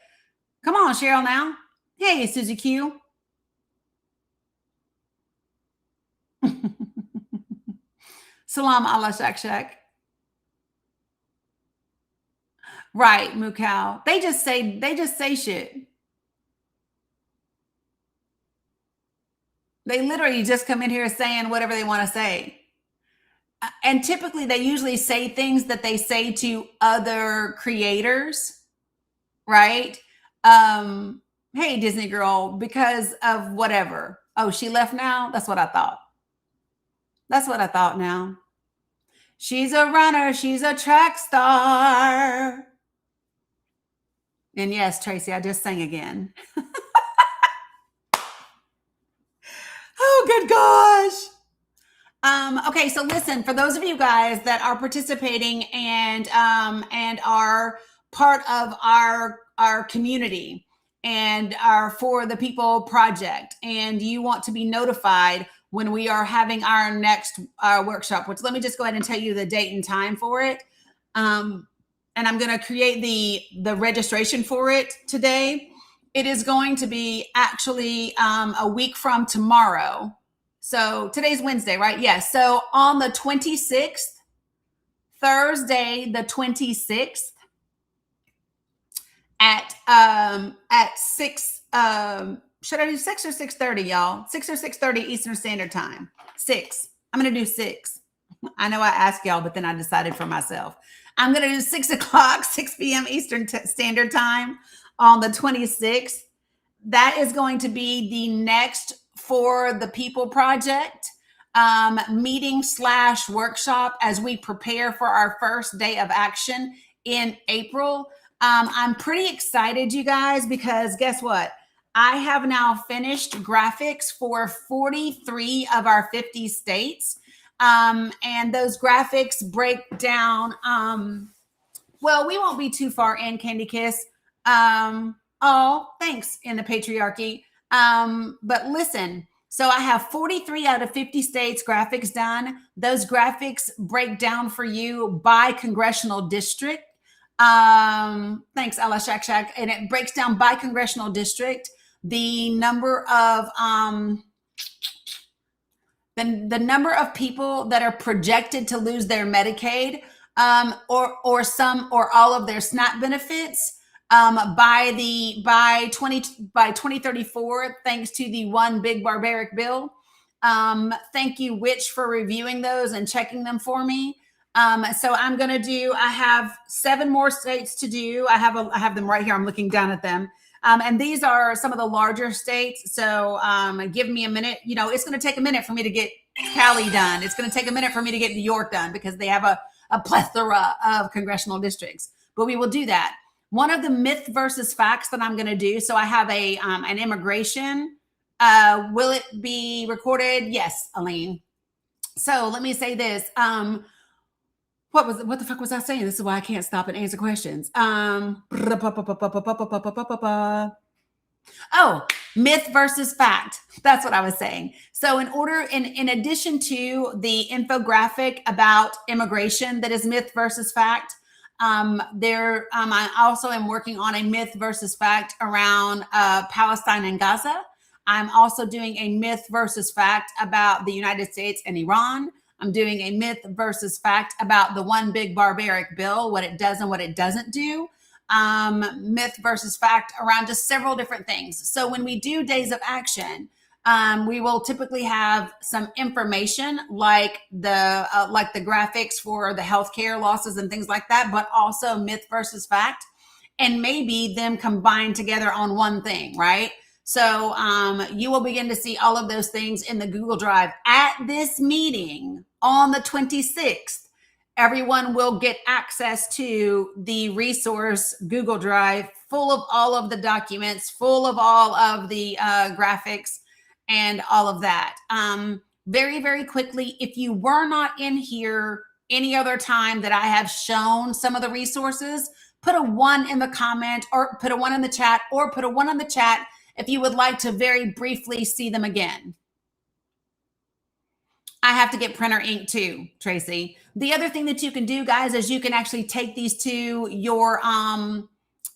come on, Cheryl, now. Hey, Susie Q. Salam Allah Shak Shak. Right, Mukau. They just say shit. They literally just come in here saying whatever they want to say. And typically they usually say things that they say to other creators, right? Hey, Disney girl, because of whatever. Oh, she left now? That's what I thought. That's what I thought now. She's a runner. She's a track star. And yes, Tracy, I just sang again. Oh, good gosh. Okay, so listen, for those of you guys that are participating and are part of our community and are for the people project, and you want to be notified when we are having our next workshop, which let me just go ahead and tell you the date and time for it. And I'm going to create the registration for it today. It is going to be actually a week from tomorrow. So today's Wednesday, right? Yes. So on the 26th, Thursday, the 26th at 6, should I do 6 or 6:30, y'all? 6 or 6:30 Eastern Standard Time. 6. I'm going to do 6. I know I asked y'all, but then I decided for myself. I'm going to do 6 o'clock, 6 p.m. Eastern Standard Time on the 26th. That is going to be the next For the People Project meeting / workshop as we prepare for our first day of action in April. I'm pretty excited, you guys, because guess what? I have now finished graphics for 43 of our 50 states. And those graphics break down. Well, we won't be too far in, Candy Kiss. Oh, thanks in the patriarchy. But listen, so I have 43 out of 50 states graphics done. Those graphics break down for you by congressional district. Thanks, Allah Shak Shak. And it breaks down by congressional district the number of the number of people that are projected to lose their Medicaid or some or all of their SNAP benefits by 2034, thanks to the One Big Barbaric Bill. Thank you, Witch, for reviewing those and checking them for me. So I'm going to do, I have 7 more states to do. I have them right here. I'm looking down at them. And these are some of the larger states. So give me a minute. You know, it's going to take a minute for me to get Cali done. It's going to take a minute for me to get New York done because they have a plethora of congressional districts. But we will do that. One of the myth versus facts that I'm going to do. So I have an immigration. Will it be recorded? Yes, Aline. So let me say this. What the fuck was I saying? This is why I can't stop and answer questions. Oh, myth versus fact. That's what I was saying. So in addition to the infographic about immigration that is myth versus fact, I also am working on a myth versus fact around Palestine and Gaza. I'm also doing a myth versus fact about the United States and Iran. I'm doing a myth versus fact about the One Big Barbaric Bill, what it does and what it doesn't do. Myth versus fact around just several different things. So when we do days of action, we will typically have some information like the graphics for the healthcare losses and things like that, but also myth versus fact, and maybe them combined together on one thing, right? So you will begin to see all of those things in the Google Drive at this meeting on the 26th. Everyone will get access to the resource Google Drive full of all of the documents, full of all of the graphics and all of that. Very, very quickly, if you were not in here any other time that I have shown some of the resources, put a 1 in the comment or put a 1 in the chat or put a 1 in the chat if you would like to very briefly see them again. I have to get printer ink too, Tracy. The other thing that you can do, guys, is you can actually take these to your, I'm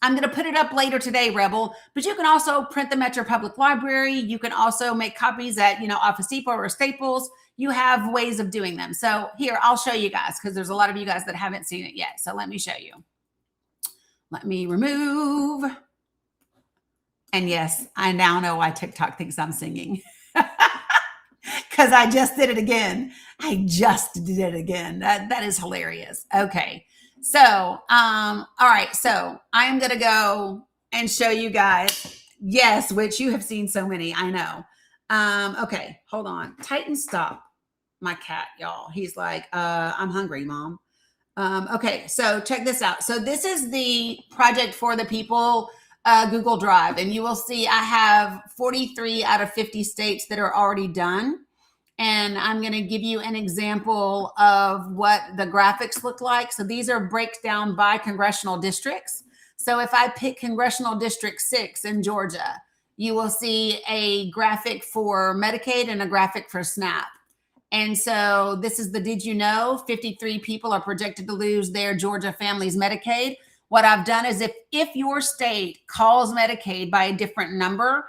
going to put it up later today, Rebel, but you can also print them at your public library. You can also make copies at, Office Depot or Staples. You have ways of doing them. So here, I'll show you guys because there's a lot of you guys that haven't seen it yet. So let me show you. Let me remove. And yes, I now know why TikTok thinks I'm singing. Because I just did it again. I just did it again. That is hilarious. Okay. So, all right. So I am going to go and show you guys. Yes, which you have seen so many. I know. Okay. Hold on. Titan, stop. My cat, y'all. He's like, I'm hungry, Mom. Okay. So check this out. So this is the Project for the People Google Drive. And you will see I have 43 out of 50 states that are already done. And I'm going to give you an example of what the graphics look like. So these are breakdown by congressional districts. So if I pick Congressional District 6 in Georgia, you will see a graphic for Medicaid and a graphic for SNAP. And so this is the did you know 53 people are projected to lose their Georgia families Medicaid. What I've done is if your state calls Medicaid by a different number,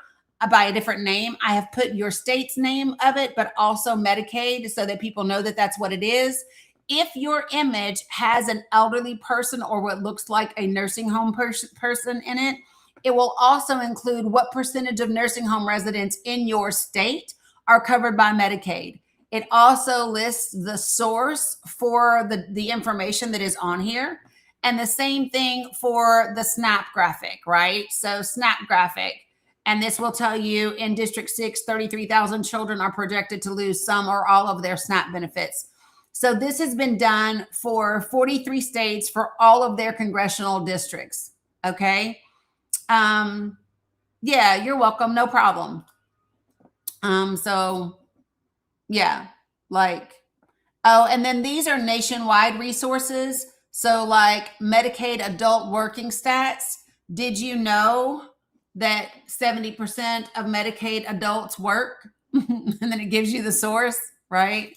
by a different name, I have put your state's name of it, but also Medicaid so that people know that that's what it is. If your image has an elderly person or what looks like a nursing home person in it, it will also include what percentage of nursing home residents in your state are covered by Medicaid. It also lists the source for the information that is on here. And the same thing for the SNAP graphic, right? So SNAP graphic. And this will tell you in District 6, 33,000 children are projected to lose some or all of their SNAP benefits. So this has been done for 43 states for all of their congressional districts. Okay. Yeah, you're welcome. No problem. So yeah, like, oh, and then these are nationwide resources. So like Medicaid adult working stats. Did you know that 70% of Medicaid adults work? And then it gives you the source, right?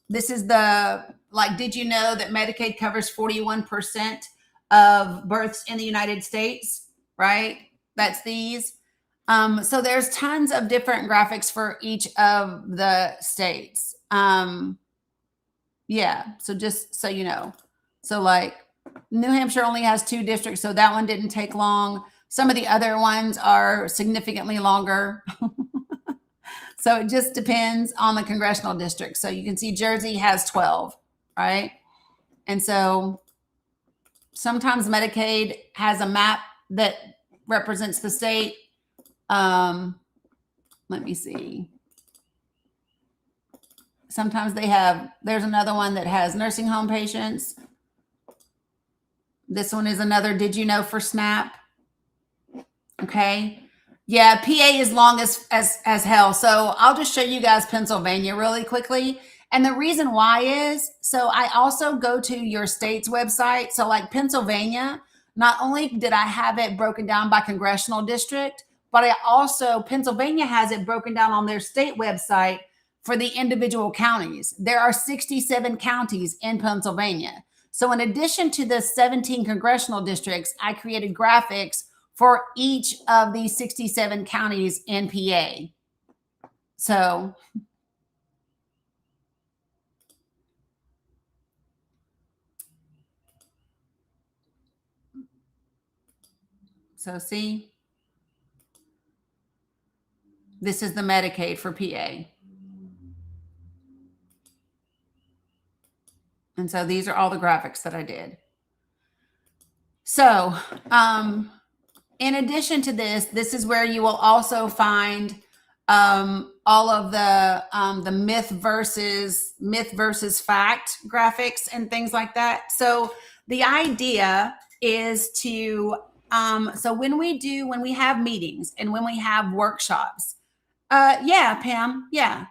This is did you know that Medicaid covers 41% of births in the United States, right? That's these. So there's tons of different graphics for each of the states. Yeah, so just so you know. So like New Hampshire only has 2 districts, so that one didn't take long. Some of the other ones are significantly longer. So it just depends on the congressional district. So you can see Jersey has 12, right? And so sometimes Medicaid has a map that represents the state. Let me see. Sometimes there's another one that has nursing home patients. This one is another did you know for SNAP. Okay. Yeah, PA is long as hell. So I'll just show you guys Pennsylvania really quickly. And the reason why is, so I also go to your state's website. So like Pennsylvania, not only did I have it broken down by congressional district, but Pennsylvania has it broken down on their state website for the individual counties. There are 67 counties in Pennsylvania. So in addition to the 17 congressional districts, I created graphics for each of these 67 counties in PA. So see, this is the Medicaid for PA. And so these are all the graphics that I did. So, in addition to this is where you will also find all of the myth versus fact graphics and things like that. So the idea is to so when we have meetings and when we have workshops, yeah, Pam, yeah.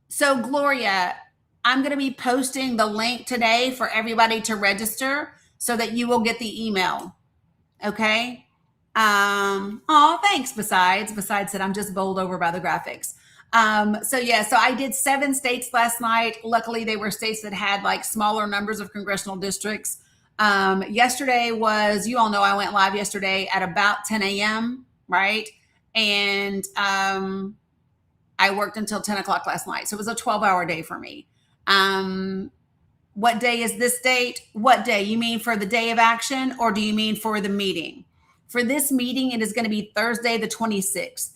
So Gloria, I'm going to be posting the link today for everybody to register so that you will get the email. Okay. Oh, thanks. Besides said, I'm just bowled over by the graphics. So I did 7 states last night. Luckily they were states that had like smaller numbers of congressional districts. Yesterday was, you all know, I went live yesterday at about 10 a.m. right. And, I worked until 10 o'clock last night. So it was a 12-hour day for me. What day is this date? What day? You mean for the day of action, or do you mean for the meeting? For this meeting, it is going to be Thursday, the 26th.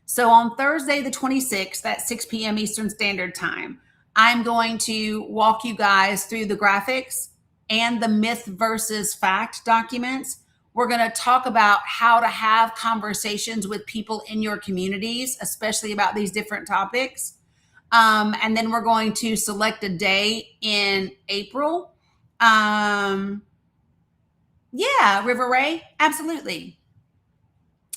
So on Thursday, the 26th at 6 p.m. Eastern Standard Time, I'm going to walk you guys through the graphics and the myth versus fact documents. We're going to talk about how to have conversations with people in your communities, especially about these different topics. And then we're going to select a day in April. Yeah, River Ray, absolutely.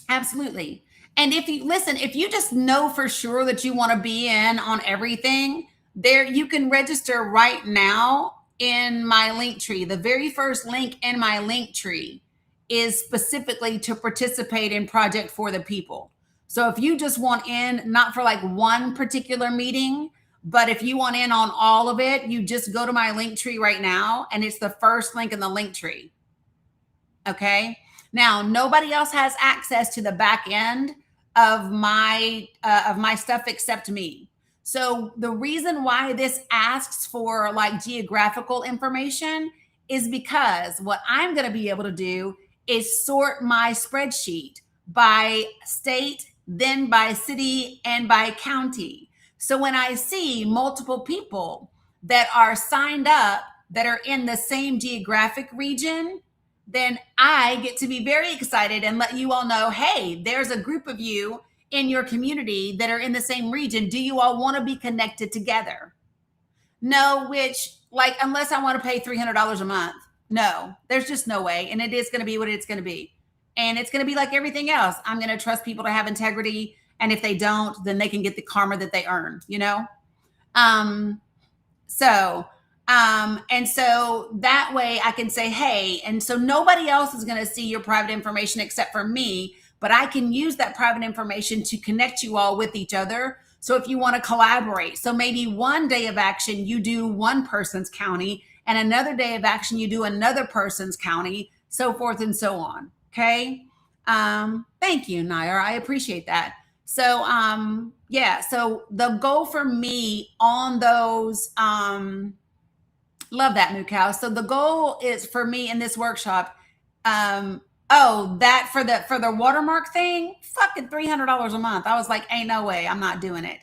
Absolutely. And if you just know for sure that you want to be in on everything, there you can register right now in my link tree. The very first link in my link tree is specifically to participate in Project for the People. So if you just want in, not for like one particular meeting, but if you want in on all of it, you just go to my link tree right now, and it's the first link in the link tree. Okay. Now, nobody else has access to the back end of my stuff except me. So the reason why this asks for like geographical information is because what I'm going to be able to do is sort my spreadsheet by state, then by city, and by county. So when I see multiple people that are signed up that are in the same geographic region, then I get to be very excited and let you all know, hey, there's a group of you in your community that are in the same region. Do you all want to be connected together? No, which, like, unless I want to pay $300 a month, no, there's just no way. And it is going to be what it's going to be. And it's going to be like everything else. I'm going to trust people to have integrity. And if they don't, then they can get the karma that they earn, you know? And so that way I can say, hey, and so nobody else is going to see your private information except for me, but I can use that private information to connect you all with each other. So if you want to collaborate, so maybe one day of action, you do one person's county, and another day of action, you do another person's county, so forth and so on. Okay. Thank you, Nair. I appreciate that. So, yeah, so the goal for me on those, love that, Mukau. So the goal is for me in this workshop, that for the watermark thing, fucking $300 a month. I was like, ain't no way, I'm not doing it.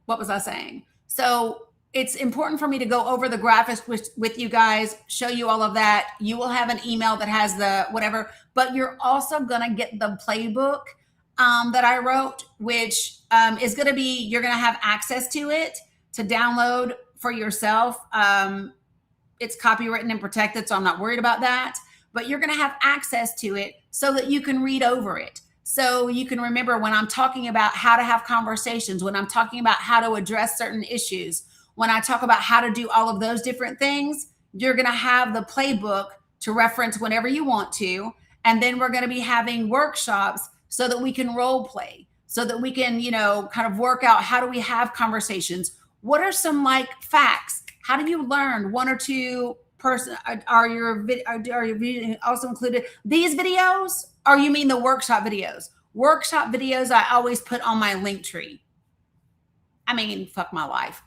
What was I saying? So it's important for me to go over the graphics with you guys, show you all of that. You will have an email that has the whatever, but you're also going to get the playbook that I wrote, which is going to be, you're going to have access to it to download for yourself. It's copywritten and protected, so I'm not worried about that. But you're going to have access to it so that you can read over it. So you can remember when I'm talking about how to have conversations, when I'm talking about how to address certain issues, when I talk about how to do all of those different things, you're going to have the playbook to reference whenever you want to. And then we're going to be having workshops so that we can role play, so that we can, kind of work out how do we have conversations? What are some like facts? How do you learn one or two person? Are your videos also included? These videos, or you mean the workshop videos? Workshop videos I always put on my link tree. I mean, fuck my life.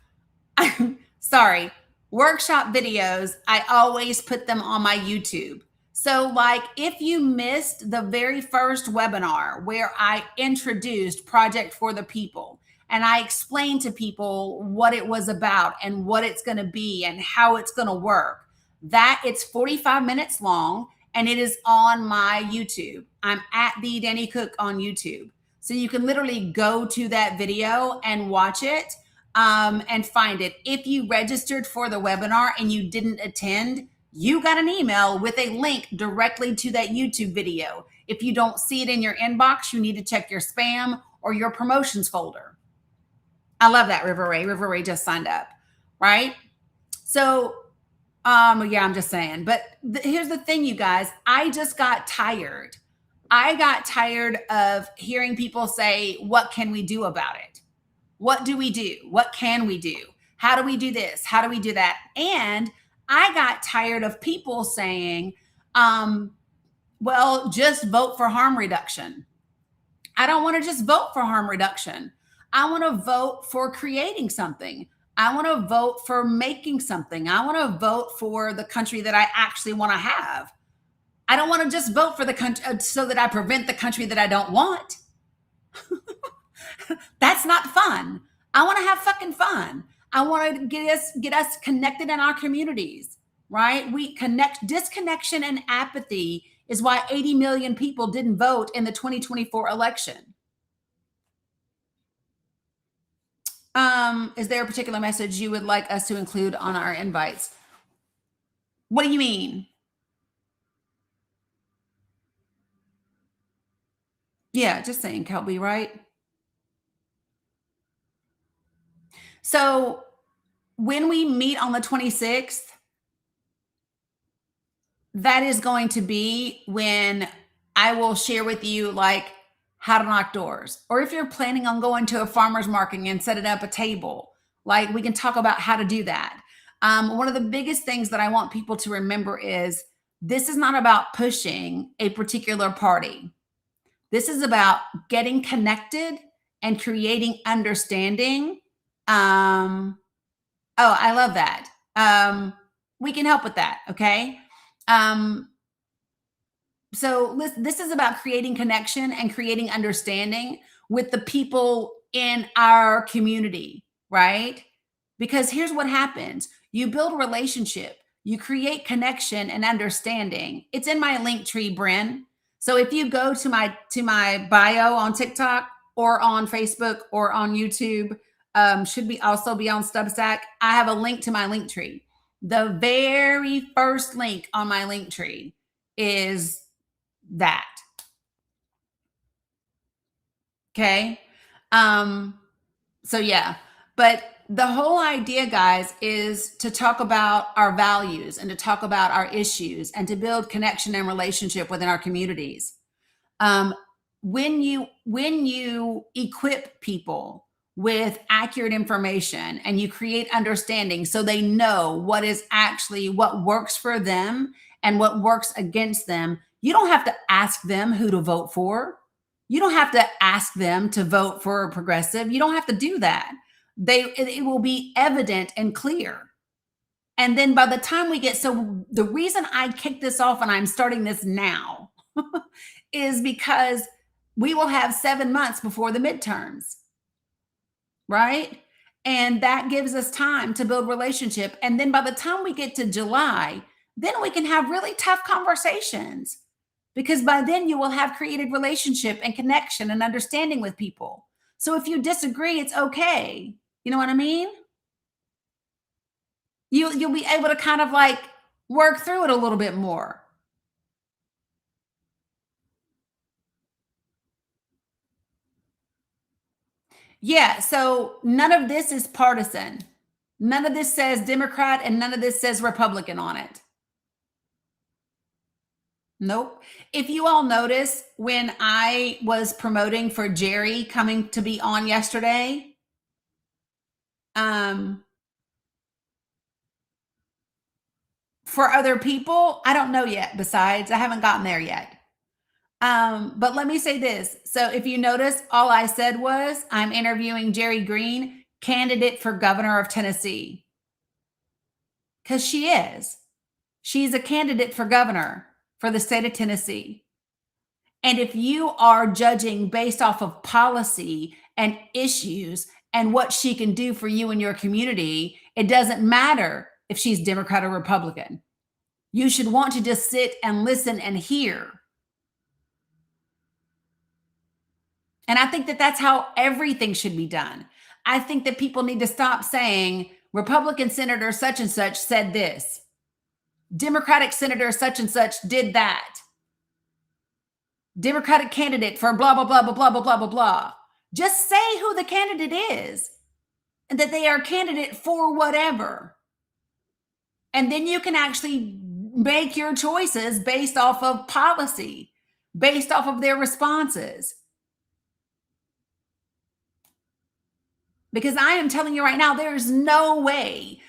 Sorry. Workshop videos, I always put them on my YouTube. So like if you missed the very first webinar where I introduced Project for the People, and I explained to people what it was about and what it's going to be and how it's going to work, that it's 45 minutes long and it is on my YouTube. I'm at the Dani Cook on YouTube. So you can literally go to that video and watch it and find it. If you registered for the webinar and you didn't attend, you got an email with a link directly to that YouTube video. If you don't see it in your inbox, you need to check your spam or your promotions folder. I love that, River Ray. River Ray just signed up, right? So, yeah, I'm just saying. But here's the thing, you guys. I just got tired. I got tired of hearing people say, what can we do about it? What do we do? What can we do? How do we do this? How do we do that? And I got tired of people saying, well, just vote for harm reduction. I don't want to just vote for harm reduction. I want to vote for creating something. I want to vote for making something. I want to vote for the country that I actually want to have. I don't want to just vote for the country so that I prevent the country that I don't want. That's not fun. I want to have fucking fun. I want to get us connected in our communities, right? Disconnection and apathy is why 80 million people didn't vote in the 2024 election. Is there a particular message you would like us to include on our invites? What do you mean? Yeah, just saying, Kelby, right? So when we meet on the 26th, that is going to be when I will share with you like how to knock doors. Or if you're planning on going to a farmer's market and setting up a table, like we can talk about how to do that. One of the biggest things that I want people to remember is this is not about pushing a particular party. This is about getting connected and creating understanding. Oh, I love that. We can help with that. Okay. this is about creating connection and creating understanding with the people in our community, right? Because here's what happens. You build a relationship, you create connection and understanding. It's in my link tree, Bryn. So if you go to my bio on TikTok or on Facebook or on YouTube, should be also be on Substack, I have a link to my link tree. The very first link on my link tree is that. Okay. So yeah, but the whole idea, guys, is to talk about our values and to talk about our issues and to build connection and relationship within our communities. When you equip people with accurate information and you create understanding so they know what is actually what works for them and what works against them, you don't have to ask them who to vote for. You don't have to ask them to vote for a progressive. You don't have to do that. It will be evident and clear. And then by the time we get, so the reason I kicked this off and I'm starting this now is because we will have 7 months before the midterms, right? And that gives us time to build relationship. And then by the time we get to July, then we can have really tough conversations, because by then you will have created relationship and connection and understanding with people. So if you disagree, it's okay. You know what I mean? You'll be able to kind of like work through it a little bit more. Yeah, so none of this is partisan. None of this says Democrat and none of this says Republican on it. Nope. If you all notice, when I was promoting for Jerry coming to be on yesterday, for other people, I don't know yet. Besides, I haven't gotten there yet. But let me say this. So if you notice, all I said was I'm interviewing Jerry Green, candidate for governor of Tennessee. Because she is. She's a candidate for governor for the state of Tennessee. And if you are judging based off of policy and issues and what she can do for you and your community, it doesn't matter if she's Democrat or Republican. You should want to just sit and listen and hear. And I think that that's how everything should be done. I think that people need to stop saying Republican Senator such and such said this. Democratic Senator such and such did that. Democratic candidate for blah, blah, blah, blah, blah, blah, blah, blah, blah. Just say who the candidate is and that they are a candidate for whatever. And then you can actually make your choices based off of policy, based off of their responses. Because I am telling you right now, there is no way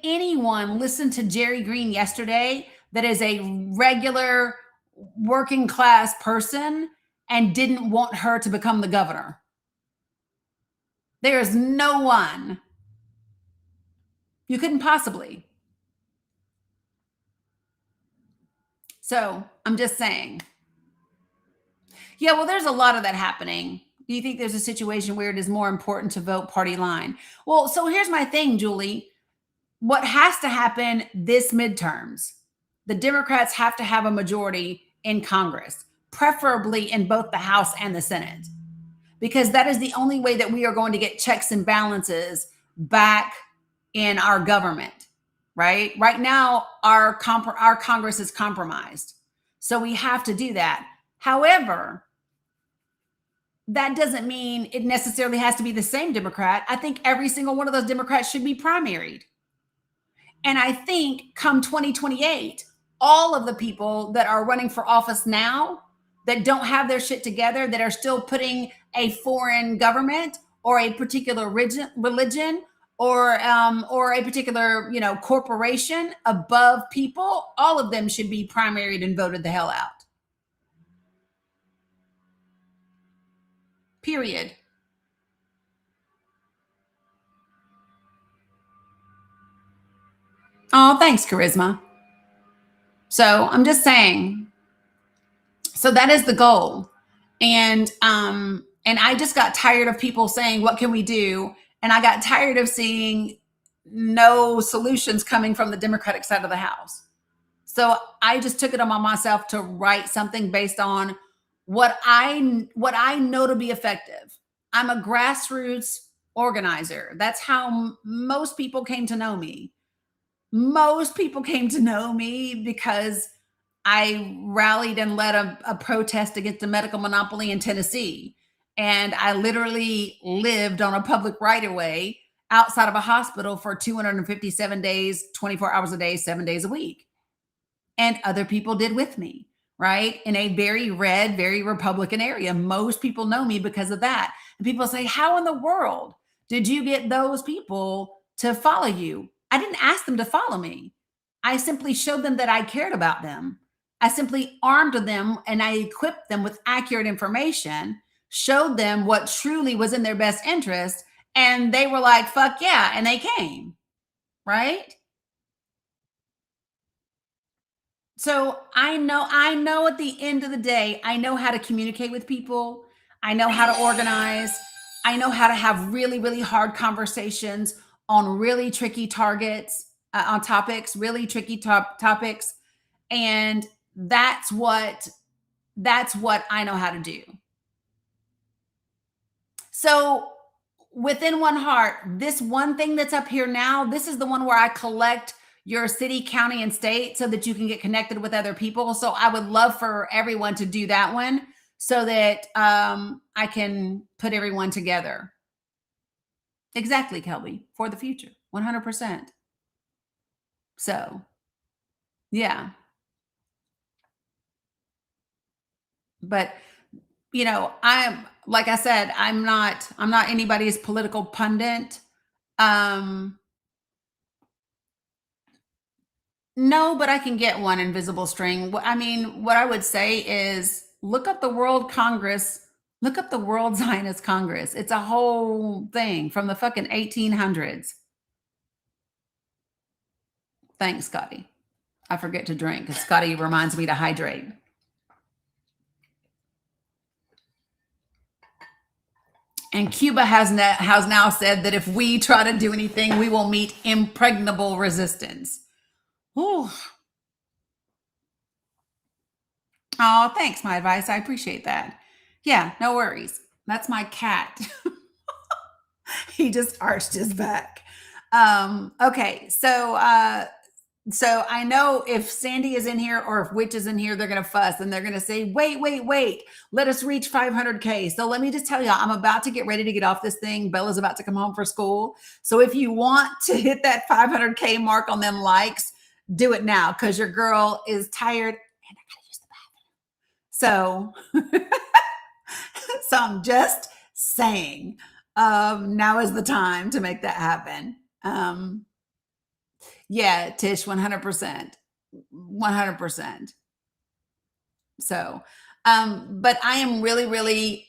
anyone listened to Jerry Green yesterday that is a regular working class person and didn't want her to become the governor. There is no one. You couldn't possibly. So I'm just saying. Yeah, well, there's a lot of that happening. Do you think there's a situation where it is more important to vote party line? Well, so here's my thing, Julie. What has to happen this midterms, the Democrats have to have a majority in Congress, preferably in both the House and the Senate, because that is the only way that we are going to get checks and balances back in our government, right? Right now, our Congress is compromised. So we have to do that. However, that doesn't mean it necessarily has to be the same Democrat. I think every single one of those Democrats should be primaried. And I think come 2028, all of the people that are running for office now that don't have their shit together, that are still putting a foreign government or a particular religion or a particular, corporation above people, all of them should be primaried and voted the hell out. Period. Oh, thanks, Charisma. So I'm just saying, So that is the goal. And I just got tired of people saying, what can we do? And I got tired of seeing no solutions coming from the Democratic side of the House. So I just took it on myself to write something based on what I know to be effective. I'm a grassroots organizer. That's how most people came to know me. Most people came to know me because I rallied and led a protest against the medical monopoly in Tennessee. And I literally lived on a public right of way outside of a hospital for 257 days, 24 hours a day, 7 days a week. And other people did with me, right? In a very red, very Republican area. Most people know me because of that. And people say, how in the world did you get those people to follow you? I didn't ask them to follow me. I simply showed them that I cared about them. I simply armed them and I equipped them with accurate information, showed them what truly was in their best interest. And they were like, fuck yeah. And they came, right? So I know at the end of the day, I know how to communicate with people. I know how to organize. I know how to have really, really hard conversations on really tricky targets, on topics, really tricky topics. And that's what I know how to do. So within One Heart, this one thing that's up here now, this is the one where I collect your city, county, and state so that you can get connected with other people. So I would love for everyone to do that one so that I can put everyone together. Exactly, Kelby, for the future, 100%. So, yeah. But, you know, like I said, I'm not anybody's political pundit. No, but I can get one invisible string. I mean, what I would say is look up the World Congress, look up the World Zionist Congress. It's a whole thing from the fucking 1800s. Thanks, Scotty. I forget to drink because Scotty reminds me to hydrate. And Cuba has now said that if we try to do anything, we will meet impregnable resistance. Ooh. Oh, thanks, my advice. I appreciate that. Yeah, no worries. That's my cat. He just arched his back. Okay, so I know if Sandy is in here or if Witch is in here, they're gonna fuss and they're gonna say, wait, let us reach 500K. So let me just tell you, I'm about to get ready to get off this thing. Bella's about to come home for school. So if you want to hit that 500K mark on them likes, do it now because your girl is tired and I gotta use the bathroom. So I'm just saying, now is the time to make that happen. Yeah, Tish, 100%. 100%. So, but I am really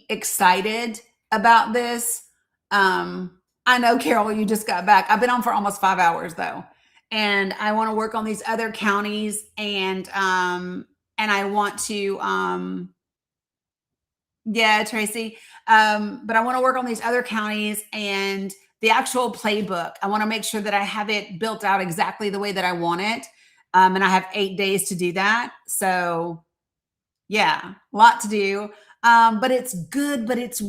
excited about this. I know, Carol, you just got back. I've been on for almost 5 hours though. And I want to work on these other counties and I want to, yeah, Tracy. But I want to work on these other counties and the actual playbook. I want to make sure that I have it built out exactly the way that I want it. And I have 8 days to do that. So yeah, a lot to do. But it's good, but it's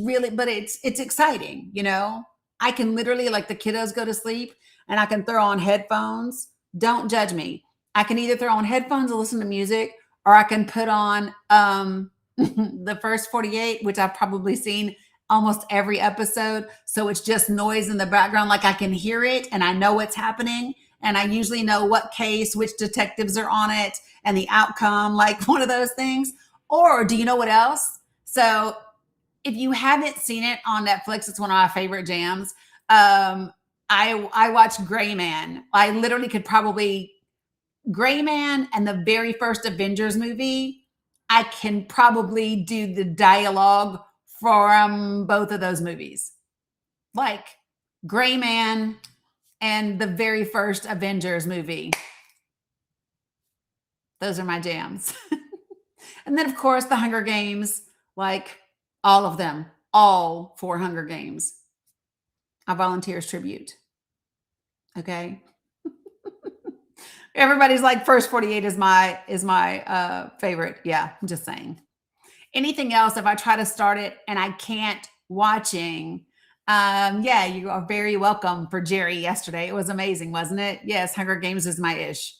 exciting. You know, I can literally, like, the kiddos go to sleep and I can throw on headphones. Don't judge me. I can either throw on headphones and listen to music, or I can put on, the first 48, which I've probably seen almost every episode. So it's just noise in the background. Like I can hear it and I know what's happening. And I usually know what case, which detectives are on it and the outcome, like one of those things. Or do you know what else? So if you haven't seen it on Netflix, it's one of my favorite jams. I watched Gray Man. I literally could probably Gray Man and the very first Avengers movie. I can probably do the dialogue from both of those movies. Like Gray Man and the very first Avengers movie. Those are my jams. And then, of course, the Hunger Games, like all of them, all 4 Hunger Games. I volunteers tribute. Okay. Everybody's like first 48 is my favorite. Yeah, I'm just saying. Anything else, if I try to start it and I can't watching, yeah, you are very welcome for Jerry yesterday. It was amazing, wasn't it? Yes, Hunger Games is my ish.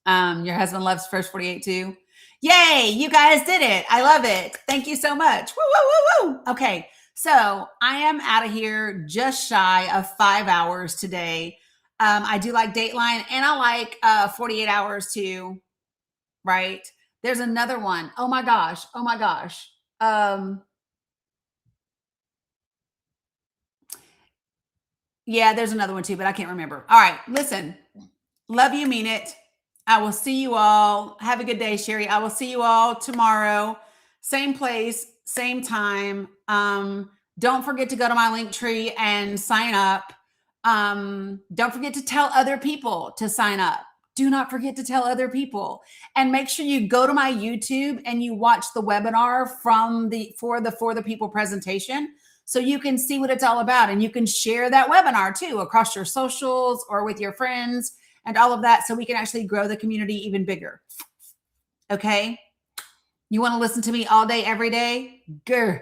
Your husband loves first 48 too. Yay, you guys did it. I love it. Thank you so much. Woo, woo, woo, woo. Okay, so I am out of here just shy of 5 hours today. I do like Dateline and I like 48 hours too, right? There's another one. Oh my gosh. Oh my gosh. Yeah, there's another one too, but I can't remember. All right, listen. Love you, mean it. I will see you all. Have a good day, Sherry. I will see you all tomorrow. Same place, same time. Don't forget to go to my Linktree and sign up. Don't forget to tell other people to sign up. Do not forget to tell other people. And make sure you go to my YouTube and you watch the webinar for the people presentation so you can see what it's all about. And you can share that webinar too across your socials or with your friends and all of that so we can actually grow the community even bigger. Okay? You want to listen to me all day, every day? Girl.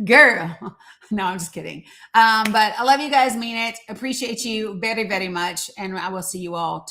Girl. No, I'm just kidding. But I love you guys, mean it. Appreciate you very, very much. And I will see you all tomorrow.